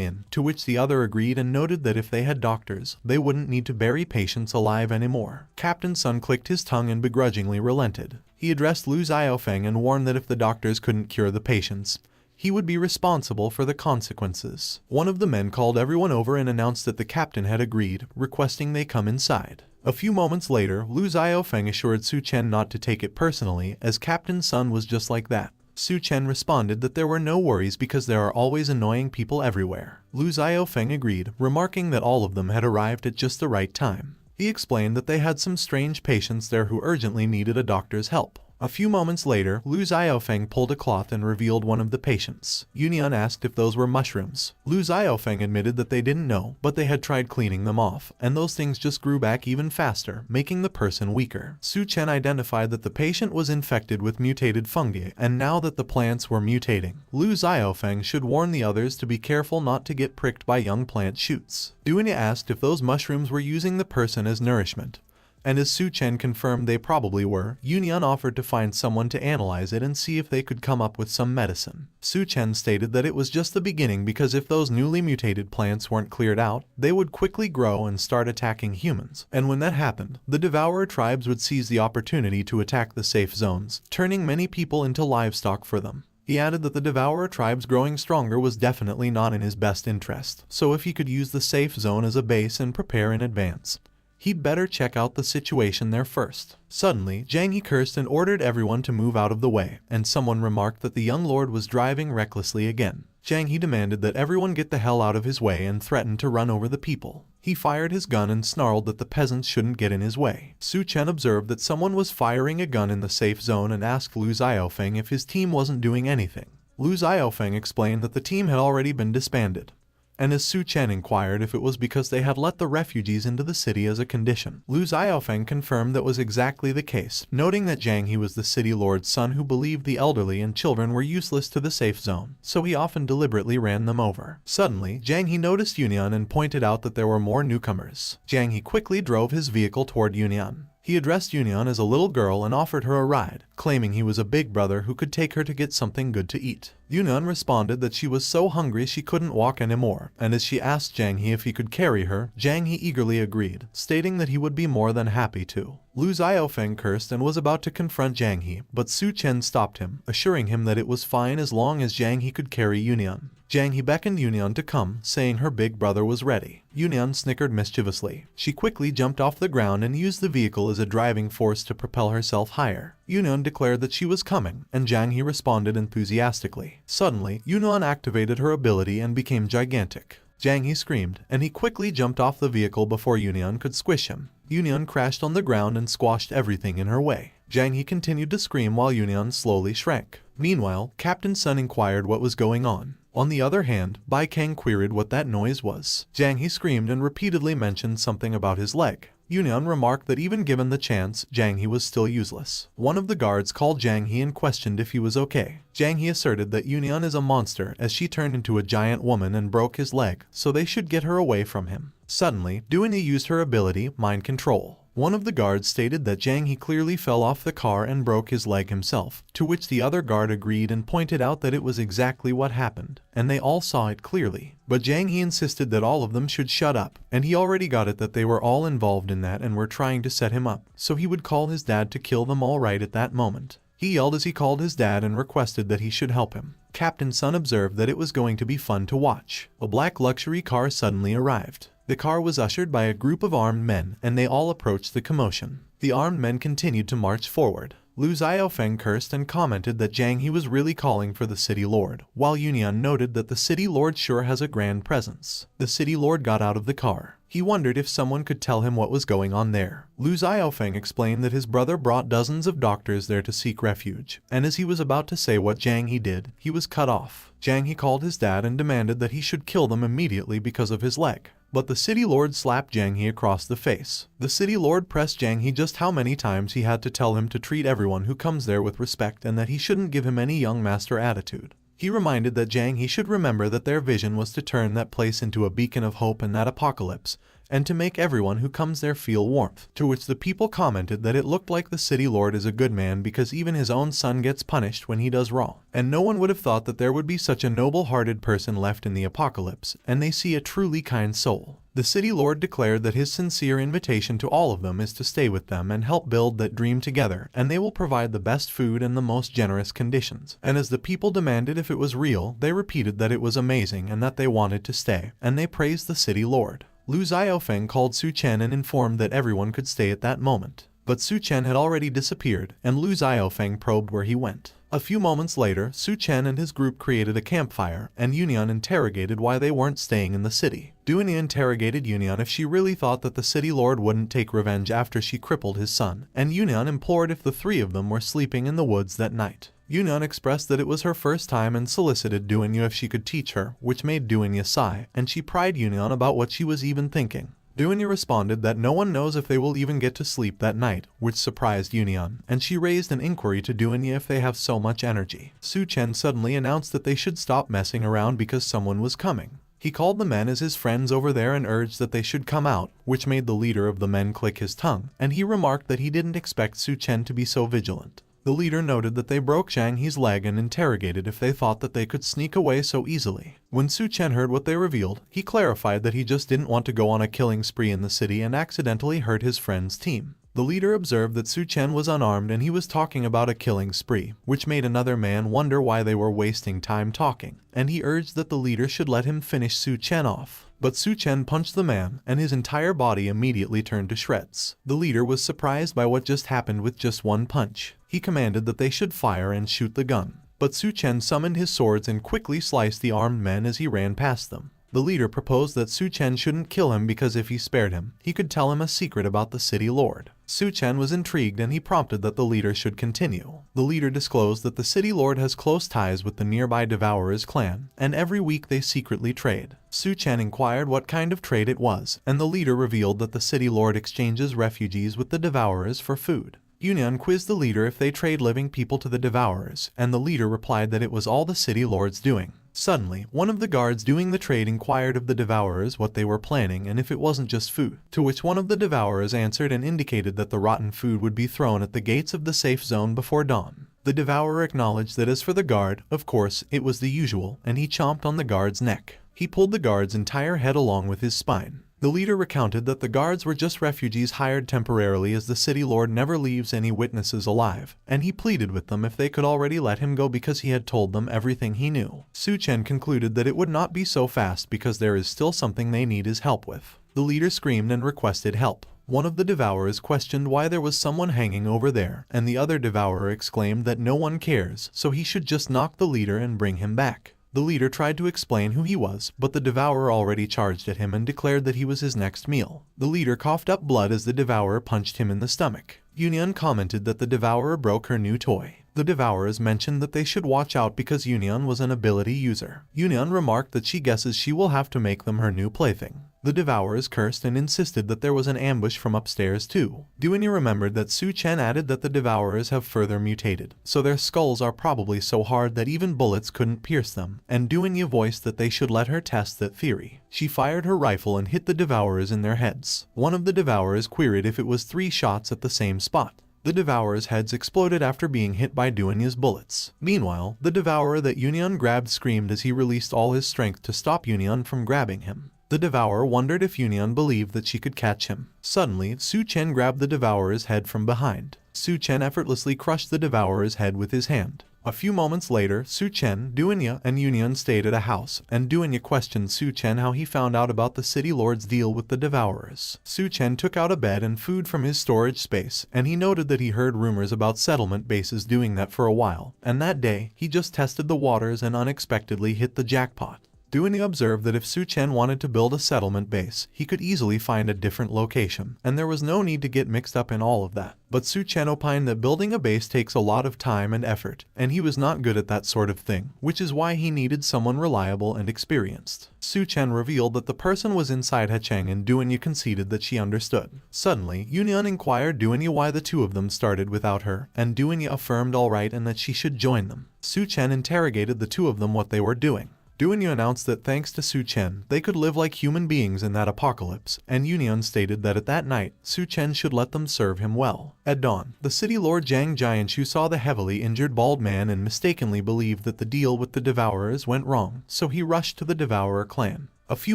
in, to which the other agreed and noted that if they had doctors, they wouldn't need to bury patients alive anymore. Captain Sun clicked his tongue and begrudgingly relented. He addressed Lu Xiaofeng and warned that if the doctors couldn't cure the patients, he would be responsible for the consequences. One of the men called everyone over and announced that the captain had agreed, requesting they come inside. A few moments later, Lu Xiaofeng assured Su Chen not to take it personally, as Captain Sun was just like that. Su Chen responded that there were no worries because there are always annoying people everywhere. Lu Xiaofeng agreed, remarking that all of them had arrived at just the right time. He explained that they had some strange patients there who urgently needed a doctor's help. A few moments later, Lu Xiaofeng pulled a cloth and revealed one of the patients. Union asked if those were mushrooms. Lu Xiaofeng admitted that they didn't know, but they had tried cleaning them off, and those things just grew back even faster, making the person weaker. Su Chen identified that the patient was infected with mutated fungi, and now that the plants were mutating, Lu Xiaofeng should warn the others to be careful not to get pricked by young plant shoots. Duanya asked if those mushrooms were using the person as nourishment, and as Su Chen confirmed they probably were, Union offered to find someone to analyze it and see if they could come up with some medicine. Su Chen stated that it was just the beginning because if those newly mutated plants weren't cleared out, they would quickly grow and start attacking humans. And when that happened, the Devourer tribes would seize the opportunity to attack the safe zones, turning many people into livestock for them. He added that the Devourer tribes growing stronger was definitely not in his best interest, so if he could use the safe zone as a base and prepare in advance, he'd better check out the situation there first. Suddenly, Zhang He cursed and ordered everyone to move out of the way, and someone remarked that the young lord was driving recklessly again. Zhang He demanded that everyone get the hell out of his way and threatened to run over the people. He fired his gun and snarled that the peasants shouldn't get in his way. Su Chen observed that someone was firing a gun in the safe zone and asked Lu Xiaofeng if his team wasn't doing anything. Lu Xiaofeng explained that the team had already been disbanded, and as Su Chen inquired if it was because they had let the refugees into the city as a condition, Lu Xiaofeng confirmed that was exactly the case, noting that Zhang He was the city lord's son who believed the elderly and children were useless to the safe zone, so he often deliberately ran them over. Suddenly, Zhang He noticed Union and pointed out that there were more newcomers. Zhang He quickly drove his vehicle toward Union. He addressed Union as a little girl and offered her a ride, claiming he was a big brother who could take her to get something good to eat. Union responded that she was so hungry she couldn't walk anymore, and as she asked Zhang He if he could carry her, Zhang He eagerly agreed, stating that he would be more than happy to. Lu Xiaofeng cursed and was about to confront Zhang He, but Su Chen stopped him, assuring him that it was fine as long as Zhang He could carry Union. Zhang He beckoned Union to come, saying her big brother was ready. Union snickered mischievously. She quickly jumped off the ground and used the vehicle as a driving force to propel herself higher. Union declared that she was coming, and Zhang He responded enthusiastically. Suddenly, Union activated her ability and became gigantic. Zhang He screamed, and he quickly jumped off the vehicle before Union could squish him. Union crashed on the ground and squashed everything in her way. Zhang He continued to scream while Union slowly shrank. Meanwhile, Captain Sun inquired what was going on. On the other hand, Bai Kang queried what that noise was. Jiang He screamed and repeatedly mentioned something about his leg. Yunyan remarked that even given the chance, Jiang He was still useless. One of the guards called Jiang He and questioned if he was okay. Jiang He asserted that Yunyan is a monster as she turned into a giant woman and broke his leg, so they should get her away from him. Suddenly, Duan used her ability, mind control. One of the guards stated that Jiang He clearly fell off the car and broke his leg himself, to which the other guard agreed and pointed out that it was exactly what happened, and they all saw it clearly. But Jiang He insisted that all of them should shut up, and he already got it that they were all involved in that and were trying to set him up, so he would call his dad to kill them all right at that moment. He yelled as he called his dad and requested that he should help him. Captain Sun observed that it was going to be fun to watch. A black luxury car suddenly arrived. The car was ushered by a group of armed men, and they all approached the commotion. The armed men continued to march forward. Lu Xiaofeng cursed and commented that Jiang He was really calling for the city lord, while Yunyan noted that the city lord sure has a grand presence. The city lord got out of the car. He wondered if someone could tell him what was going on there. Lu Xiaofeng explained that his brother brought dozens of doctors there to seek refuge, and as he was about to say what Jiang He did, he was cut off. Jiang He called his dad and demanded that he should kill them immediately because of his leg. But the city lord slapped Jiang He across the face. The city lord pressed Jiang He just how many times he had to tell him to treat everyone who comes there with respect and that he shouldn't give him any young master attitude. He reminded that Jiang He should remember that their vision was to turn that place into a beacon of hope in that apocalypse, and to make everyone who comes there feel warmth, to which the people commented that it looked like the city lord is a good man because even his own son gets punished when he does wrong. And no one would have thought that there would be such a noble-hearted person left in the apocalypse, and they see a truly kind soul. The city lord declared that his sincere invitation to all of them is to stay with them and help build that dream together, and they will provide the best food and the most generous conditions. And as the people demanded if it was real, they repeated that it was amazing and that they wanted to stay, and they praised the city lord. Lu Xiaofeng called Su Chen and informed that everyone could stay at that moment. But Su Chen had already disappeared, and Lu Xiaofeng probed where he went. A few moments later, Su Chen and his group created a campfire, and Yunyan interrogated why they weren't staying in the city. Duan interrogated Yunyan if she really thought that the city lord wouldn't take revenge after she crippled his son, and Yunyan implored if the three of them were sleeping in the woods that night. Yunyan expressed that it was her first time and solicited Duan if she could teach her, which made Duan sigh, and she pried Yunyan about what she was even thinking. Duan responded that no one knows if they will even get to sleep that night, which surprised Yunyan, and she raised an inquiry to Duan if they have so much energy. Su Chen suddenly announced that they should stop messing around because someone was coming. He called the men as his friends over there and urged that they should come out, which made the leader of the men click his tongue, and he remarked that he didn't expect Su Chen to be so vigilant. The leader noted that they broke Jiang He's leg and interrogated if they thought that they could sneak away so easily. When Su Chen heard what they revealed, he clarified that he just didn't want to go on a killing spree in the city and accidentally hurt his friend's team. The leader observed that Su Chen was unarmed and he was talking about a killing spree, which made another man wonder why they were wasting time talking, and he urged that the leader should let him finish Su Chen off. But Su Chen punched the man, and his entire body immediately turned to shreds. The leader was surprised by what just happened with just one punch. He commanded that they should fire and shoot the gun. But Su Chen summoned his swords and quickly sliced the armed men as he ran past them. The leader proposed that Su Chen shouldn't kill him because if he spared him, he could tell him a secret about the city lord. Su Chen was intrigued and he prompted that the leader should continue. The leader disclosed that the city lord has close ties with the nearby Devourer's clan, and every week they secretly trade. Su Chen inquired what kind of trade it was, and the leader revealed that the city lord exchanges refugees with the Devourers for food. Yunyan quizzed the leader if they trade living people to the Devourers, and the leader replied that it was all the city lord's doing. Suddenly, one of the guards doing the trade inquired of the Devourers what they were planning and if it wasn't just food, to which one of the Devourers answered and indicated that the rotten food would be thrown at the gates of the safe zone before dawn. The Devourer acknowledged that as for the guard, of course, it was the usual, and he chomped on the guard's neck. He pulled the guard's entire head along with his spine. The leader recounted that the guards were just refugees hired temporarily as the city lord never leaves any witnesses alive, and he pleaded with them if they could already let him go because he had told them everything he knew. Su Chen concluded that it would not be so fast because there is still something they need his help with. The leader screamed and requested help. One of the Devourers questioned why there was someone hanging over there, and the other Devourer exclaimed that no one cares, so he should just knock the leader and bring him back. The leader tried to explain who he was, but the Devourer already charged at him and declared that he was his next meal. The leader coughed up blood as the Devourer punched him in the stomach. Yunyan commented that the Devourer broke her new toy. The Devourers mentioned that they should watch out because Union was an ability user. Union remarked that she guesses she will have to make them her new plaything. The Devourers cursed and insisted that there was an ambush from upstairs too. Duenya remembered that Su Chen added that the Devourers have further mutated, so their skulls are probably so hard that even bullets couldn't pierce them, and Duenya voiced that they should let her test that theory. She fired her rifle and hit the Devourers in their heads. One of the Devourers queried if it was 3 shots at the same spot. The Devourers' heads exploded after being hit by Duenya's bullets. Meanwhile, the Devourer that Union grabbed screamed as he released all his strength to stop Union from grabbing him. The Devourer wondered if Union believed that she could catch him. Suddenly, Su Chen grabbed the Devourer's head from behind. Su Chen effortlessly crushed the Devourer's head with his hand. A few moments later, Su Chen, Duenya, and Union stayed at a house, and Duenya questioned Su Chen how he found out about the City Lord's deal with the Devourers. Su Chen took out a bed and food from his storage space, and he noted that he heard rumors about settlement bases doing that for a while, and that day, he just tested the waters and unexpectedly hit the jackpot. Duenya observed that if Su Chen wanted to build a settlement base, he could easily find a different location, and there was no need to get mixed up in all of that. But Su Chen opined that building a base takes a lot of time and effort, and he was not good at that sort of thing, which is why he needed someone reliable and experienced. Su Chen revealed that the person was inside Hecheng, and Duenya conceded that she understood. Suddenly, Union inquired Duenya why the two of them started without her, and Duenya affirmed alright and that she should join them. Su Chen interrogated the two of them what they were doing. Duenya announced that thanks to Su Chen, they could live like human beings in that apocalypse, and Union stated that at that night, Su Chen should let them serve him well. At dawn, the city lord Zhang Jianshu saw the heavily injured bald man and mistakenly believed that the deal with the Devourers went wrong, so he rushed to the Devourer clan. A few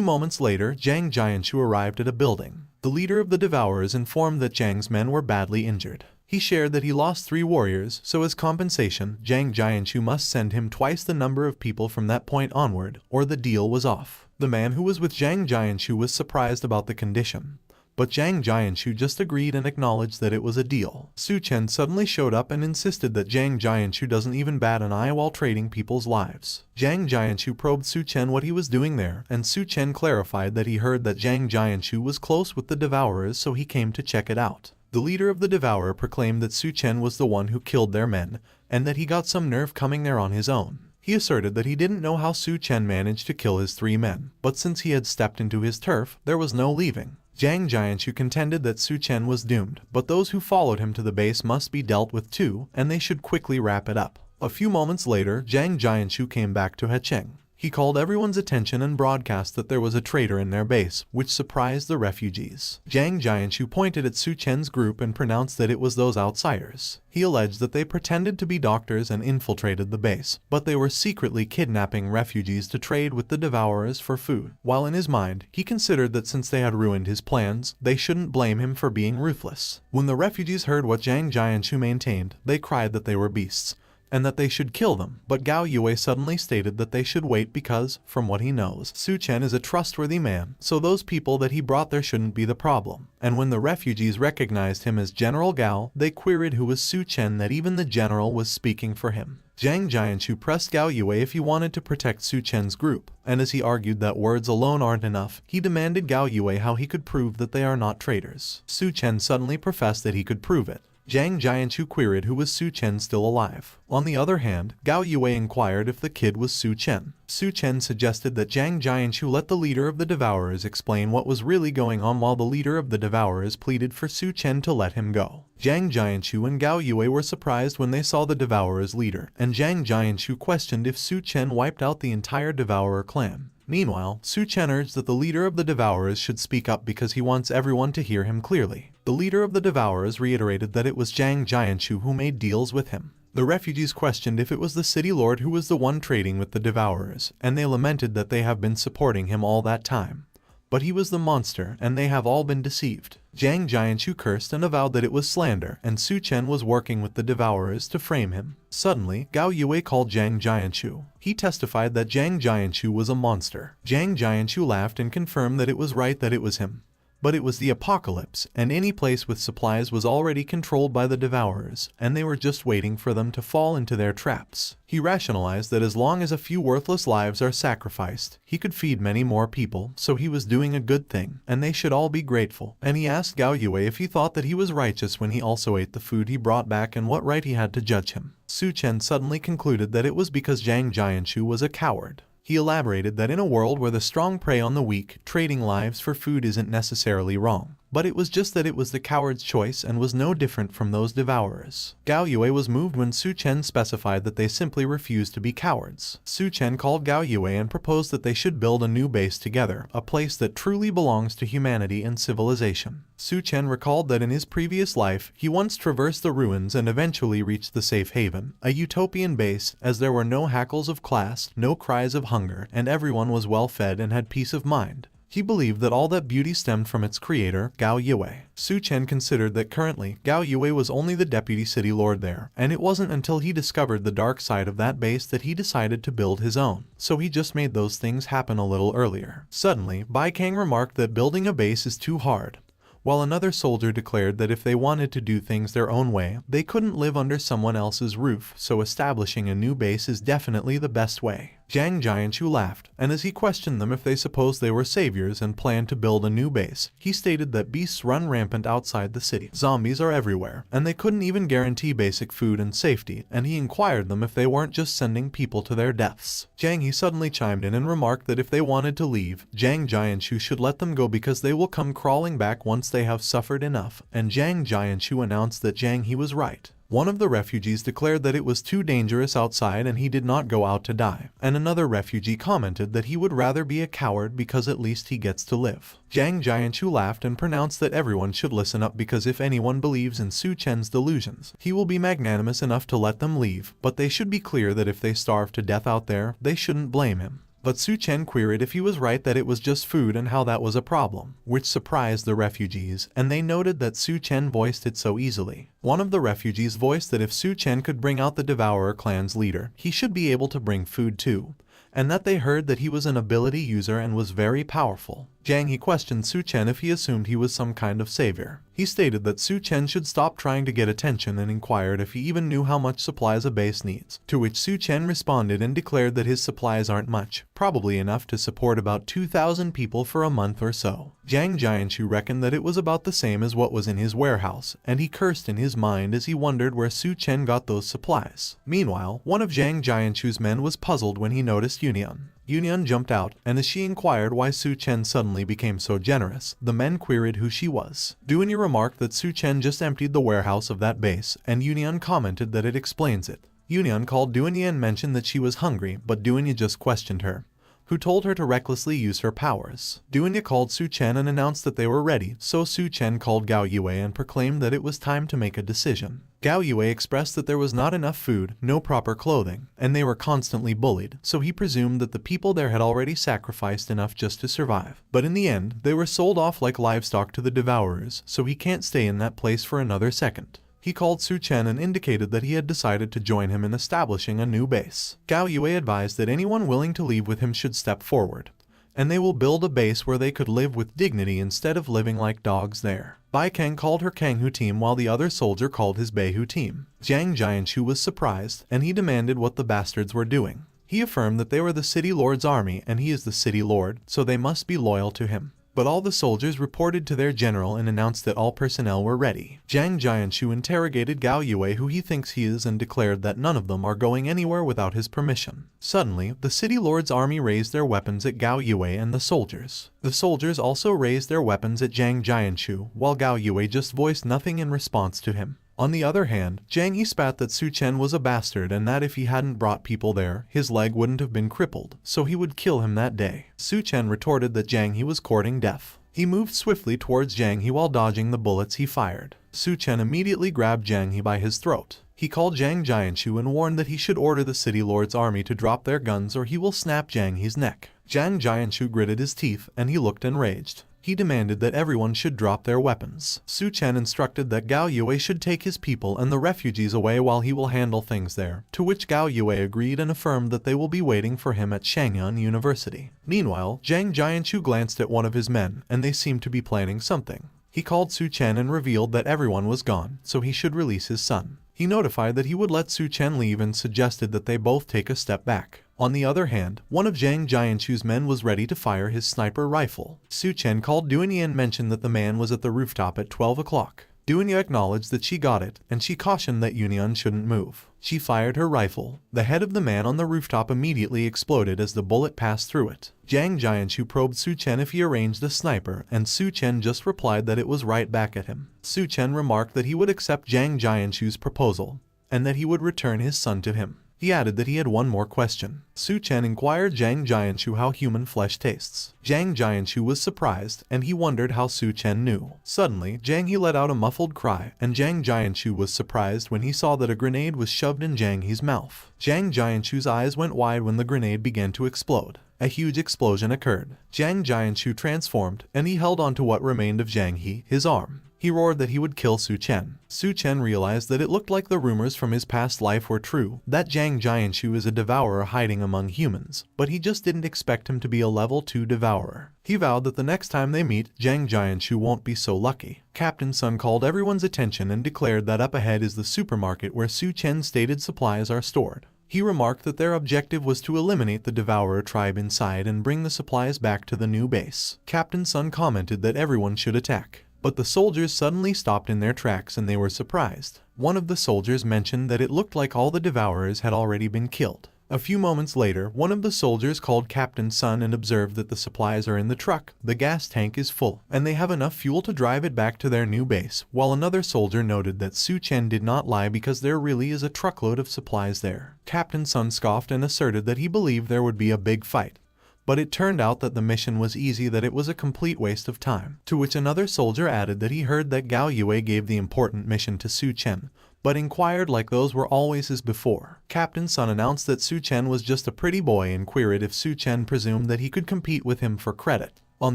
moments later, Zhang Jianshu arrived at a building. The leader of the Devourers informed that Zhang's men were badly injured. He shared that he lost 3 warriors, so as compensation, Zhang Jianshu must send him twice the number of people from that point onward, or the deal was off. The man who was with Zhang Jianshu was surprised about the condition, but Zhang Jianshu just agreed and acknowledged that it was a deal. Su Chen suddenly showed up and insisted that Zhang Jianshu doesn't even bat an eye while trading people's lives. Zhang Jianshu probed Su Chen what he was doing there, and Su Chen clarified that he heard that Zhang Jianshu was close with the Devourers, so he came to check it out. The leader of the Devourer proclaimed that Su Chen was the one who killed their men, and that he got some nerve coming there on his own. He asserted that he didn't know how Su Chen managed to kill his 3 men, but since he had stepped into his turf, there was no leaving. Zhang Jianshu contended that Su Chen was doomed, but those who followed him to the base must be dealt with too, and they should quickly wrap it up. A few moments later, Zhang Jianshu came back to Hecheng. He called everyone's attention and broadcast that there was a traitor in their base, which surprised the refugees. Zhang Jianshu pointed at Su Chen's group and pronounced that it was those outsiders. He alleged that they pretended to be doctors and infiltrated the base, but they were secretly kidnapping refugees to trade with the Devourers for food. While in his mind, he considered that since they had ruined his plans, they shouldn't blame him for being ruthless. When the refugees heard what Zhang Jianshu maintained, they cried that they were beasts, and that they should kill them, but Gao Yue suddenly stated that they should wait because, from what he knows, Su Chen is a trustworthy man, so those people that he brought there shouldn't be the problem. And when the refugees recognized him as General Gao, they queried who was Su Chen, that even the general was speaking for him. Zhang Jianshu pressed Gao Yue if he wanted to protect Su Chen's group, and as he argued that words alone aren't enough, he demanded Gao Yue how he could prove that they are not traitors. Su Chen suddenly professed that he could prove it. Zhang Jianshu queried who was Su Chen still alive. On the other hand, Gao Yue inquired if the kid was Su Chen. Su Chen suggested that Zhang Jianshu let the leader of the Devourers explain what was really going on while the leader of the Devourers pleaded for Su Chen to let him go. Zhang Jianshu and Gao Yue were surprised when they saw the Devourers leader, and Zhang Jianshu questioned if Su Chen wiped out the entire Devourer clan. Meanwhile, Su Chen urged that the leader of the Devourers should speak up because he wants everyone to hear him clearly. The leader of the Devourers reiterated that it was Zhang Jianshu who made deals with him. The refugees questioned if it was the city lord who was the one trading with the Devourers, and they lamented that they have been supporting him all that time. But he was the monster, and they have all been deceived. Zhang Jianshu cursed and avowed that it was slander, and Su Chen was working with the Devourers to frame him. Suddenly, Gao Yue called Zhang Jianshu. He testified that Zhang Jianshu was a monster. Zhang Jianshu laughed and confirmed that it was right that it was him. But it was the apocalypse, and any place with supplies was already controlled by the Devourers, and they were just waiting for them to fall into their traps. He rationalized that as long as a few worthless lives are sacrificed, he could feed many more people, so he was doing a good thing, and they should all be grateful. And he asked Gao Yue if he thought that he was righteous when he also ate the food he brought back and what right he had to judge him. Su Chen suddenly concluded that it was because Zhang Jianshu was a coward. He elaborated that in a world where the strong prey on the weak, trading lives for food isn't necessarily wrong. But it was just that it was the coward's choice and was no different from those devourers. Gao Yue was moved when Su Chen specified that they simply refused to be cowards. Su Chen called Gao Yue and proposed that they should build a new base together, a place that truly belongs to humanity and civilization. Su Chen recalled that in his previous life, he once traversed the ruins and eventually reached the safe haven, a utopian base, as there were no hackles of class, no cries of hunger, and everyone was well fed and had peace of mind. He believed that all that beauty stemmed from its creator, Gao Yue. Su Chen considered that currently, Gao Yue was only the deputy city lord there, and it wasn't until he discovered the dark side of that base that he decided to build his own. So he just made those things happen a little earlier. Suddenly, Bai Kang remarked that building a base is too hard, while another soldier declared that if they wanted to do things their own way, they couldn't live under someone else's roof, so establishing a new base is definitely the best way. Zhang Jianshu laughed, and as he questioned them if they supposed they were saviors and planned to build a new base, he stated that beasts run rampant outside the city. Zombies are everywhere, and they couldn't even guarantee basic food and safety, and he inquired them if they weren't just sending people to their deaths. Zhang He suddenly chimed in and remarked that if they wanted to leave, Zhang Jianshu should let them go because they will come crawling back once they have suffered enough, and Zhang Jianshu announced that Zhang He was right. One of the refugees declared that it was too dangerous outside and he did not go out to die, and another refugee commented that he would rather be a coward because at least he gets to live. Zhang Jianshu laughed and pronounced that everyone should listen up because if anyone believes in Su Chen's delusions, he will be magnanimous enough to let them leave, but they should be clear that if they starve to death out there, they shouldn't blame him. But Su Chen queried if he was right that it was just food and how that was a problem, which surprised the refugees, and they noted that Su Chen voiced it so easily. One of the refugees voiced that if Su Chen could bring out the Devourer clan's leader, he should be able to bring food too, and that they heard that he was an ability user and was very powerful. Zhang He questioned Su Chen if he assumed he was some kind of savior. He stated that Su Chen should stop trying to get attention and inquired if he even knew how much supplies a base needs, to which Su Chen responded and declared that his supplies aren't much, probably enough to support about 2,000 people for a month or so. Zhang Jianshu reckoned that it was about the same as what was in his warehouse, and he cursed in his mind as he wondered where Su Chen got those supplies. Meanwhile, one of Zhang Jianshu's men was puzzled when he noticed Yunian. Yunian jumped out, and as she inquired why Su Chen suddenly became so generous, the men queried who she was. Duanya remarked that Su Chen just emptied the warehouse of that base, and Yunian commented that it explains it. Yunian called Duanya and mentioned that she was hungry, but Duanya just questioned her, who told her to recklessly use her powers. Duanya called Su Chen and announced that they were ready, so Su Chen called Gao Yue and proclaimed that it was time to make a decision. Gao Yue expressed that there was not enough food, no proper clothing, and they were constantly bullied, so he presumed that the people there had already sacrificed enough just to survive. But in the end, they were sold off like livestock to the devourers, so he can't stay in that place for another second. He called Su Chen and indicated that he had decided to join him in establishing a new base. Gao Yue advised that anyone willing to leave with him should step forward, and they will build a base where they could live with dignity instead of living like dogs there. Bai Kang called her Kanghu team while the other soldier called his Beihu team. Zhang Jianshu was surprised, and he demanded what the bastards were doing. He affirmed that they were the city lord's army and he is the city lord, so they must be loyal to him. But all the soldiers reported to their general and announced that all personnel were ready. Zhang Jianshu interrogated Gao Yue who he thinks he is and declared that none of them are going anywhere without his permission. Suddenly, the city lord's army raised their weapons at Gao Yue and the soldiers. The soldiers also raised their weapons at Zhang Jianshu, while Gao Yue just voiced nothing in response to him. On the other hand, Zhang Yi spat that Su Chen was a bastard and that if he hadn't brought people there, his leg wouldn't have been crippled, so he would kill him that day. Su Chen retorted that Zhang He was courting death. He moved swiftly towards Zhang He while dodging the bullets he fired. Su Chen immediately grabbed Zhang He by his throat. He called Zhang Jianshu and warned that he should order the city lord's army to drop their guns or he will snap Zhang He's neck. Zhang Jianshu gritted his teeth and he looked enraged. He demanded that everyone should drop their weapons. Su Chen instructed that Gao Yue should take his people and the refugees away while he will handle things there, to which Gao Yue agreed and affirmed that they will be waiting for him at Shangyan University. Meanwhile, Zhang Jianshu glanced at one of his men, and they seemed to be planning something. He called Su Chen and revealed that everyone was gone, so he should release his son. He notified that he would let Su Chen leave and suggested that they both take a step back. On the other hand, one of Zhang Jianshu's men was ready to fire his sniper rifle. Su Chen called Duanya and mentioned that the man was at the rooftop at 12 o'clock. Dunya acknowledged that she got it, and she cautioned that Yunyan shouldn't move. She fired her rifle. The head of the man on the rooftop immediately exploded as the bullet passed through it. Zhang Jianshu probed Su Chen if he arranged a sniper, and Su Chen just replied that it was right back at him. Su Chen remarked that he would accept Zhang Jianshu's proposal, and that he would return his son to him. He added that he had one more question. Su Chen inquired Zhang Jianshu how human flesh tastes. Zhang Jianshu was surprised, and he wondered how Su Chen knew. Suddenly, he let out a muffled cry, and Zhang Jianshu was surprised when he saw that a grenade was shoved in Zhang He's mouth. Zhang Jianshu's eyes went wide when the grenade began to explode. A huge explosion occurred. Zhang Jianshu transformed, and he held on to what remained of Zhang He, his arm. He roared that he would kill Su Chen. Su Chen realized that it looked like the rumors from his past life were true, that Zhang Jianshu is a devourer hiding among humans, but he just didn't expect him to be a level 2 devourer. He vowed that the next time they meet, Zhang Jianshu won't be so lucky. Captain Sun called everyone's attention and declared that up ahead is the supermarket where Su Chen's stated supplies are stored. He remarked that their objective was to eliminate the Devourer tribe inside and bring the supplies back to the new base. Captain Sun commented that everyone should attack. But the soldiers suddenly stopped in their tracks and they were surprised. One of the soldiers mentioned that it looked like all the Devourers had already been killed. A few moments later, one of the soldiers called Captain Sun and observed that the supplies are in the truck, the gas tank is full, and they have enough fuel to drive it back to their new base, while another soldier noted that Su Chen did not lie because there really is a truckload of supplies there. Captain Sun scoffed and asserted that he believed there would be a big fight. But it turned out that the mission was easy, that it was a complete waste of time. To which another soldier added that he heard that Gao Yue gave the important mission to Su Chen, but inquired like those were always as before. Captain Sun announced that Su Chen was just a pretty boy and queried if Su Chen presumed that he could compete with him for credit. On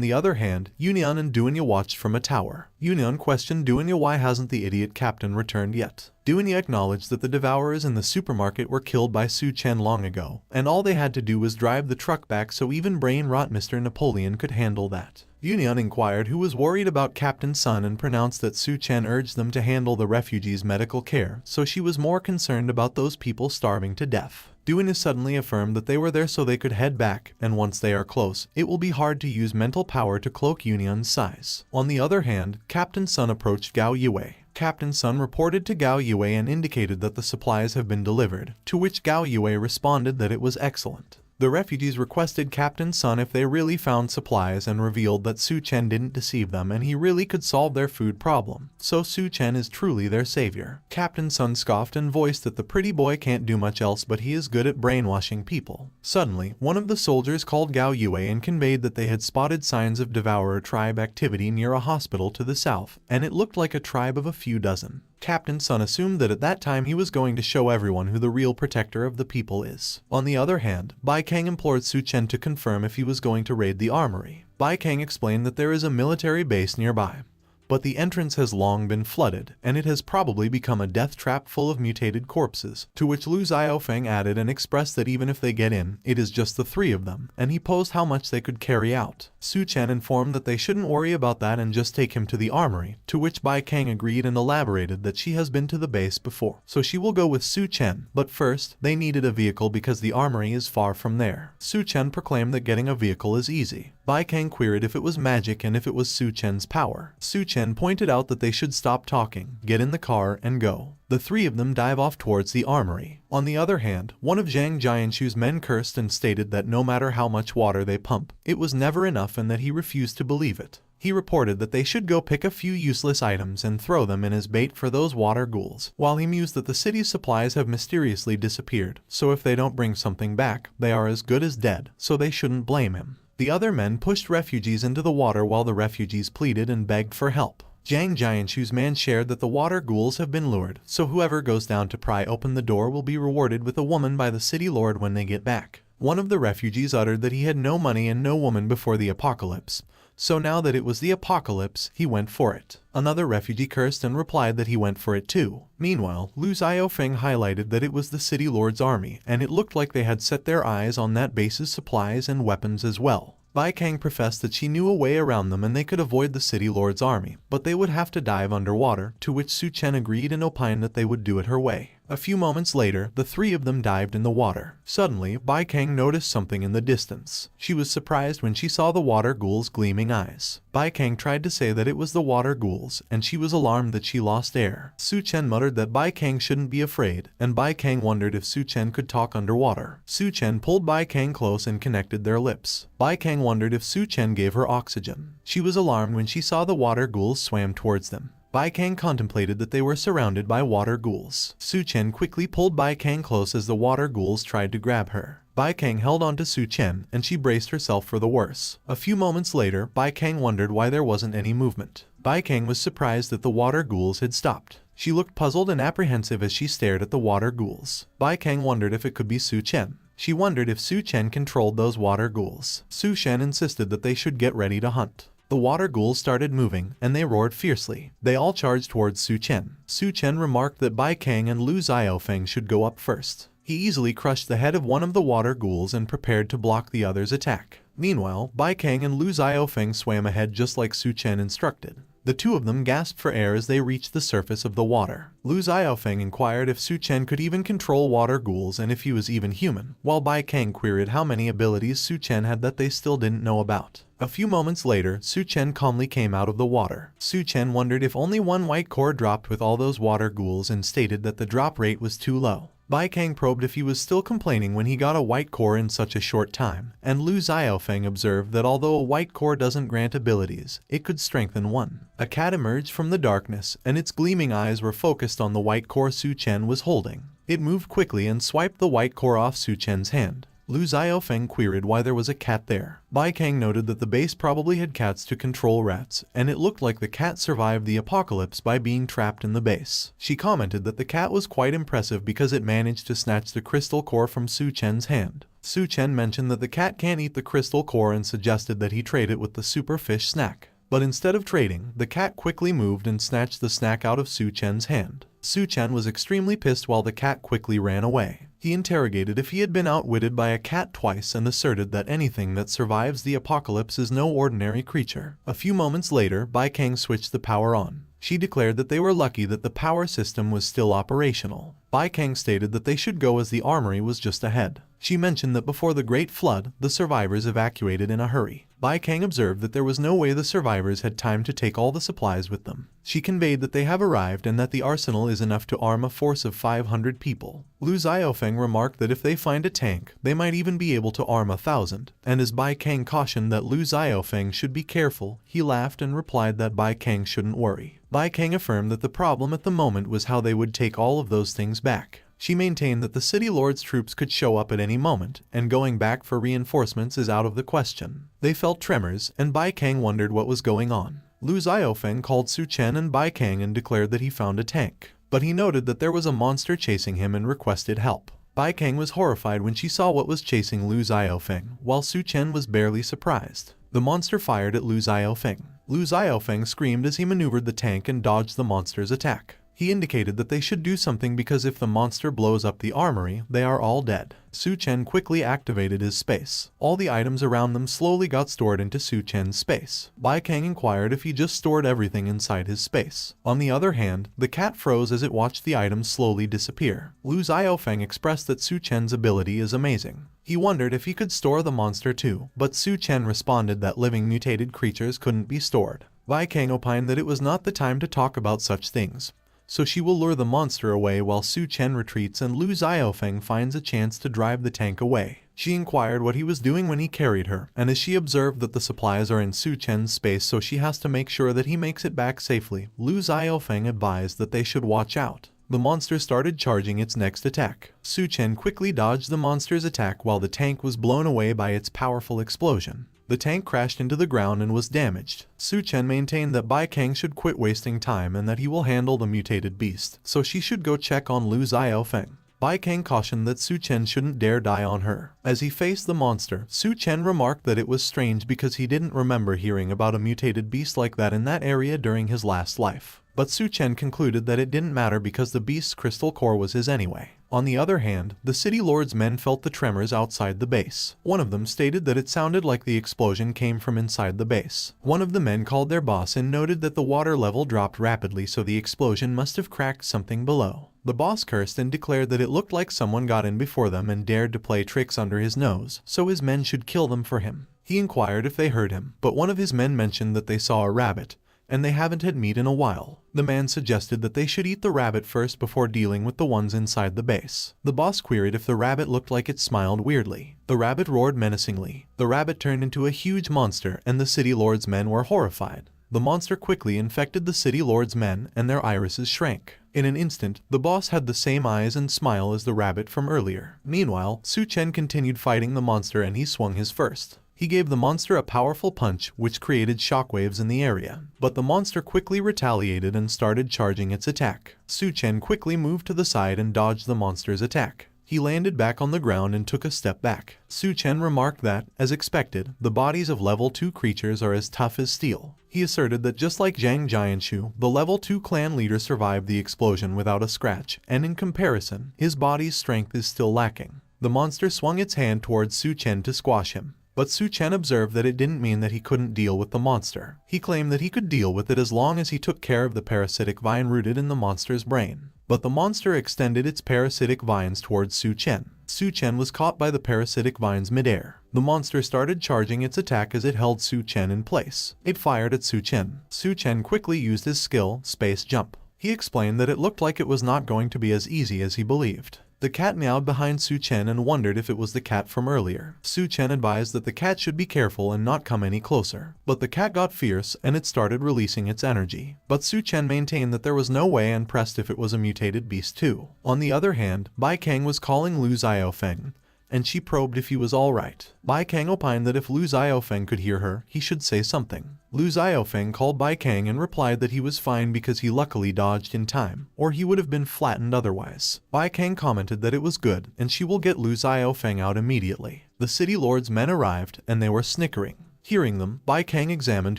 the other hand, Yunyan and Dunya watched from a tower. Yunyan questioned Dunya why hasn't the idiot captain returned yet. Dunya acknowledged that the Devourers in the supermarket were killed by Su Chen long ago, and all they had to do was drive the truck back so even brain-rot Mr. Napoleon could handle that. Yunyan inquired who was worried about Captain Sun and pronounced that Su Chen urged them to handle the refugees' medical care, so she was more concerned about those people starving to death. Dunya suddenly affirmed that they were there so they could head back, and once they are close, it will be hard to use mental power to cloak Yunyan's size. On the other hand, Captain Sun approached Gao Yue. Captain Sun reported to Gao Yue and indicated that the supplies have been delivered, to which Gao Yue responded that it was excellent. The refugees requested Captain Sun if they really found supplies and revealed that Su Chen didn't deceive them and he really could solve their food problem. So Su Chen is truly their savior. Captain Sun scoffed and voiced that the pretty boy can't do much else, but he is good at brainwashing people. Suddenly, one of the soldiers called Gao Yue and conveyed that they had spotted signs of Devourer tribe activity near a hospital to the south, and it looked like a tribe of a few dozen. Captain Sun assumed that at that time he was going to show everyone who the real protector of the people is. On the other hand, Bai Kang implored Su Chen to confirm if he was going to raid the armory. Bai Kang explained that there is a military base nearby, but the entrance has long been flooded, and it has probably become a death trap full of mutated corpses, to which Lu Xiaofeng added and expressed that even if they get in, it is just the 3 of them, and he posed how much they could carry out. Su Chen informed that they shouldn't worry about that and just take him to the armory, to which Bai Kang agreed and elaborated that she has been to the base before, so she will go with Su Chen, but first, they needed a vehicle because the armory is far from there. Su Chen proclaimed that getting a vehicle is easy. Bai Kang queried if it was magic and if it was Su Chen's power. Su Chen pointed out that they should stop talking, get in the car, and go. The 3 of them dive off towards the armory. On the other hand, one of Zhang Jianshu's men cursed and stated that no matter how much water they pump, it was never enough and that he refused to believe it. He reported that they should go pick a few useless items and throw them in as bait for those water ghouls, while he mused that the city's supplies have mysteriously disappeared, so if they don't bring something back, they are as good as dead, so they shouldn't blame him. The other men pushed refugees into the water while the refugees pleaded and begged for help. Zhang Jianshu's man shared that the water ghouls have been lured, so whoever goes down to pry open the door will be rewarded with a woman by the city lord when they get back. One of the refugees uttered that he had no money and no woman before the apocalypse, so now that it was the apocalypse, he went for it. Another refugee cursed and replied that he went for it too. Meanwhile, Lu Xiaofeng highlighted that it was the city lord's army, and it looked like they had set their eyes on that base's supplies and weapons as well. Bai Kang professed that she knew a way around them and they could avoid the city lord's army, but they would have to dive underwater, to which Su Chen agreed and opined that they would do it her way. A few moments later, the three of them dived in the water. Suddenly, Bai Kang noticed something in the distance. She was surprised when she saw the water ghouls' gleaming eyes. Bai Kang tried to say that it was the water ghouls, and she was alarmed that she lost air. Su Chen muttered that Bai Kang shouldn't be afraid, and Bai Kang wondered if Su Chen could talk underwater. Su Chen pulled Bai Kang close and connected their lips. Bai Kang wondered if Su Chen gave her oxygen. She was alarmed when she saw the water ghouls swam towards them. Bai Kang contemplated that they were surrounded by water ghouls. Su Chen quickly pulled Bai Kang close as the water ghouls tried to grab her. Bai Kang held on to Su Chen, and she braced herself for the worst. A few moments later, Bai Kang wondered why there wasn't any movement. Bai Kang was surprised that the water ghouls had stopped. She looked puzzled and apprehensive as she stared at the water ghouls. Bai Kang wondered if it could be Su Chen. She wondered if Su Chen controlled those water ghouls. Su Chen insisted that they should get ready to hunt. The water ghouls started moving, and they roared fiercely. They all charged towards Su Chen. Su Chen remarked that Bai Kang and Lu Xiaofeng should go up first. He easily crushed the head of one of the water ghouls and prepared to block the other's attack. Meanwhile, Bai Kang and Lu Xiaofeng swam ahead just like Su Chen instructed. The two of them gasped for air as they reached the surface of the water. Lu Xiaofeng inquired if Su Chen could even control water ghouls and if he was even human, while Bai Kang queried how many abilities Su Chen had that they still didn't know about. A few moments later, Su Chen calmly came out of the water. Su Chen wondered if only one white core dropped with all those water ghouls and stated that the drop rate was too low. Bai Kang probed if he was still complaining when he got a white core in such a short time, and Lu Xiaofeng observed that although a white core doesn't grant abilities, it could strengthen one. A cat emerged from the darkness, and its gleaming eyes were focused on the white core Su Chen was holding. It moved quickly and swiped the white core off Su Chen's hand. Lu Xiaofeng queried why there was a cat there. Bai Kang noted that the base probably had cats to control rats, and it looked like the cat survived the apocalypse by being trapped in the base. She commented that the cat was quite impressive because it managed to snatch the crystal core from Su Chen's hand. Su Chen mentioned that the cat can't eat the crystal core and suggested that he trade it with the super fish snack. But instead of trading, the cat quickly moved and snatched the snack out of Su Chen's hand. Su Chen was extremely pissed while the cat quickly ran away. He interrogated if he had been outwitted by a cat twice and asserted that anything that survives the apocalypse is no ordinary creature. A few moments later, Bai Kang switched the power on. She declared that they were lucky that the power system was still operational. Bai Kang stated that they should go as the armory was just ahead. She mentioned that before the Great Flood, the survivors evacuated in a hurry. Bai Kang observed that there was no way the survivors had time to take all the supplies with them. She conveyed that they have arrived and that the arsenal is enough to arm a force of 500 people. Lu Xiaofeng remarked that if they find a tank, they might even be able to arm 1,000, and as Bai Kang cautioned that Lu Xiaofeng should be careful, he laughed and replied that Bai Kang shouldn't worry. Bai Kang affirmed that the problem at the moment was how they would take all of those things back. She maintained that the city lord's troops could show up at any moment, and going back for reinforcements is out of the question. They felt tremors, and Bai Kang wondered what was going on. Lu Xiaofeng called Su Chen and Bai Kang and declared that he found a tank. But he noted that there was a monster chasing him and requested help. Bai Kang was horrified when she saw what was chasing Lu Xiaofeng, while Su Chen was barely surprised. The monster fired at Lu Xiaofeng. Lu Xiaofeng screamed as he maneuvered the tank and dodged the monster's attack. He indicated that they should do something because if the monster blows up the armory, they are all dead. Su Chen quickly activated his space. All the items around them slowly got stored into Su Chen's space. Bai Kang inquired if he just stored everything inside his space. On the other hand, the cat froze as it watched the items slowly disappear. Lu Xiaofeng expressed that Su Chen's ability is amazing. He wondered if he could store the monster too, but Su Chen responded that living mutated creatures couldn't be stored. Bai Kang opined that it was not the time to talk about such things, so she will lure the monster away while Su Chen retreats and Lu Xiaofeng finds a chance to drive the tank away. She inquired what he was doing when he carried her, and as she observed that the supplies are in Su Chen's space so she has to make sure that he makes it back safely, Lu Xiaofeng advised that they should watch out. The monster started charging its next attack. Su Chen quickly dodged the monster's attack while the tank was blown away by its powerful explosion. The tank crashed into the ground and was damaged. Su Chen maintained that Bai Kang should quit wasting time and that he will handle the mutated beast, so she should go check on Lu Xiaofeng. Bai Kang cautioned that Su Chen shouldn't dare die on her. As he faced the monster, Su Chen remarked that it was strange because he didn't remember hearing about a mutated beast like that in that area during his last life. but Su Chen concluded that it didn't matter because the beast's crystal core was his anyway. On the other hand, the city lord's men felt the tremors outside the base. One of them stated that it sounded like the explosion came from inside the base. One of the men called their boss and noted that the water level dropped rapidly, so the explosion must have cracked something below. The boss cursed and declared that it looked like someone got in before them and dared to play tricks under his nose, so his men should kill them for him. He inquired if they heard him, but one of his men mentioned that they saw a rabbit, and they haven't had meat in a while. The man suggested that they should eat the rabbit first before dealing with the ones inside the base. The boss queried if the rabbit looked like it smiled weirdly. The rabbit roared menacingly. The rabbit turned into a huge monster, and the city lord's men were horrified. The monster quickly infected the city lord's men, and their irises shrank. In an instant, the boss had the same eyes and smile as the rabbit from earlier. Meanwhile, Su Chen continued fighting the monster, and he swung his first. He gave the monster a powerful punch, which created shockwaves in the area. But the monster quickly retaliated and started charging its attack. Su Chen quickly moved to the side and dodged the monster's attack. He landed back on the ground and took a step back. Su Chen remarked that, as expected, the bodies of level 2 creatures are as tough as steel. He asserted that just like Zhang Jianshu, the level 2 clan leader survived the explosion without a scratch, and in comparison, his body's strength is still lacking. The monster swung its hand towards Su Chen to squash him. But Su Chen observed that it didn't mean that he couldn't deal with the monster. He claimed that he could deal with it as long as he took care of the parasitic vine rooted in the monster's brain. But the monster extended its parasitic vines towards Su Chen. Su Chen was caught by the parasitic vines midair. The monster started charging its attack as it held Su Chen in place. It fired at Su Chen. Su Chen quickly used his skill, Space Jump. He explained that it looked like it was not going to be as easy as he believed. The cat meowed behind Su Chen and wondered if it was the cat from earlier. Su Chen advised that the cat should be careful and not come any closer. But the cat got fierce and it started releasing its energy. But Su Chen maintained that there was no way and pressed if it was a mutated beast too. On the other hand, Bai Kang was calling Lu Xiaofeng, and she probed if he was alright. Bai Kang opined that if Lu Xiaofeng could hear her, he should say something. Lu Xiaofeng called Bai Kang and replied that he was fine because he luckily dodged in time, or he would have been flattened otherwise. Bai Kang commented that it was good, and she will get Lu Xiaofeng out immediately. The city lord's men arrived, and they were snickering. Hearing them, Bai Kang examined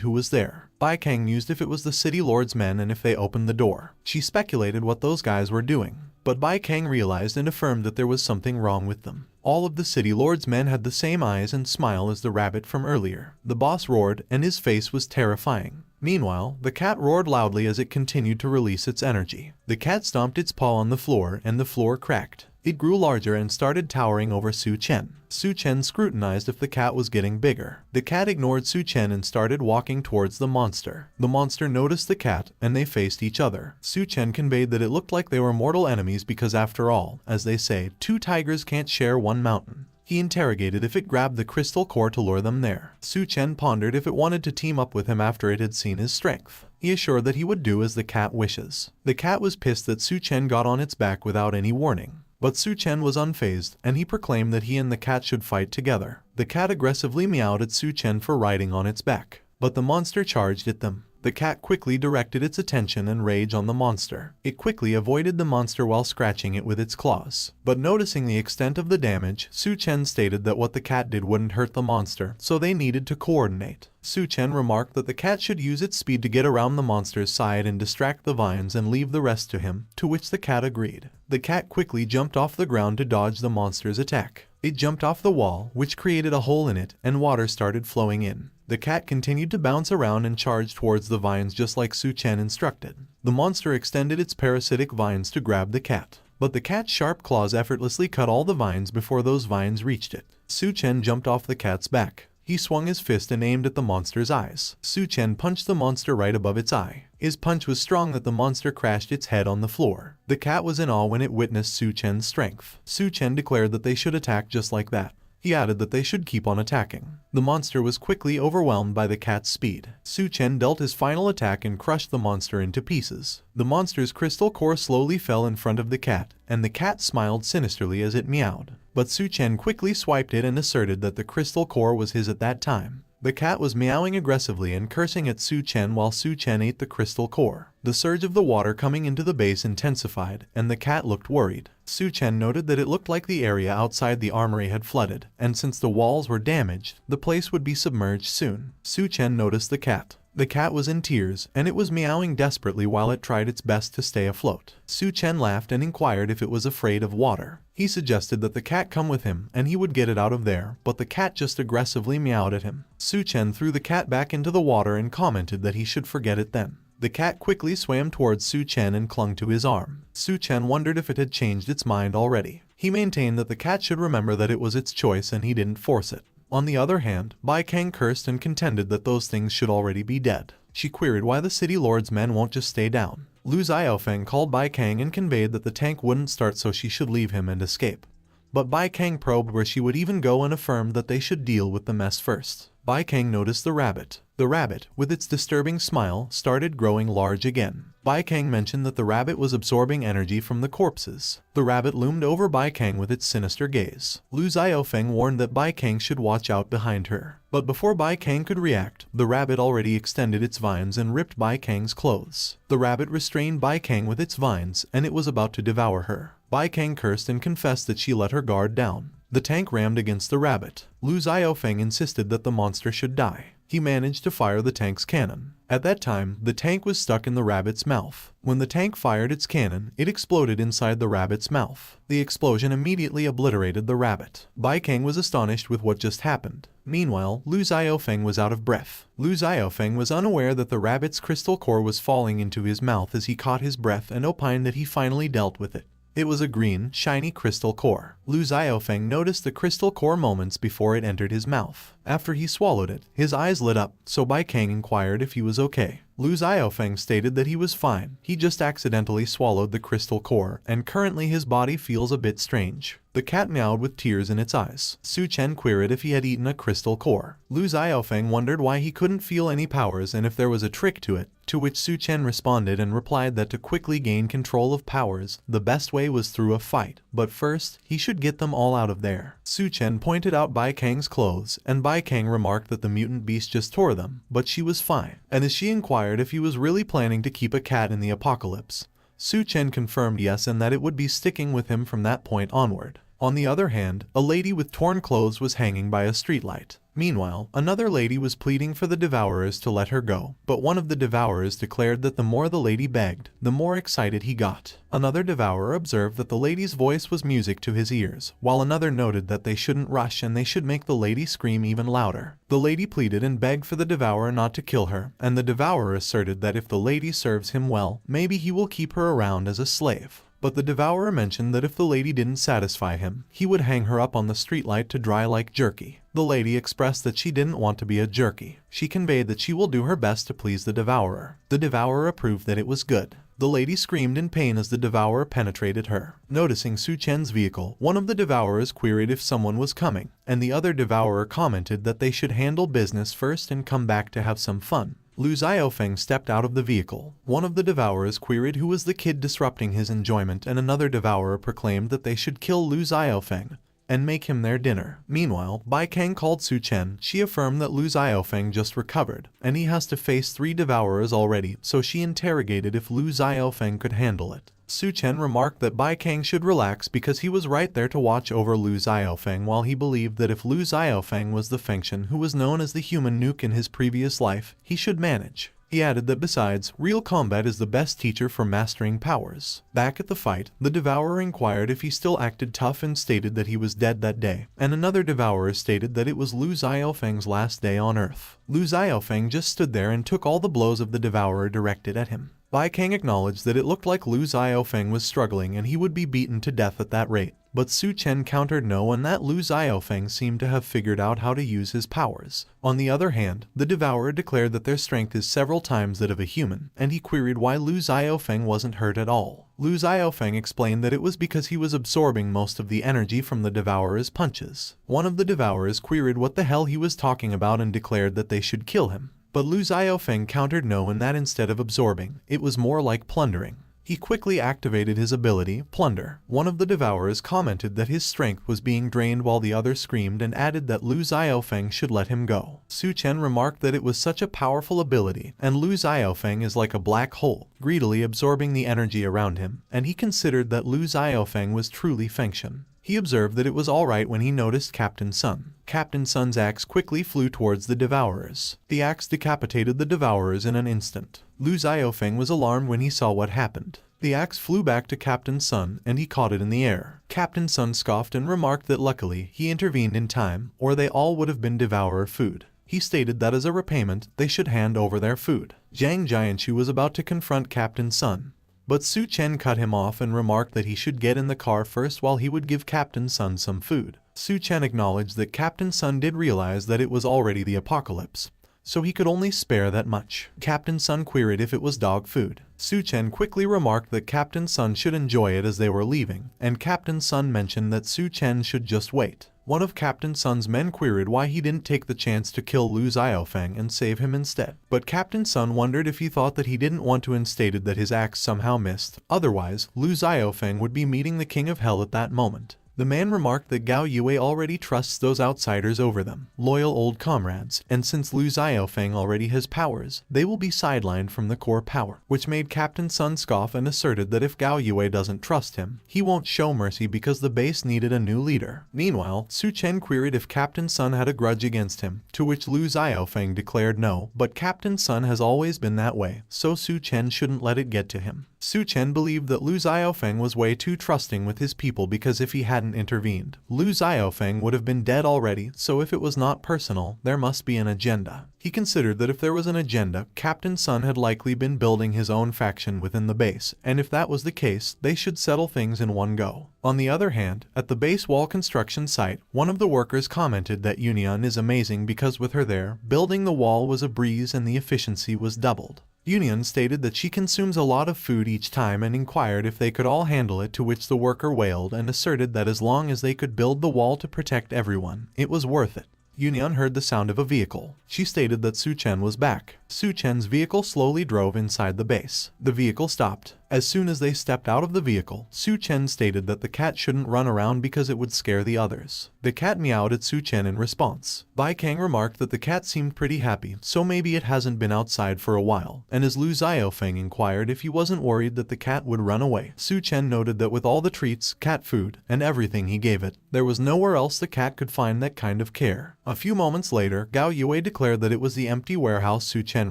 who was there. Bai Kang mused if it was the city lord's men and if they opened the door. She speculated what those guys were doing. But Bai Kang realized and affirmed that there was something wrong with them. All of the city lord's men had the same eyes and smile as the rabbit from earlier. The boss roared, and his face was terrifying. Meanwhile, the cat roared loudly as it continued to release its energy. The cat stomped its paw on the floor, and the floor cracked. It grew larger and started towering over Su Chen. Su Chen scrutinized if the cat was getting bigger. The cat ignored Su Chen and started walking towards the monster. The monster noticed the cat, and they faced each other. Su Chen conveyed that it looked like they were mortal enemies because after all, as they say, two tigers can't share one mountain. He interrogated if it grabbed the crystal core to lure them there. Su Chen pondered if it wanted to team up with him after it had seen his strength. He assured that he would do as the cat wishes. The cat was pissed that Su Chen got on its back without any warning. But Su Chen was unfazed, and he proclaimed that he and the cat should fight together. The cat aggressively meowed at Su Chen for riding on its back, but the monster charged at them. The cat quickly directed its attention and rage on the monster. It quickly avoided the monster while scratching it with its claws. But noticing the extent of the damage, Su Chen stated that what the cat did wouldn't hurt the monster, so they needed to coordinate. Su Chen remarked that the cat should use its speed to get around the monster's side and distract the vines and leave the rest to him, to which the cat agreed. The cat quickly jumped off the ground to dodge the monster's attack. It jumped off the wall, which created a hole in it, and water started flowing in. The cat continued to bounce around and charge towards the vines just like Su Chen instructed. The monster extended its parasitic vines to grab the cat, but the cat's sharp claws effortlessly cut all the vines before those vines reached it. Su Chen jumped off the cat's back. He swung his fist and aimed at the monster's eyes. Su Chen punched the monster right above its eye. His punch was strong that the monster crashed its head on the floor. The cat was in awe when it witnessed Su Chen's strength. Su Chen declared that they should attack just like that. He added that they should keep on attacking. The monster was quickly overwhelmed by the cat's speed. Su Chen dealt his final attack and crushed the monster into pieces. The monster's crystal core slowly fell in front of the cat, and the cat smiled sinisterly as it meowed. But Su Chen quickly swiped it and asserted that the crystal core was his at that time. The cat was meowing aggressively and cursing at Su Chen while Su Chen ate the crystal core. The surge of the water coming into the base intensified, and the cat looked worried. Su Chen noted that it looked like the area outside the armory had flooded, and since the walls were damaged, the place would be submerged soon. Su Chen noticed the cat. The cat was in tears, and it was meowing desperately while it tried its best to stay afloat. Su Chen laughed and inquired if it was afraid of water. He suggested that the cat come with him and he would get it out of there, but the cat just aggressively meowed at him. Su Chen threw the cat back into the water and commented that he should forget it then. The cat quickly swam towards Su Chen and clung to his arm. Su Chen wondered if it had changed its mind already. He maintained that the cat should remember that it was its choice and he didn't force it. On the other hand, Bai Kang cursed and contended that those things should already be dead. She queried why the city lord's men won't just stay down. Lu Xiaofeng called Bai Kang and conveyed that the tank wouldn't start, so she should leave him and escape. But Bai Kang probed where she would even go and affirmed that they should deal with the mess first. Bai Kang noticed the rabbit. The rabbit, with its disturbing smile, started growing large again. Bai Kang mentioned that the rabbit was absorbing energy from the corpses. The rabbit loomed over Bai Kang with its sinister gaze. Lu Xiaofeng warned that Bai Kang should watch out behind her. But before Bai Kang could react, the rabbit already extended its vines and ripped Bai Kang's clothes. The rabbit restrained Bai Kang with its vines, and it was about to devour her. Bai Kang cursed and confessed that she let her guard down. The tank rammed against the rabbit. Lu Xiaofeng insisted that the monster should die. He managed to fire the tank's cannon. At that time, the tank was stuck in the rabbit's mouth. When the tank fired its cannon, it exploded inside the rabbit's mouth. The explosion immediately obliterated the rabbit. Bai Kang was astonished with what just happened. Meanwhile, Lu Xiaofeng was out of breath. Lu Xiaofeng was unaware that the rabbit's crystal core was falling into his mouth as he caught his breath and opined that he finally dealt with it. It was a green, shiny crystal core. Lu Xiaofeng noticed the crystal core moments before it entered his mouth. After he swallowed it, his eyes lit up, so Bai Kang inquired if he was okay. Lu Xiaofeng stated that he was fine. He just accidentally swallowed the crystal core, and currently his body feels a bit strange. The cat meowed with tears in its eyes. Su Chen queried if he had eaten a crystal core. Lu Xiaofeng wondered why he couldn't feel any powers and if there was a trick to it, to which Su Chen responded and replied that to quickly gain control of powers, the best way was through a fight, but first, he should get them all out of there. Su Chen pointed out Bai Kang's clothes, and Bai Kang remarked that the mutant beast just tore them, but she was fine. And as she inquired if he was really planning to keep a cat in the apocalypse, Su Chen confirmed yes and that it would be sticking with him from that point onward. On the other hand, a lady with torn clothes was hanging by a streetlight. Meanwhile, another lady was pleading for the devourers to let her go, but one of the devourers declared that the more the lady begged, the more excited he got. Another devourer observed that the lady's voice was music to his ears, while another noted that they shouldn't rush and they should make the lady scream even louder. The lady pleaded and begged for the devourer not to kill her, and the devourer asserted that if the lady serves him well, maybe he will keep her around as a slave. But the devourer mentioned that if the lady didn't satisfy him, he would hang her up on the streetlight to dry like jerky. The lady expressed that she didn't want to be a jerky. She conveyed that she will do her best to please the devourer. The devourer approved that it was good. The lady screamed in pain as the devourer penetrated her. Noticing Su Chen's vehicle, one of the devourers queried if someone was coming, and the other devourer commented that they should handle business first and come back to have some fun. Lu Xiaofeng stepped out of the vehicle. One of the devourers queried who was the kid disrupting his enjoyment, and another devourer proclaimed that they should kill Lu Xiaofeng and make him their dinner. Meanwhile, Bai Kang called Su Chen. She affirmed that Lu Xiaofeng just recovered, and he has to face 3 devourers already, so she interrogated if Lu Xiaofeng could handle it. Su Chen remarked that Bai Kang should relax because he was right there to watch over Lu Xiaofeng, while he believed that if Lu Xiaofeng was the Fengtian who was known as the human nuke in his previous life, he should manage. He added that besides, real combat is the best teacher for mastering powers. Back at the fight, the devourer inquired if he still acted tough and stated that he was dead that day, and another devourer stated that it was Lu Xiaofeng's last day on Earth. Lu Xiaofeng just stood there and took all the blows of the devourer directed at him. Bai Kang acknowledged that it looked like Lu Xiaofeng was struggling and he would be beaten to death at that rate. But Su Chen countered no, and that Lu Xiaofeng seemed to have figured out how to use his powers. On the other hand, the devourer declared that their strength is several times that of a human, and he queried why Lu Xiaofeng wasn't hurt at all. Lu Xiaofeng explained that it was because he was absorbing most of the energy from the devourer's punches. One of the devourers queried what the hell he was talking about and declared that they should kill him. But Lu Xiaofeng countered no, and that instead of absorbing, it was more like plundering. He quickly activated his ability, Plunder. One of the devourers commented that his strength was being drained while the other screamed and added that Lu Xiaofeng should let him go. Su Chen remarked that it was such a powerful ability, and Lu Xiaofeng is like a black hole, greedily absorbing the energy around him, and he considered that Lu Xiaofeng was truly Fengtian. He observed that it was alright when he noticed Captain Sun. Captain Sun's axe quickly flew towards the devourers. The axe decapitated the devourers in an instant. Lu Xiaofeng was alarmed when he saw what happened. The axe flew back to Captain Sun and he caught it in the air. Captain Sun scoffed and remarked that luckily he intervened in time, or they all would have been devourer food. He stated that as a repayment, they should hand over their food. Zhang Jianshu was about to confront Captain Sun, but Su Chen cut him off and remarked that he should get in the car first while he would give Captain Sun some food. Su Chen acknowledged that Captain Sun did realize that it was already the apocalypse, so he could only spare that much. Captain Sun queried if it was dog food. Su Chen quickly remarked that Captain Sun should enjoy it as they were leaving, and Captain Sun mentioned that Su Chen should just wait. One of Captain Sun's men queried why he didn't take the chance to kill Lu Xiaofeng and save him instead. But Captain Sun wondered if he thought that he didn't want to and stated that his axe somehow missed. Otherwise, Lu Xiaofeng would be meeting the King of Hell at that moment. The man remarked that Gao Yue already trusts those outsiders over them, loyal old comrades, and since Lu Xiaofeng already has powers, they will be sidelined from the core power, which made Captain Sun scoff and asserted that if Gao Yue doesn't trust him, he won't show mercy because the base needed a new leader. Meanwhile, Su Chen queried if Captain Sun had a grudge against him, to which Lu Xiaofeng declared no, but Captain Sun has always been that way, so Su Chen shouldn't let it get to him. Su Chen believed that Lu Xiaofeng was way too trusting with his people because if he hadn't intervened, Lu Xiaofeng would have been dead already, so if it was not personal, there must be an agenda. He considered that if there was an agenda, Captain Sun had likely been building his own faction within the base, and if that was the case, they should settle things in one go. On the other hand, at the base wall construction site, one of the workers commented that Union is amazing because with her there, building the wall was a breeze and the efficiency was doubled. Union stated that she consumes a lot of food each time and inquired if they could all handle it, to which the worker wailed and asserted that as long as they could build the wall to protect everyone, it was worth it. Union heard the sound of a vehicle. She stated that Su Chen was back. Su Chen's vehicle slowly drove inside the base. The vehicle stopped. As soon as they stepped out of the vehicle, Su Chen stated that the cat shouldn't run around because it would scare the others. The cat meowed at Su Chen in response. Bai Kang remarked that the cat seemed pretty happy, so maybe it hasn't been outside for a while, and as Lu Xiaofeng inquired if he wasn't worried that the cat would run away, Su Chen noted that with all the treats, cat food, and everything he gave it, there was nowhere else the cat could find that kind of care. A few moments later, Gao Yue declared that it was the empty warehouse Su Chen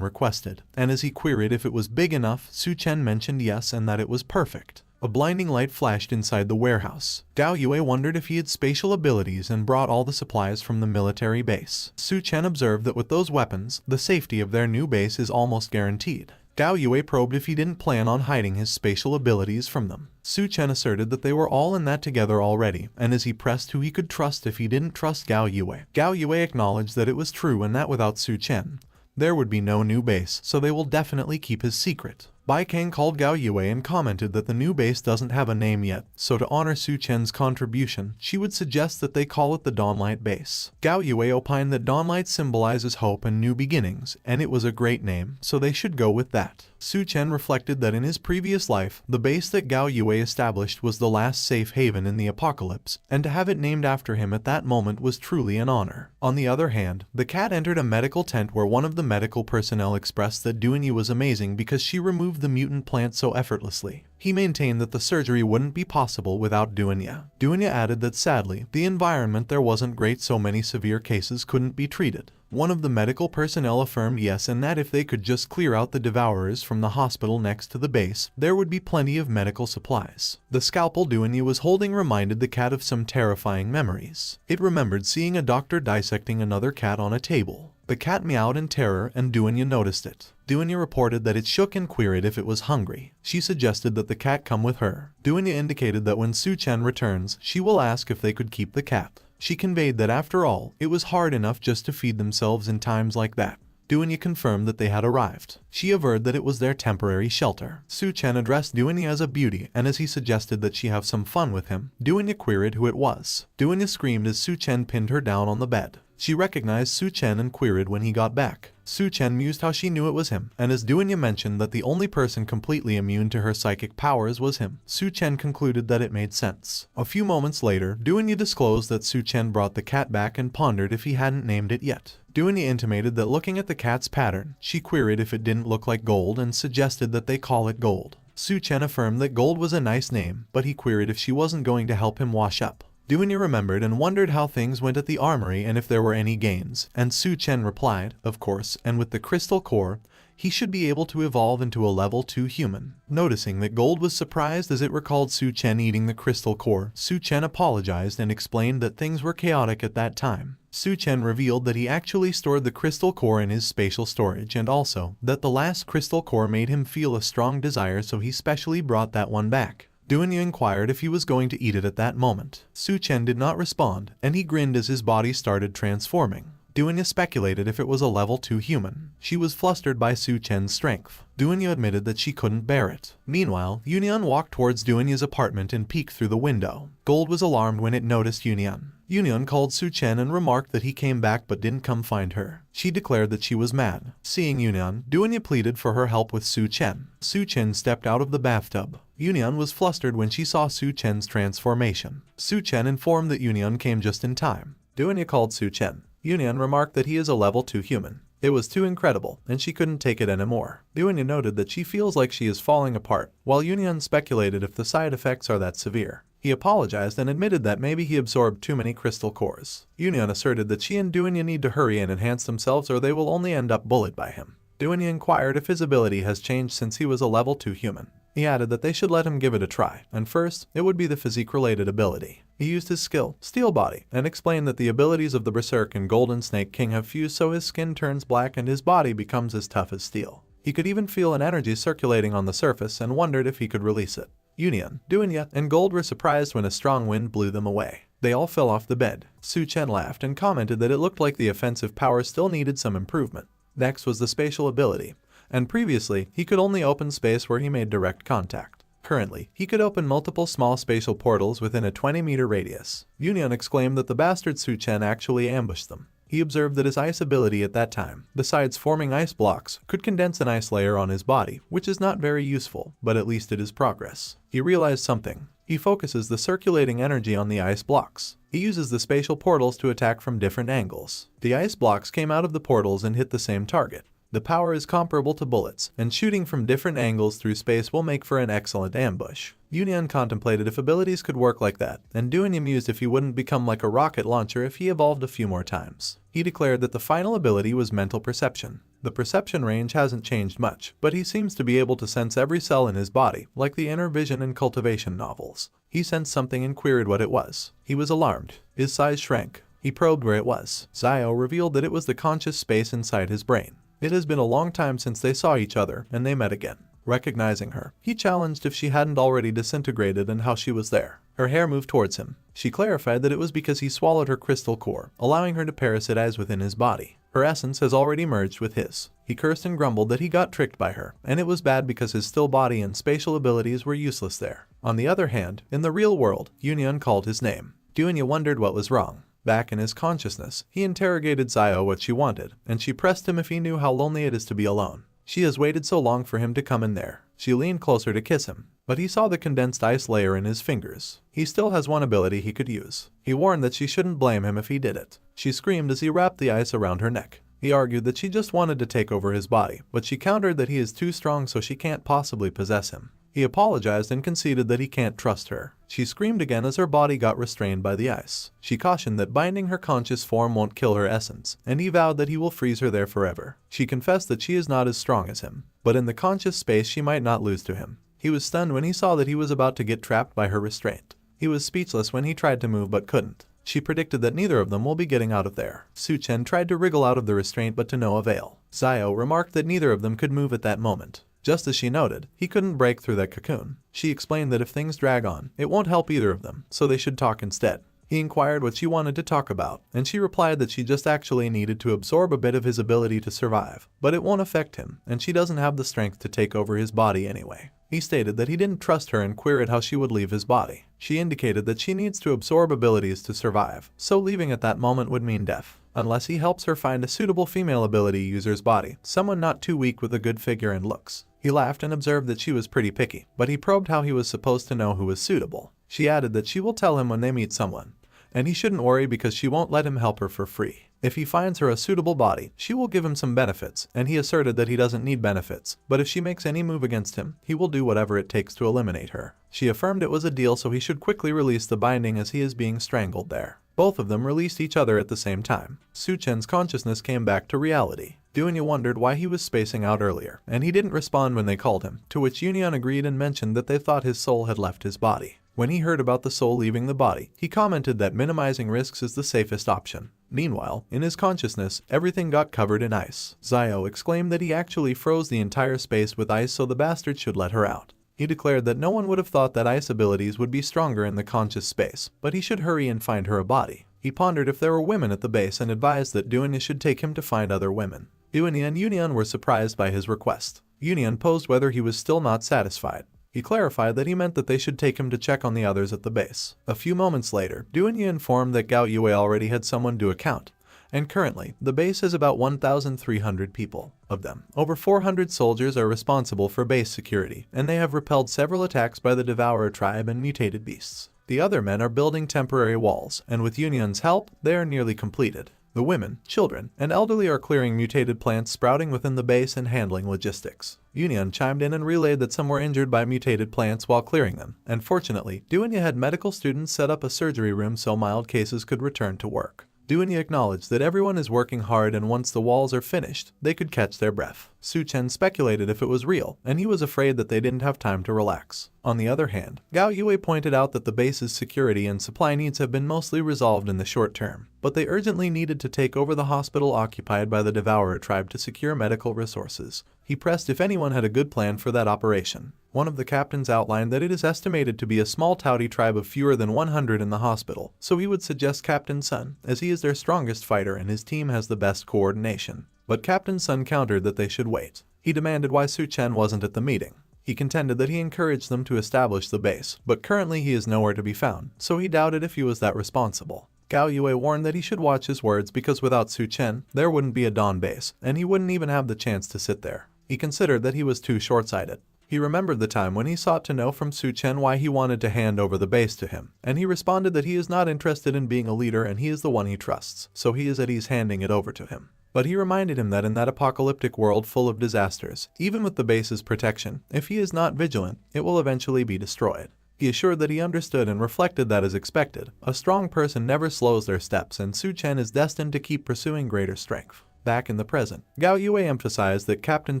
requested, and as he queried if it was big enough, Su Chen mentioned yes and that it was perfect. A blinding light flashed inside the warehouse. Gao Yue wondered if he had spatial abilities and brought all the supplies from the military base. Su Chen observed that with those weapons, the safety of their new base is almost guaranteed. Gao Yue probed if he didn't plan on hiding his spatial abilities from them. Su Chen asserted that they were all in that together already, and as he pressed who he could trust if he didn't trust Gao Yue. Gao Yue acknowledged that it was true and that without Su Chen, there would be no new base, so they will definitely keep his secret. Bai Kang called Gao Yue and commented that the new base doesn't have a name yet, so to honor Su Chen's contribution, she would suggest that they call it the Dawnlight Base. Gao Yue opined that Dawnlight symbolizes hope and new beginnings, and it was a great name, so they should go with that. Su Chen reflected that in his previous life, the base that Gao Yue established was the last safe haven in the apocalypse, and to have it named after him at that moment was truly an honor. On the other hand, the cat entered a medical tent where one of the medical personnel expressed that Duanyi was amazing because she removed the mutant plant so effortlessly. He maintained that the surgery wouldn't be possible without Duanyi. Duanyi added that sadly, the environment there wasn't great, so many severe cases couldn't be treated. One of the medical personnel affirmed yes, and that if they could just clear out the devourers from the hospital next to the base, there would be plenty of medical supplies. The scalpel Duanyi was holding reminded the cat of some terrifying memories. It remembered seeing a doctor dissecting another cat on a table. The cat meowed in terror and Duanyi noticed it. Duanyi reported that it shook and queried if it was hungry. She suggested that the cat come with her. Duanyi indicated that when Su Chen returns, she will ask if they could keep the cat. She conveyed that after all, it was hard enough just to feed themselves in times like that. Duanyi confirmed that they had arrived. She averred that it was their temporary shelter. Su Chen addressed Duanyi as a beauty, and as he suggested that she have some fun with him, Duanyi queried who it was. Duanyi screamed as Su Chen pinned her down on the bed. She recognized Su Chen and queried when he got back. Su Chen mused how she knew it was him, and as Duanyi mentioned that the only person completely immune to her psychic powers was him, Su Chen concluded that it made sense. A few moments later, Duanyi disclosed that Su Chen brought the cat back and pondered if he hadn't named it yet. Duanyi intimated that looking at the cat's pattern, she queried if it didn't look like gold and suggested that they call it Gold. Su Chen affirmed that Gold was a nice name, but he queried if she wasn't going to help him wash up. Duanya remembered and wondered how things went at the armory and if there were any gains, and Su Chen replied, of course, and with the crystal core, he should be able to evolve into a level 2 human. Noticing that Gold was surprised as it recalled Su Chen eating the crystal core, Su Chen apologized and explained that things were chaotic at that time. Su Chen revealed that he actually stored the crystal core in his spatial storage and also that the last crystal core made him feel a strong desire, so he specially brought that one back. Duanya inquired if he was going to eat it at that moment. Su Chen did not respond, and he grinned as his body started transforming. Duanya speculated if it was a level 2 human. She was flustered by Su Chen's strength. Duanya admitted that she couldn't bear it. Meanwhile, Yunyan walked towards Duanya's apartment and peeked through the window. Gold was alarmed when it noticed Yunyan. Yunyan called Su Chen and remarked that he came back but didn't come find her. She declared that she was mad. Seeing Yunyan, Duanya pleaded for her help with Su Chen. Su Chen stepped out of the bathtub. Yunyan was flustered when she saw Su Chen's transformation. Su Chen informed that Yunyan came just in time. Duanya called Su Chen. Yunyan remarked that he is a level 2 human. It was too incredible, and she couldn't take it anymore. Duanya noted that she feels like she is falling apart, while Yunyan speculated if the side effects are that severe. He apologized and admitted that maybe he absorbed too many crystal cores. Yunyan asserted that she and Duanya need to hurry and enhance themselves or they will only end up bullied by him. Duanya inquired if his ability has changed since he was a level 2 human. He added that they should let him give it a try, and first, it would be the physique-related ability. He used his skill, Steel Body, and explained that the abilities of the Berserk and Golden Snake King have fused so his skin turns black and his body becomes as tough as steel. He could even feel an energy circulating on the surface and wondered if he could release it. Yunyan, Duanya, and Gold were surprised when a strong wind blew them away. They all fell off the bed. Su Chen laughed and commented that it looked like the offensive power still needed some improvement. Next was the spatial ability, and previously, he could only open space where he made direct contact. Currently, he could open multiple small spatial portals within a 20-meter radius. Yunyan exclaimed that the bastard Su Chen actually ambushed them. He observed that his ice ability at that time, besides forming ice blocks, could condense an ice layer on his body, which is not very useful, but at least it is progress. He realized something. He focuses the circulating energy on the ice blocks. He uses the spatial portals to attack from different angles. The ice blocks came out of the portals and hit the same target. The power is comparable to bullets, and shooting from different angles through space will make for an excellent ambush. Yunyan contemplated if abilities could work like that, and Duanya mused if he wouldn't become like a rocket launcher if he evolved a few more times. He declared that the final ability was mental perception. The perception range hasn't changed much, but he seems to be able to sense every cell in his body, like the Inner Vision and Cultivation novels. He sensed something and queried what it was. He was alarmed. His size shrank. He probed where it was. Zio revealed that it was the conscious space inside his brain. It has been a long time since they saw each other, and they met again. Recognizing her, he challenged if she hadn't already disintegrated and how she was there. Her hair moved towards him. She clarified that it was because he swallowed her crystal core, allowing her to parasitize within his body. Her essence has already merged with his. He cursed and grumbled that he got tricked by her, and it was bad because his still body and spatial abilities were useless there. On the other hand, in the real world, Yunyan called his name. Duanya wondered what was wrong. Back in his consciousness, he interrogated Zio what she wanted, and she pressed him if he knew how lonely it is to be alone. She has waited so long for him to come in there. She leaned closer to kiss him, but he saw the condensed ice layer in his fingers. He still has one ability he could use. He warned that she shouldn't blame him if he did it. She screamed as he wrapped the ice around her neck. He argued that she just wanted to take over his body, but she countered that he is too strong so she can't possibly possess him. He apologized and conceded that he can't trust her. She screamed again as her body got restrained by the ice. She cautioned that binding her conscious form won't kill her essence, and he vowed that he will freeze her there forever. She confessed that she is not as strong as him, but in the conscious space she might not lose to him. He was stunned when he saw that he was about to get trapped by her restraint. He was speechless when he tried to move but couldn't. She predicted that neither of them will be getting out of there. Su Chen tried to wriggle out of the restraint but to no avail. Zio remarked that neither of them could move at that moment. Just as she noted, he couldn't break through that cocoon. She explained that if things drag on, it won't help either of them, so they should talk instead. He inquired what she wanted to talk about, and she replied that she just actually needed to absorb a bit of his ability to survive, but it won't affect him, and she doesn't have the strength to take over his body anyway. He stated that he didn't trust her and queried how she would leave his body. She indicated that she needs to absorb abilities to survive, so leaving at that moment would mean death. Unless he helps her find a suitable female ability user's body, someone not too weak with a good figure and looks. He laughed and observed that she was pretty picky, but he probed how he was supposed to know who was suitable. She added that she will tell him when they meet someone, and he shouldn't worry because she won't let him help her for free. If he finds her a suitable body, she will give him some benefits, and he asserted that he doesn't need benefits, but if she makes any move against him, he will do whatever it takes to eliminate her. She affirmed it was a deal, so he should quickly release the binding as he is being strangled there. Both of them released each other at the same time. Su Chen's consciousness came back to reality. Duanya wondered why he was spacing out earlier, and he didn't respond when they called him, to which Yunyan agreed and mentioned that they thought his soul had left his body. When he heard about the soul leaving the body, he commented that minimizing risks is the safest option. Meanwhile, in his consciousness, everything got covered in ice. Zio exclaimed that he actually froze the entire space with ice, so the bastard should let her out. He declared that no one would have thought that ice abilities would be stronger in the conscious space, but he should hurry and find her a body. He pondered if there were women at the base and advised that Duanya should take him to find other women. Duanya and Yunyan were surprised by his request. Yunyan posed whether he was still not satisfied. He clarified that he meant that they should take him to check on the others at the base. A few moments later, Duanya informed that Gao Yue already had someone do a count, and currently, the base has about 1,300 people. Of them, over 400 soldiers are responsible for base security, and they have repelled several attacks by the Devourer tribe and mutated beasts. The other men are building temporary walls, and with Yunyan's help, they are nearly completed. The women, children, and elderly are clearing mutated plants sprouting within the base and handling logistics. Yunyan chimed in and relayed that some were injured by mutated plants while clearing them, and fortunately, Duanya had medical students set up a surgery room so mild cases could return to work. Duanya acknowledged that everyone is working hard, and once the walls are finished, they could catch their breath. Su Chen speculated if it was real, and he was afraid that they didn't have time to relax. On the other hand, Gao Yue pointed out that the base's security and supply needs have been mostly resolved in the short term, but they urgently needed to take over the hospital occupied by the Devourer tribe to secure medical resources. He pressed if anyone had a good plan for that operation. One of the captains outlined that it is estimated to be a small Taoti tribe of fewer than 100 in the hospital, so he would suggest Captain Sun, as he is their strongest fighter and his team has the best coordination. But Captain Sun countered that they should wait. He demanded why Su Chen wasn't at the meeting. He contended that he encouraged them to establish the base, but currently he is nowhere to be found, so he doubted if he was that responsible. Gao Yue warned that he should watch his words because without Su Chen, there wouldn't be a Dawn base, and he wouldn't even have the chance to sit there. He considered that he was too short-sighted. He remembered the time when he sought to know from Su Chen why he wanted to hand over the base to him, and he responded that he is not interested in being a leader and he is the one he trusts, so he is at ease handing it over to him. But he reminded him that in that apocalyptic world full of disasters, even with the base's protection, if he is not vigilant, it will eventually be destroyed. He assured that he understood and reflected that as expected, a strong person never slows their steps and Su Chen is destined to keep pursuing greater strength. Back in the present, Gao Yue emphasized that Captain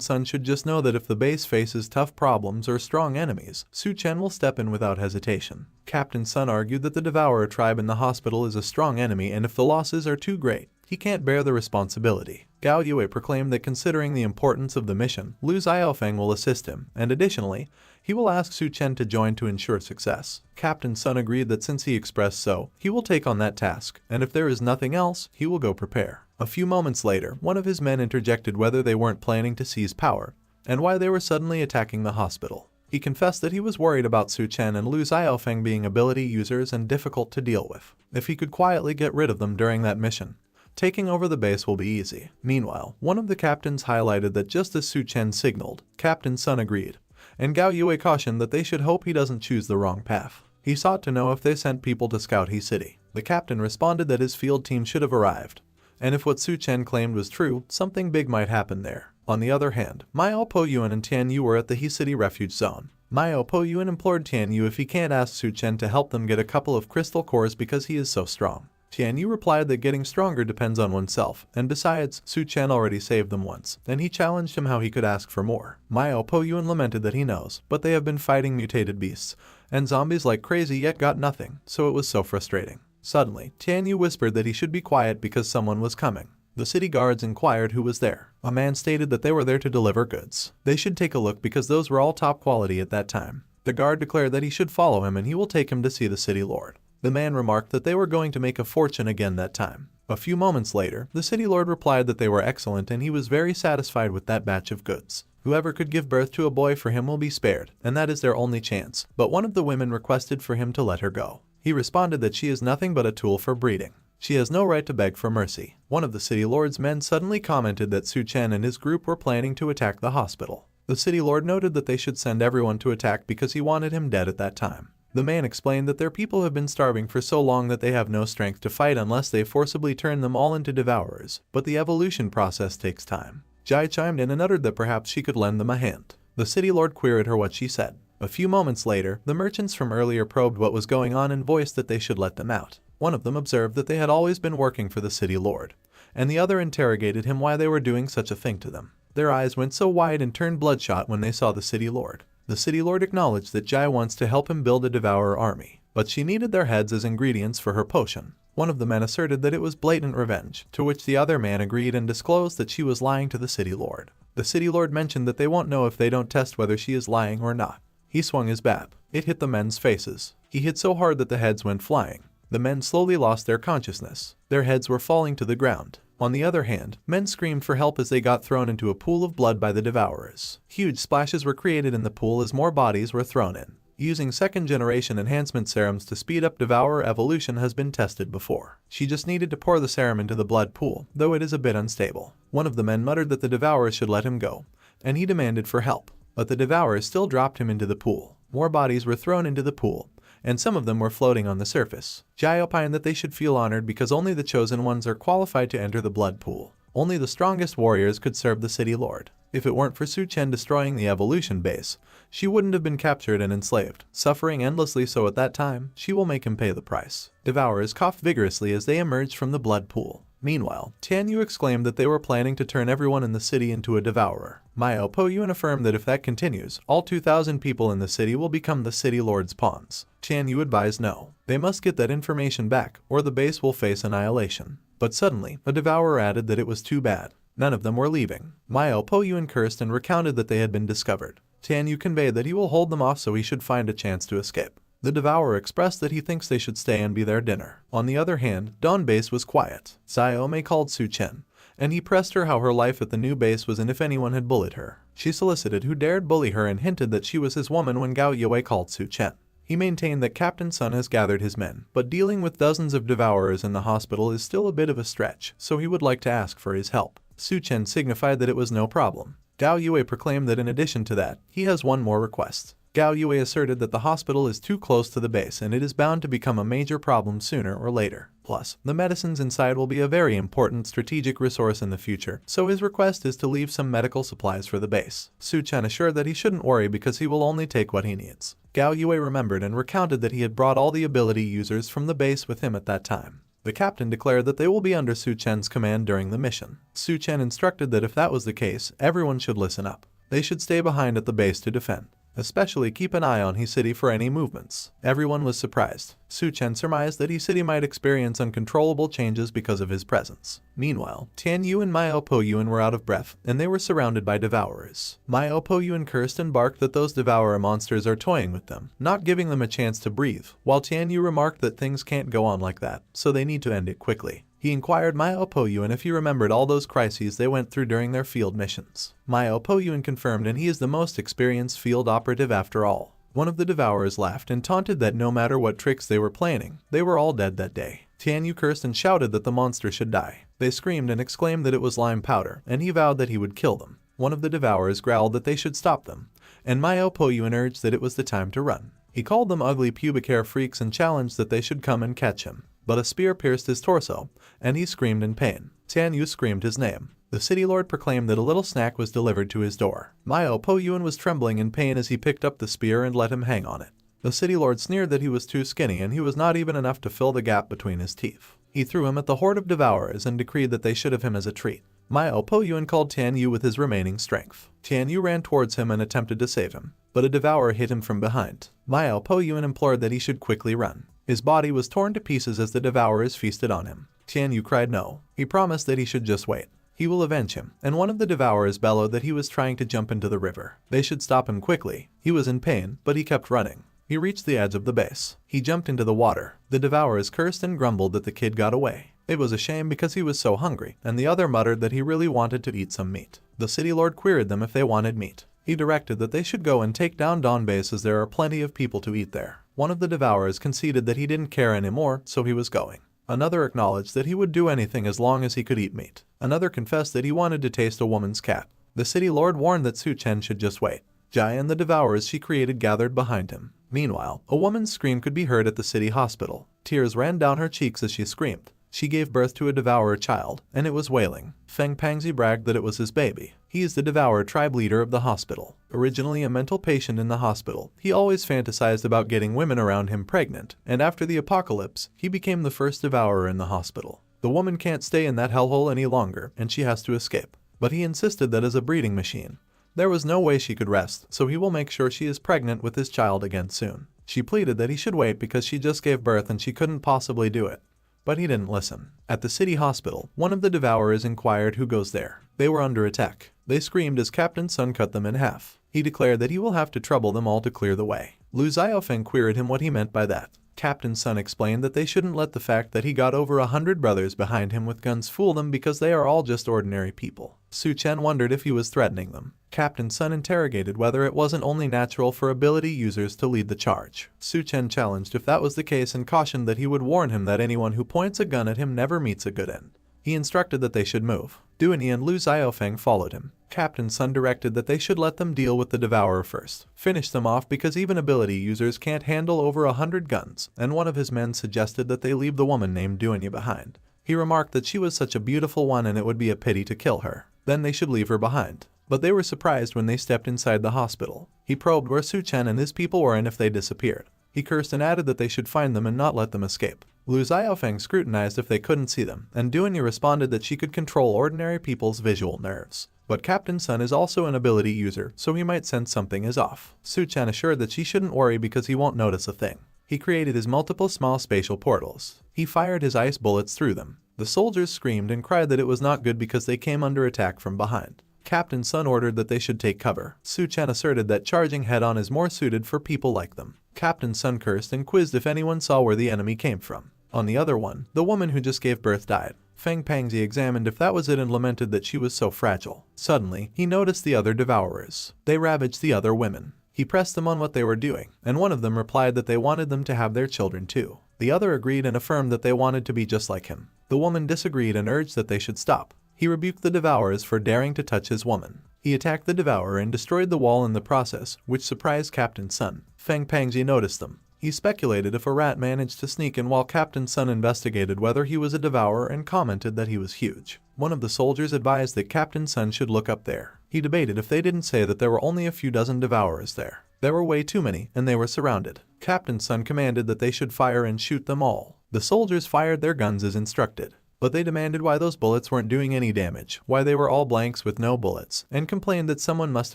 Sun should just know that if the base faces tough problems or strong enemies, Su Chen will step in without hesitation. Captain Sun argued that the Devourer tribe in the hospital is a strong enemy and if the losses are too great, he can't bear the responsibility. Gao Yue proclaimed that considering the importance of the mission, Lu Xiaofeng will assist him, and additionally, he will ask Su Chen to join to ensure success. Captain Sun agreed that since he expressed so, he will take on that task, and if there is nothing else, he will go prepare. A few moments later, one of his men interjected whether they weren't planning to seize power, and why they were suddenly attacking the hospital. He confessed that he was worried about Su Chen and Lu Xiaofeng being ability users and difficult to deal with. If he could quietly get rid of them during that mission, taking over the base will be easy. Meanwhile, one of the captains highlighted that just as Su Chen signaled, Captain Sun agreed, and Gao Yue cautioned that they should hope he doesn't choose the wrong path. He sought to know if they sent people to scout He City. The captain responded that his field team should have arrived, and if what Su Chen claimed was true, something big might happen there. On the other hand, Miao Po Yuan and Tian Yu were at the He City refuge zone. Miao Po Yuan implored Tian Yu if he can't ask Su Chen to help them get a couple of crystal cores because he is so strong. Tian Yu replied that getting stronger depends on oneself, and besides, Su Chen already saved them once, and he challenged him how he could ask for more. Miao Po Yuan lamented that he knows, but they have been fighting mutated beasts and zombies like crazy yet got nothing, so it was so frustrating. Suddenly, Tian Yu whispered that he should be quiet because someone was coming. The city guards inquired who was there. A man stated that they were there to deliver goods. They should take a look because those were all top quality at that time. The guard declared that he should follow him and he will take him to see the city lord. The man remarked that they were going to make a fortune again that time. A few moments later, the city lord replied that they were excellent and he was very satisfied with that batch of goods. Whoever could give birth to a boy for him will be spared, and that is their only chance. But one of the women requested for him to let her go. He responded that she is nothing but a tool for breeding. She has no right to beg for mercy. One of the city lord's men suddenly commented that Su Chen and his group were planning to attack the hospital. The city lord noted that they should send everyone to attack because he wanted him dead at that time. The man explained that their people have been starving for so long that they have no strength to fight unless they forcibly turn them all into devourers, but the evolution process takes time. Jai chimed in and uttered that perhaps she could lend them a hand. The city lord queried her what she said. A few moments later, the merchants from earlier probed what was going on and voiced that they should let them out. One of them observed that they had always been working for the city lord, and the other interrogated him why they were doing such a thing to them. Their eyes went so wide and turned bloodshot when they saw the city lord. The city lord acknowledged that Jai wants to help him build a devourer army, but she needed their heads as ingredients for her potion. One of the men asserted that it was blatant revenge, to which the other man agreed and disclosed that she was lying to the city lord. The city lord mentioned that they won't know if they don't test whether she is lying or not. He swung his bat. It hit the men's faces. He hit so hard that the heads went flying. The men slowly lost their consciousness. Their heads were falling to the ground. On the other hand, men screamed for help as they got thrown into a pool of blood by the devourers. Huge splashes were created in the pool as more bodies were thrown in. Using second-generation enhancement serums to speed up devourer evolution has been tested before. She just needed to pour the serum into the blood pool, though it is a bit unstable. One of the men muttered that the devourers should let him go, and he demanded for help. But the devourers still dropped him into the pool. More bodies were thrown into the pool, and some of them were floating on the surface. Jai opined that they should feel honored because only the chosen ones are qualified to enter the blood pool. Only the strongest warriors could serve the city lord. If it weren't for Su Chen destroying the evolution base, she wouldn't have been captured and enslaved. Suffering endlessly so at that time, she will make him pay the price. Devourers coughed vigorously as they emerged from the blood pool. Meanwhile, Tian Yu exclaimed that they were planning to turn everyone in the city into a devourer. Mao Po Yuan affirmed that if that continues, all 2,000 people in the city will become the city lord's pawns. Tian Yu advised no. They must get that information back, or the base will face annihilation. But suddenly, a devourer added that it was too bad. None of them were leaving. Mao Po Yuan cursed and recounted that they had been discovered. Tian Yu conveyed that he will hold them off so he should find a chance to escape. The devourer expressed that he thinks they should stay and be their dinner. On the other hand, Dawn Base was quiet. Xiaomei called Su Chen, and he pressed her how her life at the new base was and if anyone had bullied her. She solicited who dared bully her and hinted that she was his woman when Gao Yue called Su Chen. He maintained that Captain Sun has gathered his men, but dealing with dozens of devourers in the hospital is still a bit of a stretch, so he would like to ask for his help. Su Chen signified that it was no problem. Gao Yue proclaimed that in addition to that, he has one more request. Gao Yue asserted that the hospital is too close to the base and it is bound to become a major problem sooner or later. Plus, the medicines inside will be a very important strategic resource in the future, so his request is to leave some medical supplies for the base. Su Chen assured that he shouldn't worry because he will only take what he needs. Gao Yue remembered and recounted that he had brought all the ability users from the base with him at that time. The captain declared that they will be under Su Chen's command during the mission. Su Chen instructed that if that was the case, everyone should listen up. They should stay behind at the base to defend. Especially keep an eye on He City for any movements. Everyone was surprised. Su Chen surmised that He City might experience uncontrollable changes because of his presence. Meanwhile, Tian Yu and Mao Po Yuan were out of breath, and they were surrounded by devourers. Mao Po Yuan cursed and barked that those devourer monsters are toying with them, not giving them a chance to breathe, while Tian Yu remarked that things can't go on like that, so they need to end it quickly. He inquired Mao Po Yuan if he remembered all those crises they went through during their field missions. Mao Po Yuan confirmed, and he is the most experienced field operative after all. One of the devourers laughed and taunted that no matter what tricks they were planning, they were all dead that day. Tian Yu cursed and shouted that the monster should die. They screamed and exclaimed that it was lime powder, and he vowed that he would kill them. One of the devourers growled that they should stop them, and Mao Po Yuan urged that it was the time to run. He called them ugly pubic hair freaks and challenged that they should come and catch him. But a spear pierced his torso, and he screamed in pain. Tian Yu screamed his name. The city lord proclaimed that a little snack was delivered to his door. Mao Po Yuan was trembling in pain as he picked up the spear and let him hang on it. The city lord sneered that he was too skinny and he was not even enough to fill the gap between his teeth. He threw him at the horde of devourers and decreed that they should have him as a treat. Mao Po Yuan called Tian Yu with his remaining strength. Tian Yu ran towards him and attempted to save him, but a devourer hit him from behind. Mao Po Yuan implored that he should quickly run. His body was torn to pieces as the devourers feasted on him. Tian Yu cried no. He promised that he should just wait. He will avenge him, and one of the devourers bellowed that he was trying to jump into the river. They should stop him quickly. He was in pain, but he kept running. He reached the edge of the base. He jumped into the water. The devourers cursed and grumbled that the kid got away. It was a shame because he was so hungry, and the other muttered that he really wanted to eat some meat. The city lord queried them if they wanted meat. He directed that they should go and take down Dawn Base as there are plenty of people to eat there. One of the devourers conceded that he didn't care anymore, so he was going. Another acknowledged that he would do anything as long as he could eat meat. Another confessed that he wanted to taste a woman's cat. The city lord warned that Su Chen should just wait. Jai and the devourers she created gathered behind him. Meanwhile, a woman's scream could be heard at the city hospital. Tears ran down her cheeks as she screamed. She gave birth to a devourer child, and it was wailing. Feng Pangzi bragged that it was his baby. He is the devourer tribe leader of the hospital. Originally a mental patient in the hospital, he always fantasized about getting women around him pregnant, and after the apocalypse, he became the first devourer in the hospital. The woman can't stay in that hellhole any longer, and she has to escape. But he insisted that as a breeding machine, there was no way she could rest, so he will make sure she is pregnant with his child again soon. She pleaded that he should wait because she just gave birth and she couldn't possibly do it. But he didn't listen. At the city hospital, one of the devourers inquired who goes there. They were under attack. They screamed as Captain Sun cut them in half. He declared that he will have to trouble them all to clear the way. Lu Xiaofeng queried him what he meant by that. Captain Sun explained that they shouldn't let the fact that he got over 100 brothers behind him with guns fool them because they are all just ordinary people. Su Chen wondered if he was threatening them. Captain Sun interrogated whether it wasn't only natural for ability users to lead the charge. Su Chen challenged if that was the case and cautioned that he would warn him that anyone who points a gun at him never meets a good end. He instructed that they should move. Duanyi and Lu Xiaofeng followed him. Captain Sun directed that they should let them deal with the devourer first. Finish them off because even ability users can't handle over 100 guns, and one of his men suggested that they leave the woman named Duanyi behind. He remarked that she was such a beautiful one and it would be a pity to kill her. Then they should leave her behind. But they were surprised when they stepped inside the hospital. He probed where Su Chen and his people were and if they disappeared. He cursed and added that they should find them and not let them escape. Lu Xiaofeng scrutinized if they couldn't see them, and Duanyi responded that she could control ordinary people's visual nerves. But Captain Sun is also an ability user, so he might sense something is off. Su Chen assured that she shouldn't worry because he won't notice a thing. He created his multiple small spatial portals. He fired his ice bullets through them. The soldiers screamed and cried that it was not good because they came under attack from behind. Captain Sun ordered that they should take cover. Su Chen asserted that charging head-on is more suited for people like them. Captain Sun cursed and quizzed if anyone saw where the enemy came from. On the other one, the woman who just gave birth died. Feng Pangzi examined if that was it and lamented that she was so fragile. Suddenly, he noticed the other devourers. They ravaged the other women. He pressed them on what they were doing, and one of them replied that they wanted them to have their children too. The other agreed and affirmed that they wanted to be just like him. The woman disagreed and urged that they should stop. He rebuked the devourers for daring to touch his woman. He attacked the devourer and destroyed the wall in the process, which surprised Captain Sun. Feng Pangzi noticed them. He speculated if a rat managed to sneak in while Captain Sun investigated whether he was a devourer and commented that he was huge. One of the soldiers advised that Captain Sun should look up there. He debated if they didn't say that there were only a few dozen devourers there. There were way too many, and they were surrounded. Captain Sun commanded that they should fire and shoot them all. The soldiers fired their guns as instructed. But they demanded why those bullets weren't doing any damage, why they were all blanks with no bullets, and complained that someone must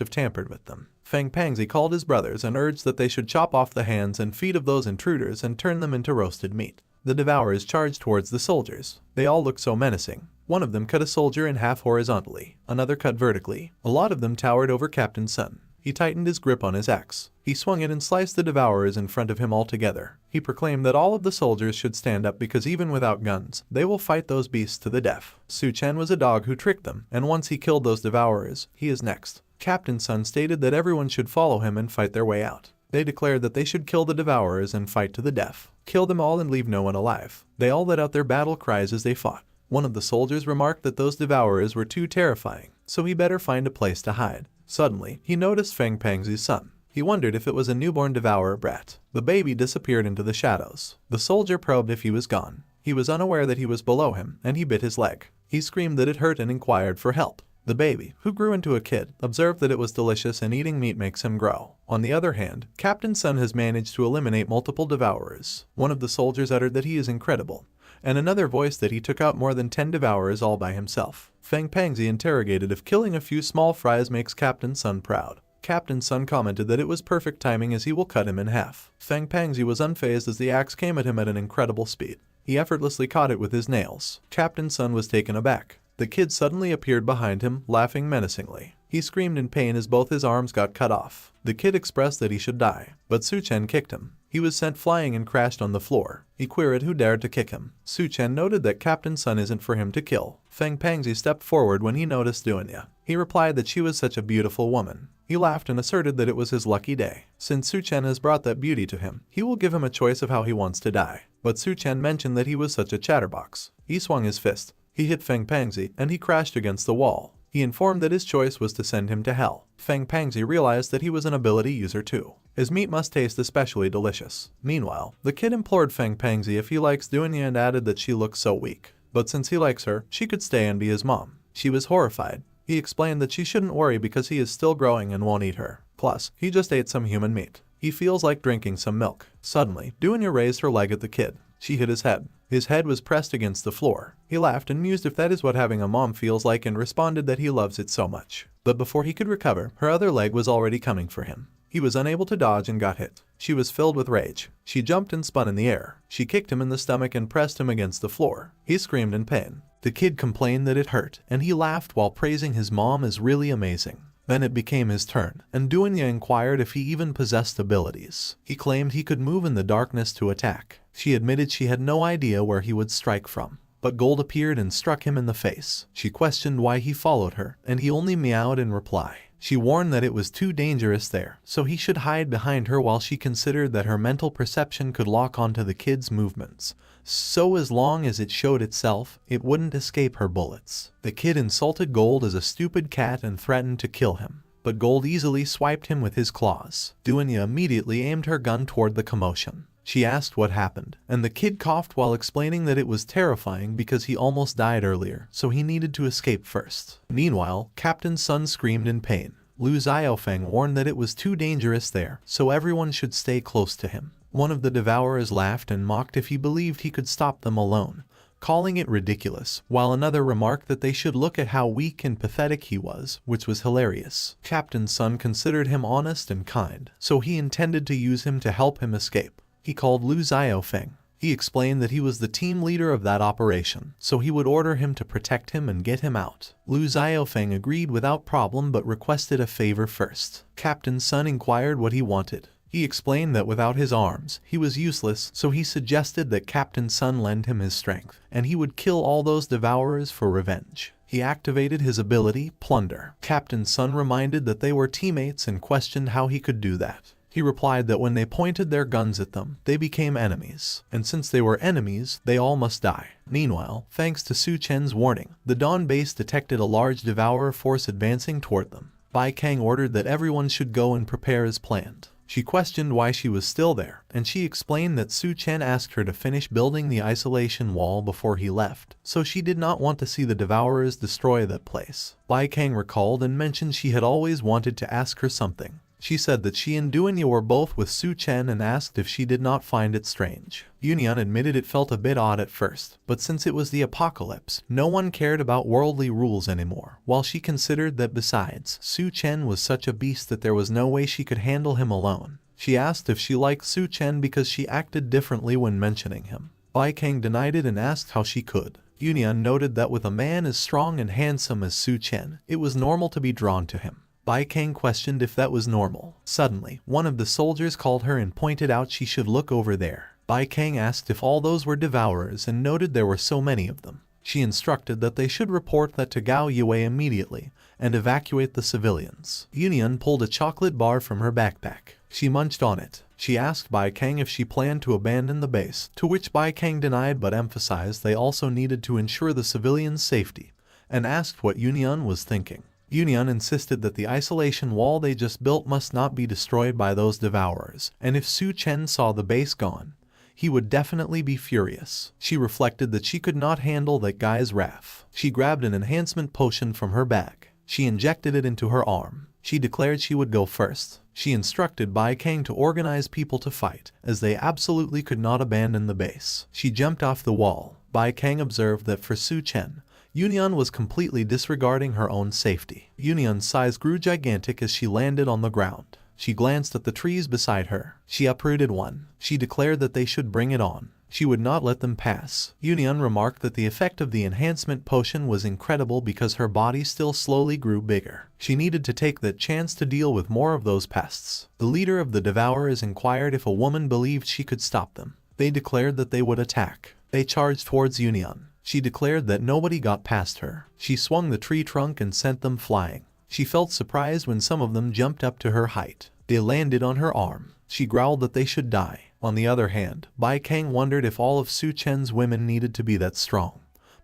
have tampered with them. Feng Pangzi called his brothers and urged that they should chop off the hands and feet of those intruders and turn them into roasted meat. The devourers charged towards the soldiers. They all looked so menacing. One of them cut a soldier in half horizontally, another cut vertically. A lot of them towered over Captain Sun. He tightened his grip on his axe. He swung it and sliced the devourers in front of him altogether. He proclaimed that all of the soldiers should stand up because even without guns, they will fight those beasts to the death. Su Chen was a dog who tricked them, and once he killed those devourers, he is next. Captain Sun stated that everyone should follow him and fight their way out. They declared that they should kill the devourers and fight to the death. Kill them all and leave no one alive. They all let out their battle cries as they fought. One of the soldiers remarked that those devourers were too terrifying, so he better find a place to hide. Suddenly, he noticed Feng Pangzi's son. He wondered if it was a newborn devourer brat. The baby disappeared into the shadows. The soldier probed if he was gone. He was unaware that he was below him, and he bit his leg. He screamed that it hurt and inquired for help. The baby, who grew into a kid, observed that it was delicious and eating meat makes him grow. On the other hand, Captain Sun has managed to eliminate multiple devourers. One of the soldiers uttered that he is incredible, and another voiced that he took out more than 10 devourers all by himself. Feng Pangzi interrogated if killing a few small fries makes Captain Sun proud. Captain Sun commented that it was perfect timing as he will cut him in half. Feng Pangzi was unfazed as the axe came at him at an incredible speed. He effortlessly caught it with his nails. Captain Sun was taken aback. The kid suddenly appeared behind him, laughing menacingly. He screamed in pain as both his arms got cut off. The kid expressed that he should die, but Su Chen kicked him. He was sent flying and crashed on the floor. He queried who dared to kick him. Su Chen noted that Captain Sun isn't for him to kill. Feng Pangzi stepped forward when he noticed Duanyi. He replied that she was such a beautiful woman. He laughed and asserted that it was his lucky day. Since Su Chen has brought that beauty to him, he will give him a choice of how he wants to die. But Su Chen mentioned that he was such a chatterbox. He swung his fist. He hit Feng Pangzi, and he crashed against the wall. He informed that his choice was to send him to hell. Feng Pangzi realized that he was an ability user too. His meat must taste especially delicious. Meanwhile, the kid implored Feng Pengzi if he likes Dunya and added that she looks so weak. But since he likes her, she could stay and be his mom. She was horrified. He explained that she shouldn't worry because he is still growing and won't eat her. Plus, he just ate some human meat. He feels like drinking some milk. Suddenly, Dunya raised her leg at the kid. She hit his head. His head was pressed against the floor. He laughed and mused if that is what having a mom feels like and responded that he loves it so much. But before he could recover, her other leg was already coming for him. He was unable to dodge and got hit. She was filled with rage. She jumped and spun in the air. She kicked him in the stomach and pressed him against the floor. He screamed in pain. The kid complained that it hurt, and he laughed while praising his mom as really amazing. Then it became his turn, and Dunya inquired if he even possessed abilities. He claimed he could move in the darkness to attack. She admitted she had no idea where he would strike from. But Gold appeared and struck him in the face. She questioned why he followed her, and he only meowed in reply. She warned that it was too dangerous there, so he should hide behind her while she considered that her mental perception could lock onto the kid's movements. So as long as it showed itself, it wouldn't escape her bullets. The kid insulted Gold as a stupid cat and threatened to kill him. But Gold easily swiped him with his claws. Dunya immediately aimed her gun toward the commotion. She asked what happened, and the kid coughed while explaining that it was terrifying because he almost died earlier, so he needed to escape first. Meanwhile, Captain Sun screamed in pain. Lu Xiaofeng warned that it was too dangerous there, so everyone should stay close to him. One of the devourers laughed and mocked if he believed he could stop them alone, calling it ridiculous, while another remarked that they should look at how weak and pathetic he was, which was hilarious. Captain Sun considered him honest and kind, so he intended to use him to help him escape. He called Lu Xiaofeng. He explained that he was the team leader of that operation, so he would order him to protect him and get him out. Lu Xiaofeng agreed without problem but requested a favor first. Captain Sun inquired what he wanted. He explained that without his arms, he was useless, so he suggested that Captain Sun lend him his strength, and he would kill all those devourers for revenge. He activated his ability, Plunder. Captain Sun reminded that they were teammates and questioned how he could do that. He replied that when they pointed their guns at them, they became enemies, and since they were enemies, they all must die. Meanwhile, thanks to Su Chen's warning, the Dawn base detected a large devourer force advancing toward them. Bai Kang ordered that everyone should go and prepare as planned. She questioned why she was still there, and she explained that Su Chen asked her to finish building the isolation wall before he left, so she did not want to see the devourers destroy that place. Bai Kang recalled and mentioned she had always wanted to ask her something. She said that she and Dunya were both with Su Chen and asked if she did not find it strange. Yunyan admitted it felt a bit odd at first, but since it was the apocalypse, no one cared about worldly rules anymore, while she considered that besides, Su Chen was such a beast that there was no way she could handle him alone. She asked if she liked Su Chen because she acted differently when mentioning him. Bai Kang denied it and asked how she could. Yunyan noted that with a man as strong and handsome as Su Chen, it was normal to be drawn to him. Bai Kang questioned if that was normal. Suddenly, one of the soldiers called her and pointed out she should look over there. Bai Kang asked if all those were devourers and noted there were so many of them. She instructed that they should report that to Gao Yue immediately and evacuate the civilians. Yunyan pulled a chocolate bar from her backpack. She munched on it. She asked Bai Kang if she planned to abandon the base, to which Bai Kang denied but emphasized they also needed to ensure the civilians' safety, and asked what Yunyan was thinking. Yunyan insisted that the isolation wall they just built must not be destroyed by those devourers, and if Su Chen saw the base gone, he would definitely be furious. She reflected that she could not handle that guy's wrath. She grabbed an enhancement potion from her bag. She injected it into her arm. She declared she would go first. She instructed Bai Kang to organize people to fight, as they absolutely could not abandon the base. She jumped off the wall. Bai Kang observed that for Su Chen, Yunyan was completely disregarding her own safety. Yunyan's size grew gigantic as she landed on the ground. She glanced at the trees beside her. She uprooted one. She declared that they should bring it on. She would not let them pass. Yunyan remarked that the effect of the enhancement potion was incredible because her body still slowly grew bigger. She needed to take that chance to deal with more of those pests. The leader of the devourers inquired if a woman believed she could stop them. They declared that they would attack. They charged towards Yunyan. She declared that nobody got past her. She swung the tree trunk and sent them flying. She felt surprised when some of them jumped up to her height. They landed on her arm. She growled that they should die. On the other hand, Bai Kang wondered if all of Su Chen's women needed to be that strong.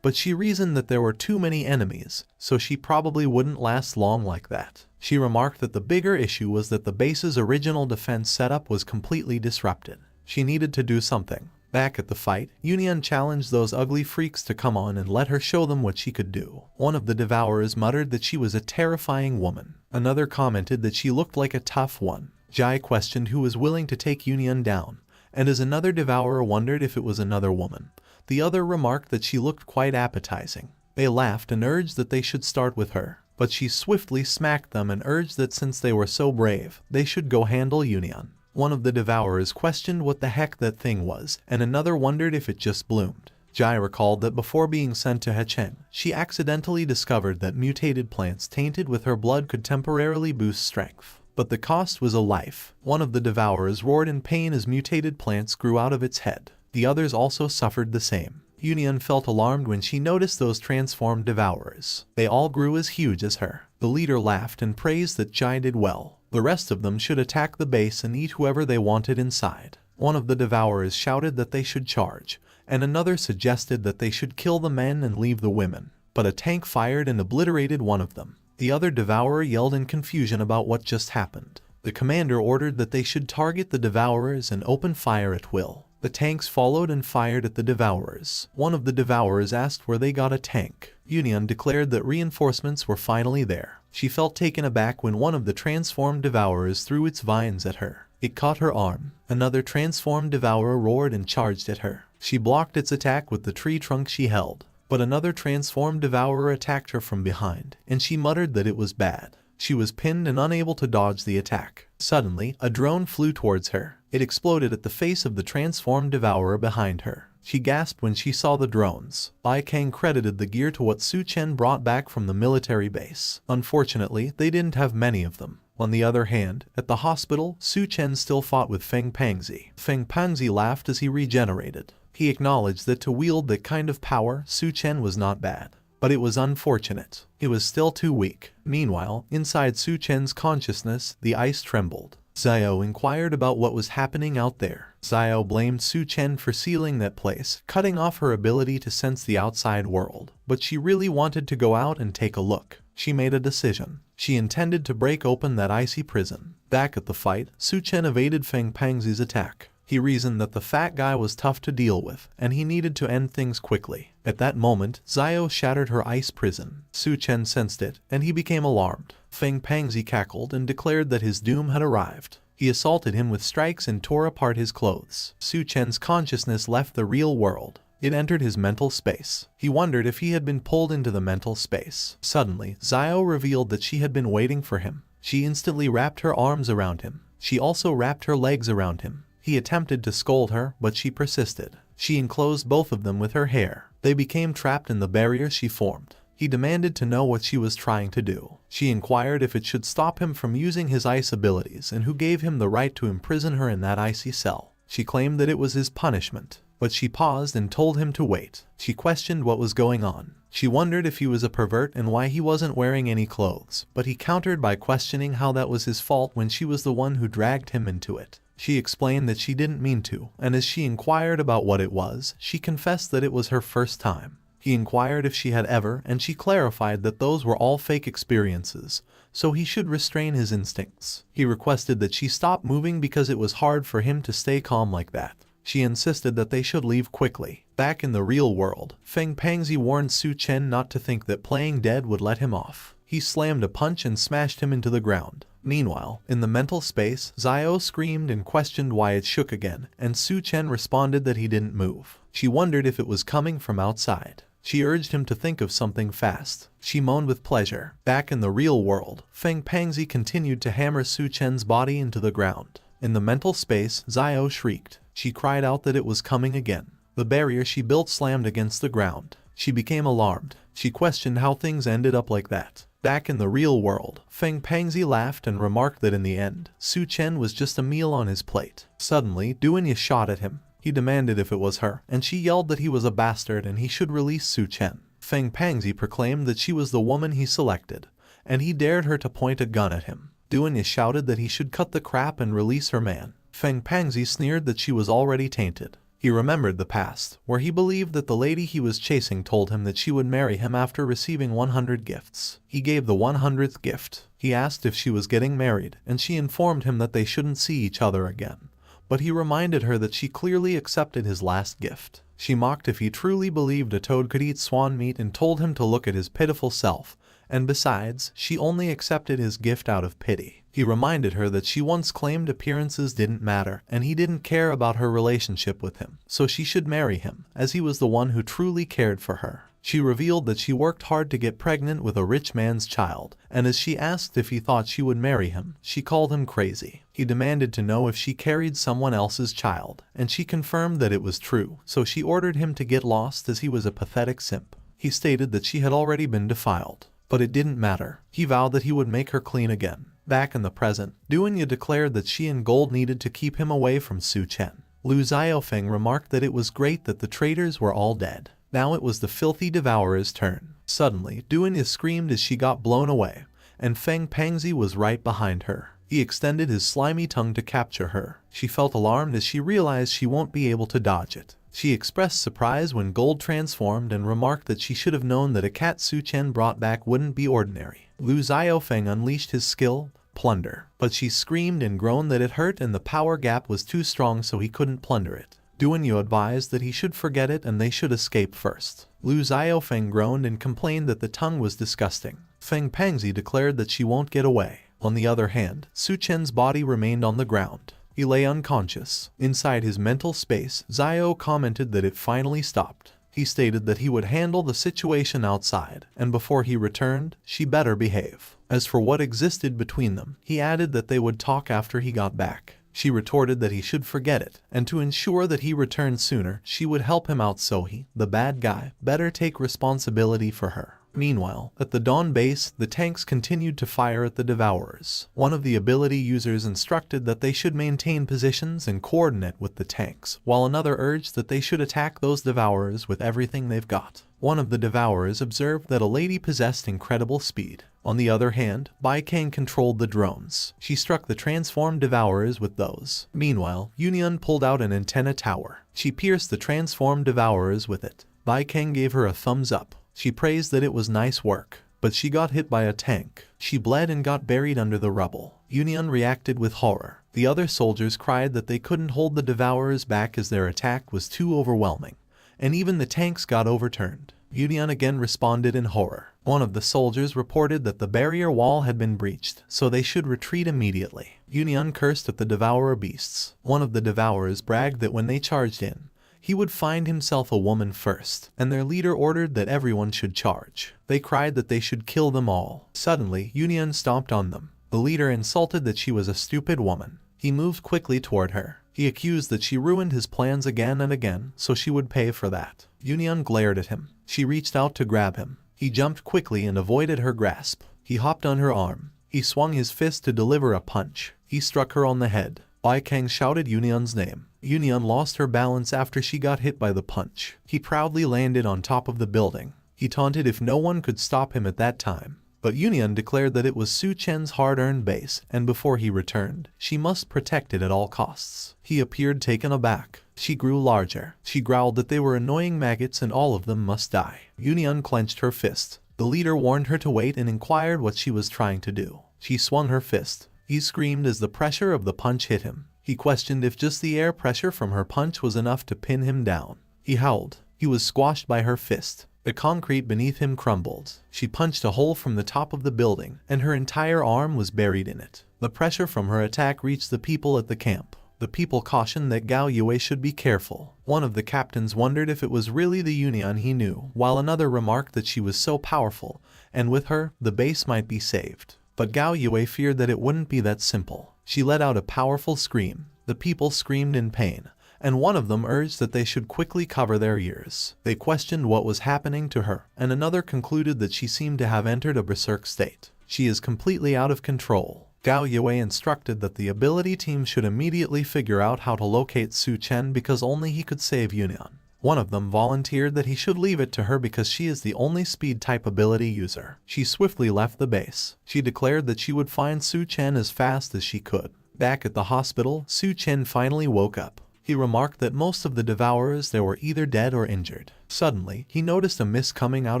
but she reasoned that there were too many enemies, so she probably wouldn't last long like that. She remarked that the bigger issue was that the base's original defense setup was completely disrupted. She needed to do something. Back at the fight, Union challenged those ugly freaks to come on and let her show them what she could do. One of the Devourers muttered that she was a terrifying woman. Another commented that she looked like a tough one. Jai questioned who was willing to take Union down, and as another Devourer wondered if it was another woman, the other remarked that she looked quite appetizing. They laughed and urged that they should start with her, but she swiftly smacked them and urged that since they were so brave, they should go handle Union. One of the Devourers questioned what the heck that thing was, and another wondered if it just bloomed. Jai recalled that before being sent to Hechen, she accidentally discovered that mutated plants tainted with her blood could temporarily boost strength. But the cost was a life. One of the Devourers roared in pain as mutated plants grew out of its head. The others also suffered the same. Union felt alarmed when she noticed those transformed Devourers. They all grew as huge as her. The leader laughed and praised that Jai did well. The rest of them should attack the base and eat whoever they wanted inside. One of the Devourers shouted that they should charge, and another suggested that they should kill the men and leave the women. But a tank fired and obliterated one of them. The other Devourer yelled in confusion about what just happened. The commander ordered that they should target the Devourers and open fire at will. The tanks followed and fired at the Devourers. One of the Devourers asked where they got a tank. Union declared that reinforcements were finally there. She felt taken aback when one of the transformed Devourers threw its vines at her. It caught her arm. Another transformed Devourer roared and charged at her. She blocked its attack with the tree trunk she held. But another transformed Devourer attacked her from behind, and she muttered that it was bad. She was pinned and unable to dodge the attack. Suddenly, a drone flew towards her. It exploded at the face of the transformed Devourer behind her. She gasped when she saw the drones. Bai Kang credited the gear to what Su Chen brought back from the military base. Unfortunately, they didn't have many of them. On the other hand, at the hospital, Su Chen still fought with Feng Pangzi. Feng Pangzi laughed as he regenerated. He acknowledged that to wield that kind of power, Su Chen was not bad. But it was unfortunate. It was still too weak. Meanwhile, inside Su Chen's consciousness, the ice trembled. Xiao inquired about what was happening out there. Xiao blamed Su Chen for sealing that place, cutting off her ability to sense the outside world. But she really wanted to go out and take a look. She made a decision. She intended to break open that icy prison. Back at the fight, Su Chen evaded Feng Pangzi's attack. He reasoned that the fat guy was tough to deal with, and he needed to end things quickly. At that moment, Xiao shattered her ice prison. Su Chen sensed it, and he became alarmed. Feng Pangzi cackled and declared that his doom had arrived. He assaulted him with strikes and tore apart his clothes. Su Chen's consciousness left the real world. It entered his mental space. He wondered if he had been pulled into the mental space. Suddenly, Xiao revealed that she had been waiting for him. She instantly wrapped her arms around him. She also wrapped her legs around him. He attempted to scold her, but she persisted. She enclosed both of them with her hair. They became trapped in the barrier she formed. He demanded to know what she was trying to do. She inquired if it should stop him from using his ice abilities and who gave him the right to imprison her in that icy cell. She claimed that it was his punishment, but she paused and told him to wait. She questioned what was going on. She wondered if he was a pervert and why he wasn't wearing any clothes, but he countered by questioning how that was his fault when she was the one who dragged him into it. She explained that she didn't mean to, and as she inquired about what it was, she confessed that it was her first time. He inquired if she had ever, and she clarified that those were all fake experiences, so he should restrain his instincts. He requested that she stop moving because it was hard for him to stay calm like that. She insisted that they should leave quickly. Back in the real world, Feng Pangzi warned Su Chen not to think that playing dead would let him off. He slammed a punch and smashed him into the ground. Meanwhile, in the mental space, Xiao screamed and questioned why it shook again, and Su Chen responded that he didn't move. She wondered if it was coming from outside. She urged him to think of something fast. She moaned with pleasure. Back in the real world, Feng Pangzi continued to hammer Su Chen's body into the ground. In the mental space, Xiao shrieked. She cried out that it was coming again. The barrier she built slammed against the ground. She became alarmed. She questioned how things ended up like that. Back in the real world, Feng Pangzi laughed and remarked that in the end, Su Chen was just a meal on his plate. Suddenly, Duanya shot at him. He demanded if it was her, and she yelled that he was a bastard and he should release Su Chen. Feng Pangzi proclaimed that she was the woman he selected, and he dared her to point a gun at him. Duanya shouted that he should cut the crap and release her man. Feng Pangzi sneered that she was already tainted. He remembered the past, where he believed that the lady he was chasing told him that she would marry him after receiving 100 gifts. He gave the 100th gift. He asked if she was getting married, and she informed him that they shouldn't see each other again. But he reminded her that she clearly accepted his last gift. She mocked if he truly believed a toad could eat swan meat and told him to look at his pitiful self, and besides, she only accepted his gift out of pity. He reminded her that she once claimed appearances didn't matter and he didn't care about her relationship with him, so she should marry him, as he was the one who truly cared for her. She revealed that she worked hard to get pregnant with a rich man's child, and as she asked if he thought she would marry him, she called him crazy. He demanded to know if she carried someone else's child, and she confirmed that it was true, so she ordered him to get lost as he was a pathetic simp. He stated that she had already been defiled, but it didn't matter. He vowed that he would make her clean again. Back in the present, Duanya declared that she and Gold needed to keep him away from Su Chen. Lu Xiaofeng remarked that it was great that the traitors were all dead. Now it was the filthy devourer's turn. Suddenly, Duanya screamed as she got blown away, and Feng Pangzi was right behind her. He extended his slimy tongue to capture her. She felt alarmed as she realized she won't be able to dodge it. She expressed surprise when Gold transformed and remarked that she should have known that a cat Su Chen brought back wouldn't be ordinary. Lu Xiaofeng unleashed his skill, Plunder, but she screamed and groaned that it hurt and the power gap was too strong so he couldn't plunder it. Duanyu advised that he should forget it and they should escape first. Lu Xiaofeng groaned and complained that the tongue was disgusting. Feng Pangzi declared that she won't get away. On the other hand, Su Chen's body remained on the ground. He lay unconscious. Inside his mental space, Xiao commented that it finally stopped. He stated that he would handle the situation outside, and before he returned, she better behave. As for what existed between them, he added that they would talk after he got back. She retorted that he should forget it, and to ensure that he returned sooner, she would help him out so he, the bad guy, better take responsibility for her. Meanwhile, at the Dawn base, the tanks continued to fire at the Devourers. One of the ability users instructed that they should maintain positions and coordinate with the tanks, while another urged that they should attack those Devourers with everything they've got. One of the Devourers observed that a lady possessed incredible speed. On the other hand, Bai Kang controlled the drones. She struck the transformed Devourers with those. Meanwhile, Yunyan pulled out an antenna tower. She pierced the transformed Devourers with it. Bai Kang gave her a thumbs up. She praised that it was nice work, but she got hit by a tank. She bled and got buried under the rubble. Yunyan reacted with horror. The other soldiers cried that they couldn't hold the Devourers back as their attack was too overwhelming, and even the tanks got overturned. Yunyan again responded in horror. One of the soldiers reported that the barrier wall had been breached, so they should retreat immediately. Yunyan cursed at the Devourer beasts. One of the Devourers bragged that when they charged in, he would find himself a woman first, and their leader ordered that everyone should charge. They cried that they should kill them all. Suddenly, Yunyan stomped on them. The leader insulted that she was a stupid woman. He moved quickly toward her. He accused that she ruined his plans again and again, so she would pay for that. Yunyan glared at him. She reached out to grab him. He jumped quickly and avoided her grasp. He hopped on her arm. He swung his fist to deliver a punch. He struck her on the head. Bai Kang shouted Yunyan's name. Yunyan lost her balance after she got hit by the punch. He proudly landed on top of the building. He taunted if no one could stop him at that time. But Yunyan declared that it was Su Chen's hard-earned base, and before he returned, she must protect it at all costs. He appeared taken aback. She grew larger. She growled that they were annoying maggots and all of them must die. Yunyan clenched her fist. The leader warned her to wait and inquired what she was trying to do. She swung her fist. He screamed as the pressure of the punch hit him. He questioned if just the air pressure from her punch was enough to pin him down. He howled. He was squashed by her fist. The concrete beneath him crumbled. She punched a hole from the top of the building, and her entire arm was buried in it. The pressure from her attack reached the people at the camp. The people cautioned that Gao Yue should be careful. One of the captains wondered if it was really the Yunyan he knew, while another remarked that she was so powerful, and with her, the base might be saved. But Gao Yue feared that it wouldn't be that simple. She let out a powerful scream. The people screamed in pain, and one of them urged that they should quickly cover their ears. They questioned what was happening to her, and another concluded that she seemed to have entered a berserk state. She is completely out of control. Gao Yue instructed that the ability team should immediately figure out how to locate Su Chen because only he could save Yunyan. One of them volunteered that he should leave it to her because she is the only speed-type ability user. She swiftly left the base. She declared that she would find Su Chen as fast as she could. Back at the hospital, Su Chen finally woke up. He remarked that most of the devourers there were either dead or injured. Suddenly, he noticed a mist coming out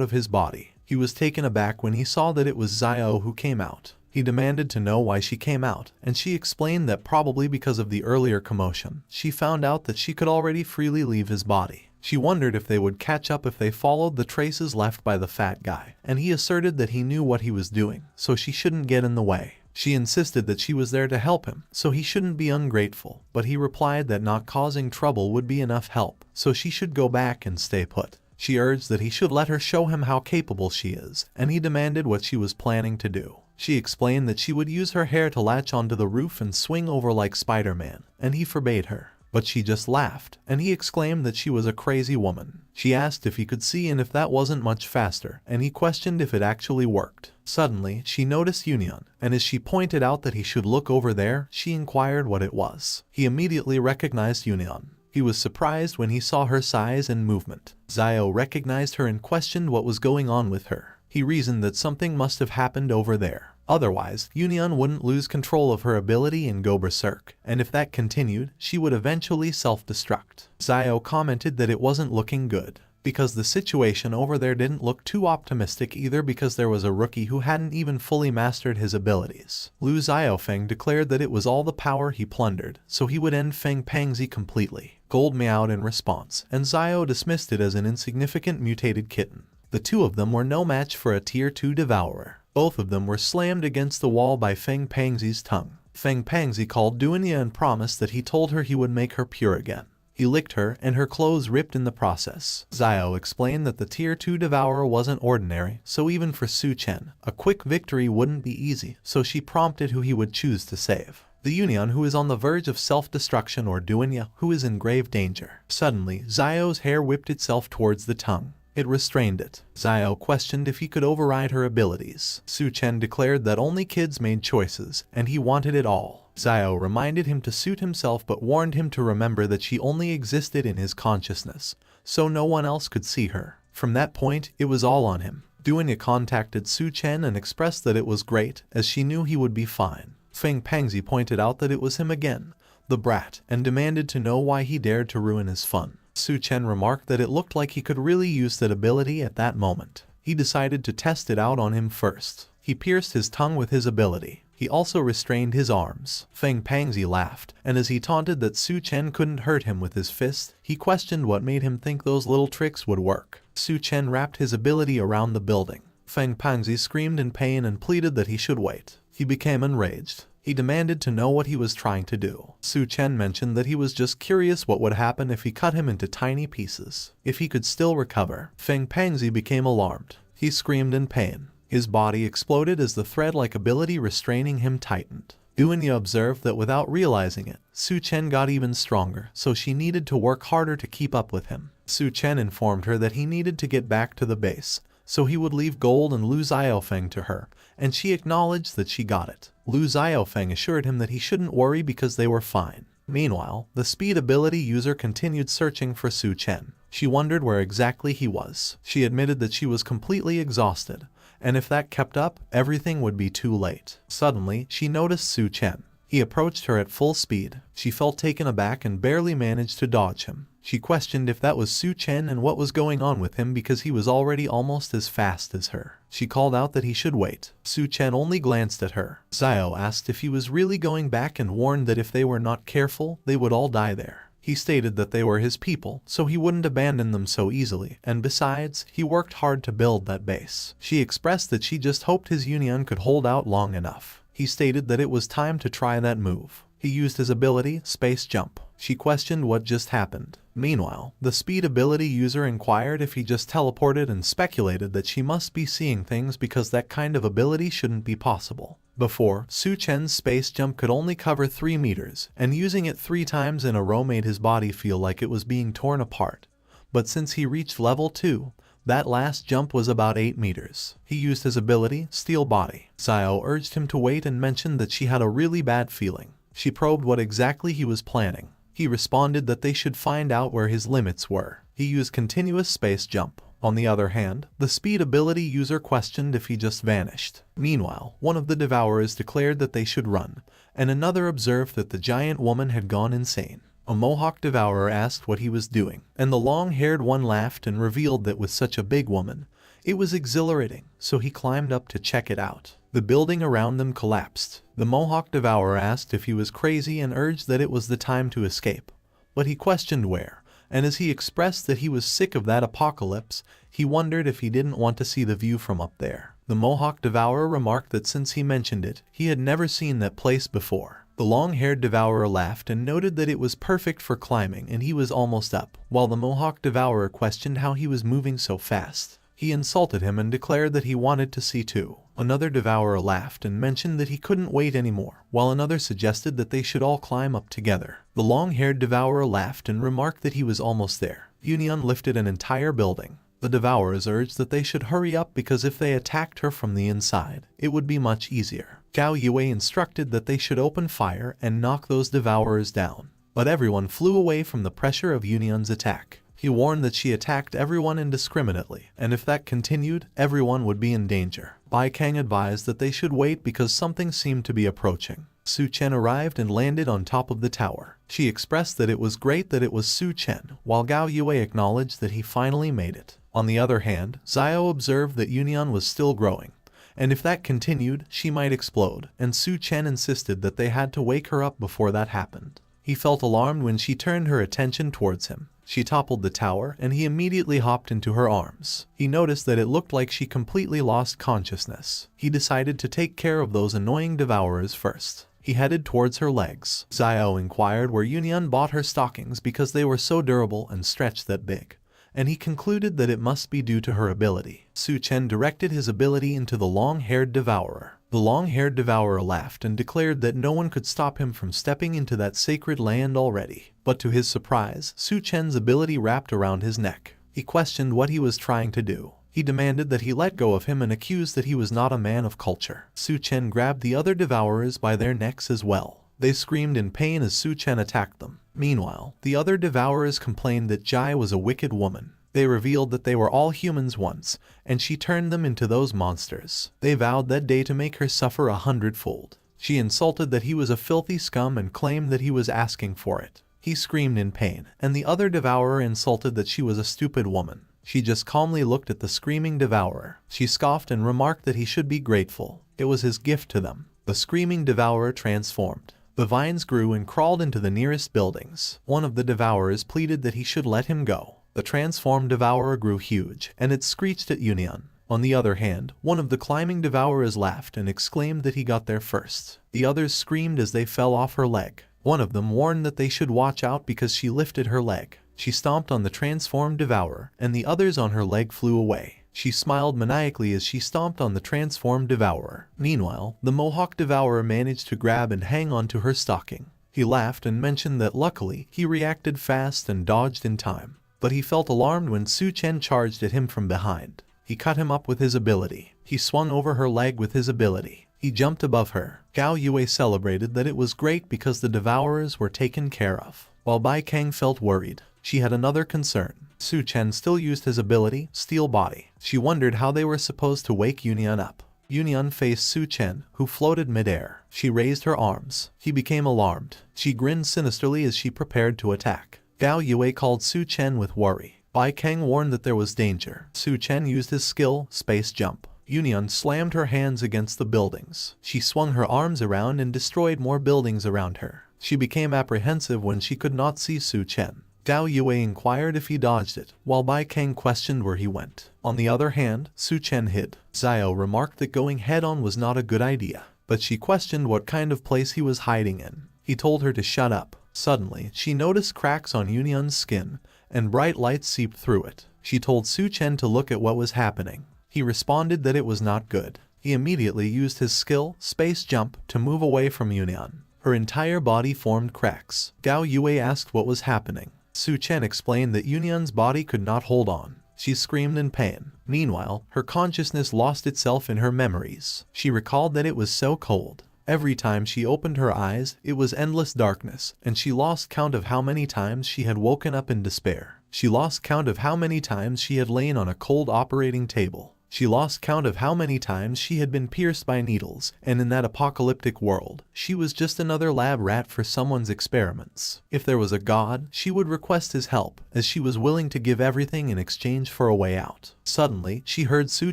of his body. He was taken aback when he saw that it was Xiao who came out. He demanded to know why she came out, and she explained that probably because of the earlier commotion, she found out that she could already freely leave his body. She wondered if they would catch up if they followed the traces left by the fat guy, and he asserted that he knew what he was doing, so she shouldn't get in the way. She insisted that she was there to help him, so he shouldn't be ungrateful, but he replied that not causing trouble would be enough help, so she should go back and stay put. She urged that he should let her show him how capable she is, and he demanded what she was planning to do. She explained that she would use her hair to latch onto the roof and swing over like Spider-Man, and he forbade her. But she just laughed, and he exclaimed that she was a crazy woman. She asked if he could see and if that wasn't much faster, and he questioned if it actually worked. Suddenly, she noticed Union, and as she pointed out that he should look over there, she inquired what it was. He immediately recognized Union. He was surprised when he saw her size and movement. Xiao recognized her and questioned what was going on with her. He reasoned that something must have happened over there. Otherwise, Union wouldn't lose control of her ability and go berserk, and if that continued, she would eventually self-destruct. Xiao commented that it wasn't looking good, because the situation over there didn't look too optimistic either because there was a rookie who hadn't even fully mastered his abilities. Lu Xiaofeng declared that it was all the power he plundered, so he would end Feng Pangzi completely. Gold meowed in response, and Xiao dismissed it as an insignificant mutated kitten. The two of them were no match for a Tier 2 devourer. Both of them were slammed against the wall by Feng Pangzi's tongue. Feng Pangzi called Duanya and promised that he told her he would make her pure again. He licked her, and her clothes ripped in the process. Xiao explained that the Tier 2 devourer wasn't ordinary, so even for Su Chen, a quick victory wouldn't be easy, so she prompted who he would choose to save. The Union who is on the verge of self-destruction or Duanya who is in grave danger. Suddenly, Xiao's hair whipped itself towards the tongue. It restrained it. Xiao questioned if he could override her abilities. Su Chen declared that only kids made choices, and he wanted it all. Xiao reminded him to suit himself but warned him to remember that she only existed in his consciousness, so no one else could see her. From that point, it was all on him. Duanya contacted Su Chen and expressed that it was great, as she knew he would be fine. Feng Pangzi pointed out that it was him again, the brat, and demanded to know why he dared to ruin his fun. Su Chen remarked that it looked like he could really use that ability at that moment. He decided to test it out on him first. He pierced his tongue with his ability. He also restrained his arms. Feng Pangzi laughed, and as he taunted that Su Chen couldn't hurt him with his fist, he questioned what made him think those little tricks would work. Su Chen wrapped his ability around the building. Feng Pangzi screamed in pain and pleaded that he should wait. He became enraged. He demanded to know what he was trying to do. Su Chen mentioned that he was just curious what would happen if he cut him into tiny pieces. If he could still recover. Feng Pangzi became alarmed. He screamed in pain. His body exploded as the thread-like ability restraining him tightened. Duanya observed that without realizing it, Su Chen got even stronger, so she needed to work harder to keep up with him. Su Chen informed her that he needed to get back to the base, so he would leave Gold and Lu Xiaofeng to her, and she acknowledged that she got it. Lu Xiaofeng assured him that he shouldn't worry because they were fine. Meanwhile, the speed ability user continued searching for Su Chen. She wondered where exactly he was. She admitted that she was completely exhausted, and if that kept up, everything would be too late. Suddenly, she noticed Su Chen. He approached her at full speed. She felt taken aback and barely managed to dodge him. She questioned if that was Su Chen and what was going on with him because he was already almost as fast as her. She called out that he should wait. Su Chen only glanced at her. Xiao asked if he was really going back and warned that if they were not careful, they would all die there. He stated that they were his people, so he wouldn't abandon them so easily, and besides, he worked hard to build that base. She expressed that she just hoped his Union could hold out long enough. He stated that it was time to try that move. He used his ability, Space Jump. She questioned what just happened. Meanwhile, the speed ability user inquired if he just teleported and speculated that she must be seeing things because that kind of ability shouldn't be possible. Before, Su Chen's space jump could only cover 3 meters, and using it 3 times in a row made his body feel like it was being torn apart. But since he reached level 2, that last jump was about 8 meters. He used his ability, Steel Body. Xiao urged him to wait and mentioned that she had a really bad feeling. She probed what exactly he was planning. He responded that they should find out where his limits were. He used continuous space jump. On the other hand, the speed ability user questioned if he just vanished. Meanwhile, one of the devourers declared that they should run, and another observed that the giant woman had gone insane. A Mohawk devourer asked what he was doing, and the long-haired one laughed and revealed that with such a big woman, it was exhilarating, so he climbed up to check it out. The building around them collapsed. The Mohawk devourer asked if he was crazy and urged that it was the time to escape, but he questioned where, and as he expressed that he was sick of that apocalypse, he wondered if he didn't want to see the view from up there. The Mohawk devourer remarked that since he mentioned it, he had never seen that place before. The long-haired devourer laughed and noted that it was perfect for climbing and he was almost up, while the Mohawk devourer questioned how he was moving so fast. He insulted him and declared that he wanted to see too. Another devourer laughed and mentioned that he couldn't wait anymore, while another suggested that they should all climb up together. The long-haired devourer laughed and remarked that he was almost there. Union lifted an entire building. The devourers urged that they should hurry up because if they attacked her from the inside, it would be much easier. Gao Yue instructed that they should open fire and knock those devourers down. But everyone flew away from the pressure of Union's attack. He warned that she attacked everyone indiscriminately, and if that continued, everyone would be in danger. Bai Kang advised that they should wait because something seemed to be approaching. Su Chen arrived and landed on top of the tower. She expressed that it was great that it was Su Chen, while Gao Yue acknowledged that he finally made it. On the other hand, Xiao observed that Union was still growing, and if that continued, she might explode, and Su Chen insisted that they had to wake her up before that happened. He felt alarmed when she turned her attention towards him. She toppled the tower and he immediately hopped into her arms. He noticed that it looked like she completely lost consciousness. He decided to take care of those annoying devourers first. He headed towards her legs. Xiao inquired where Union bought her stockings because they were so durable and stretched that big, and he concluded that it must be due to her ability. Su Chen directed his ability into the long-haired devourer. The long-haired devourer laughed and declared that no one could stop him from stepping into that sacred land already. But to his surprise, Su Chen's ability wrapped around his neck. He questioned what he was trying to do. He demanded that he let go of him and accused that he was not a man of culture. Su Chen grabbed the other devourers by their necks as well. They screamed in pain as Su Chen attacked them. Meanwhile, the other devourers complained that Jai was a wicked woman. They revealed that they were all humans once, and she turned them into those monsters. They vowed that day to make her suffer 100-fold. She insulted that he was a filthy scum and claimed that he was asking for it. He screamed in pain, and the other devourer insulted that she was a stupid woman. She just calmly looked at the screaming devourer. She scoffed and remarked that he should be grateful. It was his gift to them. The screaming devourer transformed. The vines grew and crawled into the nearest buildings. One of the devourers pleaded that he should let him go. The transformed devourer grew huge, and it screeched at Union. On the other hand, one of the climbing devourers laughed and exclaimed that he got there first. The others screamed as they fell off her leg. One of them warned that they should watch out because she lifted her leg. She stomped on the transformed devourer, and the others on her leg flew away. She smiled maniacally as she stomped on the transformed devourer. Meanwhile, the Mohawk devourer managed to grab and hang onto her stocking. He laughed and mentioned that luckily, he reacted fast and dodged in time. But he felt alarmed when Su Chen charged at him from behind. He cut him up with his ability. He swung over her leg with his ability. He jumped above her. Gao Yue celebrated that it was great because the devourers were taken care of. While Bai Kang felt worried, she had another concern. Su Chen still used his ability, Steel Body. She wondered how they were supposed to wake Union up. Union faced Su Chen, who floated midair. She raised her arms. He became alarmed. She grinned sinisterly as she prepared to attack. Gao Yue called Su Chen with worry. Bai Kang warned that there was danger. Su Chen used his skill, Space Jump. Union slammed her hands against the buildings. She swung her arms around and destroyed more buildings around her. She became apprehensive when she could not see Su Chen. Gao Yue inquired if he dodged it, while Bai Kang questioned where he went. On the other hand, Su Chen hid. Xiao remarked that going head-on was not a good idea, but she questioned what kind of place he was hiding in. He told her to shut up. Suddenly, she noticed cracks on Union's skin, and bright light seeped through it. She told Su Chen to look at what was happening. He responded that it was not good. He immediately used his skill, Space Jump, to move away from Union. Her entire body formed cracks. Gao Yue asked what was happening. Su Chen explained that Union's body could not hold on. She screamed in pain. Meanwhile, her consciousness lost itself in her memories. She recalled that it was so cold. Every time she opened her eyes, it was endless darkness, and she lost count of how many times she had woken up in despair. She lost count of how many times she had lain on a cold operating table. She lost count of how many times she had been pierced by needles, and in that apocalyptic world, she was just another lab rat for someone's experiments. If there was a god, she would request his help, as she was willing to give everything in exchange for a way out. Suddenly, she heard Su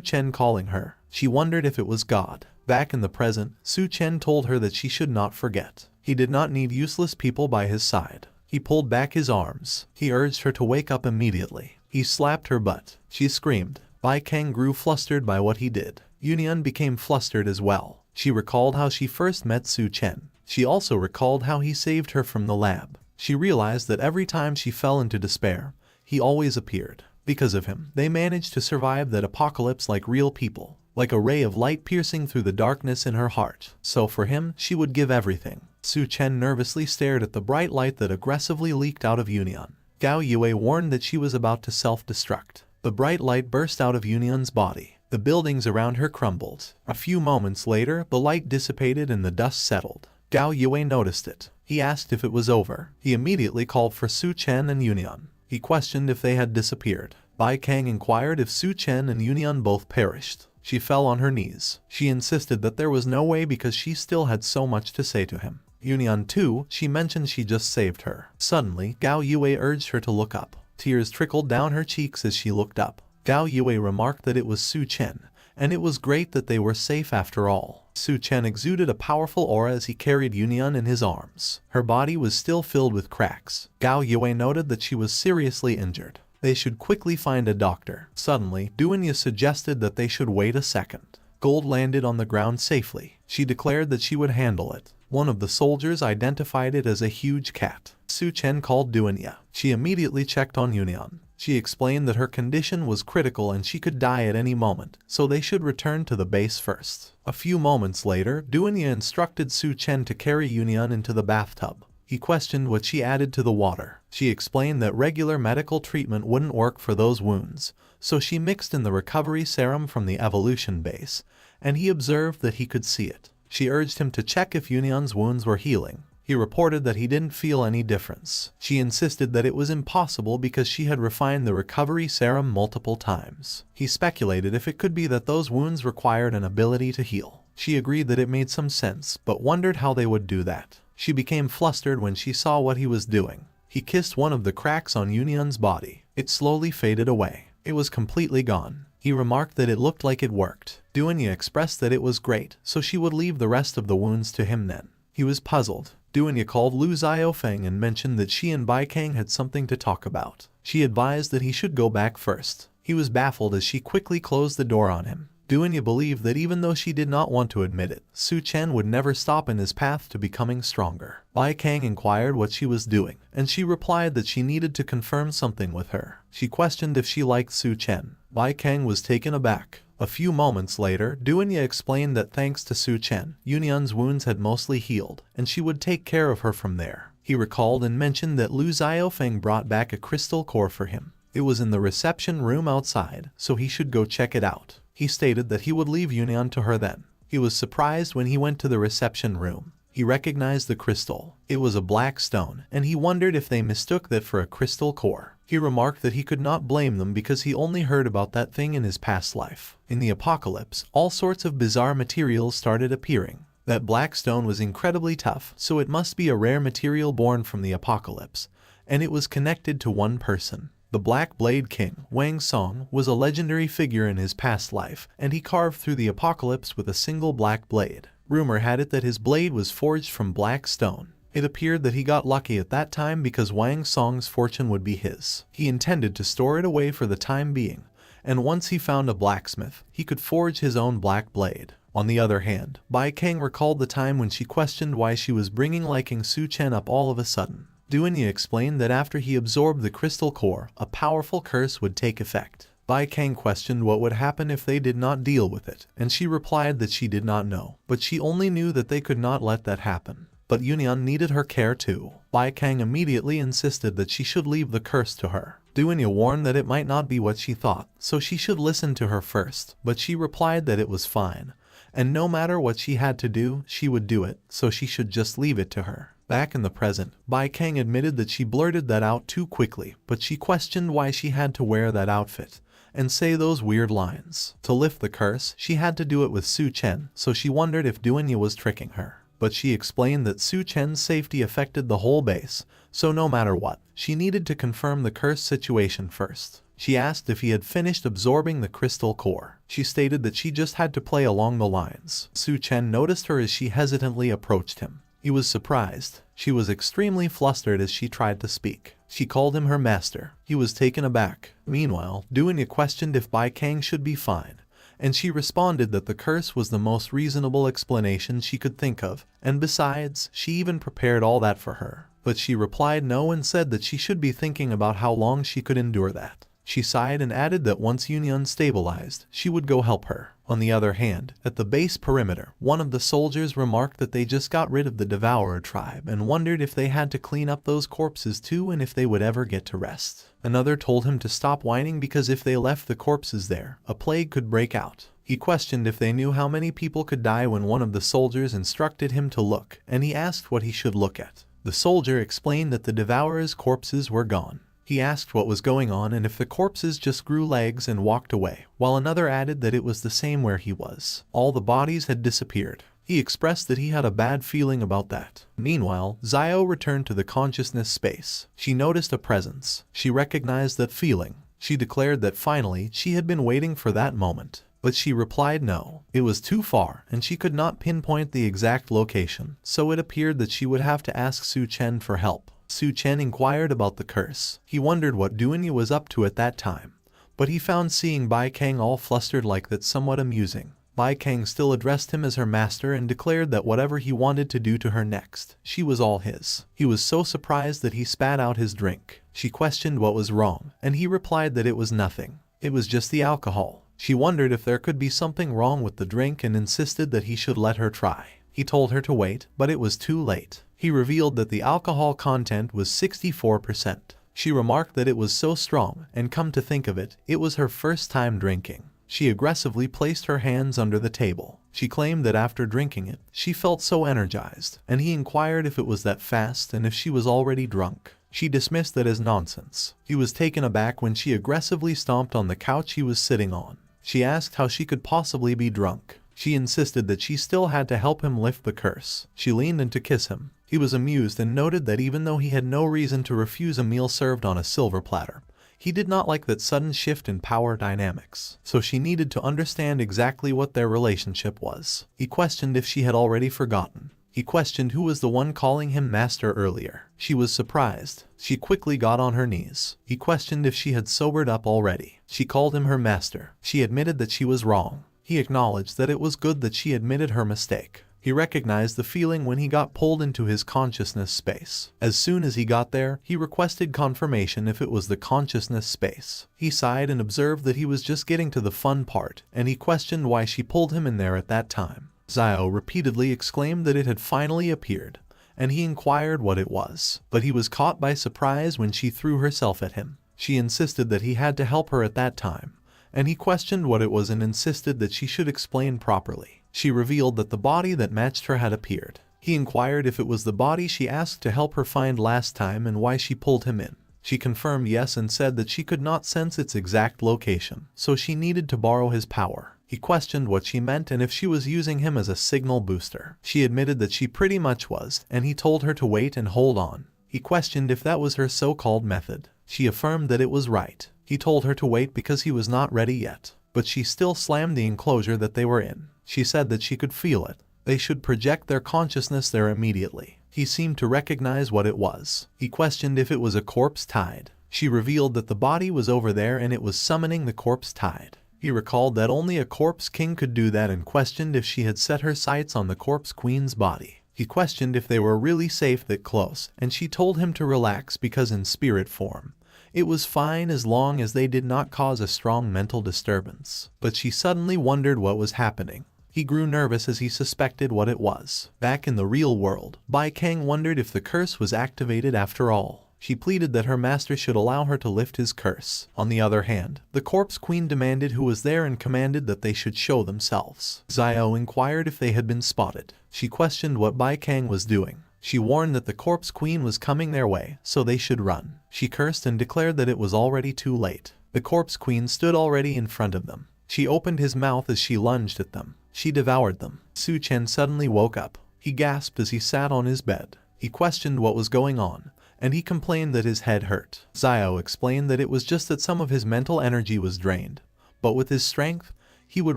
Chen calling her. She wondered if it was God. Back in the present, Su Chen told her that she should not forget. He did not need useless people by his side. He pulled back his arms. He urged her to wake up immediately. He slapped her butt. She screamed. Bai Kang grew flustered by what he did. Yunian became flustered as well. She recalled how she first met Su Chen. She also recalled how he saved her from the lab. She realized that every time she fell into despair, he always appeared. Because of him, they managed to survive that apocalypse like real people, like a ray of light piercing through the darkness in her heart. So for him, she would give everything. Su Chen nervously stared at the bright light that aggressively leaked out of Yunian. Gao Yue warned that she was about to self-destruct. The bright light burst out of Yunian's body. The buildings around her crumbled. A few moments later, the light dissipated and the dust settled. Gao Yue noticed it. He asked if it was over. He immediately called for Su Chen and Yunian. He questioned if they had disappeared. Bai Kang inquired if Su Chen and Yunian both perished. She fell on her knees. She insisted that there was no way because she still had so much to say to him. Yunian too, she mentioned she just saved her. Suddenly, Gao Yue urged her to look up. Tears trickled down her cheeks as she looked up. Gao Yue remarked that it was Su Chen, and it was great that they were safe after all. Su Chen exuded a powerful aura as he carried Yunian in his arms. Her body was still filled with cracks. Gao Yue noted that she was seriously injured. They should quickly find a doctor. Suddenly, Duanya suggested that they should wait a second. Gold landed on the ground safely. She declared that she would handle it. One of the soldiers identified it as a huge cat. Su Chen called Duanya. She immediately checked on Yunian. She explained that her condition was critical and she could die at any moment, so they should return to the base first. A few moments later, Duanya instructed Su Chen to carry Yunian into the bathtub. He questioned what she added to the water. She explained that regular medical treatment wouldn't work for those wounds, so she mixed in the recovery serum from the evolution base, and he observed that he could see it. She urged him to check if Yunian's wounds were healing. He reported that he didn't feel any difference. She insisted that it was impossible because she had refined the recovery serum multiple times. He speculated if it could be that those wounds required an ability to heal. She agreed that it made some sense, but wondered how they would do that. She became flustered when she saw what he was doing. He kissed one of the cracks on Yunian's body. It slowly faded away. It was completely gone. He remarked that it looked like it worked. Duanya expressed that it was great, so she would leave the rest of the wounds to him then. He was puzzled. Duanya called Lu Xiaofeng and mentioned that she and Bai Kang had something to talk about. She advised that he should go back first. He was baffled as she quickly closed the door on him. Duanya believed that even though she did not want to admit it, Su Chen would never stop in his path to becoming stronger. Bai Kang inquired what she was doing, and she replied that she needed to confirm something with her. She questioned if she liked Su Chen. Bai Kang was taken aback. A few moments later, Duanya explained that thanks to Su Chen, Yunian's wounds had mostly healed, and she would take care of her from there. He recalled and mentioned that Lu Xiaofeng brought back a crystal core for him. It was in the reception room outside, so he should go check it out. He stated that he would leave Yunian to her then. He was surprised when he went to the reception room. He recognized the crystal. It was a black stone, and he wondered if they mistook that for a crystal core. He remarked that he could not blame them because he only heard about that thing in his past life. In the apocalypse, all sorts of bizarre materials started appearing. That black stone was incredibly tough, so it must be a rare material born from the apocalypse, and it was connected to one person. The Black Blade King, Wang Song, was a legendary figure in his past life, and he carved through the apocalypse with a single black blade. Rumor had it that his blade was forged from black stone. It appeared that he got lucky at that time because Wang Song's fortune would be his. He intended to store it away for the time being, and once he found a blacksmith, he could forge his own black blade. On the other hand, Bai Kang recalled the time when she questioned why she was bringing liking Su Chen up all of a sudden. Duanya explained that after he absorbed the crystal core, a powerful curse would take effect. Bai Kang questioned what would happen if they did not deal with it, and she replied that she did not know, but she only knew that they could not let that happen. But Yunian needed her care too. Bai Kang immediately insisted that she should leave the curse to her. Duanya warned that it might not be what she thought, so she should listen to her first, but she replied that it was fine, and no matter what she had to do, she would do it, so she should just leave it to her. Back in the present, Bai Kang admitted that she blurted that out too quickly, but she questioned why she had to wear that outfit, and say those weird lines. To lift the curse, she had to do it with Su Chen, so she wondered if Dunya was tricking her. But she explained that Su Chen's safety affected the whole base, so no matter what, she needed to confirm the curse situation first. She asked if he had finished absorbing the crystal core. She stated that she just had to play along the lines. Su Chen noticed her as she hesitantly approached him. He was surprised. She was extremely flustered as she tried to speak. She called him her master. He was taken aback. Meanwhile, Dunya questioned if Bai Kang should be fine, and she responded that the curse was the most reasonable explanation she could think of, and besides, she even prepared all that for her. But she replied no and said that she should be thinking about how long she could endure that. She sighed and added that once Yunyan stabilized, she would go help her. On the other hand, at the base perimeter, one of the soldiers remarked that they just got rid of the Devourer tribe and wondered if they had to clean up those corpses too and if they would ever get to rest. Another told him to stop whining because if they left the corpses there, a plague could break out. He questioned if they knew how many people could die when one of the soldiers instructed him to look, and he asked what he should look at. The soldier explained that the Devourer's corpses were gone. He asked what was going on and if the corpses just grew legs and walked away, while another added that it was the same where he was. All the bodies had disappeared. He expressed that he had a bad feeling about that. Meanwhile, Xiao returned to the consciousness space. She noticed a presence. She recognized that feeling. She declared that finally she had been waiting for that moment. But she replied no. It was too far, and she could not pinpoint the exact location, so it appeared that she would have to ask Su Chen for help. Su Chen inquired about the curse. He wondered what Dunya was up to at that time, but he found seeing Bai Kang all flustered like that somewhat amusing. Bai Kang still addressed him as her master and declared that whatever he wanted to do to her next, she was all his. He was so surprised that he spat out his drink. She questioned what was wrong, and he replied that it was nothing. It was just the alcohol. She wondered if there could be something wrong with the drink and insisted that he should let her try. He told her to wait, but it was too late. He revealed that the alcohol content was 64%. She remarked that it was so strong, and come to think of it, it was her first time drinking. She aggressively placed her hands under the table. She claimed that after drinking it, she felt so energized, and he inquired if it was that fast and if she was already drunk. She dismissed that as nonsense. He was taken aback when she aggressively stomped on the couch he was sitting on. She asked how she could possibly be drunk. She insisted that she still had to help him lift the curse. She leaned in to kiss him. He was amused and noted that even though he had no reason to refuse a meal served on a silver platter, he did not like that sudden shift in power dynamics. So she needed to understand exactly what their relationship was. He questioned if she had already forgotten. He questioned who was the one calling him master earlier. She was surprised. She quickly got on her knees. He questioned if she had sobered up already. She called him her master. She admitted that she was wrong. He acknowledged that it was good that she admitted her mistake. He recognized the feeling when he got pulled into his consciousness space. As soon as he got there, he requested confirmation if it was the consciousness space. He sighed and observed that he was just getting to the fun part, and he questioned why she pulled him in there at that time. Xiao repeatedly exclaimed that it had finally appeared, and he inquired what it was. But he was caught by surprise when she threw herself at him. She insisted that he had to help her at that time, and he questioned what it was and insisted that she should explain properly. She revealed that the body that matched her had appeared. He inquired if it was the body she asked to help her find last time and why she pulled him in. She confirmed yes and said that she could not sense its exact location, so she needed to borrow his power. He questioned what she meant and if she was using him as a signal booster. She admitted that she pretty much was, and he told her to wait and hold on. He questioned if that was her so-called method. She affirmed that it was right. He told her to wait because he was not ready yet, but she still slammed the enclosure that they were in. She said that she could feel it. They should project their consciousness there immediately. He seemed to recognize what it was. He questioned if it was a corpse tide. She revealed that the body was over there and it was summoning the corpse tide. He recalled that only a corpse king could do that and questioned if she had set her sights on the corpse queen's body. He questioned if they were really safe that close, and she told him to relax because in spirit form, it was fine as long as they did not cause a strong mental disturbance. But she suddenly wondered what was happening. He grew nervous as he suspected what it was. Back in the real world, Bai Kang wondered if the curse was activated after all. She pleaded that her master should allow her to lift his curse. On the other hand, the corpse queen demanded who was there and commanded that they should show themselves. Xiao inquired if they had been spotted. She questioned what Bai Kang was doing. She warned that the corpse queen was coming their way, so they should run. She cursed and declared that it was already too late. The corpse queen stood already in front of them. She opened his mouth as she lunged at them. She devoured them. Su Chen suddenly woke up. He gasped as he sat on his bed. He questioned what was going on, and he complained that his head hurt. Xiao explained that it was just that some of his mental energy was drained, but with his strength, he would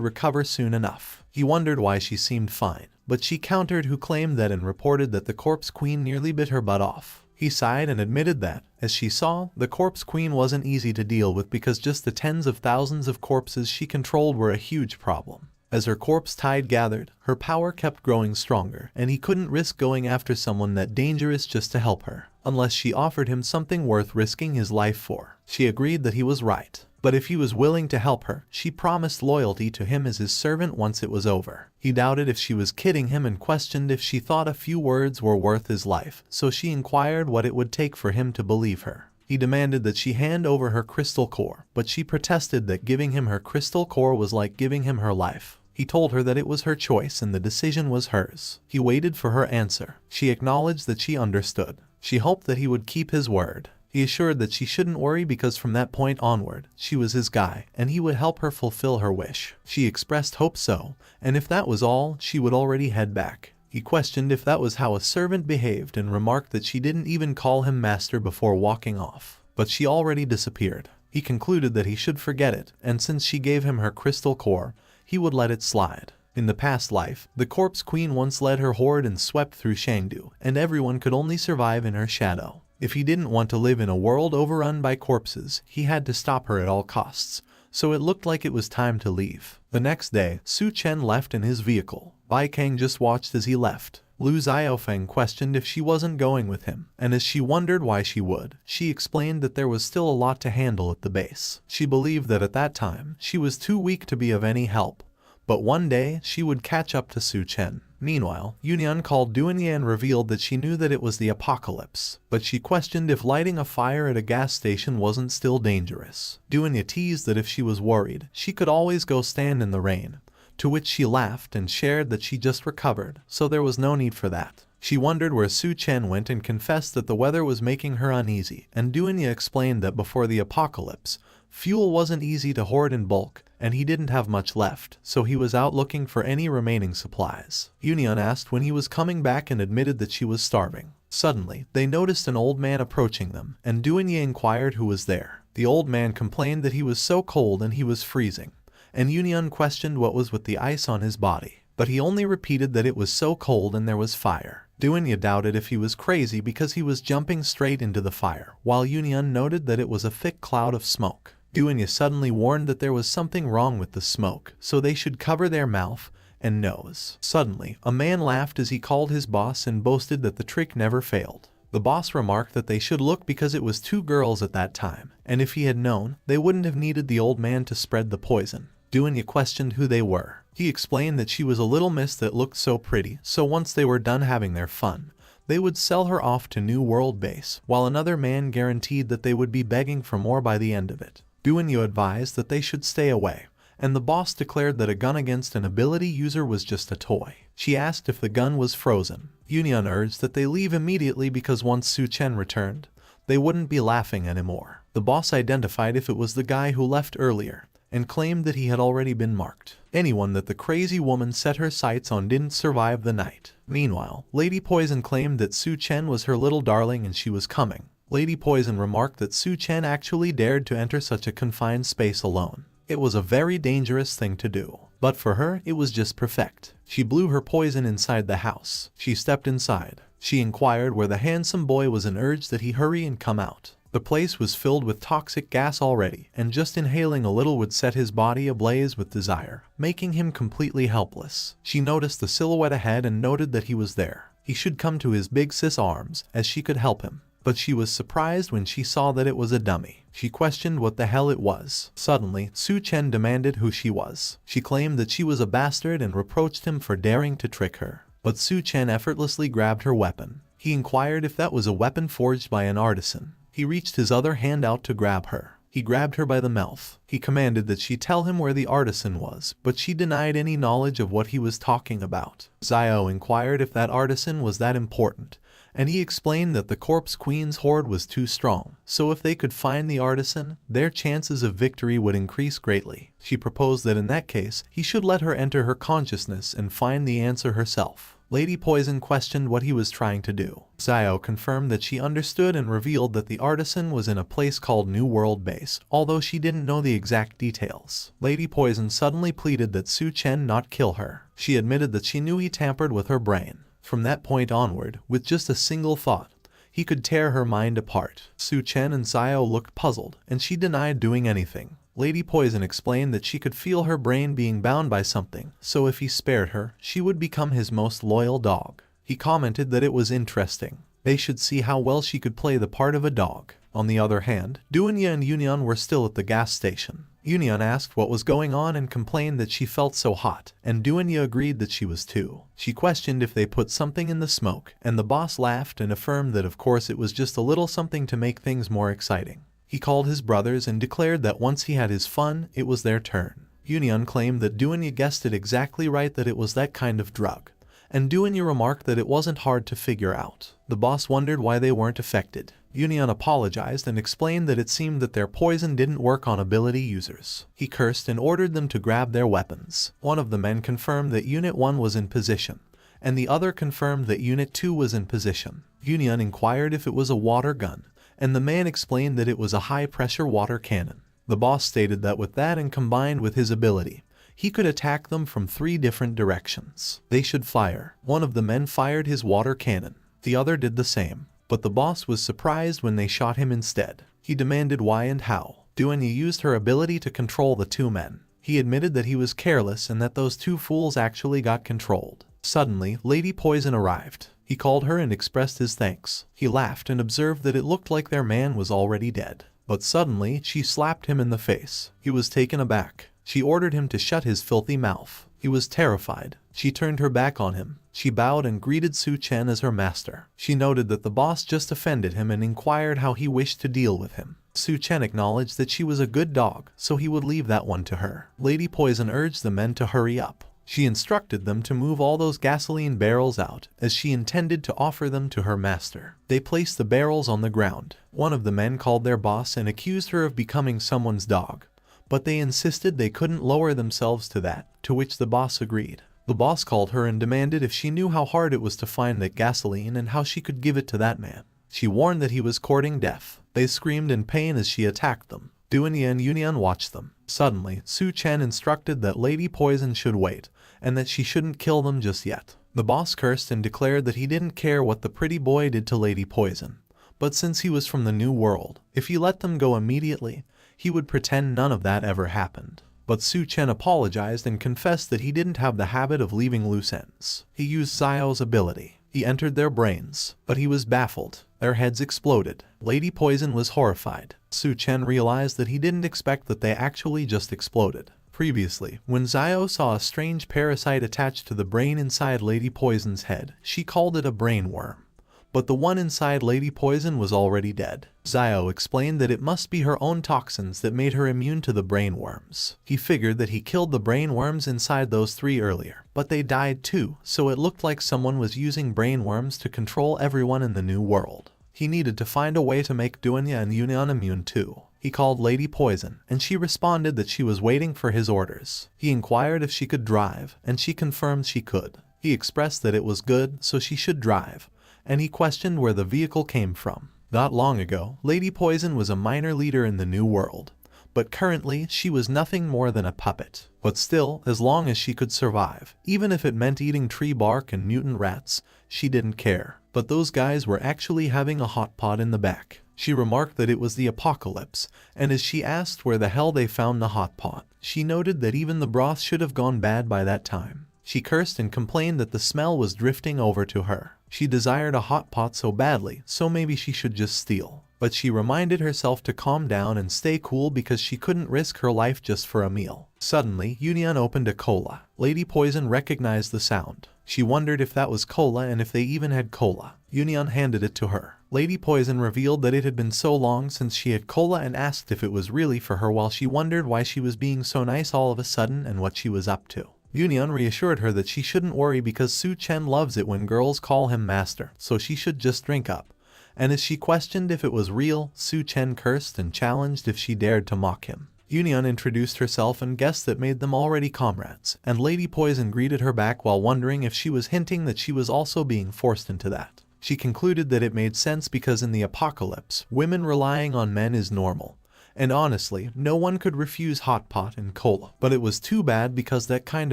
recover soon enough. He wondered why she seemed fine, but she countered, who claimed that and reported that the corpse queen nearly bit her butt off. He sighed and admitted that, as she saw, the corpse queen wasn't easy to deal with because just the tens of thousands of corpses she controlled were a huge problem. As her corpse tide gathered, her power kept growing stronger, and he couldn't risk going after someone that dangerous just to help her, unless she offered him something worth risking his life for. She agreed that he was right, but if he was willing to help her, she promised loyalty to him as his servant once it was over. He doubted if she was kidding him and questioned if she thought a few words were worth his life, so she inquired what it would take for him to believe her. He demanded that she hand over her crystal core, but she protested that giving him her crystal core was like giving him her life. He told her that it was her choice and the decision was hers. He waited for her answer. She acknowledged that she understood. She hoped that he would keep his word. He assured that she shouldn't worry because from that point onward, she was his guy, and he would help her fulfill her wish. She expressed hope so, and if that was all, she would already head back. He questioned if that was how a servant behaved and remarked that she didn't even call him master before walking off. But she already disappeared. He concluded that he should forget it, and since she gave him her crystal core, he would let it slide. In the past life, the corpse queen once led her horde and swept through Shangdu, and everyone could only survive in her shadow. If he didn't want to live in a world overrun by corpses, he had to stop her at all costs, so it looked like it was time to leave. The next day, Su Chen left in his vehicle. Bai Kang just watched as he left. Lu Xiaofeng questioned if she wasn't going with him, and as she wondered why she would, she explained that there was still a lot to handle at the base. She believed that at that time, she was too weak to be of any help, but one day she would catch up to Su Chen. Meanwhile, Yunyan called Duanye and revealed that she knew that it was the apocalypse, but she questioned if lighting a fire at a gas station wasn't still dangerous. Duanye teased that if she was worried, she could always go stand in the rain, to which she laughed and shared that she just recovered, so there was no need for that. She wondered where Su Chen went and confessed that the weather was making her uneasy, and Duanye explained that before the apocalypse, fuel wasn't easy to hoard in bulk, and he didn't have much left, so he was out looking for any remaining supplies. Yunyan asked when he was coming back and admitted that she was starving. Suddenly, they noticed an old man approaching them, and Duanye inquired who was there. The old man complained that he was so cold and he was freezing, and Yunyan questioned what was with the ice on his body, but he only repeated that it was so cold and there was fire. Duanye doubted if he was crazy because he was jumping straight into the fire, while Yunyan noted that it was a thick cloud of smoke. Duanye suddenly warned that there was something wrong with the smoke, so they should cover their mouth and nose. Suddenly, a man laughed as he called his boss and boasted that the trick never failed. The boss remarked that they should look because it was 2 girls at that time, and if he had known, they wouldn't have needed the old man to spread the poison. Duanye questioned who they were. He explained that she was a little miss that looked so pretty, so once they were done having their fun, they would sell her off to New World Base, while another man guaranteed that they would be begging for more by the end of it. Duanye advised that they should stay away, and the boss declared that a gun against an ability user was just a toy. She asked if the gun was frozen. Yunyan urged that they leave immediately because once Su Chen returned, they wouldn't be laughing anymore. The boss identified if it was the guy who left earlier, and claimed that he had already been marked. Anyone that the crazy woman set her sights on didn't survive the night. Meanwhile, Lady Poison claimed that Su Chen was her little darling and she was coming. Lady Poison remarked that Su Chen actually dared to enter such a confined space alone. It was a very dangerous thing to do, but for her, it was just perfect. She blew her poison inside the house. She stepped inside. She inquired where the handsome boy was and urged that he hurry and come out. The place was filled with toxic gas already, and just inhaling a little would set his body ablaze with desire, making him completely helpless. She noticed the silhouette ahead and noted that he was there. He should come to his big sis arms, as she could help him. But she was surprised when she saw that it was a dummy. She questioned what the hell it was. Suddenly, Su Chen demanded who she was. She claimed that she was a bastard and reproached him for daring to trick her. But Su Chen effortlessly grabbed her weapon. He inquired if that was a weapon forged by an artisan. He reached his other hand out to grab her. He grabbed her by the mouth. He commanded that she tell him where the artisan was, but she denied any knowledge of what he was talking about. Xiao inquired if that artisan was that important, and he explained that the Corpse Queen's horde was too strong, so if they could find the artisan, their chances of victory would increase greatly. She proposed that in that case, he should let her enter her consciousness and find the answer herself. Lady Poison questioned what he was trying to do. Zio confirmed that she understood and revealed that the artisan was in a place called New World Base, although she didn't know the exact details. Lady Poison suddenly pleaded that Su Chen not kill her. She admitted that she knew he tampered with her brain. From that point onward, with just a single thought, he could tear her mind apart. Su Chen and Zio looked puzzled, and she denied doing anything. Lady Poison explained that she could feel her brain being bound by something, so if he spared her, she would become his most loyal dog. He commented that it was interesting. They should see how well she could play the part of a dog. On the other hand, Duanya and Yunyan were still at the gas station. Yunyan asked what was going on and complained that she felt so hot, and Duanya agreed that she was too. She questioned if they put something in the smoke, and the boss laughed and affirmed that of course it was just a little something to make things more exciting. He called his brothers and declared that once he had his fun, it was their turn. Yunyan claimed that Duanya guessed it exactly right, that it was that kind of drug, and Duanya remarked that it wasn't hard to figure out. The boss wondered why they weren't affected. Yunyan apologized and explained that it seemed that their poison didn't work on ability users. He cursed and ordered them to grab their weapons. One of the men confirmed that Unit 1 was in position, and the other confirmed that Unit 2 was in position. Yunyan inquired if it was a water gun, and the man explained that it was a high-pressure water cannon. The boss stated that with that and combined with his ability, he could attack them from 3 different directions. They should fire. One of the men fired his water cannon. The other did the same, but the boss was surprised when they shot him instead. He demanded why and how. Duanya used her ability to control the 2 men. He admitted that he was careless and that those 2 fools actually got controlled. Suddenly, Lady Poison arrived. He called her and expressed his thanks. He laughed and observed that it looked like their man was already dead. But suddenly, she slapped him in the face. He was taken aback. She ordered him to shut his filthy mouth. He was terrified. She turned her back on him. She bowed and greeted Su Chen as her master. She noted that the boss just offended him and inquired how he wished to deal with him. Su Chen acknowledged that she was a good dog, so he would leave that one to her. Lady Poison urged the men to hurry up. She instructed them to move all those gasoline barrels out, as she intended to offer them to her master. They placed the barrels on the ground. One of the men called their boss and accused her of becoming someone's dog, but they insisted they couldn't lower themselves to that, to which the boss agreed. The boss called her and demanded if she knew how hard it was to find that gasoline and how she could give it to that man. She warned that he was courting death. They screamed in pain as she attacked them. Duanya and Yunyan watched them. Suddenly, Su Chen instructed that Lady Poison should wait, and that she shouldn't kill them just yet. The boss cursed and declared that he didn't care what the pretty boy did to Lady Poison, but since he was from the New World, if he let them go immediately, he would pretend none of that ever happened. But Su Chen apologized and confessed that he didn't have the habit of leaving loose ends. He used Zio's ability. He entered their brains, but he was baffled. Their heads exploded. Lady Poison was horrified. Su Chen realized that he didn't expect that they actually just exploded. Previously, when Zio saw a strange parasite attached to the brain inside Lady Poison's head, she called it a brain worm. But the one inside Lady Poison was already dead. Zio explained that it must be her own toxins that made her immune to the brain worms. He figured that he killed the brain worms inside those 3 earlier, but they died too, so it looked like someone was using brain worms to control everyone in the New World. He needed to find a way to make Duanya and Yunyan immune too. He called Lady Poison, and she responded that she was waiting for his orders. He inquired if she could drive, and she confirmed she could. He expressed that it was good, so she should drive, and he questioned where the vehicle came from. Not long ago, Lady Poison was a minor leader in the New World, but currently she was nothing more than a puppet. But still, as long as she could survive, even if it meant eating tree bark and mutant rats, she didn't care. But those guys were actually having a hot pot in the back. She remarked that it was the apocalypse, and as she asked where the hell they found the hot pot, she noted that even the broth should have gone bad by that time. She cursed and complained that the smell was drifting over to her. She desired a hot pot so badly, so maybe she should just steal. But she reminded herself to calm down and stay cool because she couldn't risk her life just for a meal. Suddenly, Yunyan opened a cola. Lady Poison recognized the sound. She wondered if that was cola and if they even had cola. Yunyan handed it to her. Lady Poison revealed that it had been so long since she had cola and asked if it was really for her while she wondered why she was being so nice all of a sudden and what she was up to. Yunyan reassured her that she shouldn't worry because Su Chen loves it when girls call him master, so she should just drink up. And as she questioned if it was real, Su Chen cursed and challenged if she dared to mock him. Yunyan introduced herself and guessed that made them already comrades, and Lady Poison greeted her back while wondering if she was hinting that she was also being forced into that. She concluded that it made sense because in the apocalypse, women relying on men is normal. And honestly, no one could refuse hot pot and cola. But it was too bad because that kind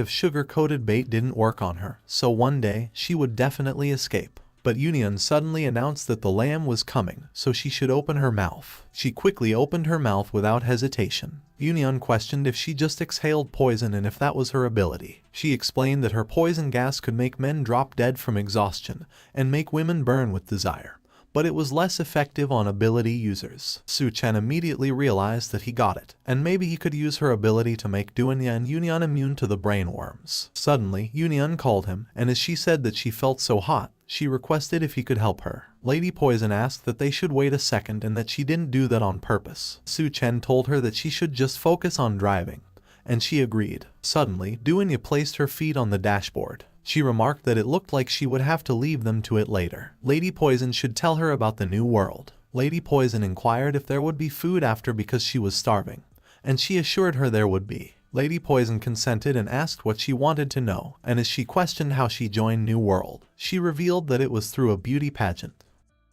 of sugar-coated bait didn't work on her, so one day, she would definitely escape. But Yunyan suddenly announced that the lamb was coming, so she should open her mouth. She quickly opened her mouth without hesitation. Yunyan questioned if she just exhaled poison and if that was her ability. She explained that her poison gas could make men drop dead from exhaustion and make women burn with desire, but it was less effective on ability users. Su Chen immediately realized that he got it, and maybe he could use her ability to make Duanya and Yunyan immune to the brainworms. Suddenly, Yunyan called him, and as she said that she felt so hot, she requested if he could help her. Lady Poison asked that they should wait a second and that she didn't do that on purpose. Su Chen told her that she should just focus on driving, and she agreed. Suddenly, Duanya placed her feet on the dashboard. She remarked that it looked like she would have to leave them to it later. Lady Poison should tell her about the new world. Lady Poison inquired if there would be food after because she was starving, and she assured her there would be. Lady Poison consented and asked what she wanted to know, and as she questioned how she joined New World, she revealed that it was through a beauty pageant.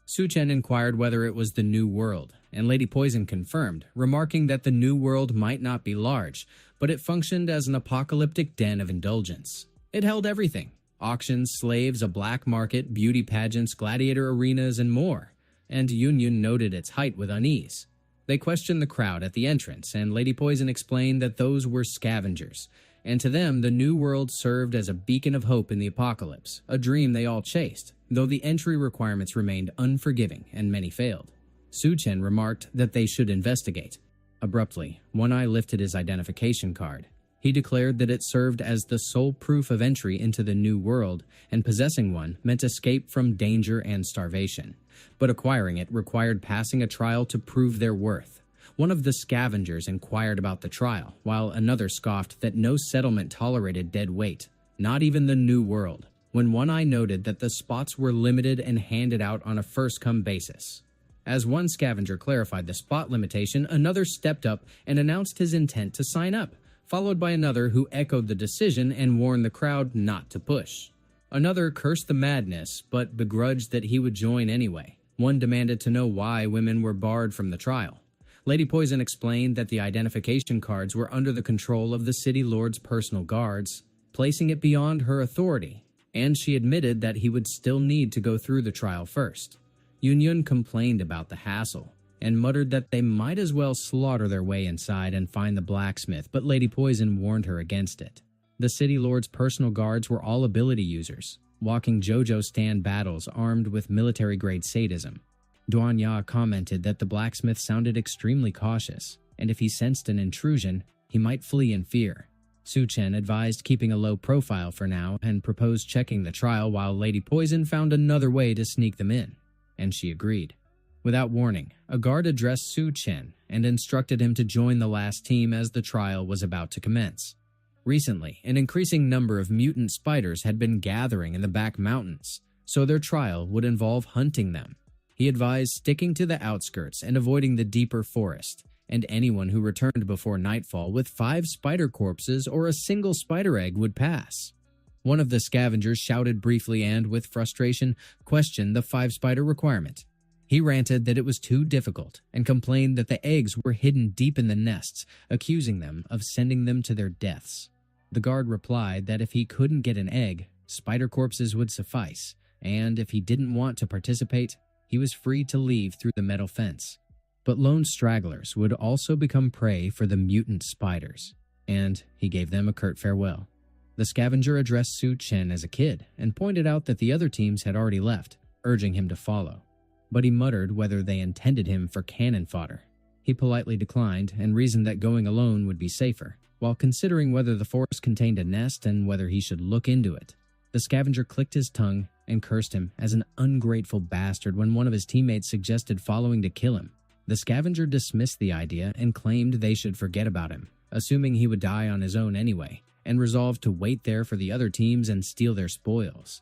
Su Chen inquired whether it was the New World, and Lady Poison confirmed, remarking that the New World might not be large, but it functioned as an apocalyptic den of indulgence. It held everything: auctions, slaves, a black market, beauty pageants, gladiator arenas, and more, and Yunyan noted its height with unease. They questioned the crowd at the entrance, and Lady Poison explained that those were scavengers, and to them the New World served as a beacon of hope in the apocalypse, a dream they all chased, though the entry requirements remained unforgiving and many failed. Su Chen remarked that they should investigate. Abruptly, One Eye lifted his identification card. He declared that it served as the sole proof of entry into the New World, and possessing one meant escape from danger and starvation. But acquiring it required passing a trial to prove their worth. One of the scavengers inquired about the trial, while another scoffed that no settlement tolerated dead weight, not even the New World, when One Eye noted that the spots were limited and handed out on a first-come basis. As one scavenger clarified the spot limitation, another stepped up and announced his intent to sign up, followed by another who echoed the decision and warned the crowd not to push. Another cursed the madness, but begrudged that he would join anyway. One demanded to know why women were barred from the trial. Lady Poison explained that the identification cards were under the control of the city lord's personal guards, placing it beyond her authority, and she admitted that he would still need to go through the trial first. Yunyan complained about the hassle, and muttered that they might as well slaughter their way inside and find the blacksmith, but Lady Poison warned her against it. The city lord's personal guards were all ability users, walking JoJo stand battles armed with military-grade sadism. Duanya commented that the blacksmith sounded extremely cautious, and if he sensed an intrusion, he might flee in fear. Su Chen advised keeping a low profile for now and proposed checking the trial while Lady Poison found another way to sneak them in, and she agreed. Without warning, a guard addressed Su Chen and instructed him to join the last team as the trial was about to commence. Recently, an increasing number of mutant spiders had been gathering in the back mountains, so their trial would involve hunting them. He advised sticking to the outskirts and avoiding the deeper forest, and anyone who returned before nightfall with 5 spider corpses or a single spider egg would pass. One of the scavengers shouted briefly and, with frustration, questioned the 5 spider requirement. He ranted that it was too difficult and complained that the eggs were hidden deep in the nests, accusing them of sending them to their deaths. The guard replied that if he couldn't get an egg, spider corpses would suffice, and if he didn't want to participate, he was free to leave through the metal fence. But lone stragglers would also become prey for the mutant spiders, and he gave them a curt farewell. The scavenger addressed Su Chen as a kid and pointed out that the other teams had already left, urging him to follow. But he muttered whether they intended him for cannon fodder. He politely declined and reasoned that going alone would be safer, while considering whether the forest contained a nest and whether he should look into it. The scavenger clicked his tongue and cursed him as an ungrateful bastard when one of his teammates suggested following to kill him. The scavenger dismissed the idea and claimed they should forget about him, assuming he would die on his own anyway, and resolved to wait there for the other teams and steal their spoils.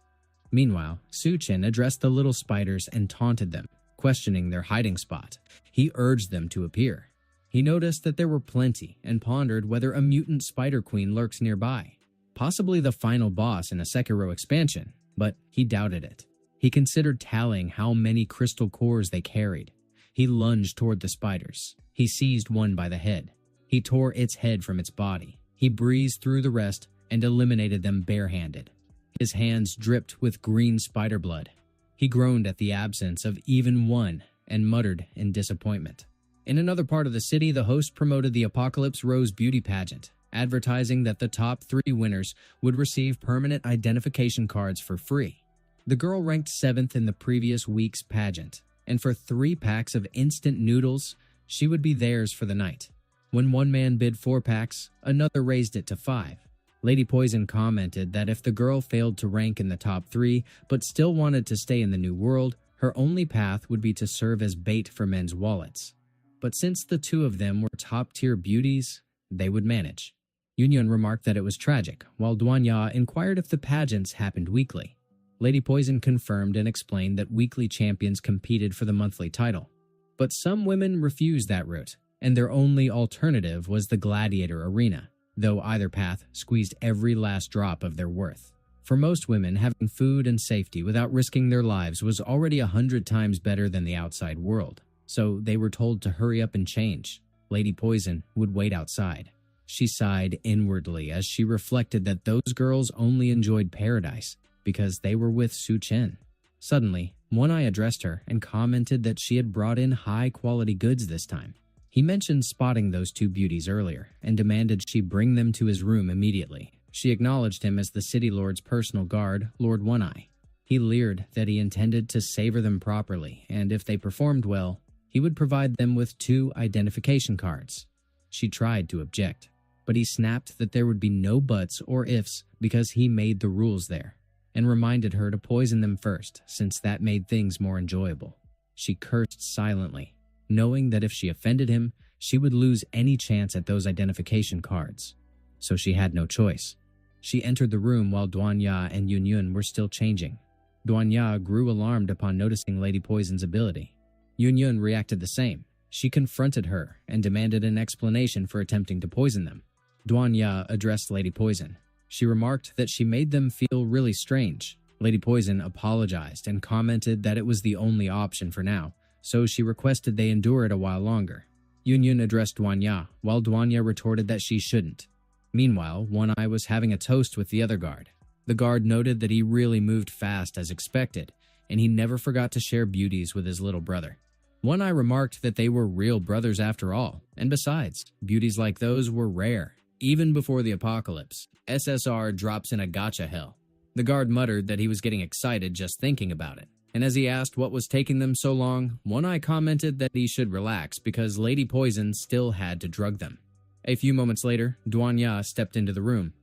Meanwhile, Su-Chen addressed the little spiders and taunted them, questioning their hiding spot. He urged them to appear. He noticed that there were plenty and pondered whether a mutant spider queen lurks nearby, possibly the final boss in a Sekiro expansion, but he doubted it. He considered tallying how many crystal cores they carried. He lunged toward the spiders. He seized one by the head. He tore its head from its body. He breezed through the rest and eliminated them barehanded. His hands dripped with green spider blood. He groaned at the absence of even one and muttered in disappointment. In another part of the city, the host promoted the Apocalypse Rose beauty pageant, advertising that the top 3 winners would receive permanent identification cards for free. The girl ranked 7th in the previous week's pageant, and for 3 packs of instant noodles, she would be theirs for the night. When one man bid 4 packs, another raised it to 5. Lady Poison commented that if the girl failed to rank in the top 3 but still wanted to stay in the new world, her only path would be to serve as bait for men's wallets. But since the 2 of them were top-tier beauties, they would manage. Yunyun remarked that it was tragic, while Duanya inquired if the pageants happened weekly. Lady Poison confirmed and explained that weekly champions competed for the monthly title. But some women refused that route, and their only alternative was the gladiator arena, though either path squeezed every last drop of their worth. For most women, having food and safety without risking their lives was already 100 times better than the outside world, so they were told to hurry up and change. Lady Poison would wait outside. She sighed inwardly as she reflected that those girls only enjoyed paradise because they were with Su-Chen. Suddenly, One Eye addressed her and commented that she had brought in high-quality goods this time. He mentioned spotting those 2 beauties earlier and demanded she bring them to his room immediately. She acknowledged him as the city lord's personal guard, Lord One Eye. He leered that he intended to savor them properly, and if they performed well, he would provide them with 2 identification cards. She tried to object, but he snapped that there would be no buts or ifs because he made the rules there, and reminded her to poison them first, since that made things more enjoyable. She cursed silently, knowing that if she offended him, she would lose any chance at those identification cards. So she had no choice. She entered the room while Duanya and Yunyun were still changing. Duanya grew alarmed upon noticing Lady Poison's ability. Yunyun reacted the same. She confronted her and demanded an explanation for attempting to poison them. Duanya addressed Lady Poison. She remarked that she made them feel really strange. Lady Poison apologized and commented that it was the only option for now, so she requested they endure it a while longer. Yunyun addressed Duanya, while Duanya retorted that she shouldn't. Meanwhile, One Eye was having a toast with the other guard. The guard noted that he really moved fast as expected, and he never forgot to share beauties with his little brother. One Eye remarked that they were real brothers after all, and besides, beauties like those were rare. Even before the apocalypse, SSR drops in a gacha hell. The guard muttered that he was getting excited just thinking about it, and as he asked what was taking them so long, One Eye commented that he should relax because Lady Poison still had to drug them. A few moments later, Duanya stepped into the room.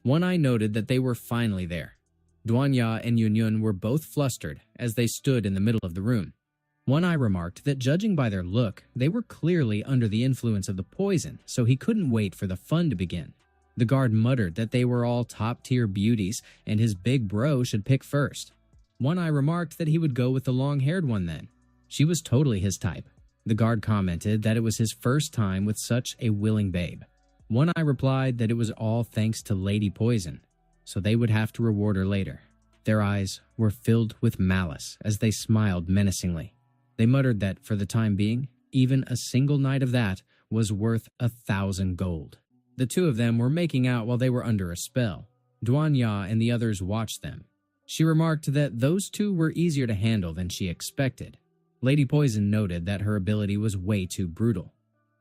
One Eye noted that they were finally there. Duanya and Yunyun were both flustered as they stood in the middle of the room. One Eye remarked that judging by their look, they were clearly under the influence of the poison, so he couldn't wait for the fun to begin. The guard muttered that they were all top-tier beauties and his big bro should pick first. One Eye remarked that he would go with the long-haired one then. She was totally his type. The guard commented that it was his first time with such a willing babe. One Eye replied that it was all thanks to Lady Poison, so they would have to reward her later. Their eyes were filled with malice as they smiled menacingly. They muttered that, for the time being, even a single night of that was worth 1,000 gold. The 2 of them were making out while they were under a spell. Duanya and the others watched them. She remarked that those 2 were easier to handle than she expected. Lady Poison noted that her ability was way too brutal.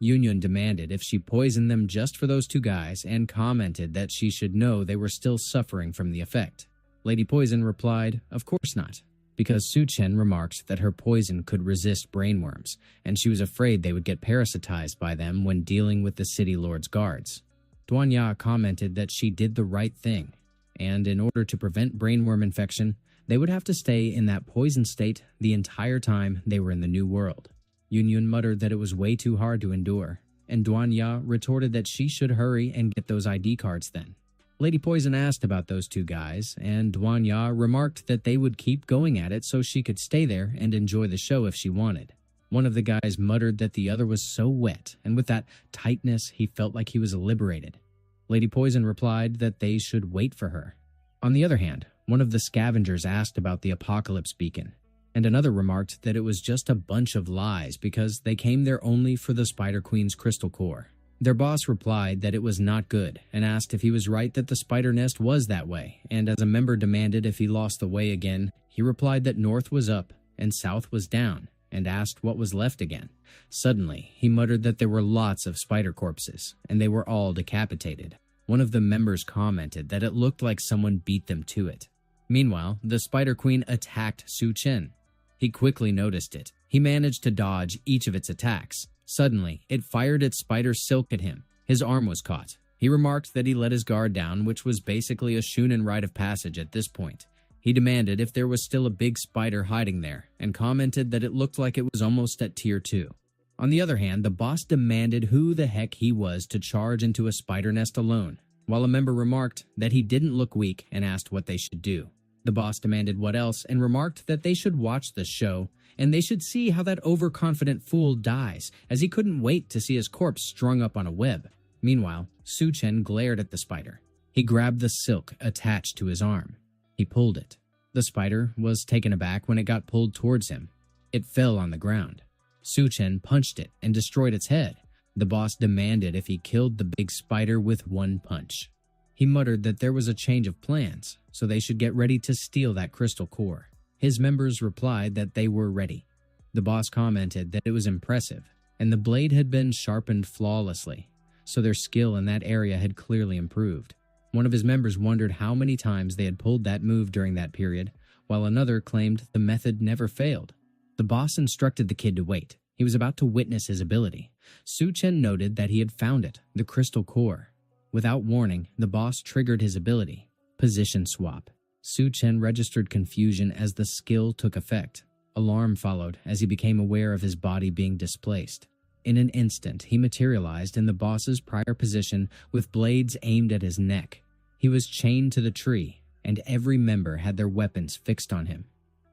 Yunyun demanded if she poisoned them just for those 2 guys and commented that she should know they were still suffering from the effect. Lady Poison replied, of course not, because Su-Chen remarked that her poison could resist brainworms, and she was afraid they would get parasitized by them when dealing with the city lord's guards. Duanya commented that she did the right thing, and in order to prevent brainworm infection, they would have to stay in that poison state the entire time they were in the new world. Yunyun muttered that it was way too hard to endure, and Duanya retorted that she should hurry and get those ID cards then. Lady Poison asked about those two guys, and Duan Ya remarked that they would keep going at it so she could stay there and enjoy the show if she wanted. One of the guys muttered that the other was so wet, and with that tightness he felt like he was liberated. Lady Poison replied that they should wait for her. On the other hand, one of the scavengers asked about the apocalypse beacon, and another remarked that it was just a bunch of lies because they came there only for the Spider Queen's crystal core. Their boss replied that it was not good and asked if he was right that the spider nest was that way, and as a member demanded if he lost the way again, he replied that north was up and south was down, and asked what was left again. Suddenly, he muttered that there were lots of spider corpses, and they were all decapitated. One of the members commented that it looked like someone beat them to it. Meanwhile, the Spider Queen attacked Su Chen. He quickly noticed it. He managed to dodge each of its attacks. Suddenly, it fired its spider silk at him. His arm was caught. He remarked that he let his guard down, which was basically a Shunin rite of passage at this point. He demanded if there was still a big spider hiding there, and commented that it looked like it was almost at Tier 2. On the other hand, the boss demanded who the heck he was to charge into a spider nest alone, while a member remarked that he didn't look weak and asked what they should do. The boss demanded what else and remarked that they should watch the show, and they should see how that overconfident fool dies, as he couldn't wait to see his corpse strung up on a web. Meanwhile, Su Chen glared at the spider. He grabbed the silk attached to his arm. He pulled it. The spider was taken aback when it got pulled towards him. It fell on the ground. Su Chen punched it and destroyed its head. The boss demanded if he killed the big spider with one punch. He muttered that there was a change of plans, so they should get ready to steal that crystal core. His members replied that they were ready. The boss commented that it was impressive, and the blade had been sharpened flawlessly, so their skill in that area had clearly improved. One of his members wondered how many times they had pulled that move during that period, while another claimed the method never failed. The boss instructed the kid to wait. He was about to witness his ability. Su Chen noted that he had found it, the crystal core. Without warning, the boss triggered his ability, Position Swap. Su Chen registered confusion as the skill took effect. Alarm followed as he became aware of his body being displaced. In an instant, he materialized in the boss's prior position with blades aimed at his neck. He was chained to the tree, and every member had their weapons fixed on him.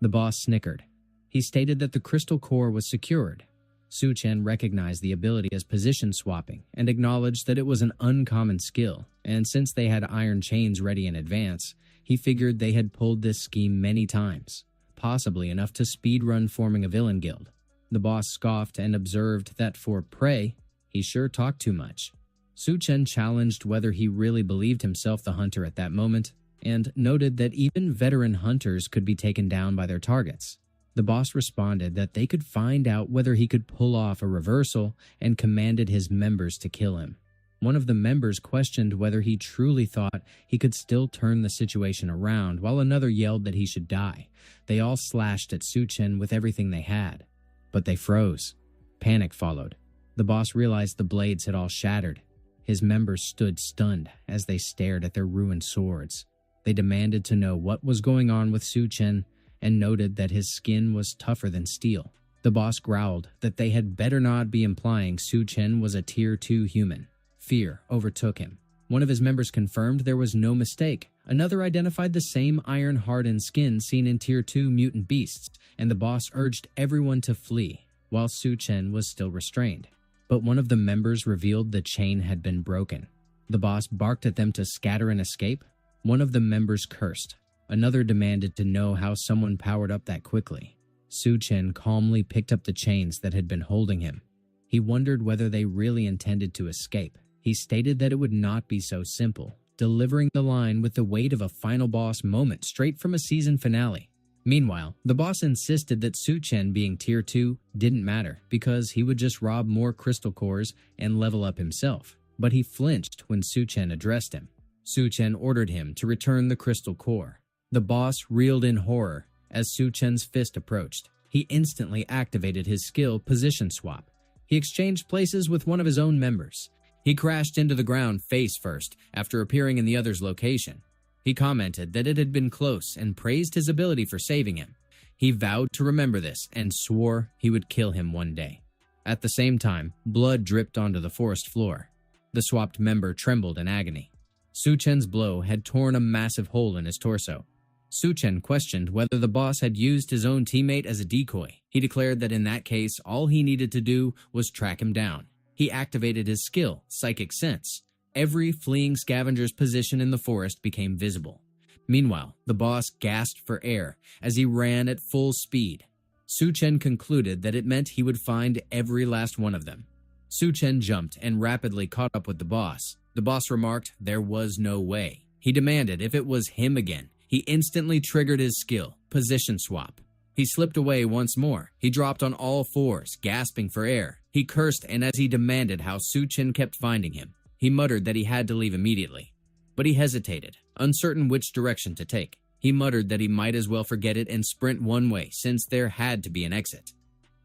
The boss snickered. He stated that the crystal core was secured. Su Chen recognized the ability as position swapping and acknowledged that it was an uncommon skill, and since they had iron chains ready in advance, he figured they had pulled this scheme many times, possibly enough to speedrun forming a villain guild. The boss scoffed and observed that for prey, he sure talked too much. Su Chen challenged whether he really believed himself the hunter at that moment, and noted that even veteran hunters could be taken down by their targets. The boss responded that they could find out whether he could pull off a reversal and commanded his members to kill him. One of the members questioned whether he truly thought he could still turn the situation around, while another yelled that he should die. They all slashed at Su Chen with everything they had. But they froze. Panic followed. The boss realized the blades had all shattered. His members stood stunned as they stared at their ruined swords. They demanded to know what was going on with Su Chen and noted that his skin was tougher than steel. The boss growled that they had better not be implying Su Chen was a Tier 2 human. Fear overtook him. One of his members confirmed there was no mistake. Another identified the same iron-hardened skin seen in Tier 2 mutant beasts, and the boss urged everyone to flee, while Su Chen was still restrained. But one of the members revealed the chain had been broken. The boss barked at them to scatter and escape. One of the members cursed. Another demanded to know how someone powered up that quickly. Su Chen calmly picked up the chains that had been holding him. He wondered whether they really intended to escape. He stated that it would not be so simple, delivering the line with the weight of a final boss moment straight from a season finale. Meanwhile, the boss insisted that Su Chen being Tier 2 didn't matter because he would just rob more crystal cores and level up himself. But he flinched when Su Chen addressed him. Su Chen ordered him to return the crystal core. The boss reeled in horror as Su Chen's fist approached. He instantly activated his skill Position Swap. He exchanged places with one of his own members. He crashed into the ground face first after appearing in the other's location. He commented that it had been close and praised his ability for saving him. He vowed to remember this and swore he would kill him one day. At the same time, blood dripped onto the forest floor. The swapped member trembled in agony. Su Chen's blow had torn a massive hole in his torso. Su Chen questioned whether the boss had used his own teammate as a decoy. He declared that in that case, all he needed to do was track him down. He activated his skill, Psychic Sense. Every fleeing scavenger's position in the forest became visible. Meanwhile, the boss gasped for air as he ran at full speed. Su Chen concluded that it meant he would find every last one of them. Su Chen jumped and rapidly caught up with the boss. The boss remarked there was no way. He demanded if it was him again. He instantly triggered his skill, Position Swap. He slipped away once more. He dropped on all fours, gasping for air. He cursed, and as he demanded how Su Chen kept finding him, he muttered that he had to leave immediately. But he hesitated, uncertain which direction to take. He muttered that he might as well forget it and sprint one way, since there had to be an exit.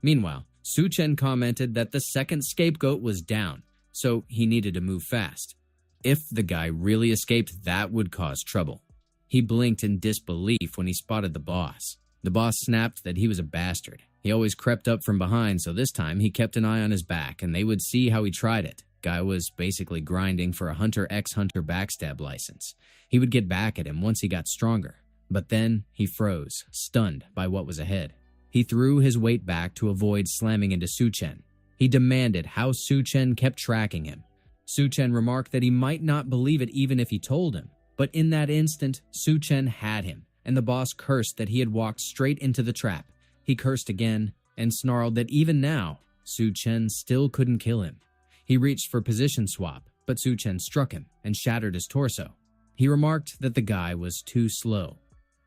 Meanwhile, Su Chen commented that the second scapegoat was down, so he needed to move fast. If the guy really escaped, that would cause trouble. He blinked in disbelief when he spotted the boss. The boss snapped that he was a bastard. He always crept up from behind, so this time he kept an eye on his back, and they would see how he tried it. Guy was basically grinding for a Hunter x Hunter backstab license. He would get back at him once he got stronger. But then he froze, stunned by what was ahead. He threw his weight back to avoid slamming into Su Chen. He demanded how Su Chen kept tracking him. Su Chen remarked that he might not believe it even if he told him. But in that instant, Su Chen had him, and the boss cursed that he had walked straight into the trap. He cursed again and snarled that even now, Su Chen still couldn't kill him. He reached for Position Swap, but Su Chen struck him and shattered his torso. He remarked that the guy was too slow.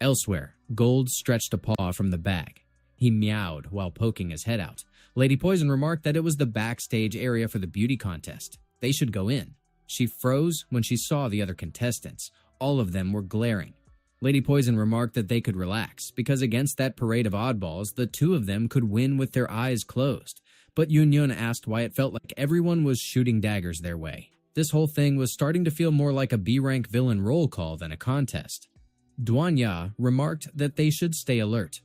Elsewhere, Gold stretched a paw from the bag. He meowed while poking his head out. Lady Poison remarked that it was the backstage area for the beauty contest. They should go in. She froze when she saw the other contestants. All of them were glaring. Lady Poison remarked that they could relax, because against that parade of oddballs, the two of them could win with their eyes closed. But Yun Yun asked why it felt like everyone was shooting daggers their way. This whole thing was starting to feel more like a B-rank villain roll call than a contest. Duan Ya remarked that they should stay alert.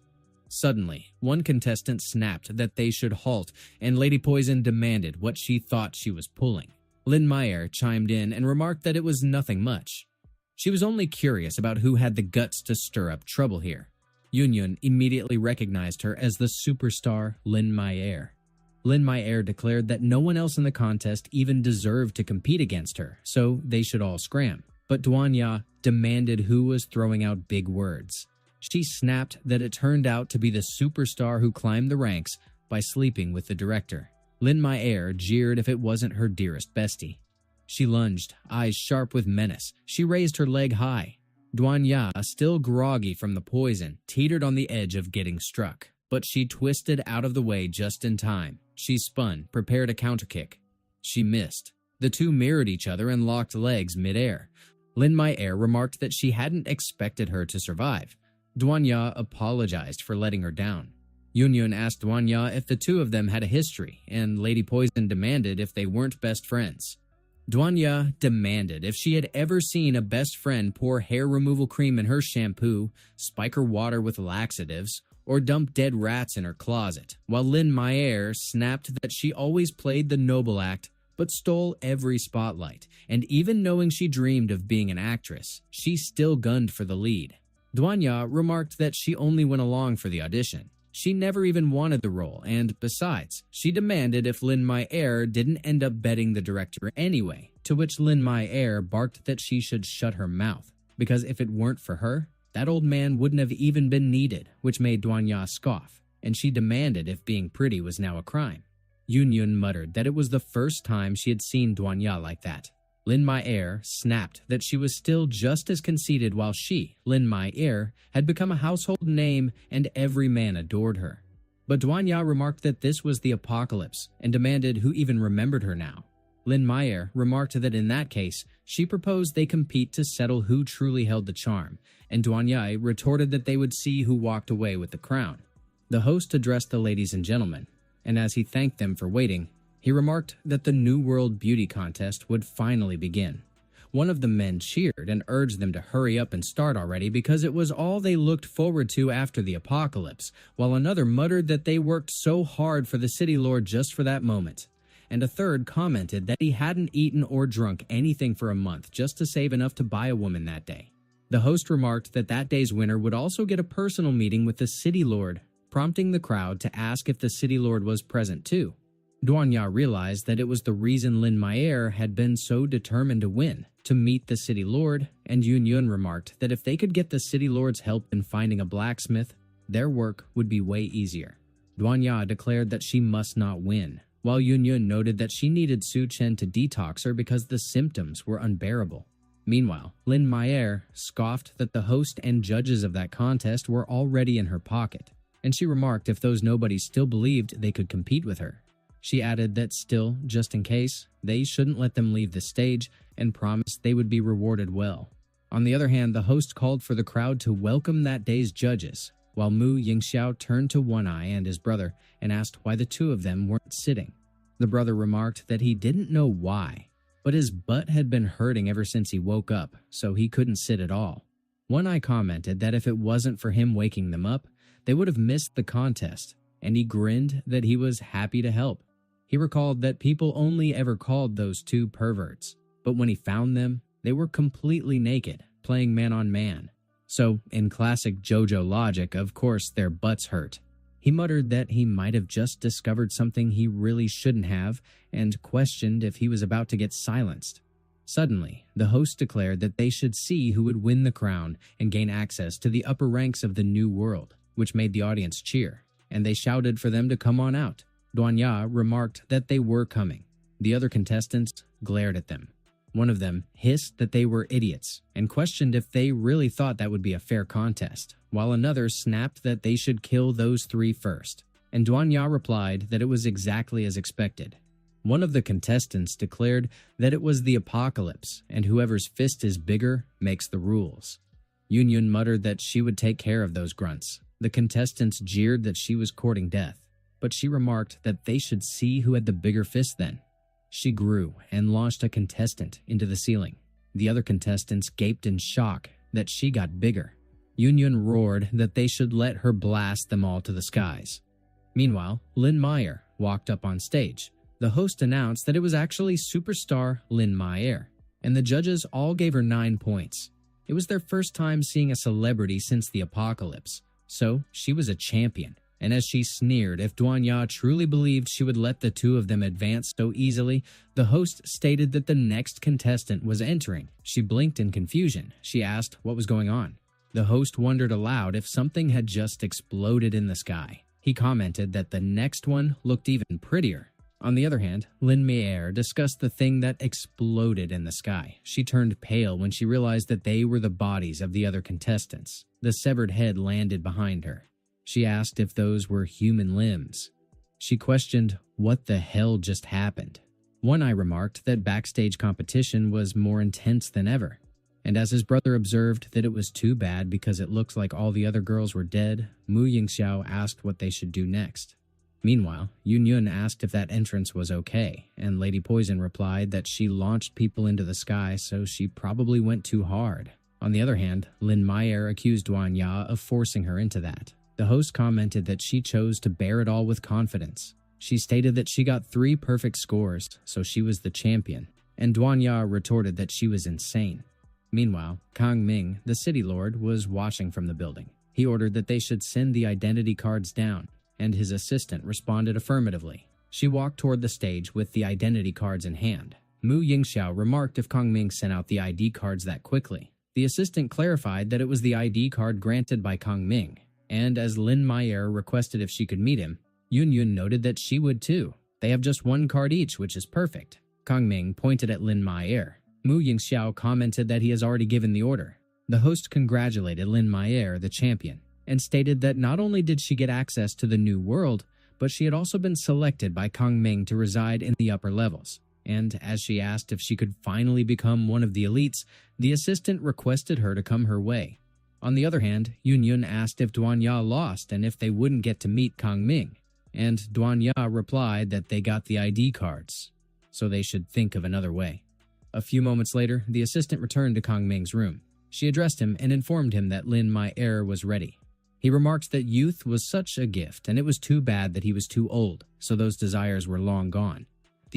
Suddenly, one contestant snapped that they should halt, and Lady Poison demanded what she thought she was pulling. Lin Meyer chimed in and remarked that it was nothing much. She was only curious about who had the guts to stir up trouble here. Yun Yun immediately recognized her as the superstar Lin Meyer. Lin Meyer declared that no one else in the contest even deserved to compete against her, so they should all scram. But Duan Ya demanded who was throwing out big words. She snapped that it turned out to be the superstar who climbed the ranks by sleeping with the director. Lin Meyer jeered if it wasn't her dearest bestie. She lunged, eyes sharp with menace. She raised her leg high. Duan Ya, still groggy from the poison, teetered on the edge of getting struck. But she twisted out of the way just in time. She spun, prepared a counterkick. She missed. The two mirrored each other and locked legs midair. Lin Meyer remarked that she hadn't expected her to survive. Duan Ya apologized for letting her down. Yun Yun asked Duan Ya if the two of them had a history, and Lady Poison demanded if they weren't best friends. Duan Ya demanded if she had ever seen a best friend pour hair removal cream in her shampoo, spike her water with laxatives, or dump dead rats in her closet, while Lin Meyer snapped that she always played the noble act but stole every spotlight, and even knowing she dreamed of being an actress, she still gunned for the lead. Duan Ya remarked that she only went along for the audition. She never even wanted the role, and besides, she demanded if Lin Meyer didn't end up betting the director anyway, to which Lin Meyer barked that she should shut her mouth, because if it weren't for her, that old man wouldn't have even been needed, which made Duan Ya scoff, and she demanded if being pretty was now a crime. Yun Yun muttered that it was the first time she had seen Duan Ya like that. Lin Meyer snapped that she was still just as conceited while she, Lin Meyer, had become a household name and every man adored her. But Duan Ya remarked that this was the apocalypse and demanded who even remembered her now. Lin Meyer remarked that in that case, she proposed they compete to settle who truly held the charm, and Duan Ya retorted that they would see who walked away with the crown. The host addressed the ladies and gentlemen, and as he thanked them for waiting, he remarked that the New World Beauty Contest would finally begin. One of the men cheered and urged them to hurry up and start already because it was all they looked forward to after the apocalypse, while another muttered that they worked so hard for the City Lord just for that moment. and a third commented that he hadn't eaten or drunk anything for a month just to save enough to buy a woman that day. The host remarked that that day's winner would also get a personal meeting with the city lord, prompting the crowd to ask if the city lord was present too. Duanya realized that it was the reason Lin Maier had been so determined to win, to meet the city lord, and Yun remarked that if they could get the city lord's help in finding a blacksmith, their work would be way easier. Duanya declared that she must not win, while Yun noted that she needed Su Chen to detox her because the symptoms were unbearable. Meanwhile, Lin Maier scoffed that the host and judges of that contest were already in her pocket, and she remarked if those nobodies still believed they could compete with her. She added that still, just in case, they shouldn't let them leave the stage and promised they would be rewarded well. On the other hand, the host called for the crowd to welcome that day's judges, while Mu Yingxiao turned to One Eye and his brother and asked why the two of them weren't sitting. The brother remarked that he didn't know why, but his butt had been hurting ever since he woke up, so he couldn't sit at all. One Eye commented that if it wasn't for him waking them up, they would have missed the contest, and he grinned that he was happy to help. He recalled that people only ever called those two perverts, but when he found them, they were completely naked, playing man-on-man. So, in classic JoJo logic, of course their butts hurt. He muttered that he might have just discovered something he really shouldn't have, and questioned if he was about to get silenced. Suddenly, the host declared that they should see who would win the crown and gain access to the upper ranks of the new world, which made the audience cheer, and they shouted for them to come on out. Duanya remarked that they were coming. The other contestants glared at them. One of them hissed that they were idiots and questioned if they really thought that would be a fair contest, while another snapped that they should kill those three first. And Duanya replied that it was exactly as expected. One of the contestants declared that it was the apocalypse, and whoever's fist is bigger makes the rules. Yun muttered that she would take care of those grunts. The contestants jeered that she was courting death, but she remarked that they should see who had the bigger fist then. She grew and launched a contestant into the ceiling. The other contestants gaped in shock that she got bigger. Yun roared that they should let her blast them all to the skies. Meanwhile, Lin Maier walked up on stage. The host announced that it was actually superstar Lin Maier, and the judges all gave her 9 points. It was their first time seeing a celebrity since the apocalypse, so she was a champion. And as she sneered if Duanya truly believed she would let the two of them advance so easily, the host stated that the next contestant was entering. She blinked in confusion. She asked what was going on. The host wondered aloud if something had just exploded in the sky. He commented that the next one looked even prettier. On the other hand, Lin Maier discussed the thing that exploded in the sky. She turned pale when she realized that they were the bodies of the other contestants. The severed head landed behind her. She asked if those were human limbs. She questioned what the hell just happened. One Eye remarked that backstage competition was more intense than ever, and as his brother observed that it was too bad because it looked like all the other girls were dead, Mu Yingxiao asked what they should do next. Meanwhile, Yun asked if that entrance was okay, and Lady Poison replied that she launched people into the sky, so she probably went too hard. On the other hand, Lin Maier accused Duanya of forcing her into that. The host commented that she chose to bear it all with confidence. She stated that she got 3 perfect scores, so she was the champion, and Duanya retorted that she was insane. Meanwhile, Kang Ming, the city lord, was watching from the building. He ordered that they should send the identity cards down, and his assistant responded affirmatively. She walked toward the stage with the identity cards in hand. Mu Yingxiao remarked if Kang Ming sent out the ID cards that quickly. The assistant clarified that it was the ID card granted by Kang Ming. And as Lin Maier requested if she could meet him, Yun noted that she would too. They have just 1 card each, which is perfect. Kang Ming pointed at Lin Maier. Mu Yingxiao commented that he has already given the order. The host congratulated Lin Maier, the champion, and stated that not only did she get access to the new world, but she had also been selected by Kang Ming to reside in the upper levels. And as she asked if she could finally become one of the elites, the assistant requested her to come her way. On the other hand, Yun asked if Duanya lost and if they wouldn't get to meet Kang Ming, and Duanya replied that they got the ID cards, so they should think of another way. A few moments later, the assistant returned to Kang Ming's room. She addressed him and informed him that Lin Maier was ready. He remarked that youth was such a gift, and it was too bad that he was too old, so those desires were long gone.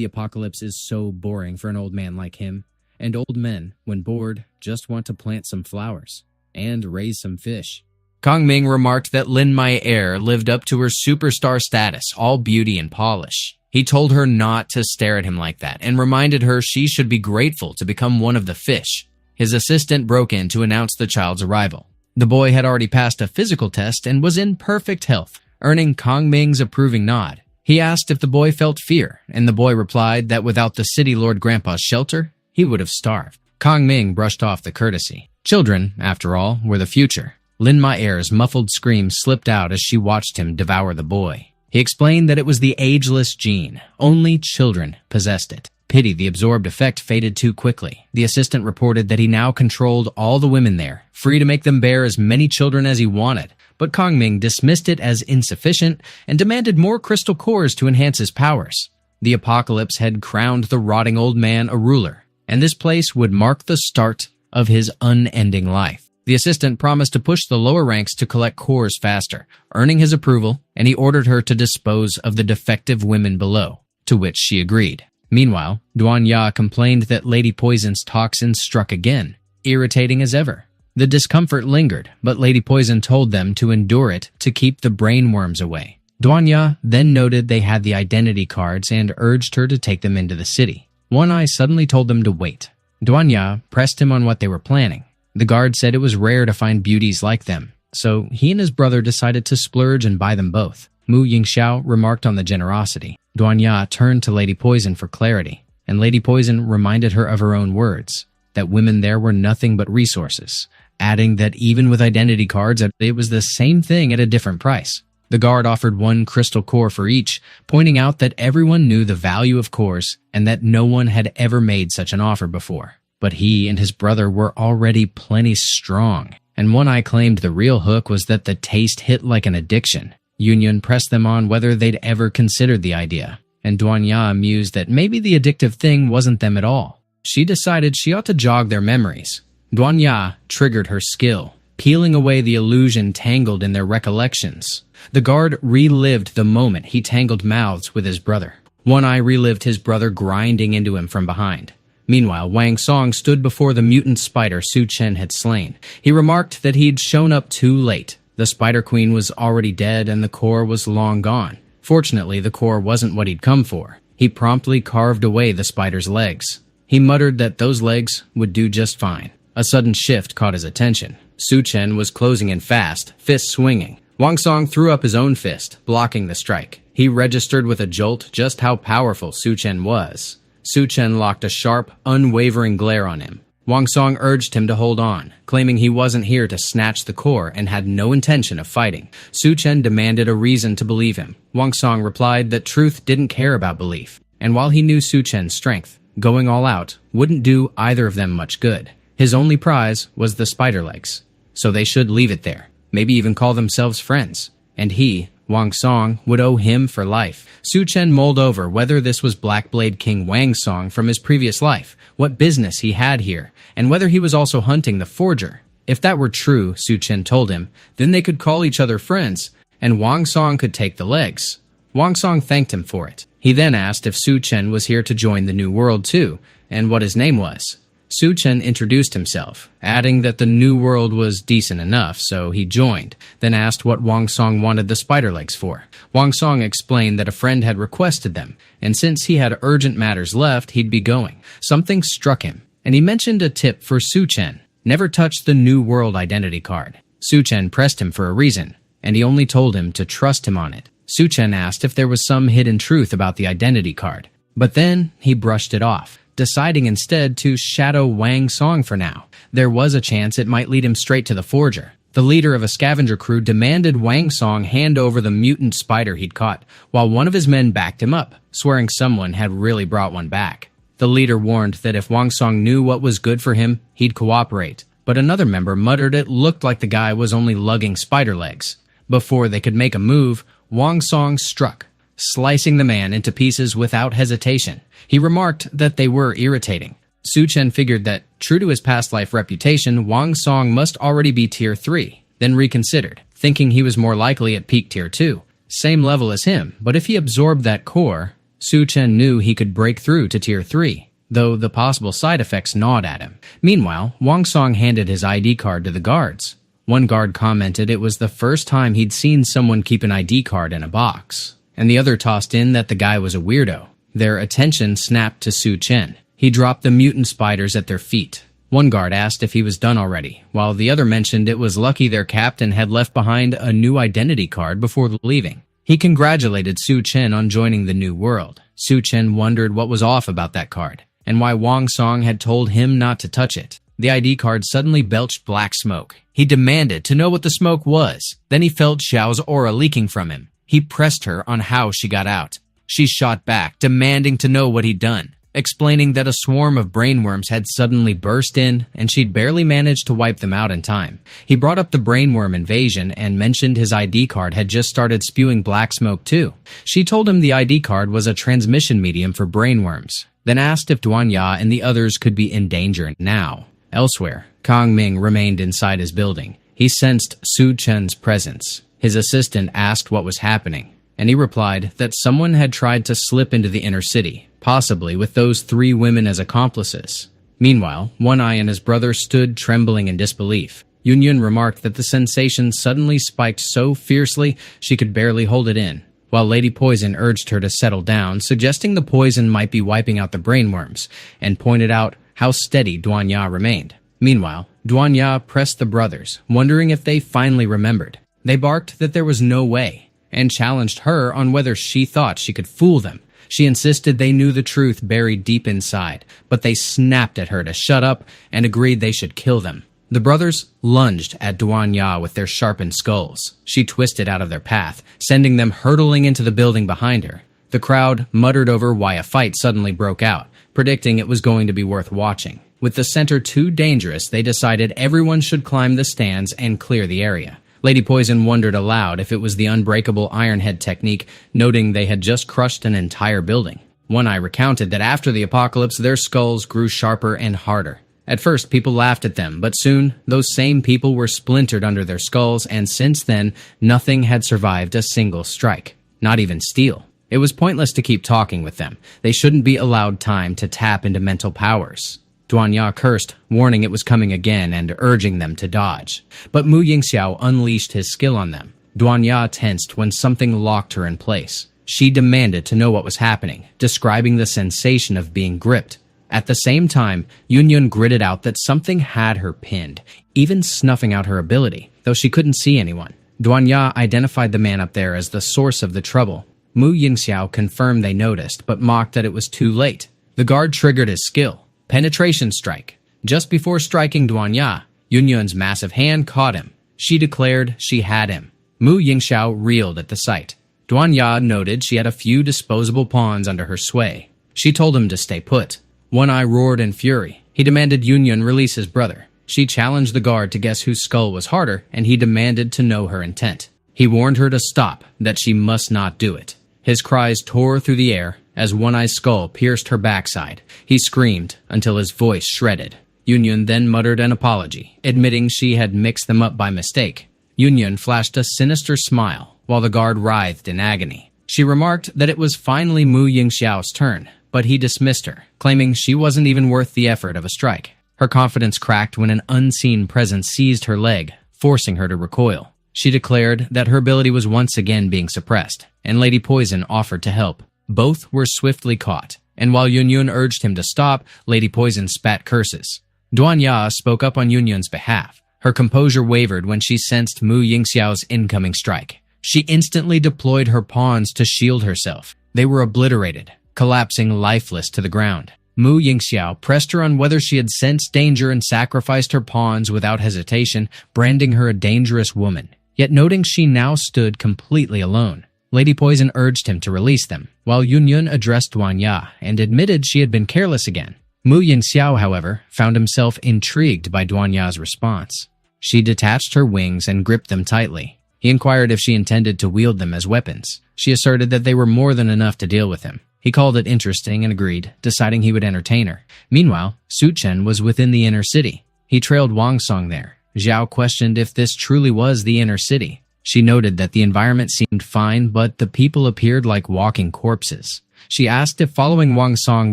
The apocalypse is so boring for an old man like him, and old men, when bored, just want to plant some flowers and raise some fish. Kong Ming remarked that Lin Mai Er lived up to her superstar status, all beauty and polish. He told her not to stare at him like that and reminded her she should be grateful to become one of the fish. His assistant broke in to announce the child's arrival. The boy had already passed a physical test and was in perfect health, earning Kong Ming's approving nod. He asked if the boy felt fear, and the boy replied that without the city lord grandpa's shelter, he would have starved. Kong Ming brushed off the courtesy. Children, after all, were the future. Lin Mai Er's muffled scream slipped out as she watched him devour the boy. He explained that it was the ageless gene. Only children possessed it. Pity the absorbed effect faded too quickly. The assistant reported that he now controlled all the women there, free to make them bear as many children as he wanted. But Kong Ming dismissed it as insufficient and demanded more crystal cores to enhance his powers. The apocalypse had crowned the rotting old man a ruler, and this place would mark the start of his unending life. The assistant promised to push the lower ranks to collect cores faster, earning his approval, and he ordered her to dispose of the defective women below, to which she agreed. Meanwhile, Duan Ya complained that Lady Poison's toxin struck again, irritating as ever. The discomfort lingered, but Lady Poison told them to endure it to keep the brainworms away. Duan Ya then noted they had the identity cards and urged her to take them into the city. One Eye suddenly told them to wait. Duan Ya pressed him on what they were planning. The guard said it was rare to find beauties like them, so he and his brother decided to splurge and buy them both. Mu Yingxiao remarked on the generosity. Duan Ya turned to Lady Poison for clarity, and Lady Poison reminded her of her own words, that women there were nothing but resources, adding that even with identity cards, it was the same thing at a different price. The guard offered one crystal core for each, pointing out that everyone knew the value of cores and that no one had ever made such an offer before. But he and his brother were already plenty strong, and One Eye claimed the real hook was that the taste hit like an addiction. Yun pressed them on whether they'd ever considered the idea, and Duan Ya mused that maybe the addictive thing wasn't them at all. She decided she ought to jog their memories. Duan Ya triggered her skill, peeling away the illusion tangled in their recollections. The guard relived the moment he tangled mouths with his brother. One Eye relived his brother grinding into him from behind. Meanwhile, Wang Song stood before the mutant spider Su Chen had slain. He remarked that he'd shown up too late. The Spider Queen was already dead and the core was long gone. Fortunately, the core wasn't what he'd come for. He promptly carved away the spider's legs. He muttered that those legs would do just fine. A sudden shift caught his attention. Su Chen was closing in fast, fist swinging. Wang Song threw up his own fist, blocking the strike. He registered with a jolt just how powerful Su Chen was. Su Chen locked a sharp, unwavering glare on him. Wang Song urged him to hold on, claiming he wasn't here to snatch the core and had no intention of fighting. Su Chen demanded a reason to believe him. Wang Song replied that truth didn't care about belief, and while he knew Su Chen's strength, going all out wouldn't do either of them much good. His only prize was the spider legs, so they should leave it there, maybe even call themselves friends, and he, Wang Song, would owe him for life. Su Chen mulled over whether this was Blackblade King Wang Song from his previous life, what business he had here, and whether he was also hunting the forger. If that were true, Su Chen told him, then they could call each other friends, and Wang Song could take the legs. Wang Song thanked him for it. He then asked if Su Chen was here to join the New World too, and what his name was. Su Chen introduced himself, adding that the New World was decent enough, so he joined, then asked what Wang Song wanted the spider legs for. Wang Song explained that a friend had requested them, and since he had urgent matters left, he'd be going. Something struck him, and he mentioned a tip for Su Chen: never touch the New World identity card. Su Chen pressed him for a reason, and he only told him to trust him on it. Su Chen asked if there was some hidden truth about the identity card, but then he brushed it off, deciding instead to shadow Wang Song for now. There was a chance it might lead him straight to the forger. The leader of a scavenger crew demanded Wang Song hand over the mutant spider he'd caught, while one of his men backed him up, swearing someone had really brought one back. The leader warned that if Wang Song knew what was good for him, he'd cooperate, but another member muttered it looked like the guy was only lugging spider legs. Before they could make a move, Wang Song struck, slicing the man into pieces without hesitation. He remarked that they were irritating. Su Chen figured that, true to his past life reputation, Wang Song must already be Tier 3, then reconsidered, thinking he was more likely at peak Tier 2. Same level as him, but if he absorbed that core, Su Chen knew he could break through to Tier 3, though the possible side effects gnawed at him. Meanwhile, Wang Song handed his ID card to the guards. One guard commented it was the first time he'd seen someone keep an ID card in a box, and the other tossed in that the guy was a weirdo. Their attention snapped to Su Chen. He dropped the mutant spiders at their feet. One guard asked if he was done already, while the other mentioned it was lucky their captain had left behind a new identity card before leaving. He congratulated Su Chen on joining the new world. Su Chen wondered what was off about that card, and why Wang Song had told him not to touch it. The ID card suddenly belched black smoke. He demanded to know what the smoke was. Then he felt Xiao's aura leaking from him. He pressed her on how she got out. She shot back, demanding to know what he'd done, explaining that a swarm of brainworms had suddenly burst in, and she'd barely managed to wipe them out in time. He brought up the brainworm invasion and mentioned his ID card had just started spewing black smoke too. She told him the ID card was a transmission medium for brainworms, then asked if Duan Ya and the others could be in danger now. Elsewhere, Kang Ming remained inside his building. He sensed Su Chen's presence. His assistant asked what was happening, and he replied that someone had tried to slip into the inner city, possibly with those 3 women as accomplices. Meanwhile, One Eye and his brother stood trembling in disbelief. Yun Yun remarked that the sensation suddenly spiked so fiercely she could barely hold it in, while Lady Poison urged her to settle down, suggesting the poison might be wiping out the brainworms, and pointed out how steady Duan Ya remained. Meanwhile, Duan Ya pressed the brothers, wondering if they finally remembered. They barked that there was no way, and challenged her on whether she thought she could fool them. She insisted they knew the truth buried deep inside, but they snapped at her to shut up and agreed they should kill them. The brothers lunged at Duan Ya with their sharpened skulls. She twisted out of their path, sending them hurtling into the building behind her. The crowd muttered over why a fight suddenly broke out, predicting it was going to be worth watching. With the center too dangerous, they decided everyone should climb the stands and clear the area. Lady Poison wondered aloud if it was the unbreakable Ironhead technique, noting they had just crushed an entire building. One Eye recounted that after the apocalypse, their skulls grew sharper and harder. At first, people laughed at them, but soon, those same people were splintered under their skulls, and since then, nothing had survived a single strike. Not even steel. It was pointless to keep talking with them. They shouldn't be allowed time to tap into mental powers. Duan Ya cursed, warning it was coming again and urging them to dodge. But Mu Yingxiao unleashed his skill on them. Duan Ya tensed when something locked her in place. She demanded to know what was happening, describing the sensation of being gripped. At the same time, Yun Yun gritted out that something had her pinned, even snuffing out her ability, though she couldn't see anyone. Duan Ya identified the man up there as the source of the trouble. Mu Yingxiao confirmed they noticed, but mocked that it was too late. The guard triggered his skill. Penetration strike. Just before striking Duan Ya, Yun Yun's massive hand caught him. She declared she had him. Mu Yingxiao reeled at the sight. Duan Ya noted she had a few disposable pawns under her sway. She told him to stay put. One Eye roared in fury. He demanded Yun Yun release his brother. She challenged the guard to guess whose skull was harder, and he demanded to know her intent. He warned her to stop, that she must not do it. His cries tore through the air as One Eye's skull pierced her backside. He screamed until his voice shredded. Yun Yun then muttered an apology, admitting she had mixed them up by mistake. Yun Yun flashed a sinister smile, while the guard writhed in agony. She remarked that it was finally Mu Yingxiao's turn, but he dismissed her, claiming she wasn't even worth the effort of a strike. Her confidence cracked when an unseen presence seized her leg, forcing her to recoil. She declared that her ability was once again being suppressed, and Lady Poison offered to help. Both were swiftly caught, and while Yun Yun urged him to stop, Lady Poison spat curses. Duan Ya spoke up on Yun Yun's behalf. Her composure wavered when she sensed Mu Yingxiao's incoming strike. She instantly deployed her pawns to shield herself. They were obliterated, collapsing lifeless to the ground. Mu Yingxiao pressed her on whether she had sensed danger and sacrificed her pawns without hesitation, branding her a dangerous woman. Yet noting she now stood completely alone, Lady Poison urged him to release them, while Yun Yun addressed Duan Ya and admitted she had been careless again. Mu Yingxiao, however, found himself intrigued by Duan Ya's response. She detached her wings and gripped them tightly. He inquired if she intended to wield them as weapons. She asserted that they were more than enough to deal with him. He called it interesting and agreed, deciding he would entertain her. Meanwhile, Su Chen was within the inner city. He trailed Wang Song there. Zhao questioned if this truly was the inner city. She noted that the environment seemed fine, but the people appeared like walking corpses. She asked if following Wang Song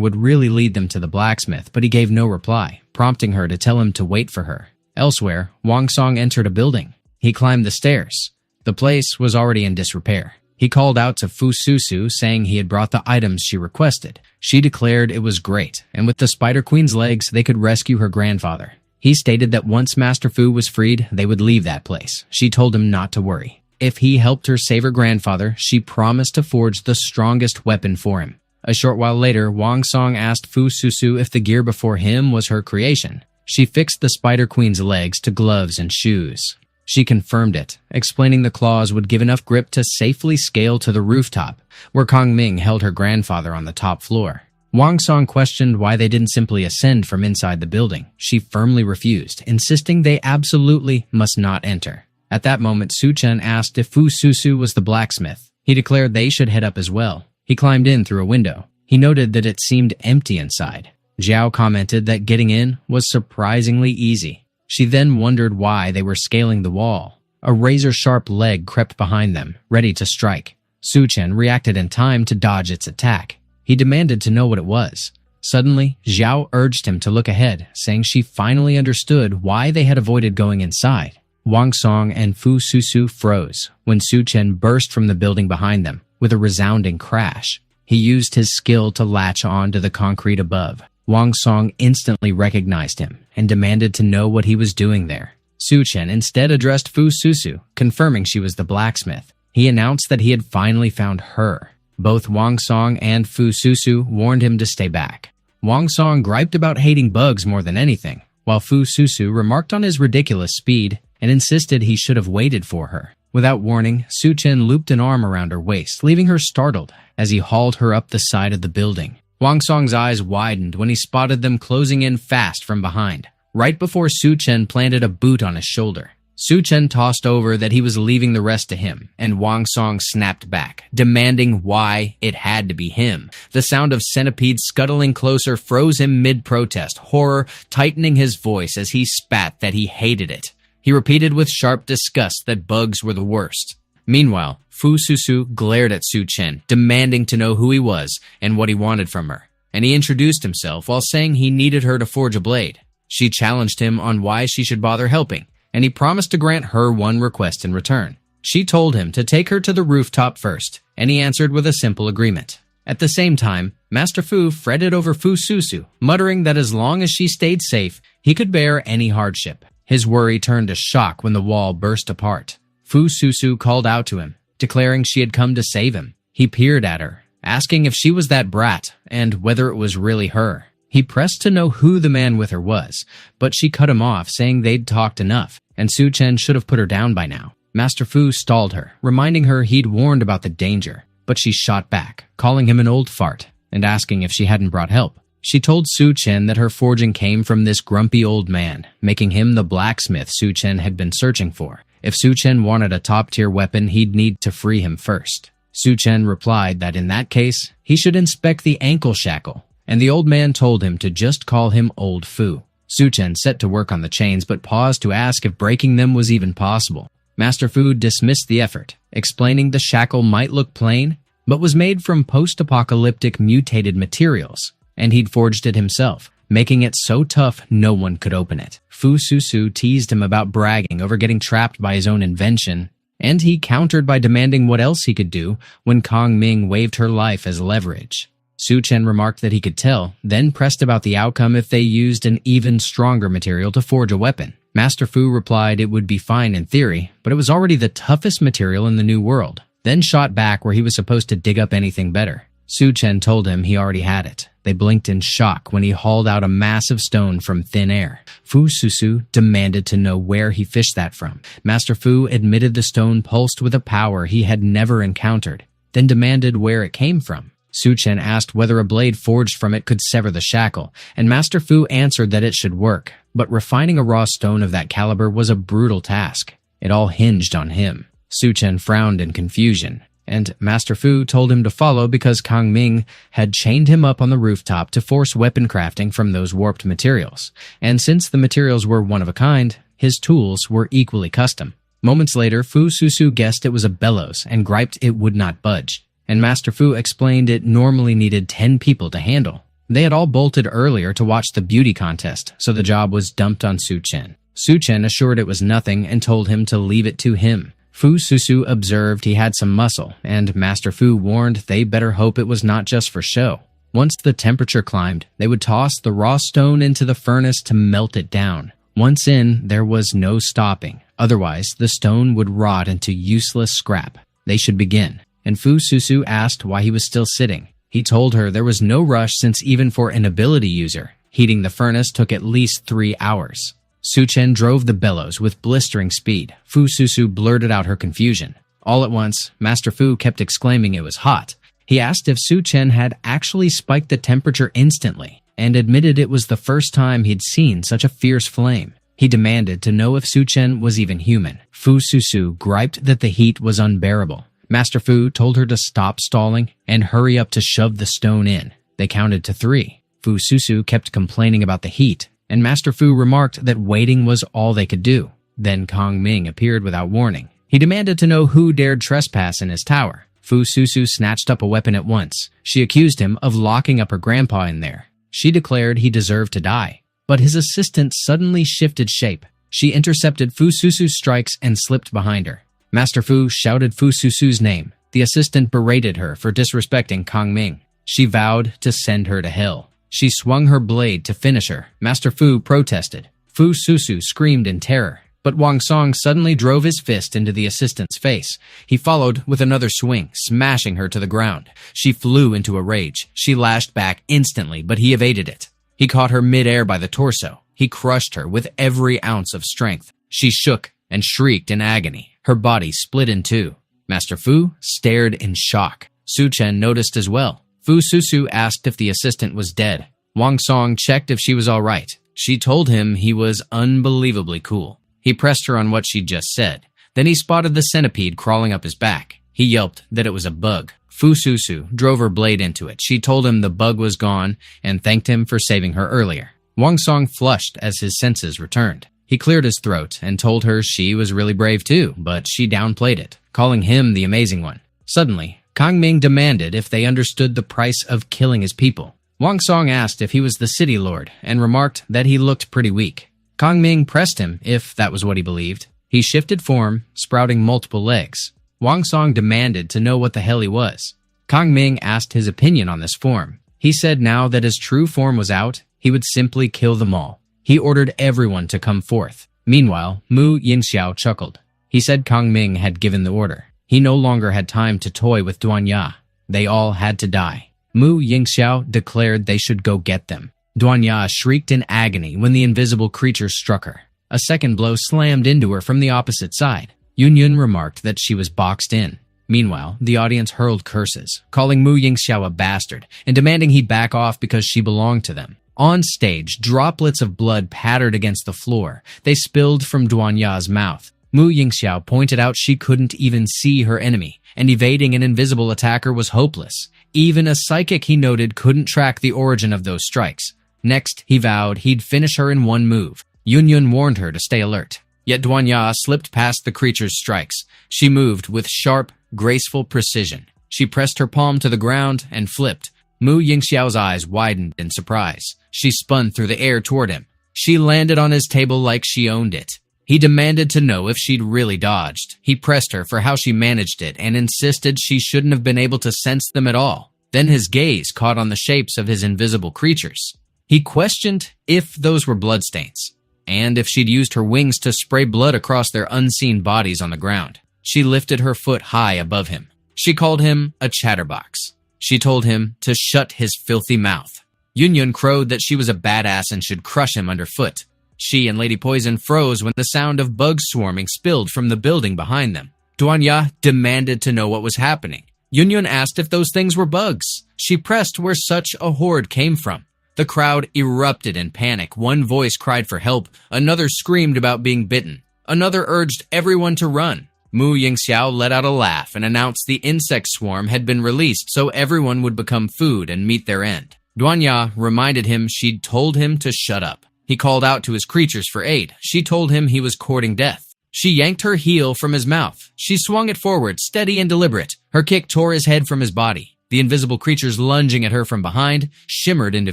would really lead them to the blacksmith, but he gave no reply, prompting her to tell him to wait for her. Elsewhere, Wang Song entered a building. He climbed the stairs. The place was already in disrepair. He called out to Fu Susu, saying he had brought the items she requested. She declared it was great, and with the Spider Queen's legs, they could rescue her grandfather. He stated that once Master Fu was freed, they would leave that place. She told him not to worry. If he helped her save her grandfather, she promised to forge the strongest weapon for him. A short while later, Wang Song asked Fu Susu if the gear before him was her creation. She fixed the Spider Queen's legs to gloves and shoes. She confirmed it, explaining the claws would give enough grip to safely scale to the rooftop, where Kong Ming held her grandfather on the top floor. Wang Song questioned why they didn't simply ascend from inside the building. She firmly refused, insisting they absolutely must not enter. At that moment, Su Chen asked if Fu Susu was the blacksmith. He declared they should head up as well. He climbed in through a window. He noted that it seemed empty inside. Zhao commented that getting in was surprisingly easy. She then wondered why they were scaling the wall. A razor-sharp leg crept behind them, ready to strike. Su Chen reacted in time to dodge its attack. He demanded to know what it was. Suddenly, Zhao urged him to look ahead, saying she finally understood why they had avoided going inside. Wang Song and Fu Susu froze when Su Chen burst from the building behind them with a resounding crash. He used his skill to latch on to the concrete above. Wang Song instantly recognized him and demanded to know what he was doing there. Su Chen instead addressed Fu Susu, confirming she was the blacksmith. He announced that he had finally found her. Both Wang Song and Fu Susu warned him to stay back. Wang Song griped about hating bugs more than anything, while Fu Susu remarked on his ridiculous speed and insisted he should have waited for her. Without warning, Su Chen looped an arm around her waist, leaving her startled as he hauled her up the side of the building. Wang Song's eyes widened when he spotted them closing in fast from behind, right before Su Chen planted a boot on his shoulder. Su Chen tossed over that he was leaving the rest to him, and Wang Song snapped back, demanding why it had to be him. The sound of centipedes scuttling closer froze him mid-protest, horror tightening his voice as he spat that he hated it. He repeated with sharp disgust that bugs were the worst. Meanwhile, Fu Susu glared at Su Chen, demanding to know who he was and what he wanted from her, and he introduced himself while saying he needed her to forge a blade. She challenged him on why she should bother helping, and he promised to grant her one request in return. She told him to take her to the rooftop first, and he answered with a simple agreement. At the same time, Master Fu fretted over Fu Susu, muttering that as long as she stayed safe, he could bear any hardship. His worry turned to shock when the wall burst apart. Fu Susu called out to him, declaring she had come to save him. He peered at her, asking if she was that brat and whether it was really her. He pressed to know who the man with her was, but she cut him off, saying they'd talked enough, and Su Chen should have put her down by now. Master Fu stalled her, reminding her he'd warned about the danger, but she shot back, calling him an old fart and asking if she hadn't brought help. She told Su Chen that her forging came from this grumpy old man, making him the blacksmith Su Chen had been searching for. If Su Chen wanted a top-tier weapon, he'd need to free him first. Su Chen replied that in that case, he should inspect the ankle shackle, and the old man told him to just call him Old Fu. Su Chen set to work on the chains but paused to ask if breaking them was even possible. Master Fu dismissed the effort, explaining the shackle might look plain, but was made from post-apocalyptic mutated materials, and he'd forged it himself, making it so tough no one could open it. Fu Susu teased him about bragging over getting trapped by his own invention, and he countered by demanding what else he could do when Kong Ming waved her life as leverage. Su Chen remarked that he could tell, then pressed about the outcome if they used an even stronger material to forge a weapon. Master Fu replied it would be fine in theory, but it was already the toughest material in the New World, then shot back where he was supposed to dig up anything better. Su Chen told him he already had it. They blinked in shock when he hauled out a massive stone from thin air. Fu Susu demanded to know where he fished that from. Master Fu admitted the stone pulsed with a power he had never encountered, then demanded where it came from. Su Chen asked whether a blade forged from it could sever the shackle, and Master Fu answered that it should work, but refining a raw stone of that caliber was a brutal task. It all hinged on him. Su Chen frowned in confusion, and Master Fu told him to follow because Kong Ming had chained him up on the rooftop to force weapon crafting from those warped materials, and since the materials were one of a kind, his tools were equally custom. Moments later, Fu Susu guessed it was a bellows and griped it would not budge, and Master Fu explained it normally needed 10 people to handle. They had all bolted earlier to watch the beauty contest, so the job was dumped on Su Chen. Su Chen assured it was nothing and told him to leave it to him. Fu Susu observed he had some muscle, and Master Fu warned they better hope it was not just for show. Once the temperature climbed, they would toss the raw stone into the furnace to melt it down. Once in, there was no stopping. Otherwise, the stone would rot into useless scrap. They should begin, and Fu Susu asked why he was still sitting. He told her there was no rush since even for an ability user, heating the furnace took at least 3 hours. Su Chen drove the bellows with blistering speed. Fu Susu blurted out her confusion. All at once, Master Fu kept exclaiming it was hot. He asked if Su Chen had actually spiked the temperature instantly, and admitted it was the first time he'd seen such a fierce flame. He demanded to know if Su Chen was even human. Fu Susu griped that the heat was unbearable. Master Fu told her to stop stalling and hurry up to shove the stone in. They counted to 3. Fu Susu kept complaining about the heat, and Master Fu remarked that waiting was all they could do. Then Kong Ming appeared without warning. He demanded to know who dared trespass in his tower. Fu Susu snatched up a weapon at once. She accused him of locking up her grandpa in there. She declared he deserved to die. But his assistant suddenly shifted shape. She intercepted Fu Susu's strikes and slipped behind her. Master Fu shouted Fu Susu's name. The assistant berated her for disrespecting Kong Ming. She vowed to send her to hell. She swung her blade to finish her. Master Fu protested. Fu Susu screamed in terror, but Wang Song suddenly drove his fist into the assistant's face. He followed with another swing, smashing her to the ground. She flew into a rage. She lashed back instantly, but he evaded it. He caught her mid-air by the torso. He crushed her with every ounce of strength. She shook and shrieked in agony. Her body split in two. Master Fu stared in shock. Su Chen noticed as well. Fu Susu asked if the assistant was dead. Wang Song checked if she was all right. She told him he was unbelievably cool. He pressed her on what she'd just said. Then he spotted the centipede crawling up his back. He yelped that it was a bug. Fu Susu drove her blade into it. She told him the bug was gone and thanked him for saving her earlier. Wang Song flushed as his senses returned. He cleared his throat and told her she was really brave too, but she downplayed it, calling him the amazing one. Suddenly, Kong Ming demanded if they understood the price of killing his people. Wang Song asked if he was the city lord and remarked that he looked pretty weak. Kong Ming pressed him if that was what he believed. He shifted form, sprouting multiple legs. Wang Song demanded to know what the hell he was. Kong Ming asked his opinion on this form. He said now that his true form was out, he would simply kill them all. He ordered everyone to come forth. Meanwhile, Mu Yingxiao chuckled. He said Kong Ming had given the order. He no longer had time to toy with Duan Ya. They all had to die. Mu Yingxiao declared they should go get them. Duan Ya shrieked in agony when the invisible creature struck her. A second blow slammed into her from the opposite side. Yun Yun remarked that she was boxed in. Meanwhile, the audience hurled curses, calling Mu Yingxiao a bastard and demanding he back off because she belonged to them. On stage, droplets of blood pattered against the floor. They spilled from Duan Ya's mouth. Mu Yingxiao pointed out she couldn't even see her enemy, and evading an invisible attacker was hopeless. Even a psychic, he noted, couldn't track the origin of those strikes. Next, he vowed he'd finish her in one move. Yun Yun warned her to stay alert. Yet Duan Ya slipped past the creature's strikes. She moved with sharp, graceful precision. She pressed her palm to the ground and flipped. Mu Yingxiao's eyes widened in surprise. She spun through the air toward him. She landed on his table like she owned it. He demanded to know if she'd really dodged. He pressed her for how she managed it and insisted she shouldn't have been able to sense them at all. Then his gaze caught on the shapes of his invisible creatures. He questioned if those were bloodstains, and if she'd used her wings to spray blood across their unseen bodies on the ground. She lifted her foot high above him. She called him a chatterbox. She told him to shut his filthy mouth. Yun Yun crowed that she was a badass and should crush him underfoot. She and Lady Poison froze when the sound of bugs swarming spilled from the building behind them. Duan Ya demanded to know what was happening. Yun Yun asked if those things were bugs. She pressed where such a horde came from. The crowd erupted in panic. One voice cried for help. Another screamed about being bitten. Another urged everyone to run. Mu Yingxiao let out a laugh and announced the insect swarm had been released so everyone would become food and meet their end. Duan Ya reminded him she'd told him to shut up. He called out to his creatures for aid. She told him he was courting death. She yanked her heel from his mouth. She swung it forward, steady and deliberate. Her kick tore his head from his body. The invisible creatures lunging at her from behind shimmered into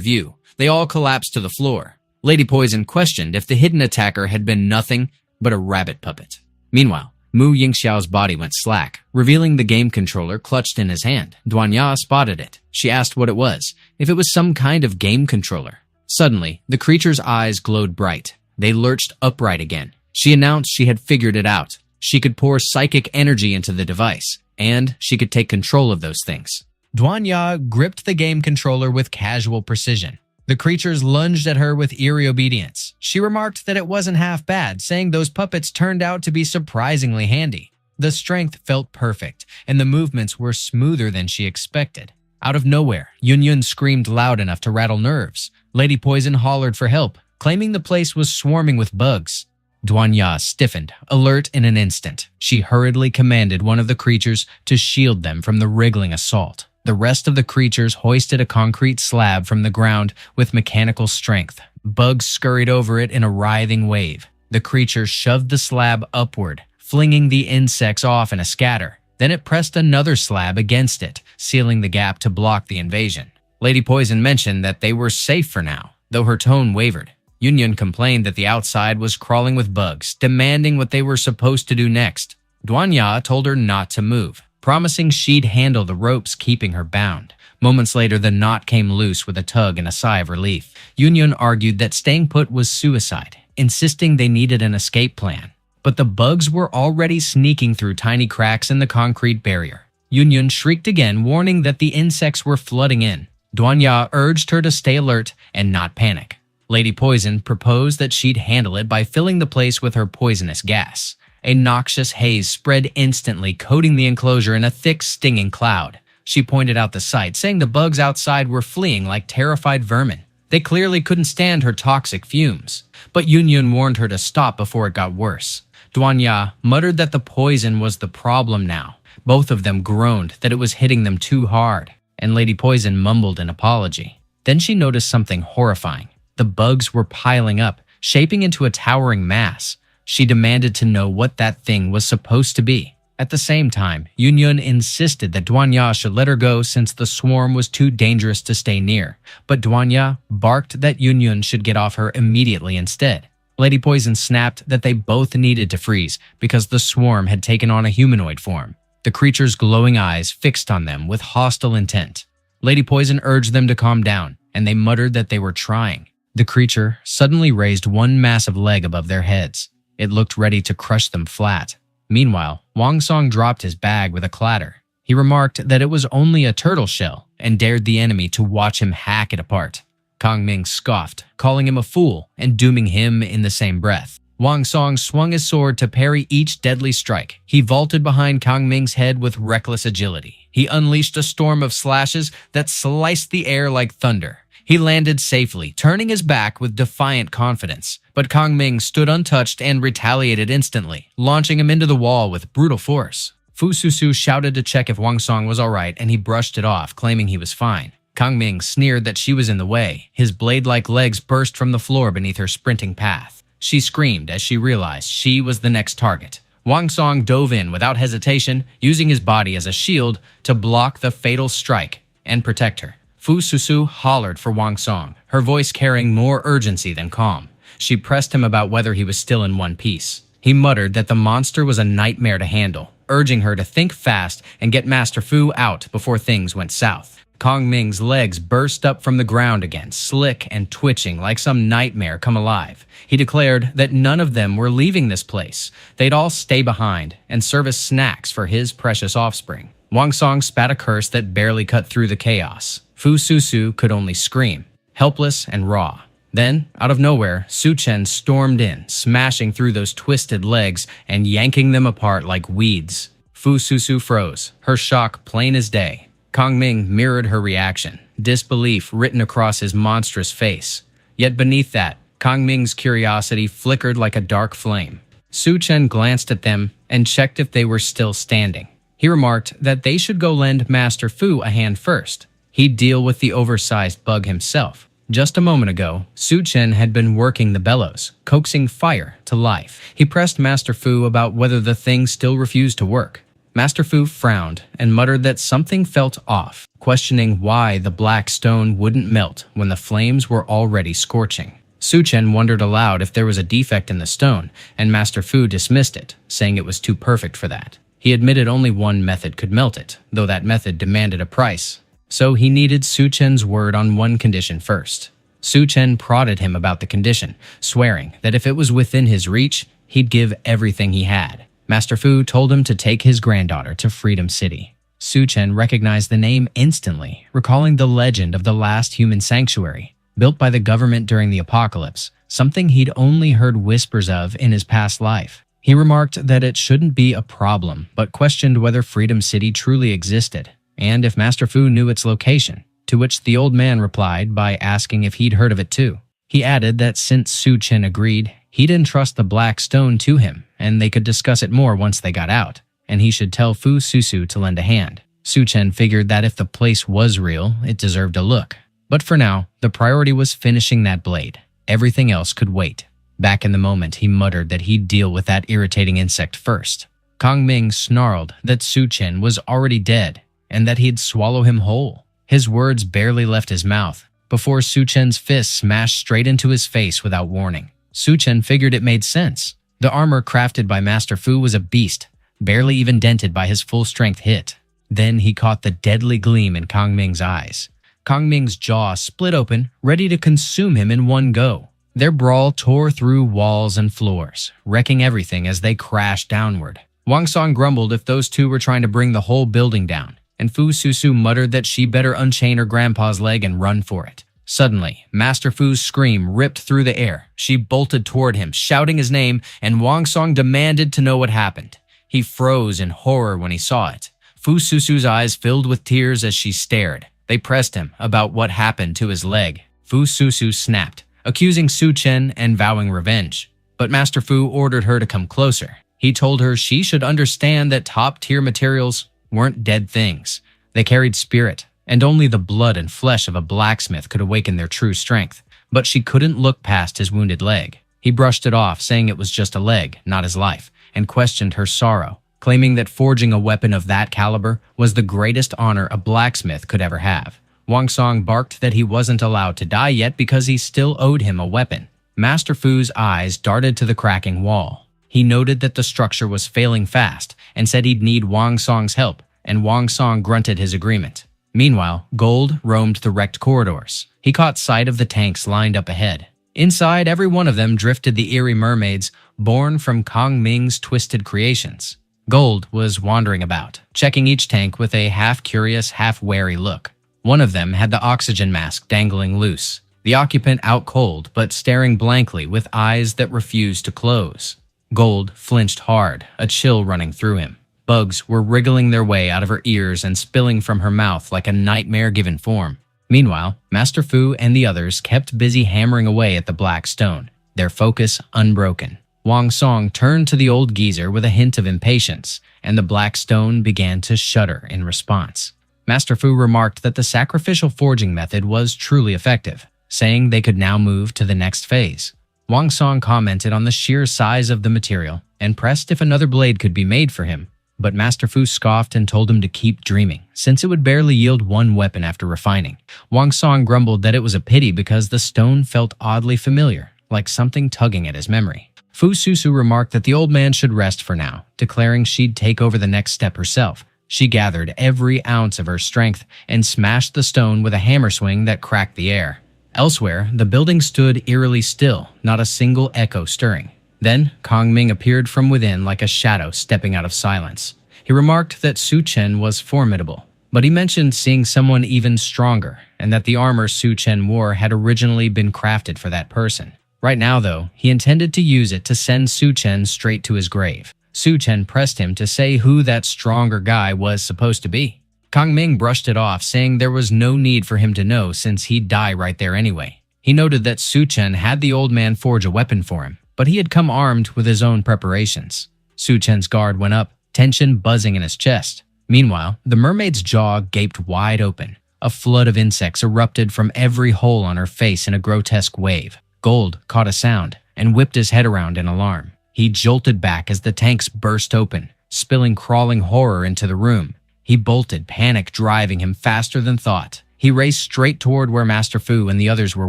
view. They all collapsed to the floor. Lady Poison questioned if the hidden attacker had been nothing but a rabbit puppet. Meanwhile, Mu Yingxiao's body went slack, revealing the game controller clutched in his hand. Duanya spotted it. She asked what it was, if it was some kind of game controller. Suddenly, the creature's eyes glowed bright. They lurched upright again. She announced she had figured it out. She could pour psychic energy into the device, and she could take control of those things. Duanya gripped the game controller with casual precision. The creatures lunged at her with eerie obedience. She remarked that it wasn't half bad, saying those puppets turned out to be surprisingly handy. The strength felt perfect, and the movements were smoother than she expected. Out of nowhere, Yun screamed loud enough to rattle nerves. Lady Poison hollered for help, claiming the place was swarming with bugs. Duanya stiffened, alert in an instant. She hurriedly commanded one of the creatures to shield them from the wriggling assault. The rest of the creatures hoisted a concrete slab from the ground with mechanical strength. Bugs scurried over it in a writhing wave. The creature shoved the slab upward, flinging the insects off in a scatter. Then it pressed another slab against it, sealing the gap to block the invasion. Lady Poison mentioned that they were safe for now, though her tone wavered. Yun complained that the outside was crawling with bugs, demanding what they were supposed to do next. Duanya told her not to move, promising she'd handle the ropes keeping her bound. Moments later, the knot came loose with a tug and a sigh of relief. Yun argued that staying put was suicide, insisting they needed an escape plan. But the bugs were already sneaking through tiny cracks in the concrete barrier. Yun shrieked again, warning that the insects were flooding in. Duanya urged her to stay alert and not panic. Lady Poison proposed that she'd handle it by filling the place with her poisonous gas. A noxious haze spread instantly, coating the enclosure in a thick, stinging cloud. She pointed out the sight, saying the bugs outside were fleeing like terrified vermin. They clearly couldn't stand her toxic fumes. But Yun warned her to stop before it got worse. Duanya muttered that the poison was the problem now. Both of them groaned that it was hitting them too hard, and Lady Poison mumbled an apology. Then she noticed something horrifying. The bugs were piling up, shaping into a towering mass. She demanded to know what that thing was supposed to be. At the same time, Yun insisted that Duanya should let her go since the swarm was too dangerous to stay near. But Duanya barked that Yun should get off her immediately instead. Lady Poison snapped that they both needed to freeze because the swarm had taken on a humanoid form. The creature's glowing eyes fixed on them with hostile intent. Lady Poison urged them to calm down, and they muttered that they were trying. The creature suddenly raised one massive leg above their heads. It looked ready to crush them flat. Meanwhile, Wang Song dropped his bag with a clatter. He remarked that it was only a turtle shell and dared the enemy to watch him hack it apart. Kang Ming scoffed, calling him a fool and dooming him in the same breath. Wang Song swung his sword to parry each deadly strike. He vaulted behind Kang Ming's head with reckless agility. He unleashed a storm of slashes that sliced the air like thunder. He landed safely, turning his back with defiant confidence. But Kang Ming stood untouched and retaliated instantly, launching him into the wall with brutal force. Fu Susu shouted to check if Wang Song was alright, and he brushed it off, claiming he was fine. Kang Ming sneered that she was in the way. His blade-like legs burst from the floor beneath her sprinting path. She screamed as she realized she was the next target. Wang Song dove in without hesitation, using his body as a shield to block the fatal strike and protect her. Fu Susu hollered for Wang Song, her voice carrying more urgency than calm. She pressed him about whether he was still in one piece. He muttered that the monster was a nightmare to handle, urging her to think fast and get Master Fu out before things went south. Kang Ming's legs burst up from the ground again, slick and twitching like some nightmare come alive. He declared that none of them were leaving this place. They'd all stay behind and serve as snacks for his precious offspring. Wang Song spat a curse that barely cut through the chaos. Fu Susu could only scream, helpless and raw. Then, out of nowhere, Su Chen stormed in, smashing through those twisted legs and yanking them apart like weeds. Fu Susu froze, her shock plain as day. Kang Ming mirrored her reaction, disbelief written across his monstrous face. Yet beneath that, Kang Ming's curiosity flickered like a dark flame. Su Chen glanced at them and checked if they were still standing. He remarked that they should go lend Master Fu a hand first. He'd deal with the oversized bug himself. Just a moment ago, Su Chen had been working the bellows, coaxing fire to life. He pressed Master Fu about whether the thing still refused to work. Master Fu frowned and muttered that something felt off, questioning why the black stone wouldn't melt when the flames were already scorching. Su Chen wondered aloud if there was a defect in the stone, and Master Fu dismissed it, saying it was too perfect for that. He admitted only one method could melt it, though that method demanded a price. So he needed Su Chen's word on one condition first. Su Chen prodded him about the condition, swearing that if it was within his reach, he'd give everything he had. Master Fu told him to take his granddaughter to Freedom City. Su Chen recognized the name instantly, recalling the legend of the last human sanctuary, built by the government during the apocalypse, something he'd only heard whispers of in his past life. He remarked that it shouldn't be a problem, but questioned whether Freedom City truly existed, and if Master Fu knew its location, to which the old man replied by asking if he'd heard of it too. He added that since Su Chen agreed, he'd entrust the black stone to him, and they could discuss it more once they got out, and he should tell Fu Susu to lend a hand. Su Chen figured that if the place was real, it deserved a look. But for now, the priority was finishing that blade. Everything else could wait. Back in the moment, he muttered that he'd deal with that irritating insect first. Kong Ming snarled that Su Chen was already dead, and that he'd swallow him whole. His words barely left his mouth before Su Chen's fist smashed straight into his face without warning. Su Chen figured it made sense. The armor crafted by Master Fu was a beast, barely even dented by his full-strength hit. Then he caught the deadly gleam in Kong Ming's eyes. Kong Ming's jaw split open, ready to consume him in one go. Their brawl tore through walls and floors, wrecking everything as they crashed downward. Wang Song grumbled if those two were trying to bring the whole building down, and Fu Susu muttered that she better unchain her grandpa's leg and run for it. Suddenly, Master Fu's scream ripped through the air. She bolted toward him, shouting his name, and Wang Song demanded to know what happened. He froze in horror when he saw it. Fu Susu's eyes filled with tears as she stared. They pressed him about what happened to his leg. Fu Susu snapped, accusing Su Chen and vowing revenge. But Master Fu ordered her to come closer. He told her she should understand that top-tier materials weren't dead things. They carried spirit, and only the blood and flesh of a blacksmith could awaken their true strength. But she couldn't look past his wounded leg. He brushed it off, saying it was just a leg, not his life, and questioned her sorrow, claiming that forging a weapon of that caliber was the greatest honor a blacksmith could ever have. Wang Song barked that he wasn't allowed to die yet because he still owed him a weapon. Master Fu's eyes darted to the cracking wall. He noted that the structure was failing fast and said he'd need Wang Song's help, and Wang Song grunted his agreement. Meanwhile, Gold roamed the wrecked corridors. He caught sight of the tanks lined up ahead. Inside every one of them drifted the eerie mermaids born from Kong Ming's twisted creations. Gold was wandering about, checking each tank with a half-curious, half-wary look. One of them had the oxygen mask dangling loose, the occupant out cold but staring blankly with eyes that refused to close. Gold flinched hard, a chill running through him. Bugs were wriggling their way out of her ears and spilling from her mouth like a nightmare given form. Meanwhile, Master Fu and the others kept busy hammering away at the black stone, their focus unbroken. Wang Song turned to the old geezer with a hint of impatience, and the black stone began to shudder in response. Master Fu remarked that the sacrificial forging method was truly effective, saying they could now move to the next phase. Wang Song commented on the sheer size of the material and pressed if another blade could be made for him, but Master Fu scoffed and told him to keep dreaming, since it would barely yield one weapon after refining. Wang Song grumbled that it was a pity because the stone felt oddly familiar, like something tugging at his memory. Fu Susu remarked that the old man should rest for now, declaring she'd take over the next step herself. She gathered every ounce of her strength and smashed the stone with a hammer swing that cracked the air. Elsewhere, the building stood eerily still, not a single echo stirring. Then, Kong Ming appeared from within like a shadow stepping out of silence. He remarked that Su Chen was formidable, but he mentioned seeing someone even stronger, and that the armor Su Chen wore had originally been crafted for that person. Right now, though, he intended to use it to send Su Chen straight to his grave. Su Chen pressed him to say who that stronger guy was supposed to be. Kong Ming brushed it off, saying there was no need for him to know since he'd die right there anyway. He noted that Su Chen had the old man forge a weapon for him, but he had come armed with his own preparations. Su Chen's guard went up, tension buzzing in his chest. Meanwhile, the mermaid's jaw gaped wide open. A flood of insects erupted from every hole on her face in a grotesque wave. Gold caught a sound and whipped his head around in alarm. He jolted back as the tanks burst open, spilling crawling horror into the room. He bolted, panic driving him faster than thought. He raced straight toward where Master Fu and the others were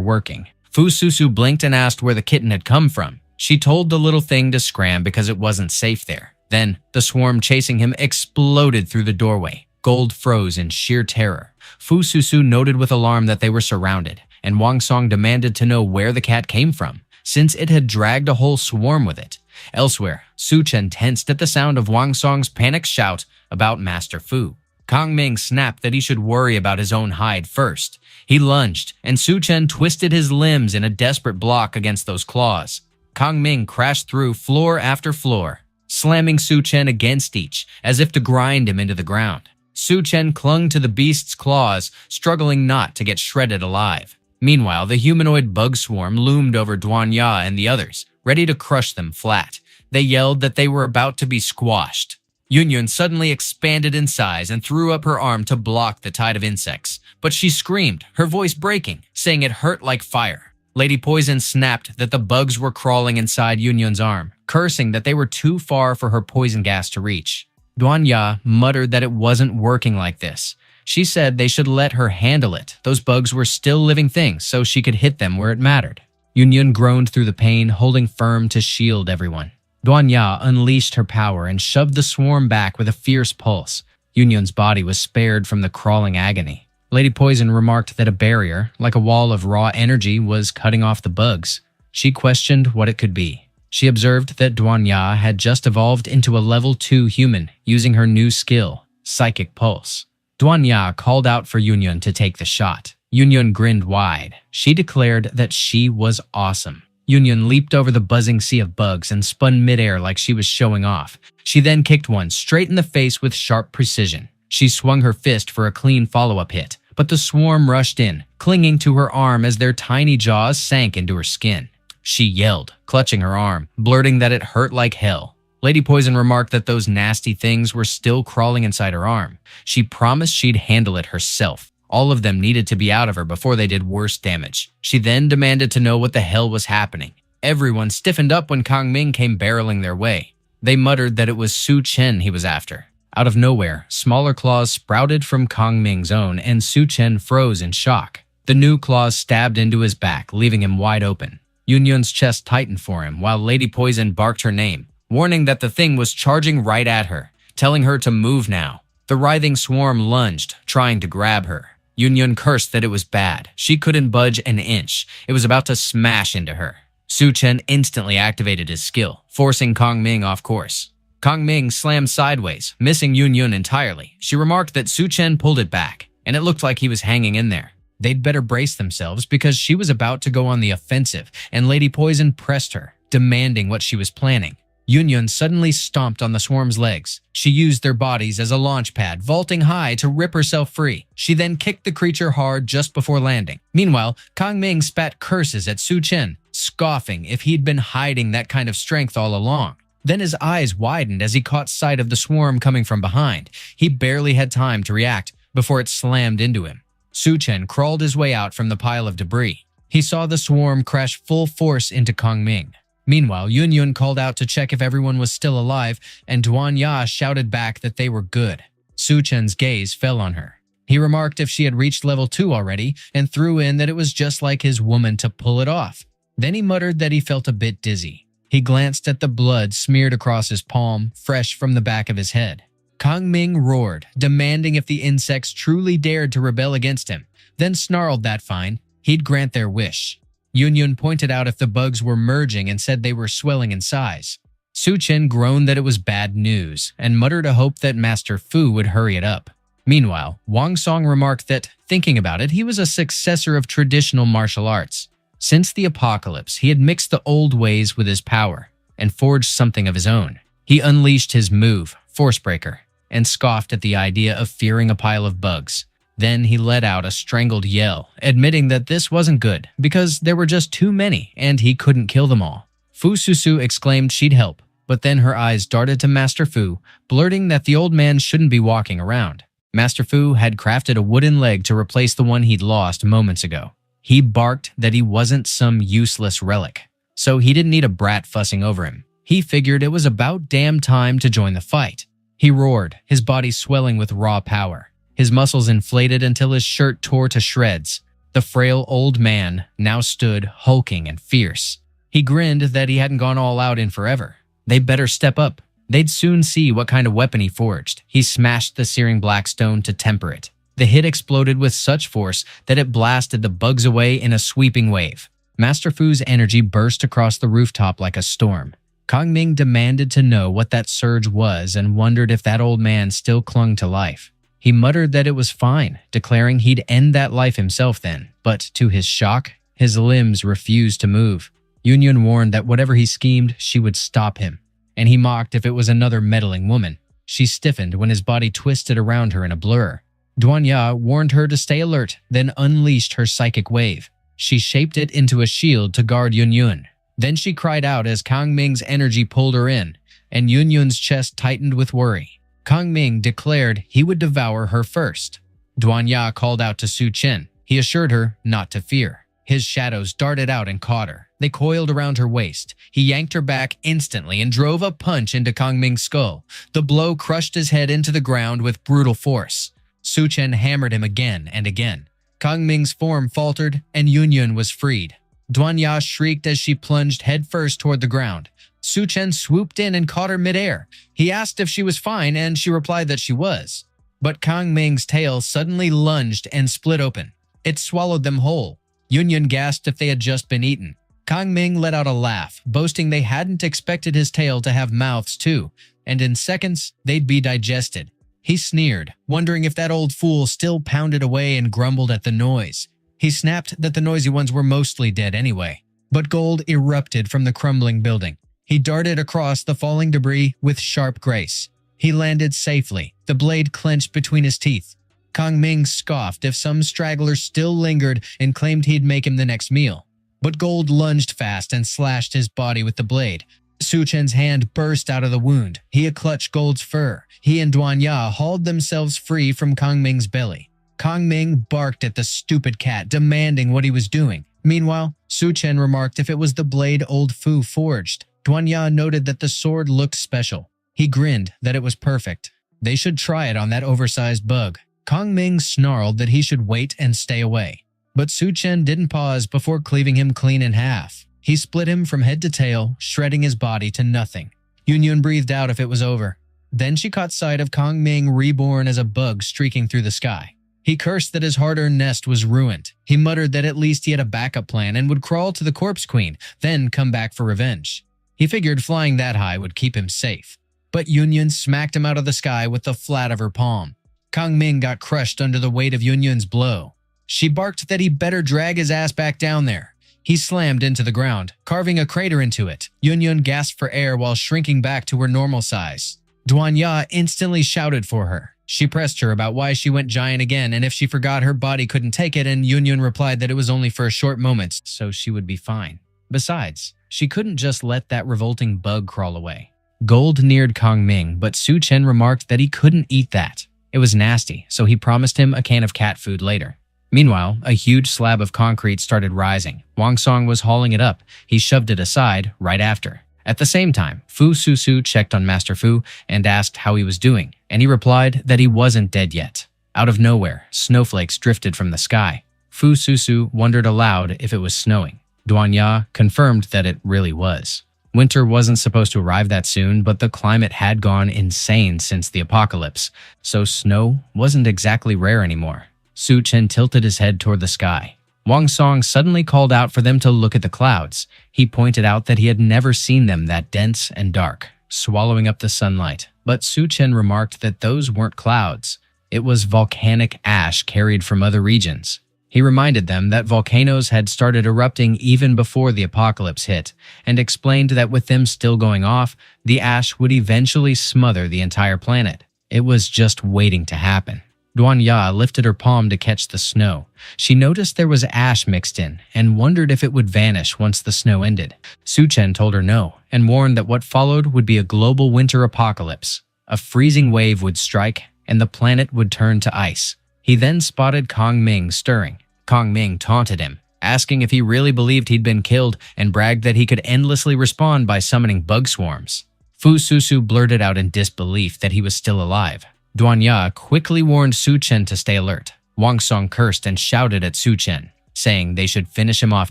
working. Fu Susu blinked and asked where the kitten had come from. She told the little thing to scram because it wasn't safe there. Then, the swarm chasing him exploded through the doorway. Gold froze in sheer terror. Fu Susu noted with alarm that they were surrounded, and Wang Song demanded to know where the cat came from, since it had dragged a whole swarm with it. Elsewhere, Su Chen tensed at the sound of Wang Song's panicked shout about Master Fu. Kang Ming snapped that he should worry about his own hide first. He lunged, and Su Chen twisted his limbs in a desperate block against those claws. Kang Ming crashed through floor after floor, slamming Su Chen against each, as if to grind him into the ground. Su Chen clung to the beast's claws, struggling not to get shredded alive. Meanwhile, the humanoid bug swarm loomed over Duan Ya and the others, ready to crush them flat. They yelled that they were about to be squashed. Yun Yun suddenly expanded in size and threw up her arm to block the tide of insects. But she screamed, her voice breaking, saying it hurt like fire. Lady Poison snapped that the bugs were crawling inside Yun Yun's arm, cursing that they were too far for her poison gas to reach. Duan Ya muttered that it wasn't working like this. She said they should let her handle it. Those bugs were still living things, so she could hit them where it mattered. Yun Yun groaned through the pain, holding firm to shield everyone. Duan Ya unleashed her power and shoved the swarm back with a fierce pulse. Yun Yun's body was spared from the crawling agony. Lady Poison remarked that a barrier, like a wall of raw energy, was cutting off the bugs. She questioned what it could be. She observed that Duan Ya had just evolved into a level 2 human, using her new skill, Psychic Pulse. Duan Ya called out for Yun Yun to take the shot. Yun Yun grinned wide. She declared that she was awesome. Yun Yun leaped over the buzzing sea of bugs and spun midair like she was showing off. She then kicked one straight in the face with sharp precision. She swung her fist for a clean follow-up hit, but the swarm rushed in, clinging to her arm as their tiny jaws sank into her skin. She yelled, clutching her arm, blurting that it hurt like hell. Lady Poison remarked that those nasty things were still crawling inside her arm. She promised she'd handle it herself. All of them needed to be out of her before they did worse damage. She then demanded to know what the hell was happening. Everyone stiffened up when Kang Ming came barreling their way. They muttered that it was Su Chen he was after. Out of nowhere, smaller claws sprouted from Kang Ming's own, and Su Chen froze in shock. The new claws stabbed into his back, leaving him wide open. Yun Yun's chest tightened for him, while Lady Poison barked her name, warning that the thing was charging right at her, telling her to move now. The writhing swarm lunged, trying to grab her. Yun Yun cursed that it was bad. She couldn't budge an inch. It was about to smash into her. Su Chen instantly activated his skill, forcing Kang Ming off course. Kang Ming slammed sideways, missing Yun Yun entirely. She remarked that Su Chen pulled it back, and it looked like he was hanging in there. They'd better brace themselves because she was about to go on the offensive, and Lady Poison pressed her, demanding what she was planning. Yun Yun suddenly stomped on the swarm's legs. She used their bodies as a launch pad, vaulting high to rip herself free. She then kicked the creature hard just before landing. Meanwhile, Kang Ming spat curses at Su Chen, scoffing if he'd been hiding that kind of strength all along. Then his eyes widened as he caught sight of the swarm coming from behind. He barely had time to react before it slammed into him. Su Chen crawled his way out from the pile of debris. He saw the swarm crash full force into Kang Ming. Meanwhile, Yun Yun called out to check if everyone was still alive, and Duan Ya shouted back that they were good. Su Chen's gaze fell on her. He remarked if she had reached level 2 already, and threw in that it was just like his woman to pull it off. Then he muttered that he felt a bit dizzy. He glanced at the blood smeared across his palm, fresh from the back of his head. Kang Ming roared, demanding if the insects truly dared to rebel against him, then snarled that fine, he'd grant their wish. Yun Yun pointed out if the bugs were merging and said they were swelling in size. Su Chen groaned that it was bad news, and muttered a hope that Master Fu would hurry it up. Meanwhile, Wang Song remarked that, thinking about it, he was a successor of traditional martial arts. Since the apocalypse, he had mixed the old ways with his power, and forged something of his own. He unleashed his move, Forcebreaker, and scoffed at the idea of fearing a pile of bugs. Then he let out a strangled yell, admitting that this wasn't good, because there were just too many, and he couldn't kill them all. Fu Susu exclaimed she'd help, but then her eyes darted to Master Fu, blurting that the old man shouldn't be walking around. Master Fu had crafted a wooden leg to replace the one he'd lost moments ago. He barked that he wasn't some useless relic, so he didn't need a brat fussing over him. He figured it was about damn time to join the fight. He roared, his body swelling with raw power. His muscles inflated until his shirt tore to shreds. The frail old man now stood hulking and fierce. He grinned that he hadn't gone all out in forever. They better step up. They'd soon see what kind of weapon he forged. He smashed the searing black stone to temper it. The hit exploded with such force that it blasted the bugs away in a sweeping wave. Master Fu's energy burst across the rooftop like a storm. Kang Ming demanded to know what that surge was and wondered if that old man still clung to life. He muttered that it was fine, declaring he'd end that life himself then, but to his shock, his limbs refused to move. Yun warned that whatever he schemed, she would stop him, and he mocked if it was another meddling woman. She stiffened when his body twisted around her in a blur. Duanya warned her to stay alert, then unleashed her psychic wave. She shaped it into a shield to guard Yun. Then she cried out as Kang Ming's energy pulled her in, and Yun's chest tightened with worry. Kang Ming declared he would devour her first. Duanya called out to Su Chen. He assured her not to fear. His shadows darted out and caught her. They coiled around her waist. He yanked her back instantly and drove a punch into Kang Ming's skull. The blow crushed his head into the ground with brutal force. Su Chen hammered him again and again. Kang Ming's form faltered and Yun was freed. Duanya shrieked as she plunged headfirst toward the ground. Su Chen swooped in and caught her midair. He asked if she was fine, and she replied that she was. But Kang Ming's tail suddenly lunged and split open. It swallowed them whole. Yun gasped if they had just been eaten. Kang Ming let out a laugh, boasting they hadn't expected his tail to have mouths too, and in seconds they'd be digested. He sneered, wondering if that old fool still pounded away and grumbled at the noise. He snapped that the noisy ones were mostly dead anyway. But gold erupted from the crumbling building. He darted across the falling debris with sharp grace. He landed safely, the blade clenched between his teeth. Kang Ming scoffed if some stragglers still lingered and claimed he'd make him the next meal. But Gold lunged fast and slashed his body with the blade. Su Chen's hand burst out of the wound. He clutched Gold's fur. He and Duanya hauled themselves free from Kang Ming's belly. Kang Ming barked at the stupid cat, demanding what he was doing. Meanwhile, Su Chen remarked if it was the blade old Fu forged. Duanya noted that the sword looked special. He grinned that it was perfect. They should try it on that oversized bug. Kang Ming snarled that he should wait and stay away. But Su Chen didn't pause before cleaving him clean in half. He split him from head to tail, shredding his body to nothing. Yun breathed out if it was over. Then she caught sight of Kang Ming reborn as a bug streaking through the sky. He cursed that his hard-earned nest was ruined. He muttered that at least he had a backup plan and would crawl to the corpse queen, then come back for revenge. He figured flying that high would keep him safe. But Yun smacked him out of the sky with the flat of her palm. Kang Ming got crushed under the weight of Yun's blow. She barked that he better drag his ass back down there. He slammed into the ground, carving a crater into it. Yun gasped for air while shrinking back to her normal size. Duanya instantly shouted for her. She pressed her about why she went giant again and if she forgot her body couldn't take it, and Yun replied that it was only for a short moment, so she would be fine. Besides, she couldn't just let that revolting bug crawl away. Gold neared Kang Ming, but Su Chen remarked that he couldn't eat that. It was nasty, so he promised him a can of cat food later. Meanwhile, a huge slab of concrete started rising. Wang Song was hauling it up. He shoved it aside right after. At the same time, Fu Susu checked on Master Fu and asked how he was doing, and he replied that he wasn't dead yet. Out of nowhere, snowflakes drifted from the sky. Fu Susu wondered aloud if it was snowing. Duanya confirmed that it really was. Winter wasn't supposed to arrive that soon, but the climate had gone insane since the apocalypse, so snow wasn't exactly rare anymore. Su Chen tilted his head toward the sky. Wang Song suddenly called out for them to look at the clouds. He pointed out that he had never seen them that dense and dark, swallowing up the sunlight. But Su Chen remarked that those weren't clouds. It was volcanic ash carried from other regions. He reminded them that volcanoes had started erupting even before the apocalypse hit, and explained that with them still going off, the ash would eventually smother the entire planet. It was just waiting to happen. Duanya lifted her palm to catch the snow. She noticed there was ash mixed in and wondered if it would vanish once the snow ended. Su Chen told her no and warned that what followed would be a global winter apocalypse. A freezing wave would strike and the planet would turn to ice. He then spotted Kong Ming stirring. Kong Ming taunted him, asking if he really believed he'd been killed, and bragged that he could endlessly respond by summoning bug swarms. Fu Susu blurted out in disbelief that he was still alive. Duan Ya quickly warned Su Chen to stay alert. Wang Song cursed and shouted at Su Chen, saying they should finish him off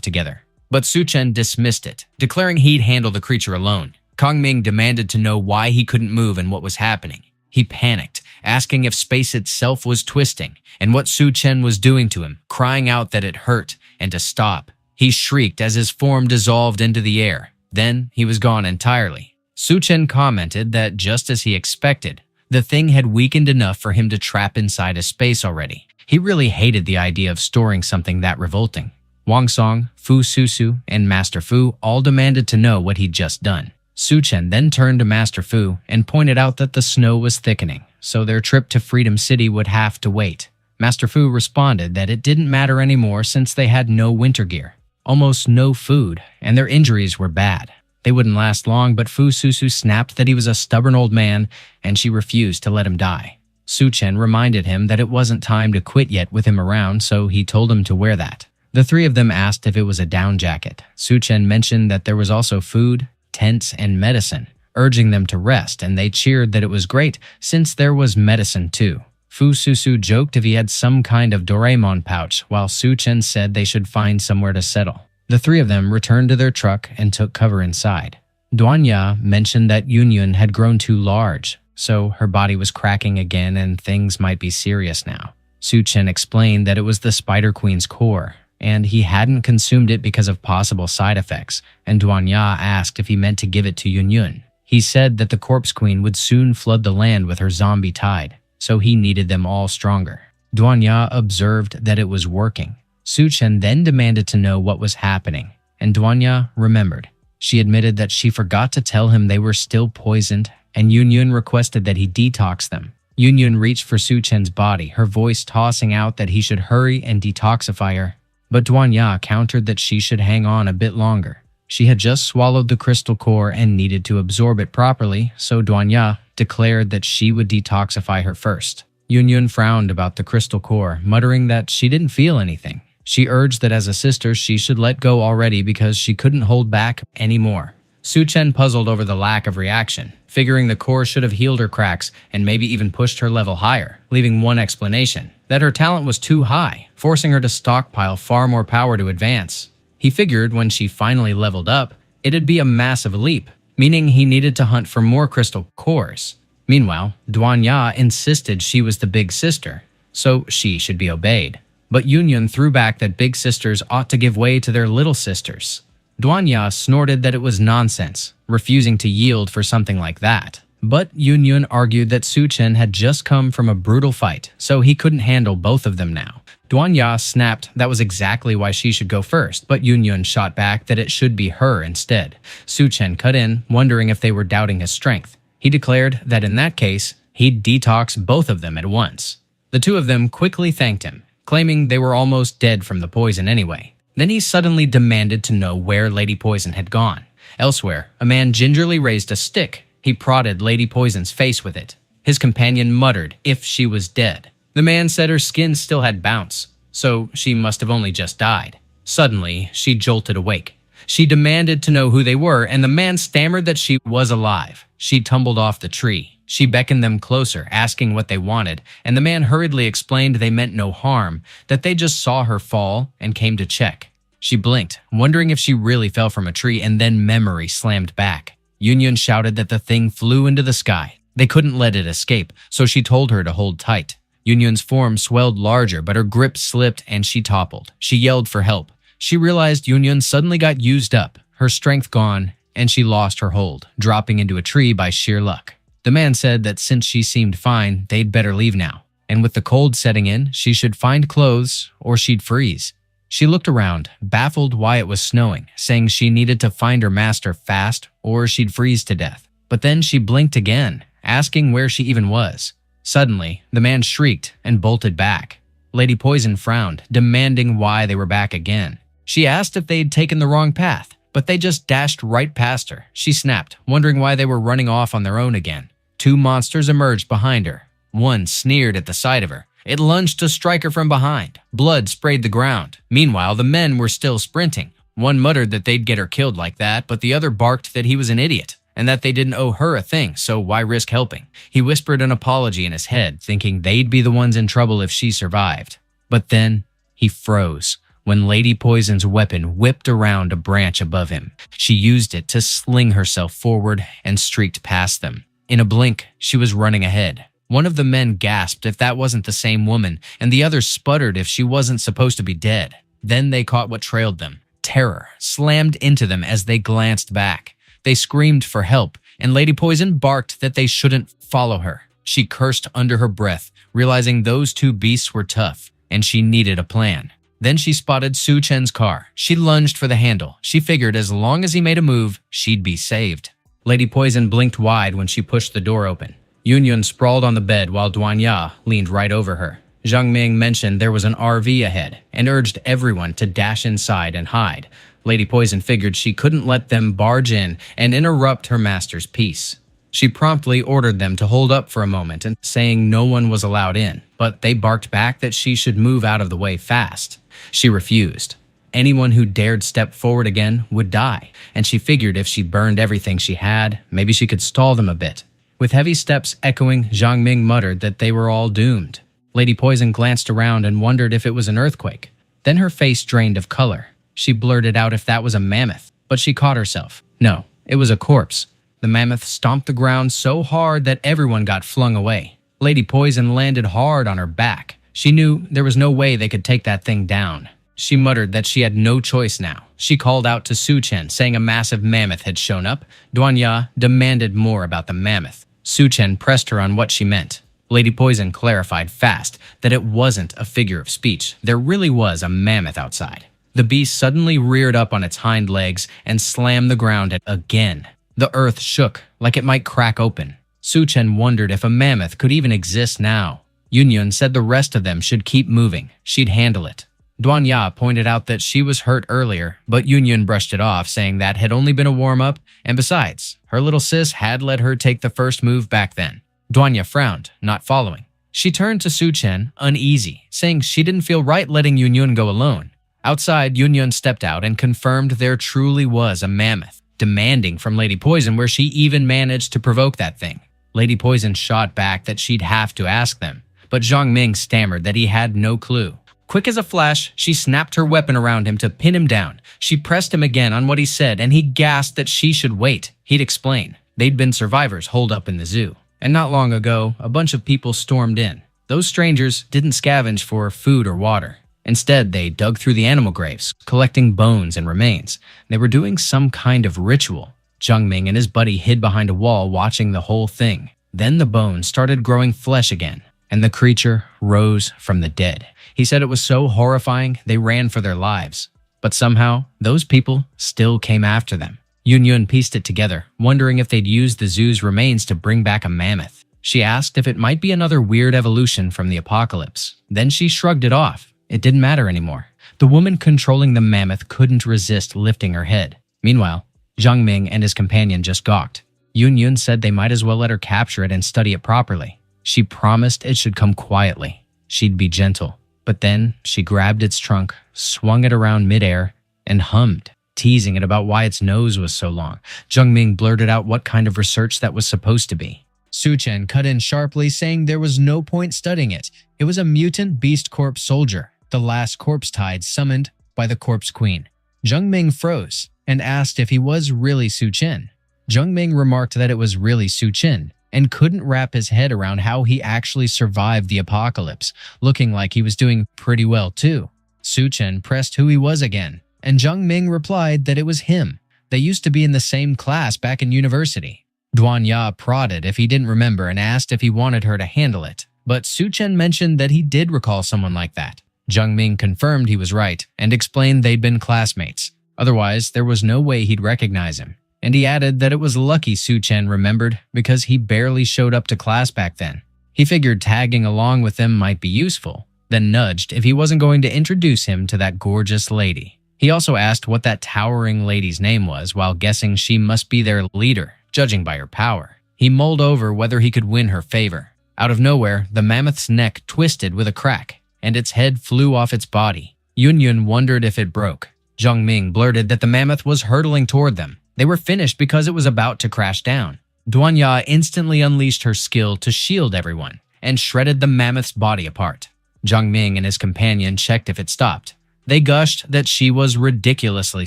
together. But Su Chen dismissed it, declaring he'd handle the creature alone. Kong Ming demanded to know why he couldn't move and what was happening. He panicked, asking if space itself was twisting and what Su Chen was doing to him, crying out that it hurt and to stop. He shrieked as his form dissolved into the air. Then he was gone entirely. Su Chen commented that just as he expected, the thing had weakened enough for him to trap inside a space already. He really hated the idea of storing something that revolting. Wang Song, Fu Susu, and Master Fu all demanded to know what he'd just done. Su Chen then turned to Master Fu and pointed out that the snow was thickening, so their trip to Freedom City would have to wait. Master Fu responded that it didn't matter anymore since they had no winter gear, almost no food, and their injuries were bad. They wouldn't last long, but Fu Susu snapped that he was a stubborn old man, and she refused to let him die. Su Chen reminded him that it wasn't time to quit yet with him around, so he told him to wear that. The three of them asked if it was a down jacket. Su Chen mentioned that there was also food, tents, and medicine, urging them to rest, and they cheered that it was great since there was medicine too. Fu Susu joked if he had some kind of Doraemon pouch, while Su Chen said they should find somewhere to settle. The three of them returned to their truck and took cover inside. Duan Ya mentioned that Yunyun had grown too large, so her body was cracking again and things might be serious now. Su Chen explained that it was the Spider Queen's core, and he hadn't consumed it because of possible side effects, and Duan Ya asked if he meant to give it to Yunyun. He said that the Corpse Queen would soon flood the land with her zombie tide, so he needed them all stronger. Duan Ya observed that it was working. Su Chen then demanded to know what was happening, and Duan Ya remembered. She admitted that she forgot to tell him they were still poisoned, and Yunyun requested that he detox them. Yunyun reached for Su Chen's body, her voice tossing out that he should hurry and detoxify her. But Duan Ya countered that she should hang on a bit longer. She had just swallowed the crystal core and needed to absorb it properly, so Duan Ya declared that she would detoxify her first. Yunyun frowned about the crystal core, muttering that she didn't feel anything. She urged that as a sister she should let go already because she couldn't hold back anymore. Su Chen puzzled over the lack of reaction, figuring the core should have healed her cracks and maybe even pushed her level higher, leaving one explanation, that her talent was too high, forcing her to stockpile far more power to advance. He figured when she finally leveled up, it'd be a massive leap, meaning he needed to hunt for more crystal cores. Meanwhile, Duan Ya insisted she was the big sister, so she should be obeyed. But Yunyun threw back that big sisters ought to give way to their little sisters. Duan Ya snorted that it was nonsense, refusing to yield for something like that. But Yunyun argued that Su Chen had just come from a brutal fight, so he couldn't handle both of them now. Duan Ya snapped that was exactly why she should go first, but Yunyun shot back that it should be her instead. Su Chen cut in, wondering if they were doubting his strength. He declared that in that case, he'd detox both of them at once. The two of them quickly thanked him, claiming they were almost dead from the poison anyway. Then he suddenly demanded to know where Lady Poison had gone. Elsewhere, a man gingerly raised a stick. He prodded Lady Poison's face with it. His companion muttered if she was dead. The man said her skin still had bounce, so she must have only just died. Suddenly, she jolted awake. She demanded to know who they were, and the man stammered that she was alive. She tumbled off the tree. She beckoned them closer, asking what they wanted, and the man hurriedly explained they meant no harm, that they just saw her fall and came to check. She blinked, wondering if she really fell from a tree, and then memory slammed back. Yunyun shouted that the thing flew into the sky. They couldn't let it escape, so she told her to hold tight. Yunyun's form swelled larger, but her grip slipped and she toppled. She yelled for help. She realized Yunyun suddenly got used up, her strength gone, and she lost her hold, dropping into a tree by sheer luck. The man said that since she seemed fine, they'd better leave now, and with the cold setting in, she should find clothes or she'd freeze. She looked around, baffled why it was snowing, saying she needed to find her master fast or she'd freeze to death. But then she blinked again, asking where she even was. Suddenly, the man shrieked and bolted back. Lady Poison frowned, demanding why they were back again. She asked if they'd taken the wrong path, but they just dashed right past her. She snapped, wondering why they were running off on their own again. Two monsters emerged behind her. One sneered at the sight of her. It lunged to strike her from behind. Blood sprayed the ground. Meanwhile, the men were still sprinting. One muttered that they'd get her killed like that, but the other barked that he was an idiot and that they didn't owe her a thing, so why risk helping? He whispered an apology in his head, thinking they'd be the ones in trouble if she survived. But then he froze when Lady Poison's weapon whipped around a branch above him. She used it to sling herself forward and streaked past them. In a blink, she was running ahead. One of the men gasped if that wasn't the same woman, and the other sputtered if she wasn't supposed to be dead. Then they caught what trailed them. Terror slammed into them as they glanced back. They screamed for help, and Lady Poison barked that they shouldn't follow her. She cursed under her breath, realizing those two beasts were tough, and she needed a plan. Then she spotted Su Chen's car. She lunged for the handle. She figured as long as he made a move, she'd be saved. Lady Poison blinked wide when she pushed the door open. Yun sprawled on the bed while Duan Ya leaned right over her. Zhang Ming mentioned there was an RV ahead and urged everyone to dash inside and hide. Lady Poison figured she couldn't let them barge in and interrupt her master's peace. She promptly ordered them to hold up for a moment and saying no one was allowed in, but they barked back that she should move out of the way fast. She refused. Anyone who dared step forward again would die, and she figured if she burned everything she had, maybe she could stall them a bit. With heavy steps echoing, Zhang Ming muttered that they were all doomed. Lady Poison glanced around and wondered if it was an earthquake. Then her face drained of color. She blurted out if that was a mammoth, but she caught herself. No, it was a corpse. The mammoth stomped the ground so hard that everyone got flung away. Lady Poison landed hard on her back. She knew there was no way they could take that thing down. She muttered that she had no choice now. She called out to Su Chen, saying a massive mammoth had shown up. Duan Ya demanded more about the mammoth. Su Chen pressed her on what she meant. Lady Poison clarified fast that it wasn't a figure of speech. There really was a mammoth outside. The beast suddenly reared up on its hind legs and slammed the ground again. The earth shook like it might crack open. Su Chen wondered if a mammoth could even exist now. Yun said the rest of them should keep moving. She'd handle it. Duan Ya pointed out that she was hurt earlier, but Yun brushed it off, saying that had only been a warm-up, and besides, her little sis had let her take the first move back then. Duan Ya frowned, not following. She turned to Su Chen, uneasy, saying she didn't feel right letting Yun go alone. Outside, Yun stepped out and confirmed there truly was a mammoth, demanding from Lady Poison where she even managed to provoke that thing. Lady Poison shot back that she'd have to ask them, but Zhang Ming stammered that he had no clue. Quick as a flash, she snapped her weapon around him to pin him down. She pressed him again on what he said, and he gasped that she should wait. He'd explain. They'd been survivors holed up in the zoo. And not long ago, a bunch of people stormed in. Those strangers didn't scavenge for food or water. Instead, they dug through the animal graves, collecting bones and remains. They were doing some kind of ritual. Zhang Ming and his buddy hid behind a wall watching the whole thing. Then the bones started growing flesh again, and the creature rose from the dead. He said it was so horrifying they ran for their lives. But somehow, those people still came after them. Yun pieced it together, wondering if they'd use the zoo's remains to bring back a mammoth. She asked if it might be another weird evolution from the apocalypse. Then she shrugged it off. It didn't matter anymore. The woman controlling the mammoth couldn't resist lifting her head. Meanwhile, Zhang Ming and his companion just gawked. Yun said they might as well let her capture it and study it properly. She promised it should come quietly. She'd be gentle. But then she grabbed its trunk, swung it around midair, and hummed, teasing it about why its nose was so long. Zhang Ming blurted out what kind of research that was supposed to be. Su Chen cut in sharply, saying there was no point studying it. It was a mutant beast corpse soldier, the last corpse tide summoned by the corpse queen. Zhang Ming froze and asked if he was really Su Chen. Zhang Ming remarked that it was really Su Chen, and couldn't wrap his head around how he actually survived the apocalypse, looking like he was doing pretty well too. Su Chen pressed who he was again, and Zhang Ming replied that it was him. They used to be in the same class back in university. Duan Ya prodded if he didn't remember and asked if he wanted her to handle it, but Su Chen mentioned that he did recall someone like that. Zhang Ming confirmed he was right and explained they'd been classmates. Otherwise, there was no way he'd recognize him. And he added that it was lucky Su Chen remembered because he barely showed up to class back then. He figured tagging along with them might be useful, then nudged if he wasn't going to introduce him to that gorgeous lady. He also asked what that towering lady's name was while guessing she must be their leader, judging by her power. He mulled over whether he could win her favor. Out of nowhere, the mammoth's neck twisted with a crack, and its head flew off its body. Yun wondered if it broke. Zhang Ming blurted that the mammoth was hurtling toward them. They were finished because it was about to crash down. Duanya instantly unleashed her skill to shield everyone and shredded the mammoth's body apart. Zhang Ming and his companion checked if it stopped. They gushed that she was ridiculously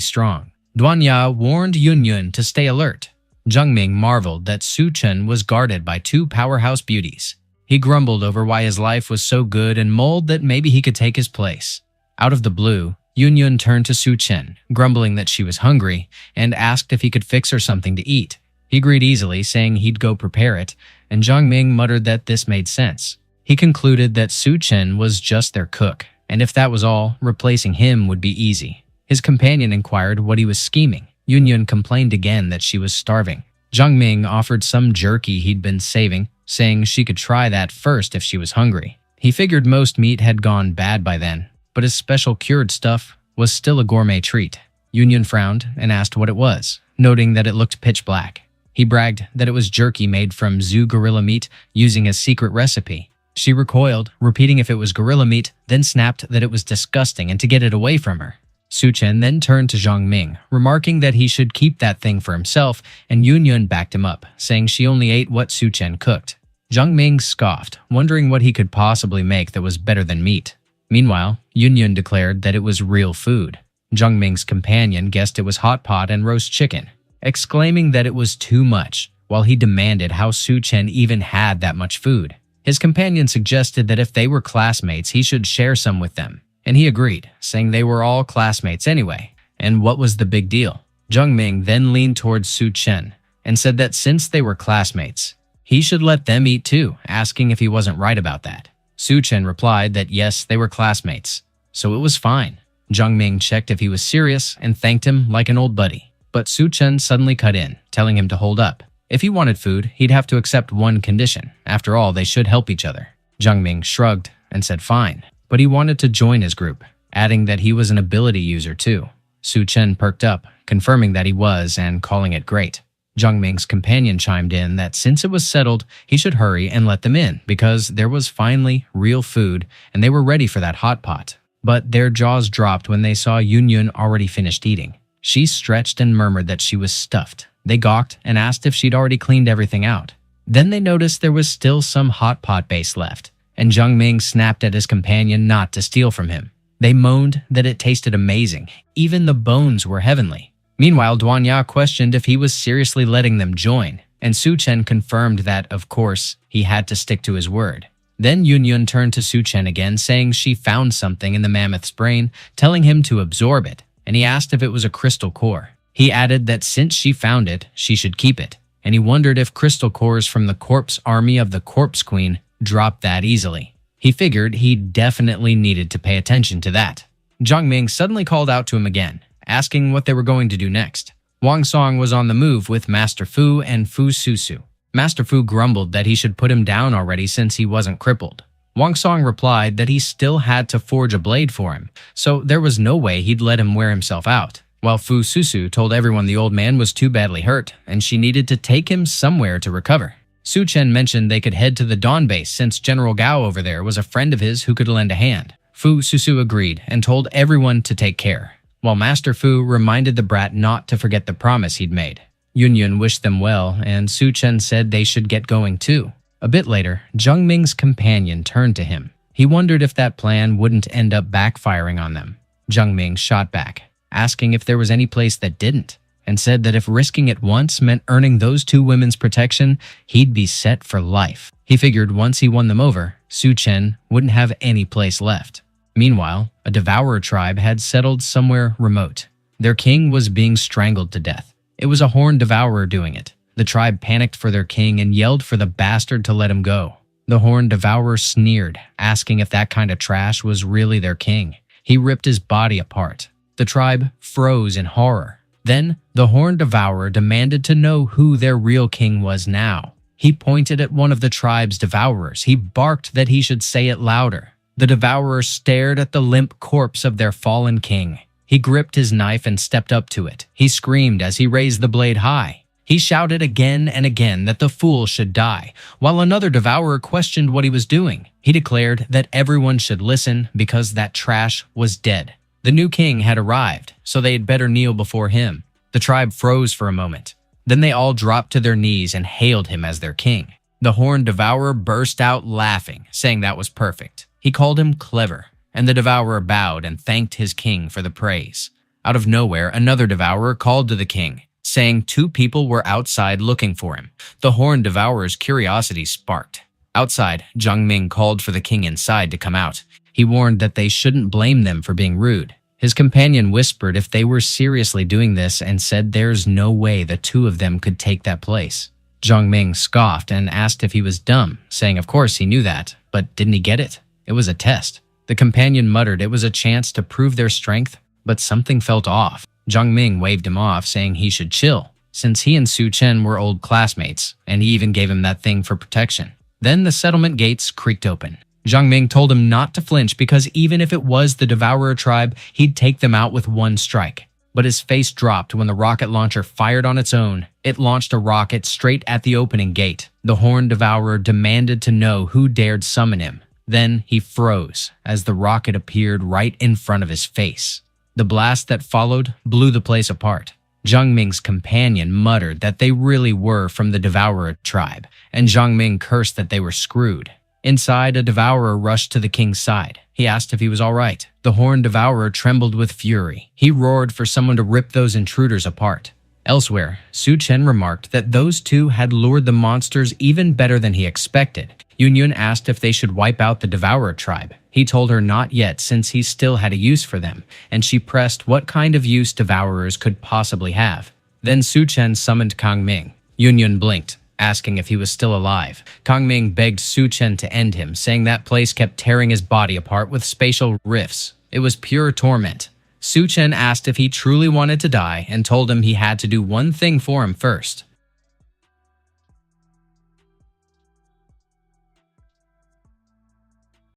strong. Duanya warned Yun to stay alert. Zhang Ming marveled that Su Chen was guarded by two powerhouse beauties. He grumbled over why his life was so good and mulled that maybe he could take his place. Out of the blue, Yun turned to Su Chen, grumbling that she was hungry, and asked if he could fix her something to eat. He agreed easily, saying he'd go prepare it, and Zhang Ming muttered that this made sense. He concluded that Su Chen was just their cook, and if that was all, replacing him would be easy. His companion inquired what he was scheming. Yun complained again that she was starving. Zhang Ming offered some jerky he'd been saving, saying she could try that first if she was hungry. He figured most meat had gone bad by then, but his special cured stuff was still a gourmet treat. Yun frowned and asked what it was, noting that it looked pitch black. He bragged that it was jerky made from zoo gorilla meat using a secret recipe. She recoiled, repeating if it was gorilla meat, then snapped that it was disgusting and to get it away from her. Su Chen then turned to Zhang Ming, remarking that he should keep that thing for himself, and Yun backed him up, saying she only ate what Su Chen cooked. Zhang Ming scoffed, wondering what he could possibly make that was better than meat. Meanwhile, Yun declared that it was real food. Zhang Ming's companion guessed it was hot pot and roast chicken, exclaiming that it was too much, while he demanded how Su Chen even had that much food. His companion suggested that if they were classmates, he should share some with them, and he agreed, saying they were all classmates anyway, and what was the big deal? Zhang Ming then leaned towards Su Chen and said that since they were classmates, he should let them eat too, asking if he wasn't right about that. Su Chen replied that yes, they were classmates, so it was fine. Zhang Ming checked if he was serious and thanked him like an old buddy. But Su Chen suddenly cut in, telling him to hold up. If he wanted food, he'd have to accept one condition. After all, they should help each other. Zhang Ming shrugged and said fine, but he wanted to join his group, adding that he was an ability user too. Su Chen perked up, confirming that he was and calling it great. Zhang Ming's companion chimed in that since it was settled, he should hurry and let them in because there was finally real food and they were ready for that hot pot. But their jaws dropped when they saw Yun already finished eating. She stretched and murmured that she was stuffed. They gawked and asked if she'd already cleaned everything out. Then they noticed there was still some hot pot base left, and Zhang Ming snapped at his companion not to steal from him. They moaned that it tasted amazing. Even the bones were heavenly. Meanwhile, Duanya questioned if he was seriously letting them join, and Su Chen confirmed that, of course, he had to stick to his word. Then Yun turned to Su Chen again, saying she found something in the mammoth's brain, telling him to absorb it, and he asked if it was a crystal core. He added that since she found it, she should keep it, and he wondered if crystal cores from the corpse army of the Corpse Queen dropped that easily. He figured he definitely needed to pay attention to that. Zhang Ming suddenly called out to him again, asking what they were going to do next. Wang Song was on the move with Master Fu and Fu Susu. Master Fu grumbled that he should put him down already since he wasn't crippled. Wang Song replied that he still had to forge a blade for him, so there was no way he'd let him wear himself out. While Fu Susu told everyone the old man was too badly hurt and she needed to take him somewhere to recover. Su Chen mentioned they could head to the Dawn base since General Gao over there was a friend of his who could lend a hand. Fu Susu agreed and told everyone to take care, while Master Fu reminded the brat not to forget the promise he'd made. Yun wished them well, and Su Chen said they should get going too. A bit later, Zhang Ming's companion turned to him. He wondered if that plan wouldn't end up backfiring on them. Zhang Ming shot back, asking if there was any place that didn't, and said that if risking it once meant earning those two women's protection, he'd be set for life. He figured once he won them over, Su Chen wouldn't have any place left. Meanwhile, a devourer tribe had settled somewhere remote. Their king was being strangled to death. It was a horned devourer doing it. The tribe panicked for their king and yelled for the bastard to let him go. The horned devourer sneered, asking if that kind of trash was really their king. He ripped his body apart. The tribe froze in horror. Then, the horned devourer demanded to know who their real king was now. He pointed at one of the tribe's devourers. He barked that he should say it louder. The devourer stared at the limp corpse of their fallen king. He gripped his knife and stepped up to it. He screamed as he raised the blade high. He He shouted again and again that the fool should die, while another devourer questioned what he was doing. He declared that everyone should listen because that trash was dead. The new king had arrived, so they had better kneel before him. The tribe froze for a moment. Then they all dropped to their knees and hailed him as their king. The horned devourer burst out laughing, saying that was perfect. He called him clever, and the devourer bowed and thanked his king for the praise. Out of nowhere, another devourer called to the king, saying 2 people were outside looking for him. The horned devourer's curiosity sparked. Outside, Zhang Ming called for the king inside to come out. He warned that they shouldn't blame them for being rude. His companion whispered if they were seriously doing this and said there's no way the 2 of them could take that place. Zhang Ming scoffed and asked if he was dumb, saying of course he knew that, but didn't he get it? It was a test. The companion muttered it was a chance to prove their strength, but something felt off. Zhang Ming waved him off, saying he should chill, since he and Su Chen were old classmates, and he even gave him that thing for protection. Then the settlement gates creaked open. Zhang Ming told him not to flinch because even if it was the Devourer tribe, he'd take them out with one strike. But his face dropped when the rocket launcher fired on its own. It launched a rocket straight at the opening gate. The Horned Devourer demanded to know who dared summon him. Then he froze as the rocket appeared right in front of his face. The blast that followed blew the place apart. Zhang Ming's companion muttered that they really were from the Devourer tribe, and Zhang Ming cursed that they were screwed. Inside, a devourer rushed to the king's side. He asked if he was all right. The horned devourer trembled with fury. He roared for someone to rip those intruders apart. Elsewhere, Su Chen remarked that those 2 had lured the monsters even better than he expected. Yun asked if they should wipe out the Devourer tribe. He told her not yet since he still had a use for them, and she pressed what kind of use devourers could possibly have. Then Su Chen summoned Kang Ming. Yun blinked, asking if he was still alive. Kang Ming begged Su Chen to end him, saying that place kept tearing his body apart with spatial rifts. It was pure torment. Su Chen asked if he truly wanted to die and told him he had to do one thing for him first.